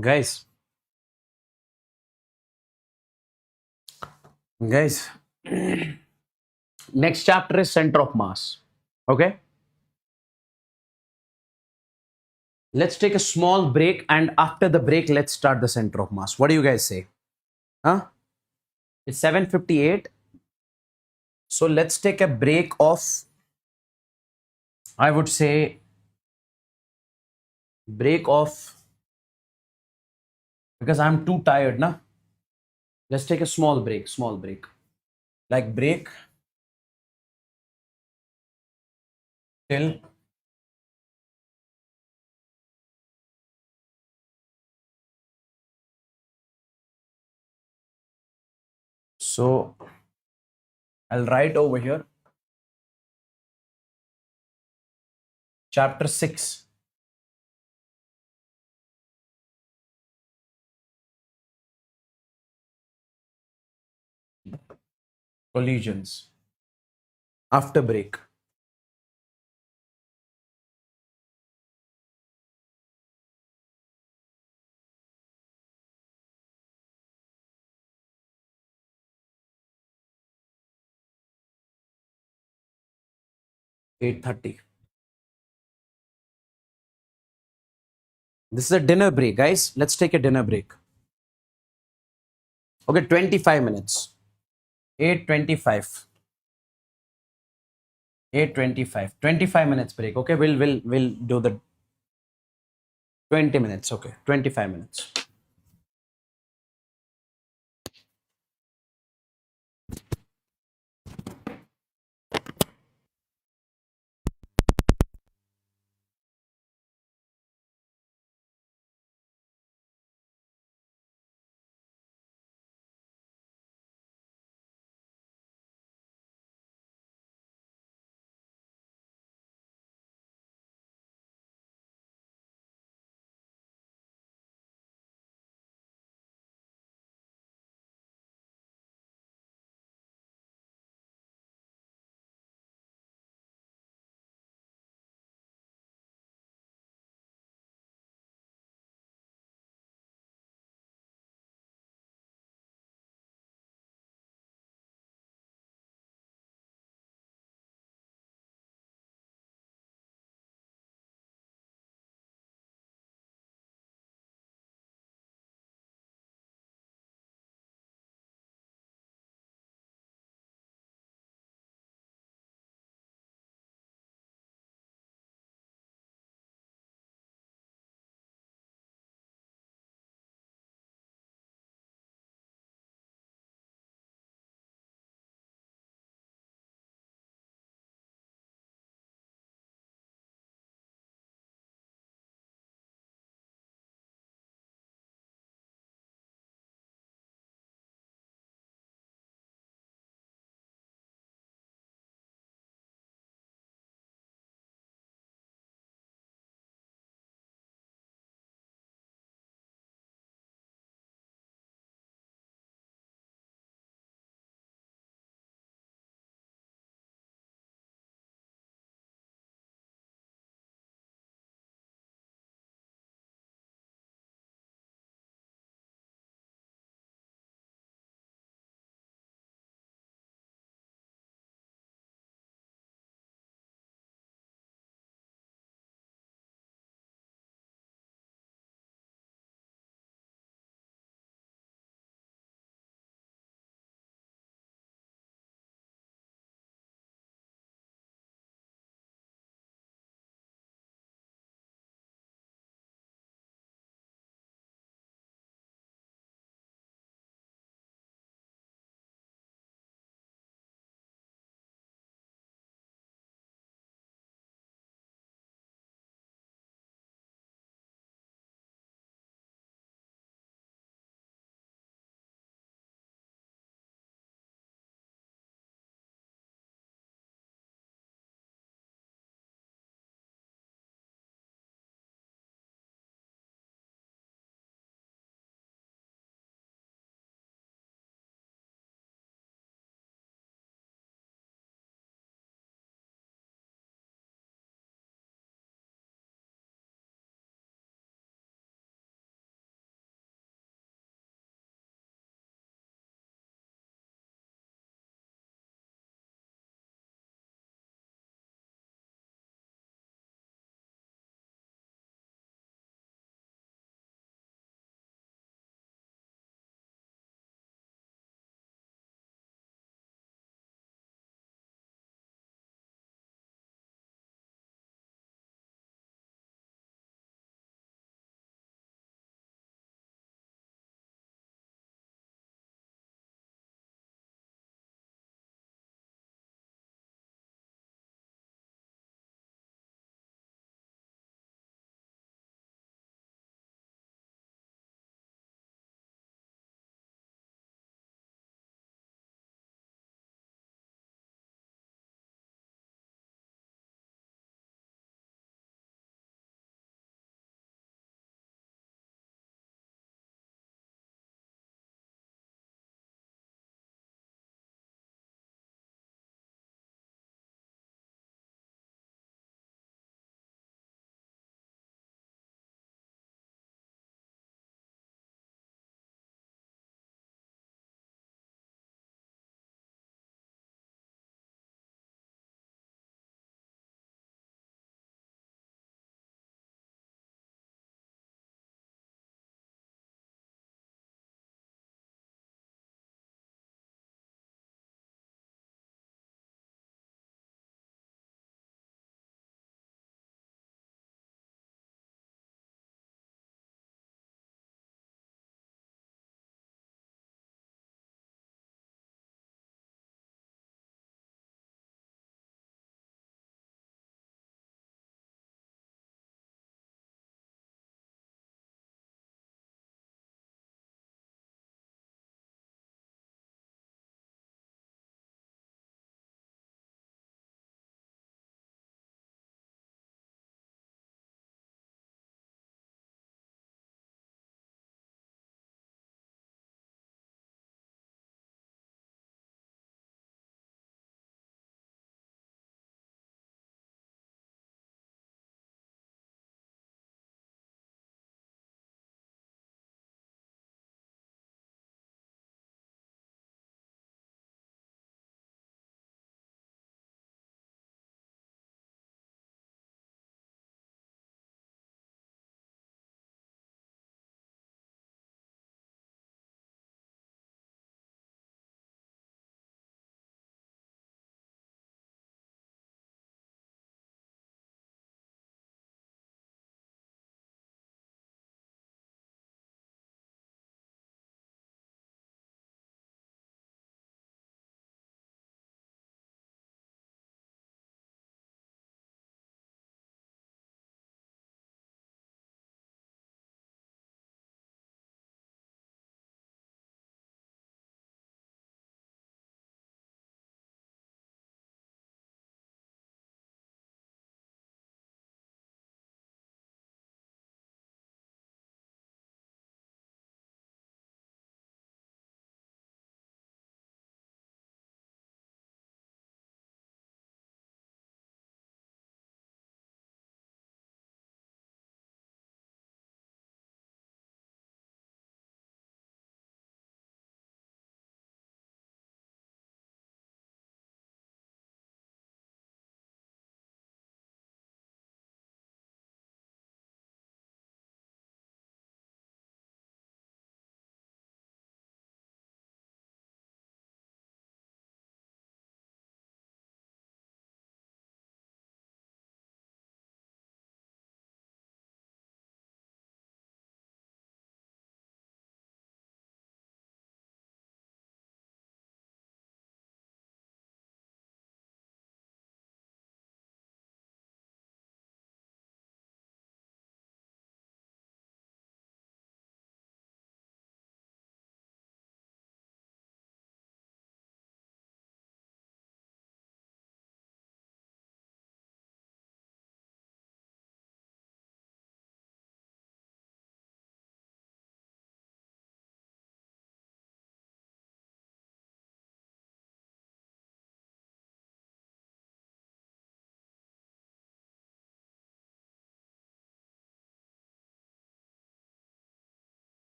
Guys, guys, next chapter is center of mass. Okay. Let's take a small break, and after the break, let's start the center of mass. What do you guys say? Huh? It's 7:58. So let's take a break of, I would say, break of because I'm too tired now. Let's take a small break. Like break till so I'll write over here chapter 6. Collisions. After break. 8:30. This is a dinner break, guys. Let's take a dinner break. Okay, 25 minutes. 8:25. 8:25. 25 minutes break. Okay, we'll do the 20 minutes. Okay, 25 minutes.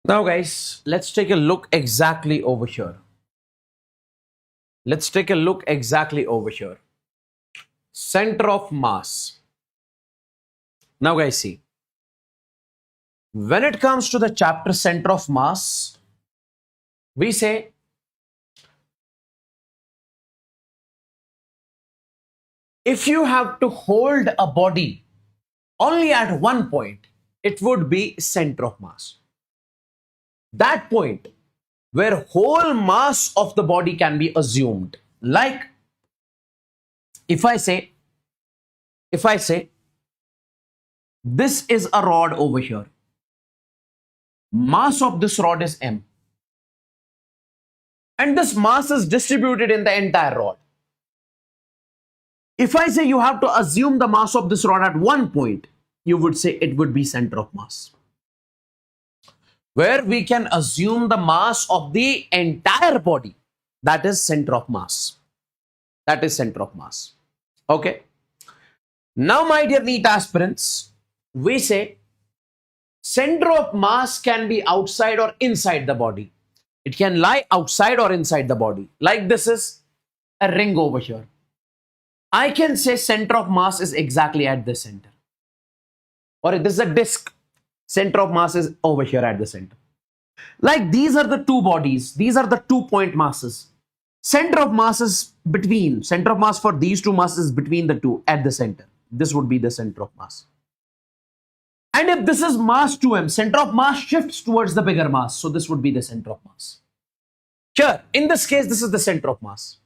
Now guys, let's take a look exactly over here. Let's take a look exactly over here. Center of mass. Now guys, see. When it comes to the chapter center of mass, we say if you have to hold a body only at one point, it would be center of mass. That point where whole mass of the body can be assumed. Like if I say this is a rod over here. Mass of this rod is m. And this mass is distributed in the entire rod. If I say you have to assume the mass of this rod at one point, you would say it would be center of mass. Where we can assume the mass of the entire body, that is center of mass. That is center of mass. Okay. Now, my dear NEET aspirants, we say center of mass can be outside or inside the body. It can lie outside or inside the body. Like this is a ring over here. I can say center of mass is exactly at the center. Or this is a disk. Center of mass is over here at the center. Like these are the two bodies. These are the 2-point masses. Center of mass is between. Center of mass for these two masses is between the two at the center. This would be the center of mass. And if this is mass 2m, center of mass shifts towards the bigger mass. So this would be the center of mass. Here, in this case, this is the center of mass.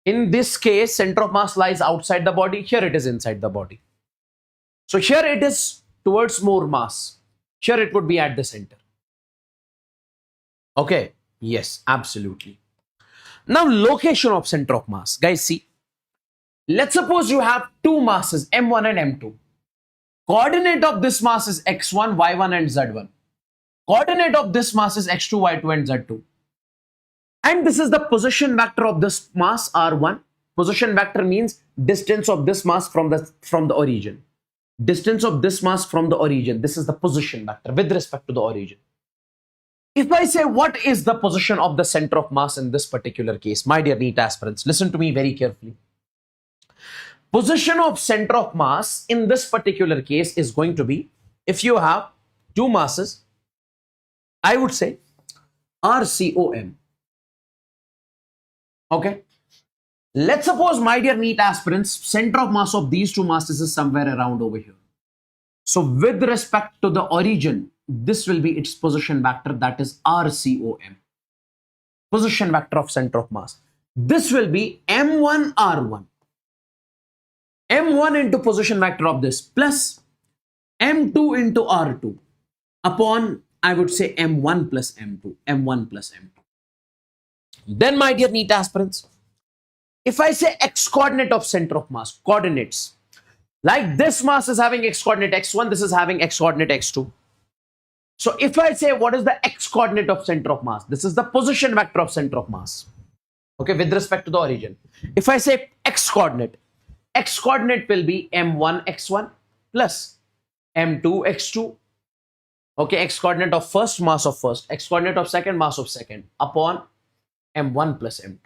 In this case, center of mass lies outside the body. Here it is inside the body. So here it is towards more mass. Here it would be at the center. Okay. Yes, absolutely. Now, location of center of mass. Guys, see. Let's suppose you have two masses, m1 and m2. Coordinate of this mass is x1, y1 and z1. Coordinate of this mass is x2, y2 and z2. And this is the position vector of this mass r1. Position vector means distance of this mass from the origin. Distance of this mass from the origin. This is the position vector with respect to the origin. If I say what is the position of the center of mass in this particular case, my dear NEET aspirants, listen to me very carefully. Position of center of mass in this particular case is going to be, if you have two masses, I would say RCOM. Okay. Let's suppose, my dear NEET aspirants, center of mass of these two masses is somewhere around over here. So with respect to the origin, this will be its position vector, that is RCOM. Position vector of center of mass. This will be M1 R1. M1 into position vector of this plus M2 into R2 upon, I would say, M1 plus M2. M1 plus M2. Then, my dear NEET aspirants, if I say x coordinate of center of mass, coordinates, like this mass is having x coordinate x1, this is having x coordinate x2. So if I say what is the x coordinate of center of mass, this is the position vector of center of mass. Okay, with respect to the origin. If I say x coordinate will be m1 x1 plus m2 x2. Okay, x coordinate of first mass of first, x coordinate of second mass of second upon m1 plus m2.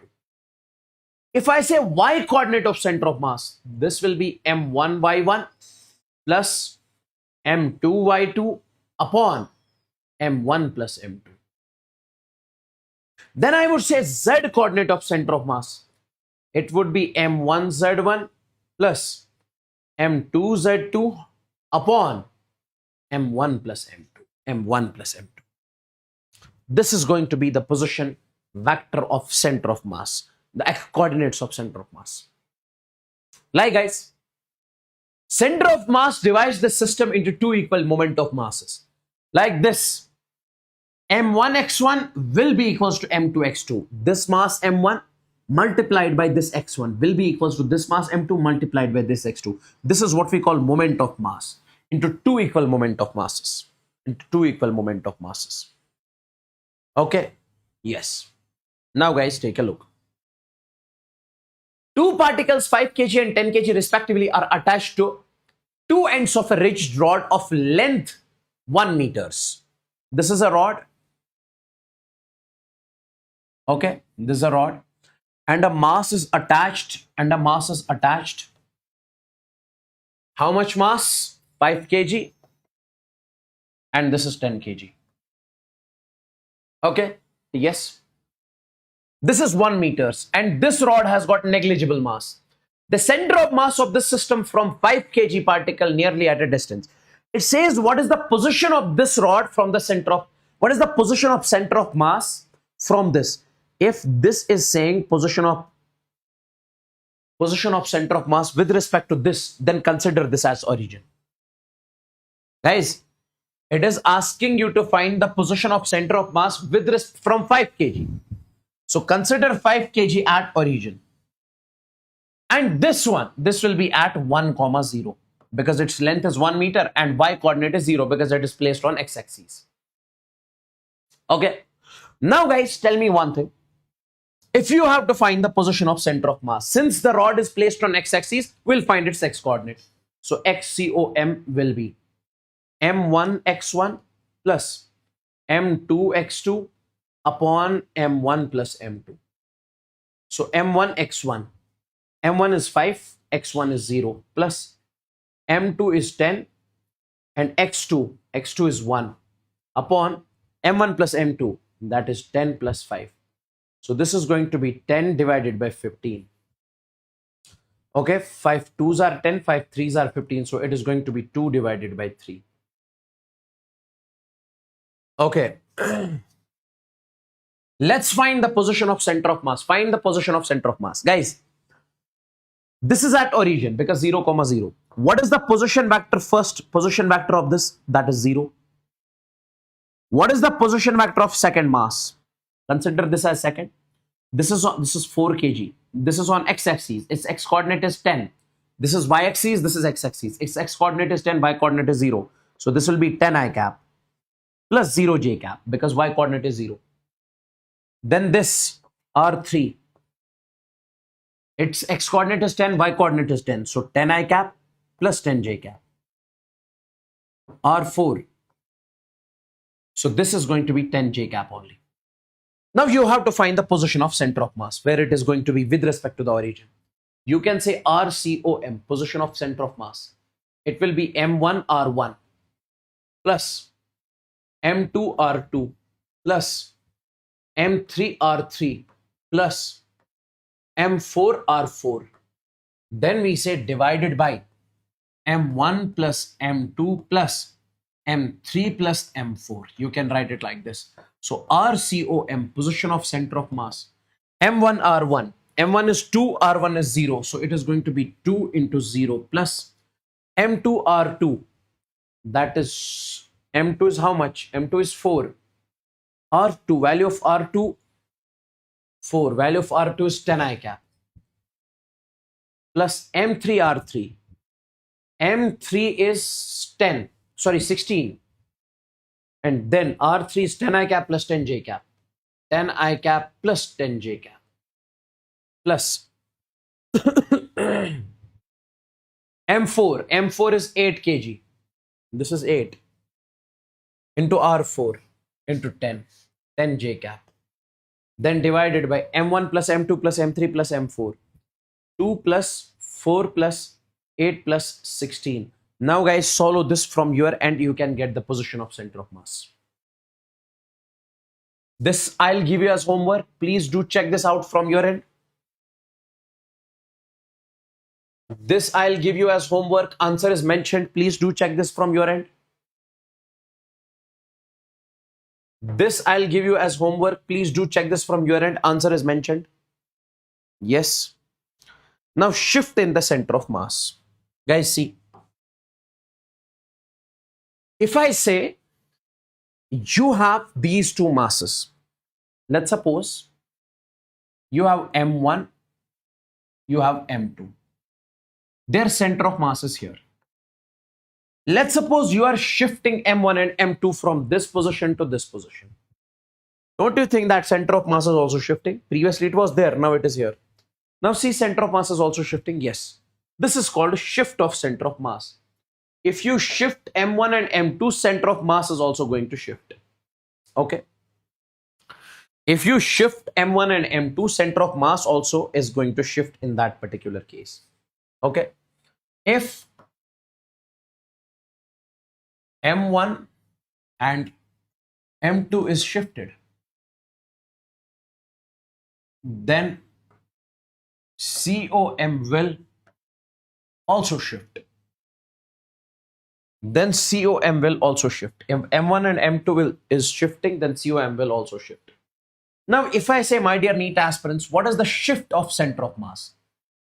If I say y coordinate of center of mass, this will be m1 y1 plus m2 y2 upon m1 plus m2. Then I would say z coordinate of center of mass. It would be m1 z1 plus m2 z2 upon m1 plus m2. m1 plus m2. This is going to be the position vector of center of mass, the coordinates of center of mass. Like guys, center of mass divides the system into two equal moment of masses. Like this, m1 x1 will be equals to m2 x2. This mass m1 multiplied by this x1 will be equals to this mass m2 multiplied by this x2. This is what we call moment of mass into two equal moment of masses. Okay. Yes. Now guys, take a look. Two particles 5 kg and 10 kg respectively are attached to two ends of a ridged rod of length 1 meters. This is a rod Okay, this is a rod and a mass is attached How much mass? 5 kg, and this is 10 kg. Okay, yes. This is 1 meters and this rod has got negligible mass. The center of mass of this system from 5 kg particle nearly at a distance. It says what is the position of this rod from the center of, what is the position of center of mass from this? If this is saying position of center of mass with respect to this, then consider this as origin. Guys, it is asking you to find the position of center of mass with from 5 kg. So consider 5 kg at origin. And this one, this will be at 1, 0 because its length is 1 meter and y coordinate is 0 because it is placed on x-axis. Okay. Now guys, tell me one thing. If you have to find the position of center of mass, since the rod is placed on x-axis, we'll find its x-coordinate. So XCOM will be M1 x1 plus M2 x2 upon M1 plus M2. So M1 x1. M1 is 5, x1 is 0 plus M2 is 10 and x2 is 1 upon M1 plus M2, that is 10 plus 5. So this is going to be 10 divided by 15. Okay, 5 2s are 10, 5 3s are 15. So it is going to be 2 divided by 3. Okay. Let's find the position of center of mass. Find the position of center of mass. Guys, this is at origin because 0, 0. What is the position vector first? Position vector of this? That is 0. What is the position vector of second mass? Consider this as second. This is 4 kg. This is on x-axis. Its x-coordinate is 10. This is y-axis. This is x-axis. Its x-coordinate is 10. Y-coordinate is 0. So this will be 10 I cap plus 0 j cap because y-coordinate is 0. Then this R3. Its x-coordinate is 10. Y-coordinate is 10. So 10 I cap plus 10 j cap. R4. So this is going to be 10 j cap only. Now you have to find the position of center of mass, where it is going to be with respect to the origin. You can say RCOM, position of center of mass. It will be M1 R1 plus M2 R2 plus M3 R3 plus M4 R4. Then we say divided by M1 plus M2 plus M3 plus M4. You can write it like this. So RCOM, position of center of mass. M1 R1. M1 is 2, R1 is 0. So it is going to be 2 into 0 plus M2 R2. That is, M2 is how much? M2 is 4. R2, value of R2, 4. Value of R2 is 10 I cap. Plus M3 R3. M3 is 10. Sorry, 16. And then R3 is 10 I cap plus 10 j cap. 10 I cap plus 10 j cap. Plus M4. M4 is 8 kg. This is 8. Into R4 into 10. 10 j cap. Then divided by M1 plus M2 plus M3 plus M4. 2 plus 4 plus 8 plus 16. Now guys, solve this from your end. You can get the position of center of mass. This I'll give you as homework. Please do check this out from your end. This I'll give you as homework. Answer is mentioned. Please do check this from your end. This I'll give you as homework. Please do check this from your end. Answer is mentioned. Yes. Now shift in the center of mass. Guys, see. If I say you have these two masses, let's suppose you have M1, you have M2. Their center of mass is here. Let's suppose you are shifting M1 and M2 from this position to this position. Don't you think that center of mass is also shifting? Previously it was there, now it is here. Now see, center of mass is also shifting. Yes. This is called shift of center of mass. If you shift M1 and M2, center of mass is also going to shift. Okay. If you shift M1 and M2, center of mass also is going to shift in that particular case. Okay. If M1 and M2 is shifted, then COM will also shift. Then COM will also shift. If M1 and M2 is shifting, then COM will also shift. Now, if I say, my dear NEET aspirants, what is the shift of center of mass?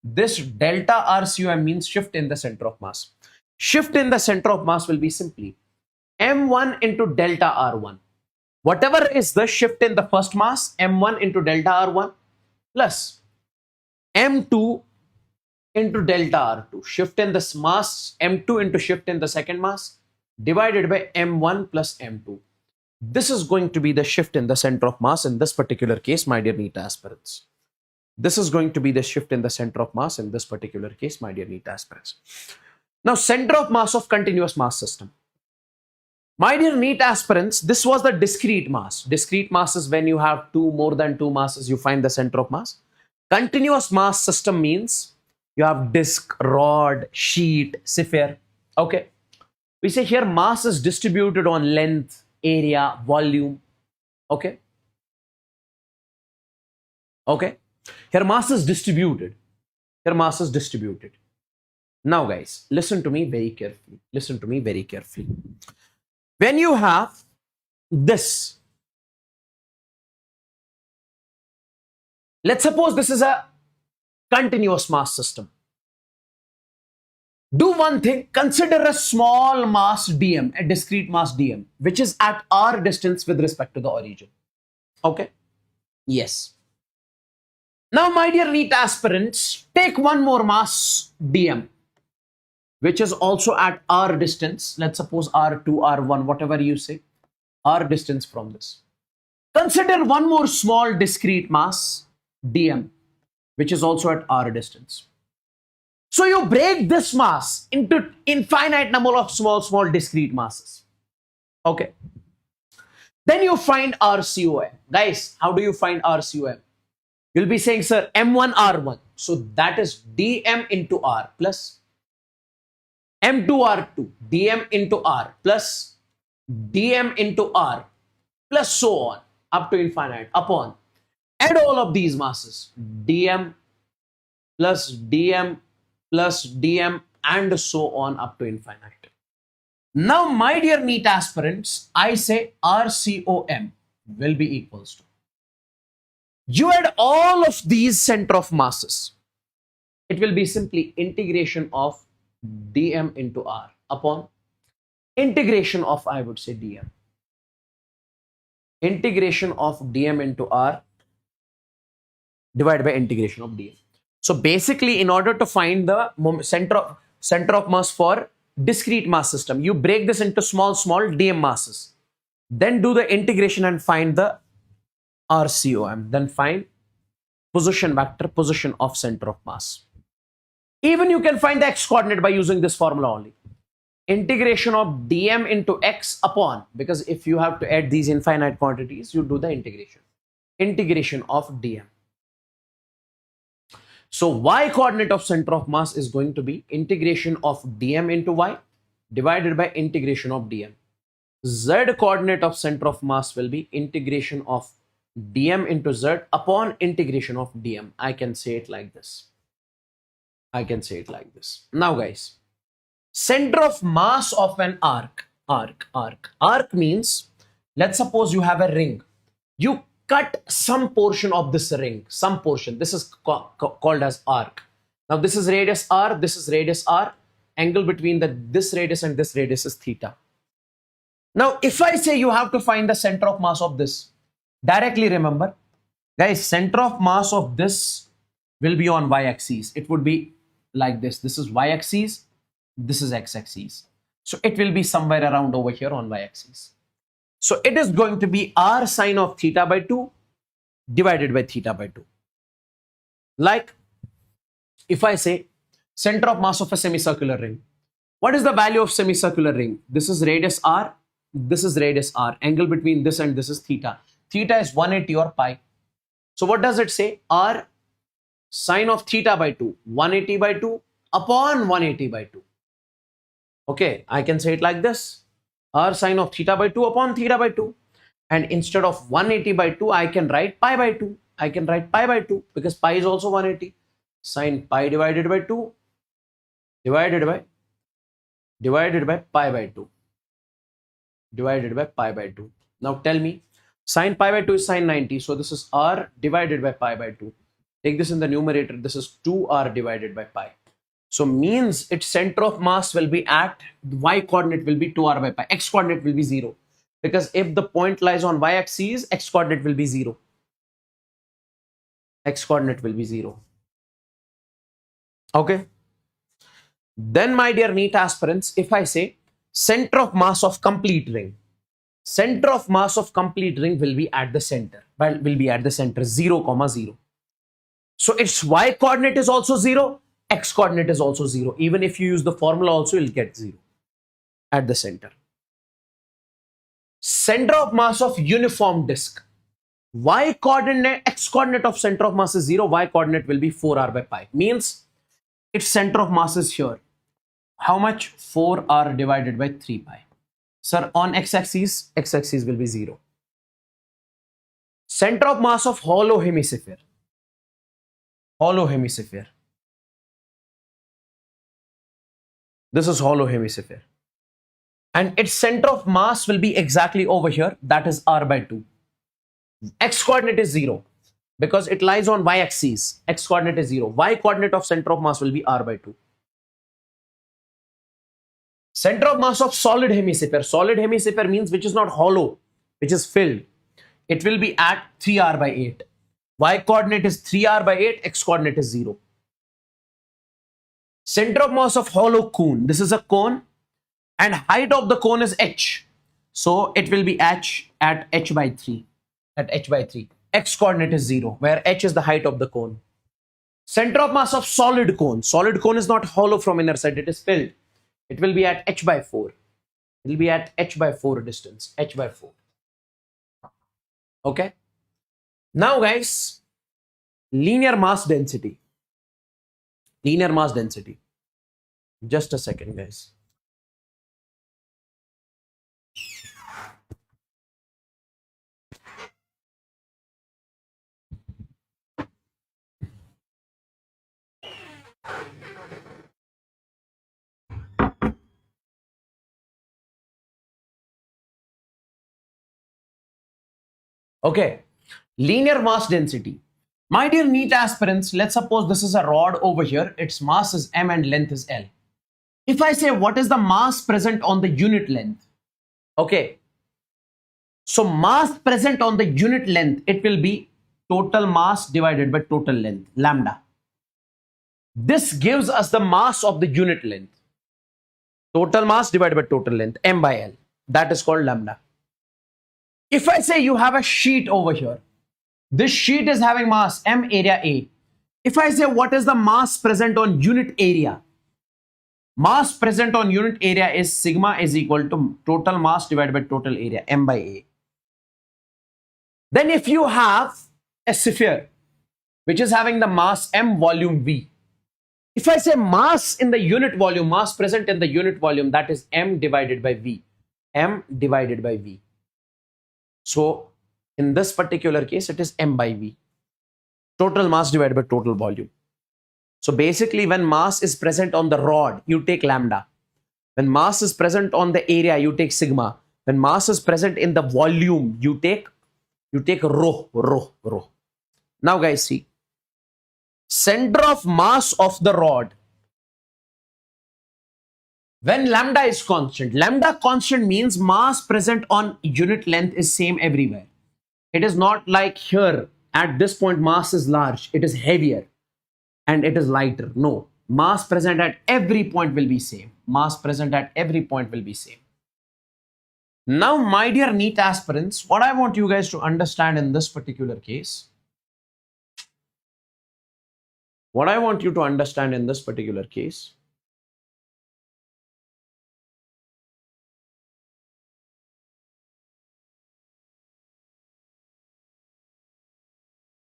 This delta RCOM means shift in the center of mass. Shift in the center of mass will be simply M1 into delta R1. Whatever is the shift in the first mass, M1 into delta R1 plus M2 into delta R2. Shift in this mass, M2 into shift in the second mass, divided by M1 plus M2. This is going to be the shift in the center of mass in this particular case, my dear NEET aspirants. This is going to be the shift in the center of mass in this particular case, my dear NEET aspirants. Now, center of mass of continuous mass system. My dear NEET aspirants, this was the discrete mass. Discrete mass is when you have more than two masses, you find the center of mass. Continuous mass system means you have disk, rod, sheet, sphere. Okay. We say here mass is distributed on length, area, volume. Okay. Okay. Here mass is distributed. Here mass is distributed. Now guys, listen to me very carefully. Listen to me very carefully. When you have this, let's suppose this is a continuous mass system. Do one thing, consider a small mass dm, a discrete mass dm, which is at r distance with respect to the origin. Okay? Yes. Now, my dear NEET aspirants, take one more mass dm, which is also at r distance. Let's suppose r2, r1, whatever you say, r distance from this. Consider one more small discrete mass dm, which is also at r distance. So you break this mass into infinite number of small discrete masses. Okay. Then you find RCOM. Guys, how do you find RCOM? You'll be saying, sir, M1, R1. So that is dm into r plus M2, R2, dm into r plus dm into r plus so on up to infinite upon. Add all of these masses, dm plus dm plus dm and so on up to infinite. Now, my dear NEET aspirants, I say RCOM will be equals to. You add all of these center of masses. It will be simply integration of dm into r upon integration of, I would say, dm. Integration of dm into r divided by integration of dm. So basically, in order to find the center of mass for discrete mass system, you break this into small dm masses. Then do the integration and find the RCOM. Then find position vector, position of center of mass. Even you can find the x coordinate by using this formula only. Integration of dm into x upon, because if you have to add these infinite quantities, you do the integration. Integration of dm. So y coordinate of center of mass is going to be integration of dm into y divided by integration of dm. Z coordinate of center of mass will be integration of dm into z upon integration of dm. I can say it like this. I can say it like this. Now guys, center of mass of an arc. Arc means, let's suppose you have a ring. You cut some portion of this ring, some portion. This is called as arc. Now this is radius r, this is radius r. Angle between this radius and this radius is theta. Now if I say you have to find the center of mass of this, directly remember, guys, center of mass of this will be on y-axis. It would be like this. This is y-axis, this is x-axis. So it will be somewhere around over here on y-axis. So it is going to be r sine of theta by 2 divided by theta by 2. Like if I say center of mass of a semicircular ring, what is the value of semicircular ring? This is radius r, this is radius r. Angle between this and this is theta. theta is 180 or pi. So what does it say? R sine of theta by 2, 180 by 2 upon 180 by 2. Okay, I can say it like this. R sine of theta by 2 upon theta by 2. And instead of 180 by 2, I can write pi by 2. I can write pi by 2 because pi is also 180. Sine pi divided by 2 divided by pi by 2 divided by pi by 2. Now tell me, sine pi by 2 is sine 90. So this is r divided by pi by 2. Take this in the numerator. This is 2r divided by pi. So means its center of mass will be at, y coordinate will be 2r by pi. X coordinate will be 0. Because if the point lies on y-axis, x coordinate will be 0. X coordinate will be 0. Okay. Then my dear NEET aspirants, if I say center of mass of complete ring, center of mass of complete ring will be at the center. Well, will be at the center 0, 0. So its y coordinate is also 0. X coordinate is also 0. Even if you use the formula also, you'll get 0 at the center. Center of mass of uniform disk. Y coordinate, X coordinate of center of mass is 0. Y coordinate will be 4r by pi. Means its center of mass is here. How much? 4r divided by 3 pi. Sir, on x-axis will be 0. Center of mass of hollow hemisphere. Hollow hemisphere. This is hollow hemisphere. And its center of mass will be exactly over here. That is r by 2. X coordinate is 0 because it lies on y-axis. X coordinate is 0. Y coordinate of center of mass will be r by 2. Center of mass of solid hemisphere. Solid hemisphere means which is not hollow, which is filled. It will be at 3r by 8. Y coordinate is 3r by 8. X coordinate is 0. Center of mass of hollow cone. This is a cone and height of the cone is h. So it will be h at h by 3. At h by 3. X coordinate is 0, where h is the height of the cone. Center of mass of solid cone. Solid cone is not hollow from inner side, it is filled. It will be at h by 4. It will be at h by 4 distance. H by 4. Okay. Now guys, linear mass density. Linear mass density. Just a second guys. Okay, linear mass density. My dear NEET aspirants, let's suppose this is a rod over here. Its mass is m and length is L. If I say what is the mass present on the unit length? Okay, so mass present on the unit length, it will be total mass divided by total length, lambda. This gives us the mass of the unit length. Total mass divided by total length, m by L. That is called lambda. If I say you have a sheet over here, this sheet is having mass m, area A. If I say what is the mass present on unit area, mass present on unit area is sigma is equal to total mass divided by total area, m by A. Then if you have a sphere which is having the mass m, volume V, if I say mass in the unit volume, mass present in the unit volume, that is m divided by V, m divided by V. So in this particular case, it is m by V. Total mass divided by total volume. So basically when mass is present on the rod, you take lambda. When mass is present on the area, you take sigma. When mass is present in the volume, you take rho. Now guys, see. Center of mass of the rod. When lambda is constant, lambda constant means mass present on unit length is same everywhere. It is not like here at this point mass is large, it is heavier and it is lighter. No, mass present at every point will be same. Mass present at every point will be same. Now, my dear NEET aspirants, what I want you guys to understand in this particular case,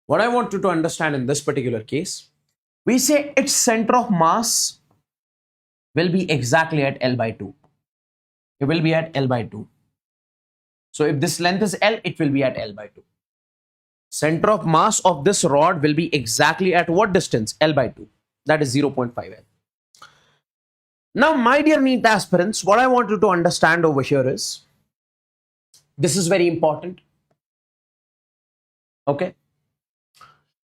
What I want you to understand in this particular case, we say its center of mass will be exactly at L by 2. It will be at L by 2. So if this length is L, it will be at L by 2. Center of mass of this rod will be exactly at what distance? L by 2. That is 0.5 L. Now, my dear NEET aspirants, what I want you to understand over here is, this is very important. Okay.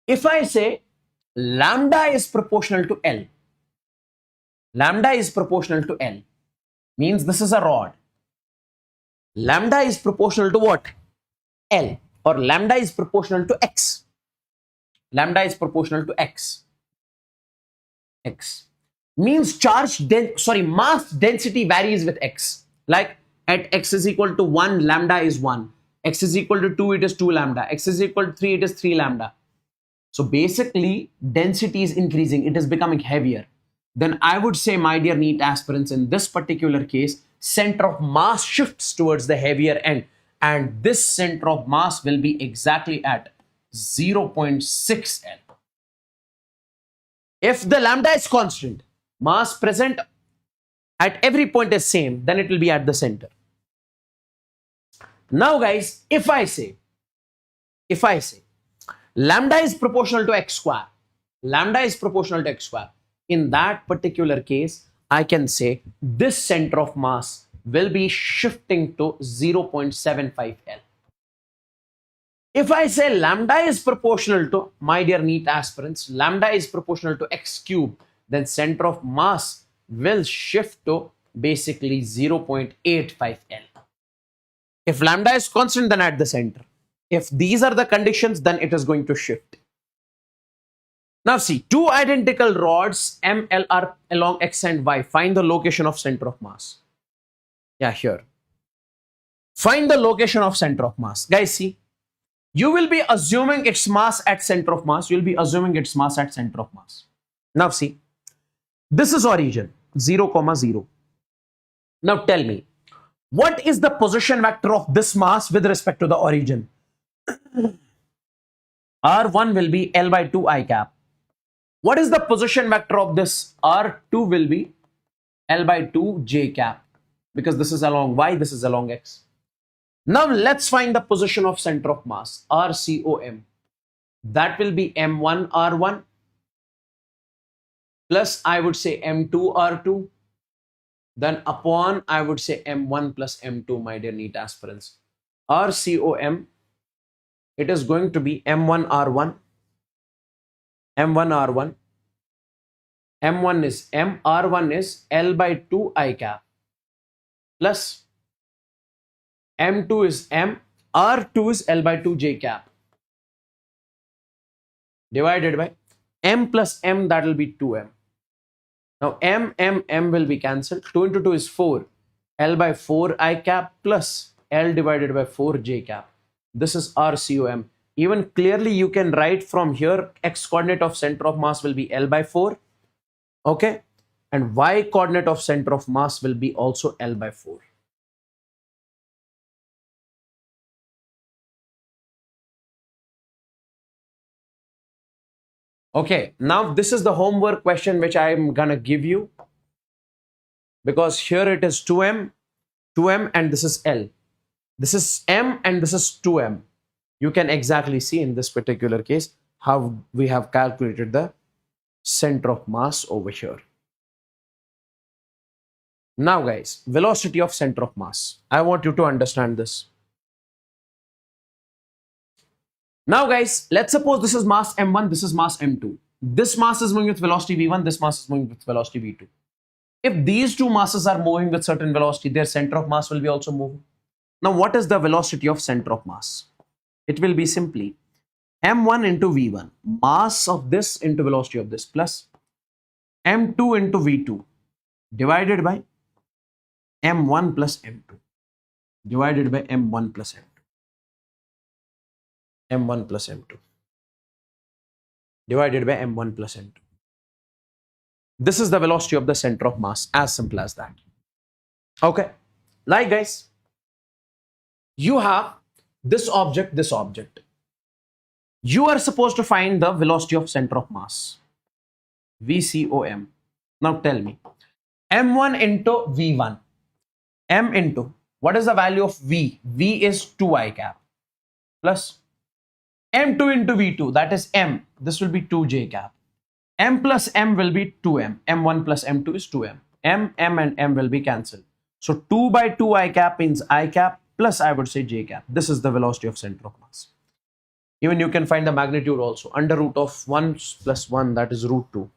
If I say lambda is proportional to L, lambda is proportional to L, means this is a rod. Lambda is proportional to what? L, or lambda is proportional to X. Lambda is proportional to X. X means mass density varies with X. Like at X is equal to 1, lambda is 1. X is equal to 2, it is 2 lambda. X is equal to 3, it is 3 lambda. So basically, density is increasing. It is becoming heavier. Then I would say, my dear NEET aspirants, in this particular case, center of mass shifts towards the heavier end. And this center of mass will be exactly at 0.6 L. If the lambda is constant, mass present at every point is same, then it will be at the center. Now guys, if I say lambda is proportional to X square, lambda is proportional to X square, in that particular case, I can say this center of mass will be shifting to 0.75 L. If I say lambda is proportional to, my dear NEET aspirants, lambda is proportional to X cube, then center of mass will shift to basically 0.85 L. If lambda is constant, then at the center. If these are the conditions, then it is going to shift. Now see, two identical rods ML are along X and Y. Find the location of center of mass. Yeah, here. Find the location of center of mass. Guys, see, you will be assuming its mass at center of mass. You will be assuming its mass at center of mass. Now see, this is origin, 0, 0. Now tell me, what is the position vector of this mass with respect to the origin? R1 will be L by 2 I cap. What is the position vector of this? R2 will be L by 2 J cap, because this is along Y, this is along X. Now let's find the position of center of mass, RCOM. That will be M1 R1 plus, I would say, M2 R2, then upon, I would say, M1 plus M2, my dear NEET aspirants. RCOM, it is going to be M1 R1, M1 R1, M1 is M, R1 is L by 2 I cap, plus M2 is M, R2 is L by 2 J cap, divided by M plus M, that will be 2M. Now M will be cancelled. 2 into 2 is 4. L by 4 I cap plus L divided by 4 J cap. This is RCOM. Even clearly you can write from here, X coordinate of center of mass will be L by 4. Okay. And Y coordinate of center of mass will be also L by 4. Okay, now this is the homework question which I am gonna give you, because here it is 2M, and this is L. This is M and this is 2M. You can exactly see in this particular case how we have calculated the center of mass over here. Now guys, velocity of center of mass. I want you to understand this. Now guys, let's suppose this is mass M1, this is mass M2. This mass is moving with velocity V1, this mass is moving with velocity V2. If these two masses are moving with certain velocity, their center of mass will be also moving. Now what is the velocity of center of mass? It will be simply M1 into V1, mass of this into velocity of this, plus M2 into V2 divided by M1 plus M2 divided by M1 plus M2. M1 plus M2 divided by M1 plus M2. This is the velocity of the center of mass, as simple as that. Okay, like guys, you have this object, You are supposed to find the velocity of center of mass, VCOM. Now tell me, M1 into V1, M into, what is the value of V? V is 2I cap plus M2 into V2, that is M. This will be 2J cap. M plus M will be 2M. M1 plus M2 is 2M. M and M will be cancelled. So 2 by 2 I cap means I cap plus I would say J cap. This is the velocity of center of mass. Even you can find the magnitude also. Under root of 1 plus 1, that is root 2.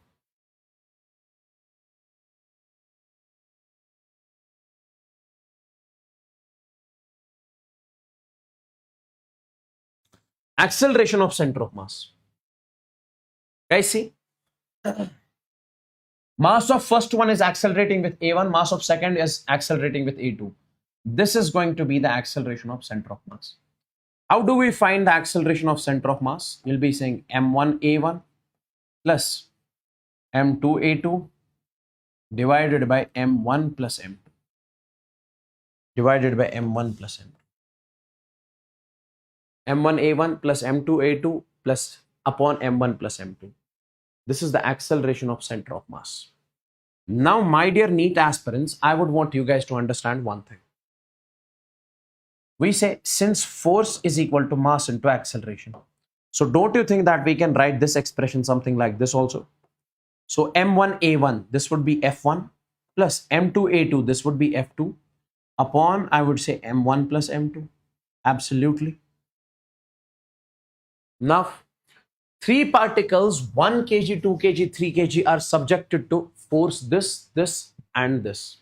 Acceleration of center of mass. Guys, see? Mass of first one is accelerating with A1, mass of second is accelerating with A2. This is going to be the acceleration of center of mass. How do we find the acceleration of center of mass? You'll be saying M1A1 plus M2A2 divided by M1 plus M2 divided by M1 plus M2. M1A1 plus M2A2 plus upon M1 plus M2. This is the acceleration of center of mass. Now, my dear NEET aspirants, I would want you guys to understand one thing. We say since force is equal to mass into acceleration. So don't you think that we can write this expression something like this also? So M1A1, this would be F1 plus M2A2, this would be F2 upon, I would say, M1 plus M2. Absolutely. Now, 3 particles, 1 kg, 2 kg, 3 kg are subjected to force this, this and this.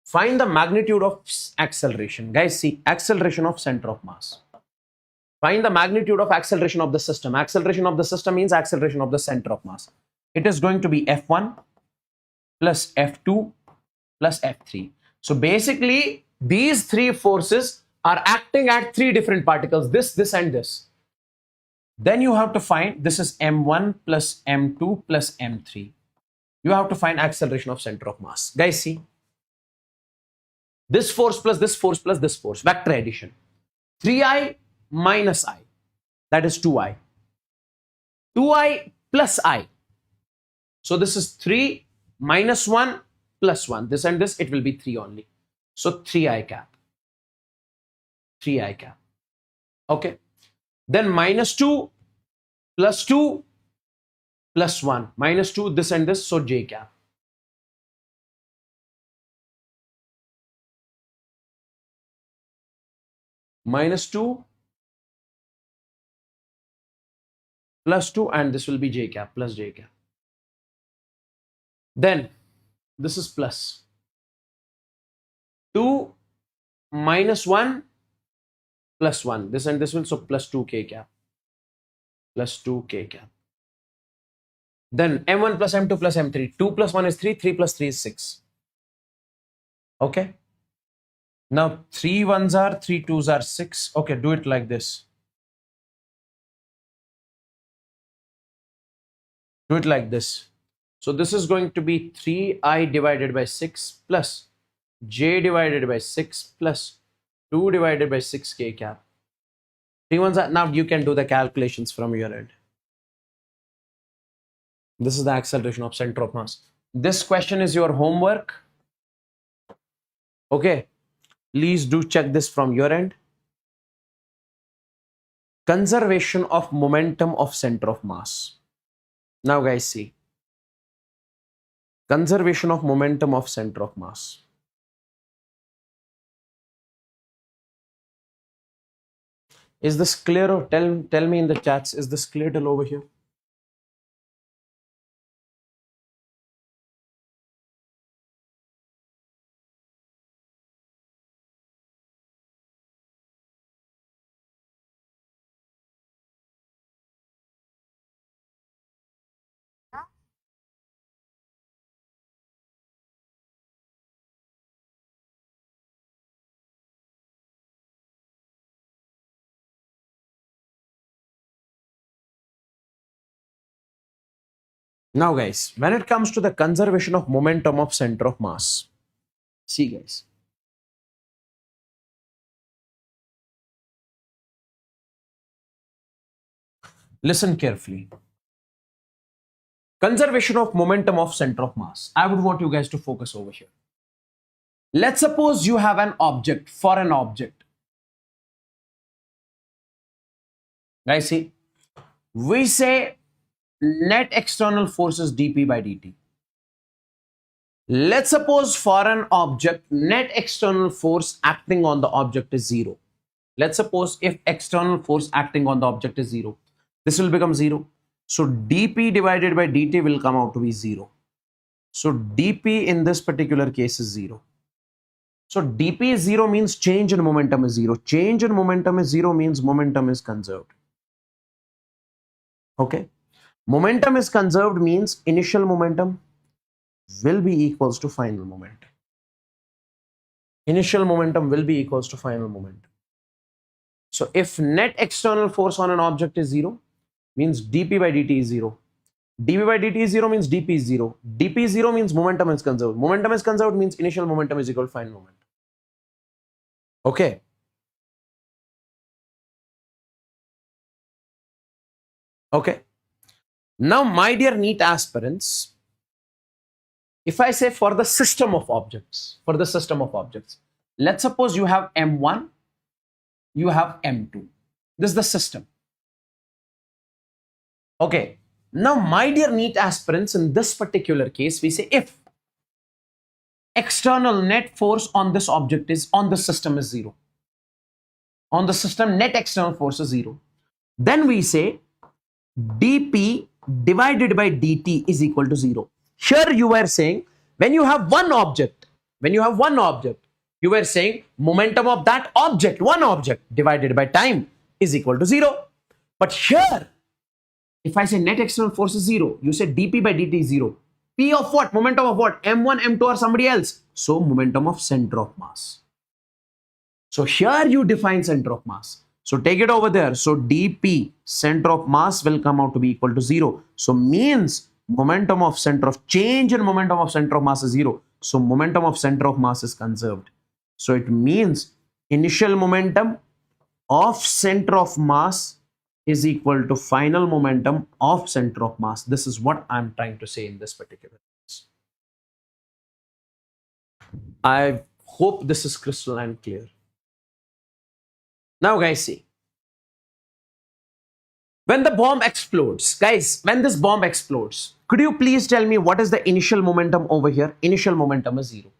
Find the magnitude of acceleration. Guys, see, acceleration of center of mass. Find the magnitude of acceleration of the system. Acceleration of the system means acceleration of the center of mass. It is going to be F1 plus F2 plus F3. So basically, these 3 forces are acting at 3 different particles, this, this and this. Then you have to find, this is M1 plus M2 plus M3. You have to find acceleration of center of mass. Guys, see, this force plus this force plus this force, vector addition. 3I minus I, that is 2I. 2I plus I. So this is 3 minus 1 plus 1. This and this, it will be 3 only. So 3I cap. 3I cap. Okay. Then minus 2 plus 2 plus 1. Minus 2, this and this, so J cap. Minus 2 plus 2 and this will be J cap plus J cap. Then this is plus 2 minus 1 plus 1. This and this will, so plus 2K cap. Plus 2K cap. Then M1 plus M2 plus M3. 2 plus 1 is 3. 3 plus 3 is 6. Okay. Now 3 ones are, 3 twos are 6. Okay, do it like this. Do it like this. So this is going to be 3I divided by 6 plus J divided by 6 plus 2 divided by 6K cap. 3 ones are, now you can do the calculations from your end. This is the acceleration of center of mass. This question is your homework. Okay. Please do check this from your end. Conservation of momentum of center of mass. Now guys, see. Conservation of momentum of center of mass. Is this clear? Or tell me in the chats, is this clear till over here? Now guys, when it comes to the conservation of momentum of center of mass, see guys, Listen carefully. Conservation of momentum of center of mass. I would want you guys to focus over here. Let's suppose you have an object. For an object, guys, see, we say net external force is dp by dt. Let's suppose for an object, net external force acting on the object is 0. Let's suppose if external force acting on the object is 0, this will become 0. So dp divided by dt will come out to be 0. So dp in this particular case is 0. So dp is 0 means change in momentum is 0. Change in momentum is 0 means momentum is conserved. Okay. Momentum is conserved means initial momentum will be equals to final momentum. Initial momentum will be equals to final momentum. So if net external force on an object is 0, means dp by dt is 0. dp by dt is 0 means dp is 0. dp is 0 means momentum is conserved. Momentum is conserved means initial momentum is equal to final momentum. Okay. Okay. Now, my dear NEET aspirants, if I say for the system of objects, let's suppose you have M1, you have M2. This is the system. Okay. Now, my dear NEET aspirants, in this particular case, we say if external net force on this object is on the system is 0. On the system, net external force is 0. Then we say dp divided by dt is equal to 0. Here you were saying when you have one object, you were saying momentum of that object, one object divided by time is equal to 0. But here, if I say net external force is 0, you say dp by dt is 0. P of what? Momentum of what? M1, M2 or somebody else. So momentum of center of mass. So here you define center of mass. So take it over there. So dp, center of mass, will come out to be equal to 0. So means momentum of center of change in momentum of center of mass is 0. So momentum of center of mass is conserved. So it means initial momentum of center of mass is equal to final momentum of center of mass. This is what I'm trying to say in this particular case. I hope this is crystal and clear. Now, guys, see. When the bomb explodes, guys, when this bomb explodes, could you please tell me what is the initial momentum over here? Initial momentum is 0.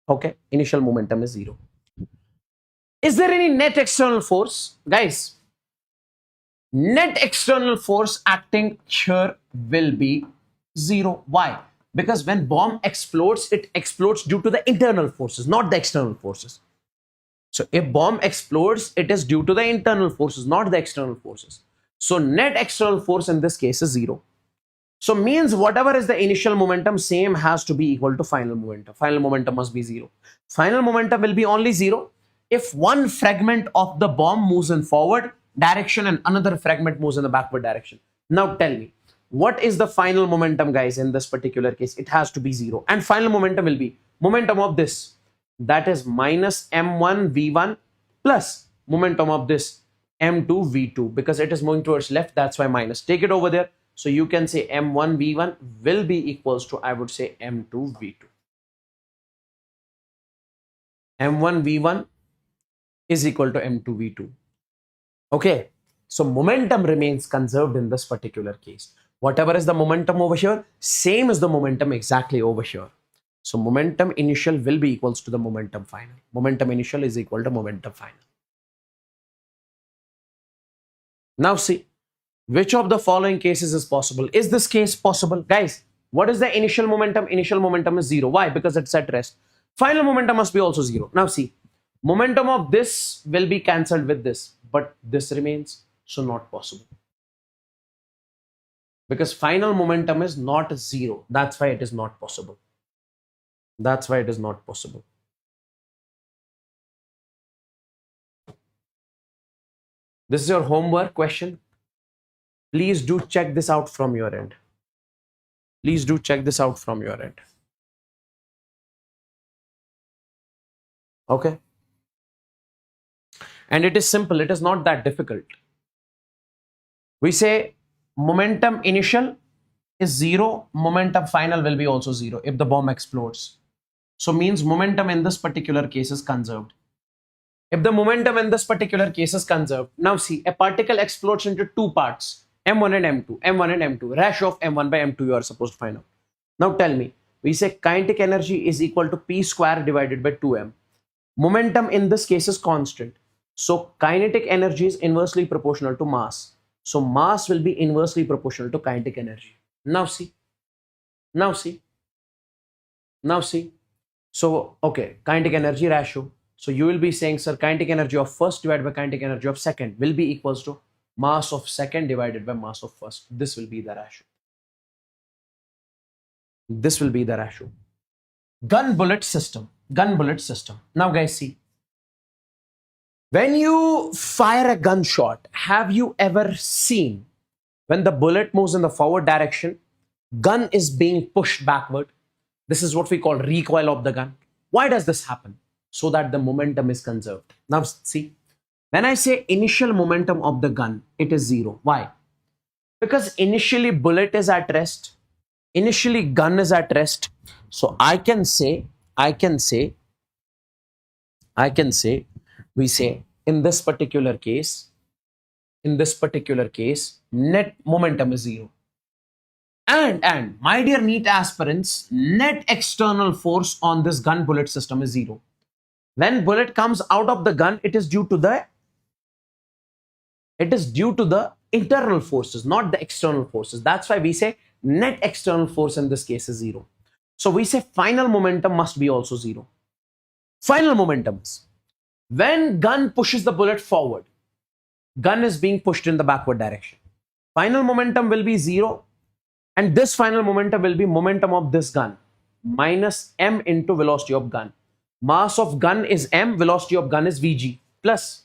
Okay, initial momentum is 0. Is there any net external force? Guys, net external force acting here will be 0. Why? Because when bomb explodes, it explodes due to the internal forces, not the external forces. So if bomb explodes, it is due to the internal forces, not the external forces. So net external force in this case is 0. So means whatever is the initial momentum, same has to be equal to final momentum. Final momentum must be 0. Final momentum will be only 0 if one fragment of the bomb moves in forward direction and another fragment moves in the backward direction. Now tell me, what is the final momentum, guys, in this particular case? It has to be 0. And final momentum will be momentum of this. That is minus m1 v1 plus momentum of this m2 v2, because it is moving towards left, that's why minus. Take it over there. So you can say m1 v1 will be equals to, I would say, m2 v2. m1 v1 is equal to m2 v2. Okay, so momentum remains conserved in this particular case. Whatever is the momentum over here, same as the momentum exactly over here. So momentum initial will be equals to the momentum final. Momentum initial is equal to momentum final. Now see, which of the following cases is possible? Is this case possible? Guys, what is the initial momentum? Initial momentum is 0. Why? Because it's at rest. Final momentum must be also 0. Now see, momentum of this will be cancelled with this, but this remains, so not possible. Because final momentum is not 0. That's why it is not possible. That's why it is not possible. This is your homework question. Please do check this out from your end. Please do check this out from your end. Okay. And it is simple. It is not that difficult. We say momentum initial is 0, momentum final will be also 0 if the bomb explodes. So means momentum in this particular case is conserved. If the momentum in this particular case is conserved, now see, a particle explodes into two parts, M1 and M2, M1 and M2, ratio of M1 by M2 you are supposed to find out. Now tell me, we say kinetic energy is equal to P square divided by 2M. Momentum in this case is constant. So kinetic energy is inversely proportional to mass. So mass will be inversely proportional to kinetic energy. Now see, now see, now see. So, okay, kinetic energy ratio. So you will be saying, sir, kinetic energy of first divided by kinetic energy of second will be equals to mass of second divided by mass of first. This will be the ratio. This will be the ratio. Gun bullet system. Gun bullet system. Now, guys, see. When you fire a gunshot, have you ever seen when the bullet moves in the forward direction, gun is being pushed backward? This is what we call recoil of the gun. Why does this happen? So that the momentum is conserved. Now see, when I say initial momentum of the gun, it is 0. Why? Because initially bullet is at rest, initially gun is at rest. So I can say, we say in this particular case, net momentum is 0. And my dear NEET aspirants, net external force on this gun bullet system is 0. When bullet comes out of the gun, it is due to the internal forces, not the external forces. That's why we say net external force in this case is 0. So we say final momentum must be also 0. Final momentum is when gun pushes the bullet forward, gun is being pushed in the backward direction. Final momentum will be 0. And this final momentum will be momentum of this gun minus m into velocity of gun. Mass of gun is m, velocity of gun is vg, plus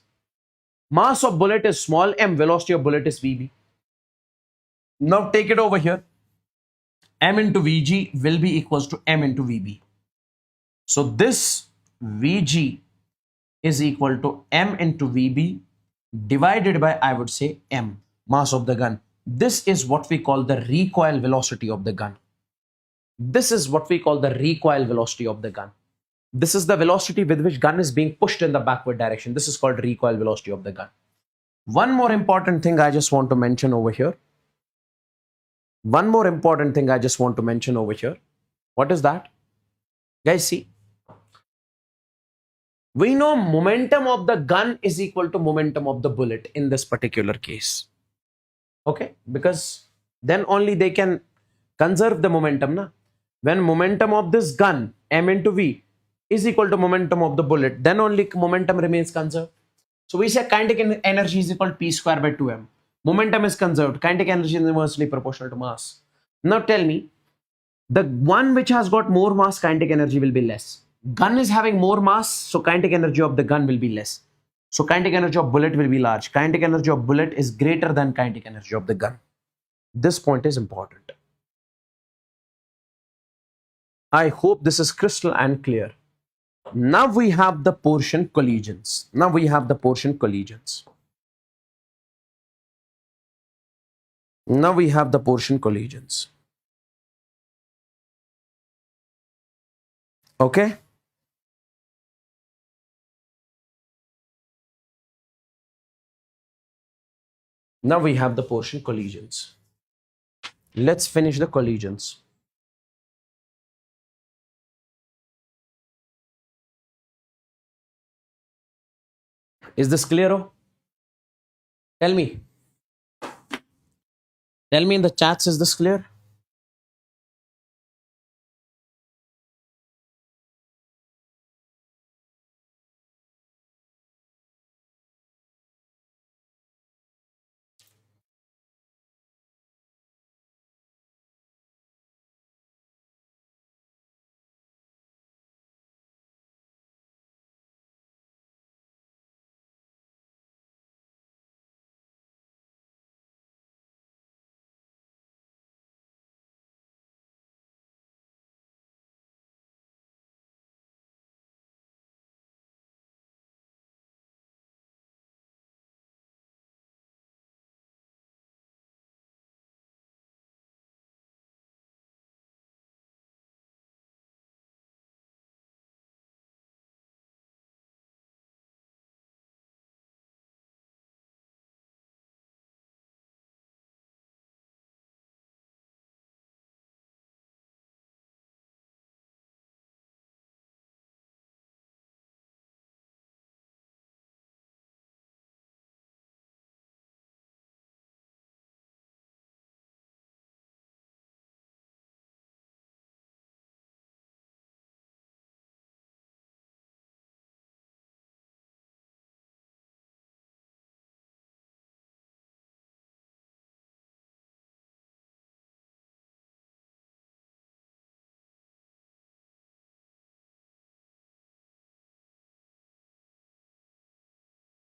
mass of bullet is small m, velocity of bullet is vb. Now take it over here. M into vg will be equals to m into vb. So this vg is equal to m into vb divided by, I would say, m, mass of the gun. This is what we call the recoil velocity of the gun. This is what we call the recoil velocity of the gun. This is the velocity with which gun is being pushed in the backward direction. This is called recoil velocity of the gun. One more important thing I just want to mention over here. What is that? Guys, see. We know momentum of the gun is equal to momentum of the bullet in this particular case. Okay, because then only they can conserve the momentum. Na? When momentum of this gun, m into v, is equal to momentum of the bullet, then only momentum remains conserved. So we say kinetic energy is equal to p square by 2m. Momentum is conserved. Kinetic energy is inversely proportional to mass. Now tell me, the one which has got more mass, kinetic energy will be less. Gun is having more mass, so kinetic energy of the gun will be less. So kinetic energy of bullet will be large. Kinetic energy of bullet is greater than kinetic energy of the gun. This point is important. I hope this is crystal and clear. Now we have the portion collisions. Okay. Now we have the portion collisions. Let's finish the collisions. Is this clear? Oh? Tell me. Tell me in the chats, is this clear?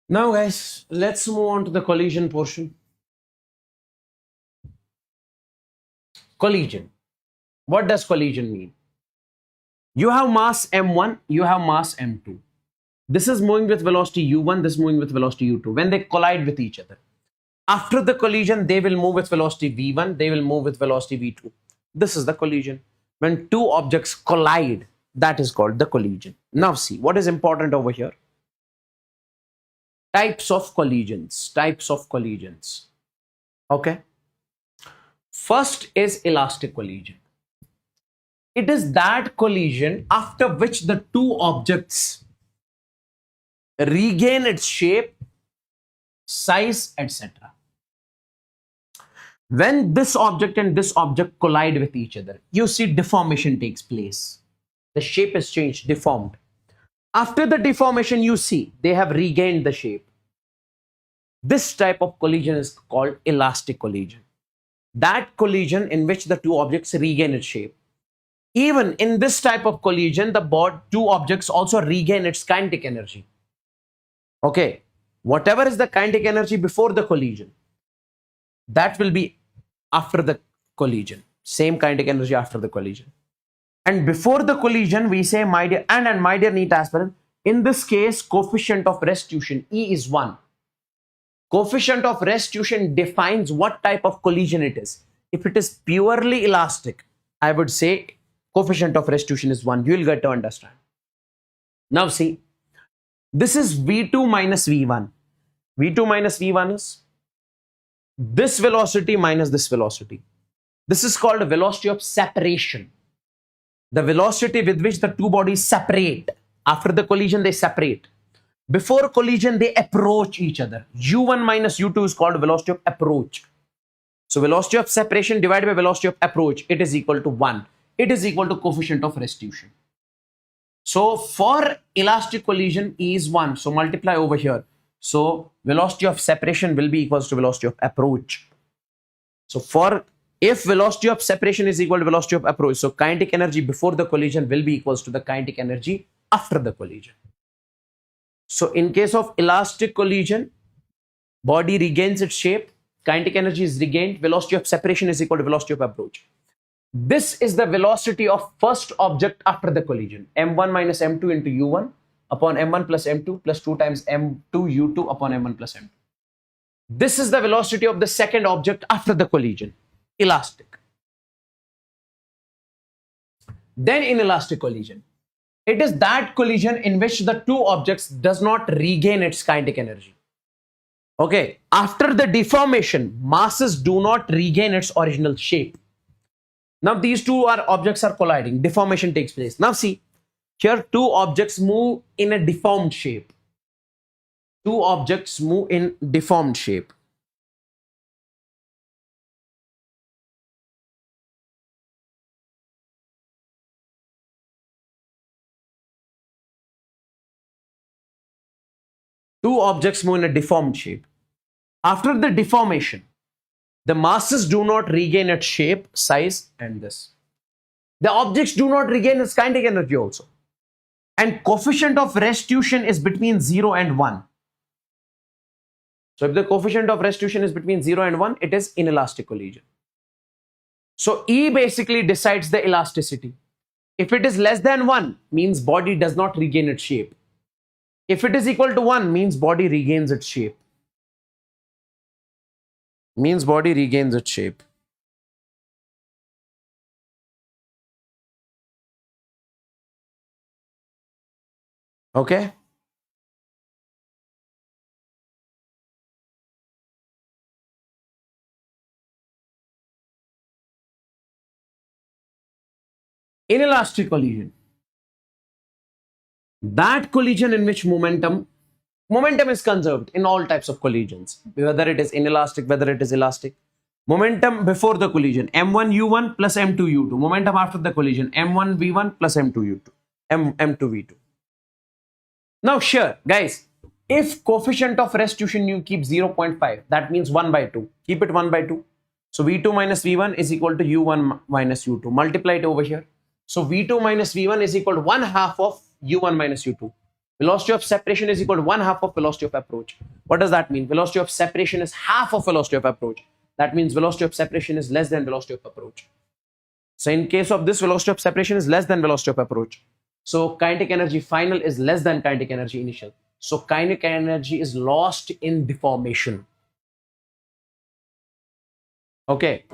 Now guys, let's move on to the collision portion. Collision. What does collision mean? You have mass m1, you have mass m2. This is moving with velocity u1, this is moving with velocity u2. When they collide with each other, after the collision, they will move with velocity v1, they will move with velocity v2. This is the collision. When two objects collide, that is called the collision. Now see, what is important over here? Types of collisions. Types of collisions. Okay. First is elastic collision. It is that collision after which the two objects regain its shape, size, etc. When this object and this object collide with each other, you see deformation takes place. The shape is changed, deformed. After the deformation, you see they have regained the shape. This type of collision is called elastic collision. That collision in which the two objects regain its shape. Even in this type of collision, the two objects also regain its kinetic energy. Okay, whatever is the kinetic energy before the collision, that will be after the collision. Same kinetic energy after the collision. And before the collision, we say, my dear, and my dear NEET aspirant, in this case, coefficient of restitution, E is 1. Coefficient of restitution defines what type of collision it is. If it is purely elastic, I would say coefficient of restitution is 1. You will get to understand. Now see, this is V2 minus V1. V2 minus V1 is this velocity minus this velocity. This is called a velocity of separation. The velocity with which the two bodies separate. After the collision, they separate. Before collision, they approach each other. U1 minus U2 is called velocity of approach. So velocity of separation divided by velocity of approach, it is equal to 1. It is equal to coefficient of restitution. So for elastic collision, E is 1. So multiply over here. So velocity of separation will be equals to velocity of approach. So if velocity of separation is equal to velocity of approach, so kinetic energy before the collision will be equals to the kinetic energy after the collision. So in case of elastic collision, body regains its shape, kinetic energy is regained, velocity of separation is equal to velocity of approach. This is the velocity of first object after the collision, m1 minus m2 into u1 upon m1 plus m2 plus 2 times m2 u2 upon m1 plus m2. This is the velocity of the second object after the collision, elastic. Then in elastic collision, it is that collision in which the two objects does not regain its kinetic energy. Okay, after the deformation, masses do not regain its original shape. Now these two objects are colliding, deformation takes place. Now see, here two objects move in a deformed shape. Two objects move in deformed shape. Two objects move in a deformed shape. After the deformation, the masses do not regain its shape, size, and this. The objects do not regain its kinetic energy also. And coefficient of restitution is between 0 and 1. So if the coefficient of restitution is between 0 and 1, it is inelastic collision. So E basically decides the elasticity. If it is less than 1, means body does not regain its shape. If it is equal to 1, means body regains its shape. Means body regains its shape. Okay? Inelastic collision. That collision in which momentum is conserved in all types of collisions, whether it is inelastic, whether it is elastic. Momentum before the collision, m1 u1 plus m2 u2. Momentum after the collision, m1 v1 plus m2 u2, m2 v2. Now sure, guys, if coefficient of restitution you keep 0.5, that means 1 by 2. Keep it 1 by 2. So v2 minus v1 is equal to u1 minus u2. Multiply it over here. So v2 minus v1 is equal to 1/2 of u1 minus u2. Velocity of separation is equal to 1/2 of velocity of approach. What does that mean? Velocity of separation is half of velocity of approach. That means velocity of separation is less than velocity of approach. So in case of this, velocity of separation is less than velocity of approach. So kinetic energy final is less than kinetic energy initial. So kinetic energy is lost in deformation. Okay.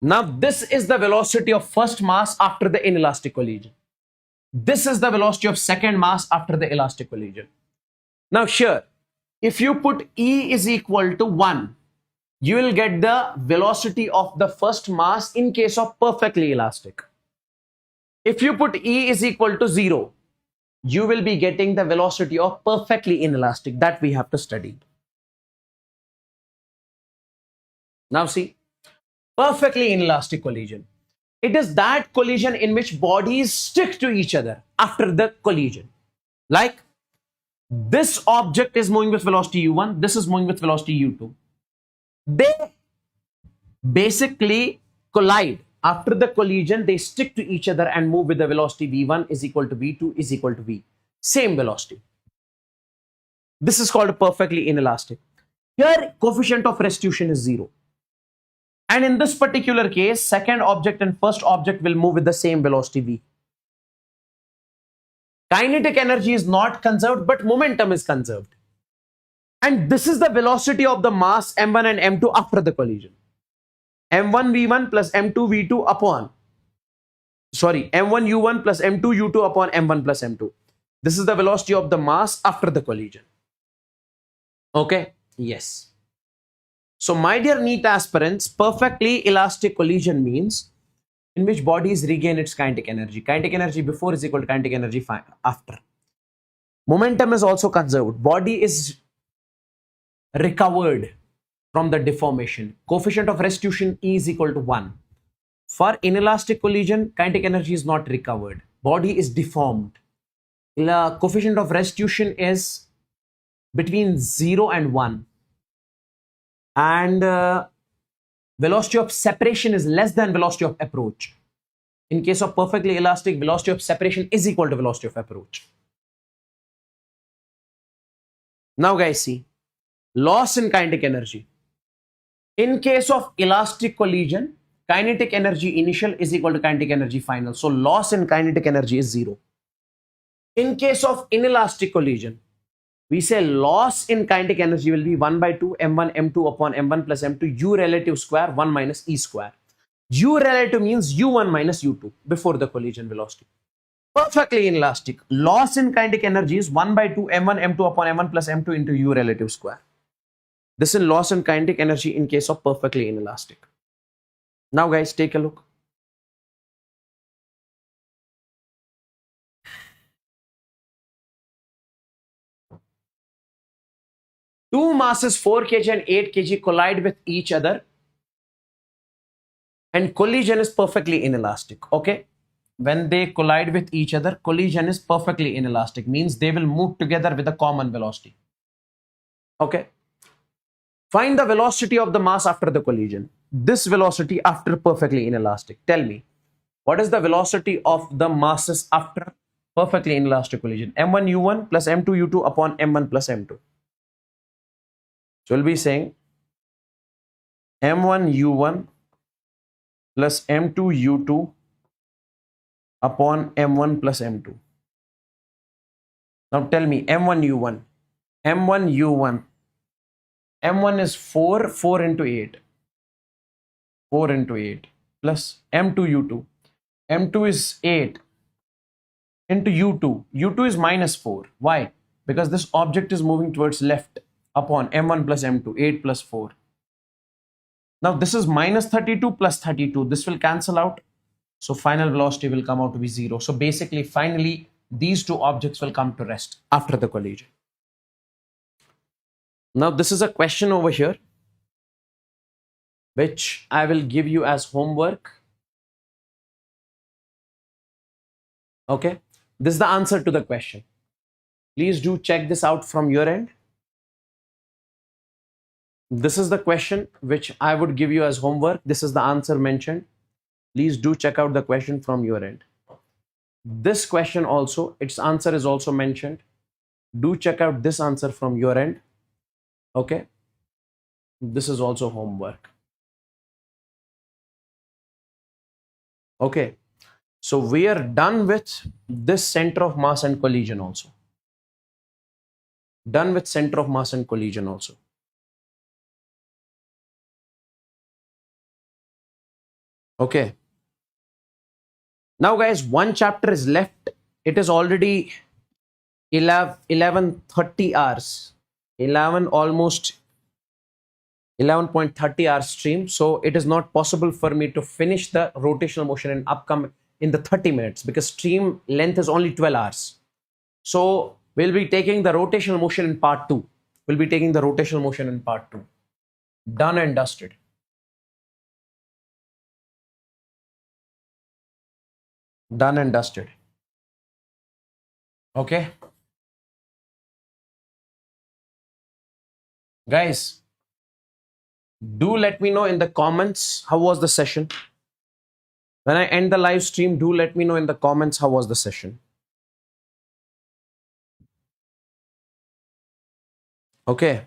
Now this is the velocity of first mass after the inelastic collision. This is the velocity of second mass after the elastic collision. Now sure, if you put E is equal to 1, you will get the velocity of the first mass in case of perfectly elastic. If you put E is equal to 0, you will be getting the velocity of perfectly inelastic. That we have to study. Now see, perfectly inelastic collision. It is that collision in which bodies stick to each other after the collision. Like this object is moving with velocity u1, this is moving with velocity u2. They basically collide. After the collision, they stick to each other and move with the velocity v1 is equal to v2 is equal to v. Same velocity. This is called perfectly inelastic. Here, coefficient of restitution is 0. And in this particular case, second object and first object will move with the same velocity v. Kinetic energy is not conserved, but momentum is conserved. And this is the velocity of the mass m1 and m2 after the collision. m1 v1 plus m2 v2 upon, sorry, m1 u1 plus m2 u2 upon m1 plus m2. This is the velocity of the mass after the collision. Okay, yes. So my dear NEET aspirants, perfectly elastic collision means in which bodies regain its kinetic energy. Kinetic energy before is equal to kinetic energy after. Momentum is also conserved. Body is recovered from the deformation. Coefficient of restitution E is equal to 1. For inelastic collision, kinetic energy is not recovered. Body is deformed. The coefficient of restitution is between 0 and 1. And velocity of separation is less than velocity of approach. In case of perfectly elastic, velocity of separation is equal to velocity of approach. Now guys, see, loss in kinetic energy. In case of elastic collision, kinetic energy initial is equal to kinetic energy final. So loss in kinetic energy is 0. In case of inelastic collision, we say loss in kinetic energy will be 1/2 m1 m2 upon m1 plus m2 u relative square 1 minus e square. U relative means u1 minus u2 before the collision velocity. Perfectly inelastic, loss in kinetic energy is 1/2 m1 m2 upon m1 plus m2 into u relative square. This is loss in kinetic energy in case of perfectly inelastic. Now guys, take a look. Two masses 4 kg and 8 kg collide with each other and collision is perfectly inelastic. Okay, when they collide with each other, collision is perfectly inelastic, means they will move together with a common velocity. Okay, find the velocity of the mass after the collision. This velocity after perfectly inelastic. Tell me, what is the velocity of the masses after perfectly inelastic collision? m1 u1 plus m2 u2 upon m1 plus m2. So we'll be saying m1 u1 plus m2 u2 upon m1 plus m2. Now tell me m1 u1. m1 u1. m1 is 4, 4 into 8. 4 into 8 plus m2 u2. m2 is 8 into u2. u2 is minus 4. Why? Because this object is moving towards left upon m1 plus m2, 8 plus 4. Now this is minus 32 plus 32. This will cancel out. So final velocity will come out to be 0. So basically, finally, these two objects will come to rest after the collision. Now this is a question over here, which I will give you as homework. Okay, this is the answer to the question. Please do check this out from your end. This is the question which I would give you as homework. This is the answer mentioned. Please do check out the question from your end. This question also, its answer is also mentioned. Do check out this answer from your end. Okay. This is also homework. Okay. So we are done with this center of mass and collision also. Done with center of mass and collision also. Okay. Now, guys, one chapter is left. It is already 11:30 hours. 11 almost 11.30 hour stream. So it is not possible for me to finish the rotational motion in upcoming in the 30 minutes because stream length is only 12 hours. So we'll be taking the rotational motion in part 2. We'll be taking the rotational motion in part 2. Done and dusted. Done and dusted. Okay. Guys, do let me know in the comments how was the session. When I end the live stream, do let me know in the comments how was the session. Okay.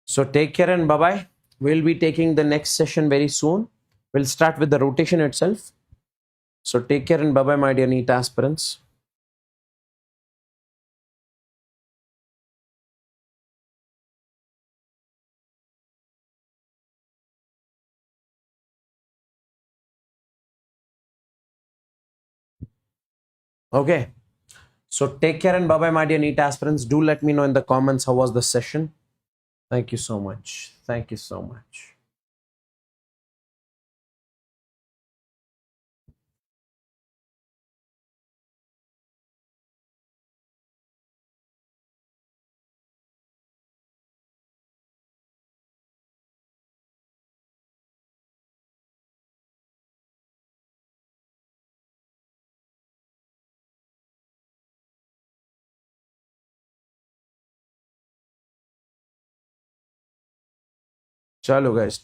So take care and bye-bye. We'll be taking the next session very soon. We'll start with the rotation itself. So take care and bye-bye, my dear NEET aspirants. Okay. So take care and bye-bye, my dear NEET aspirants. Do let me know in the comments how was the session. Thank you so much. Thank you so much. Chalo guys.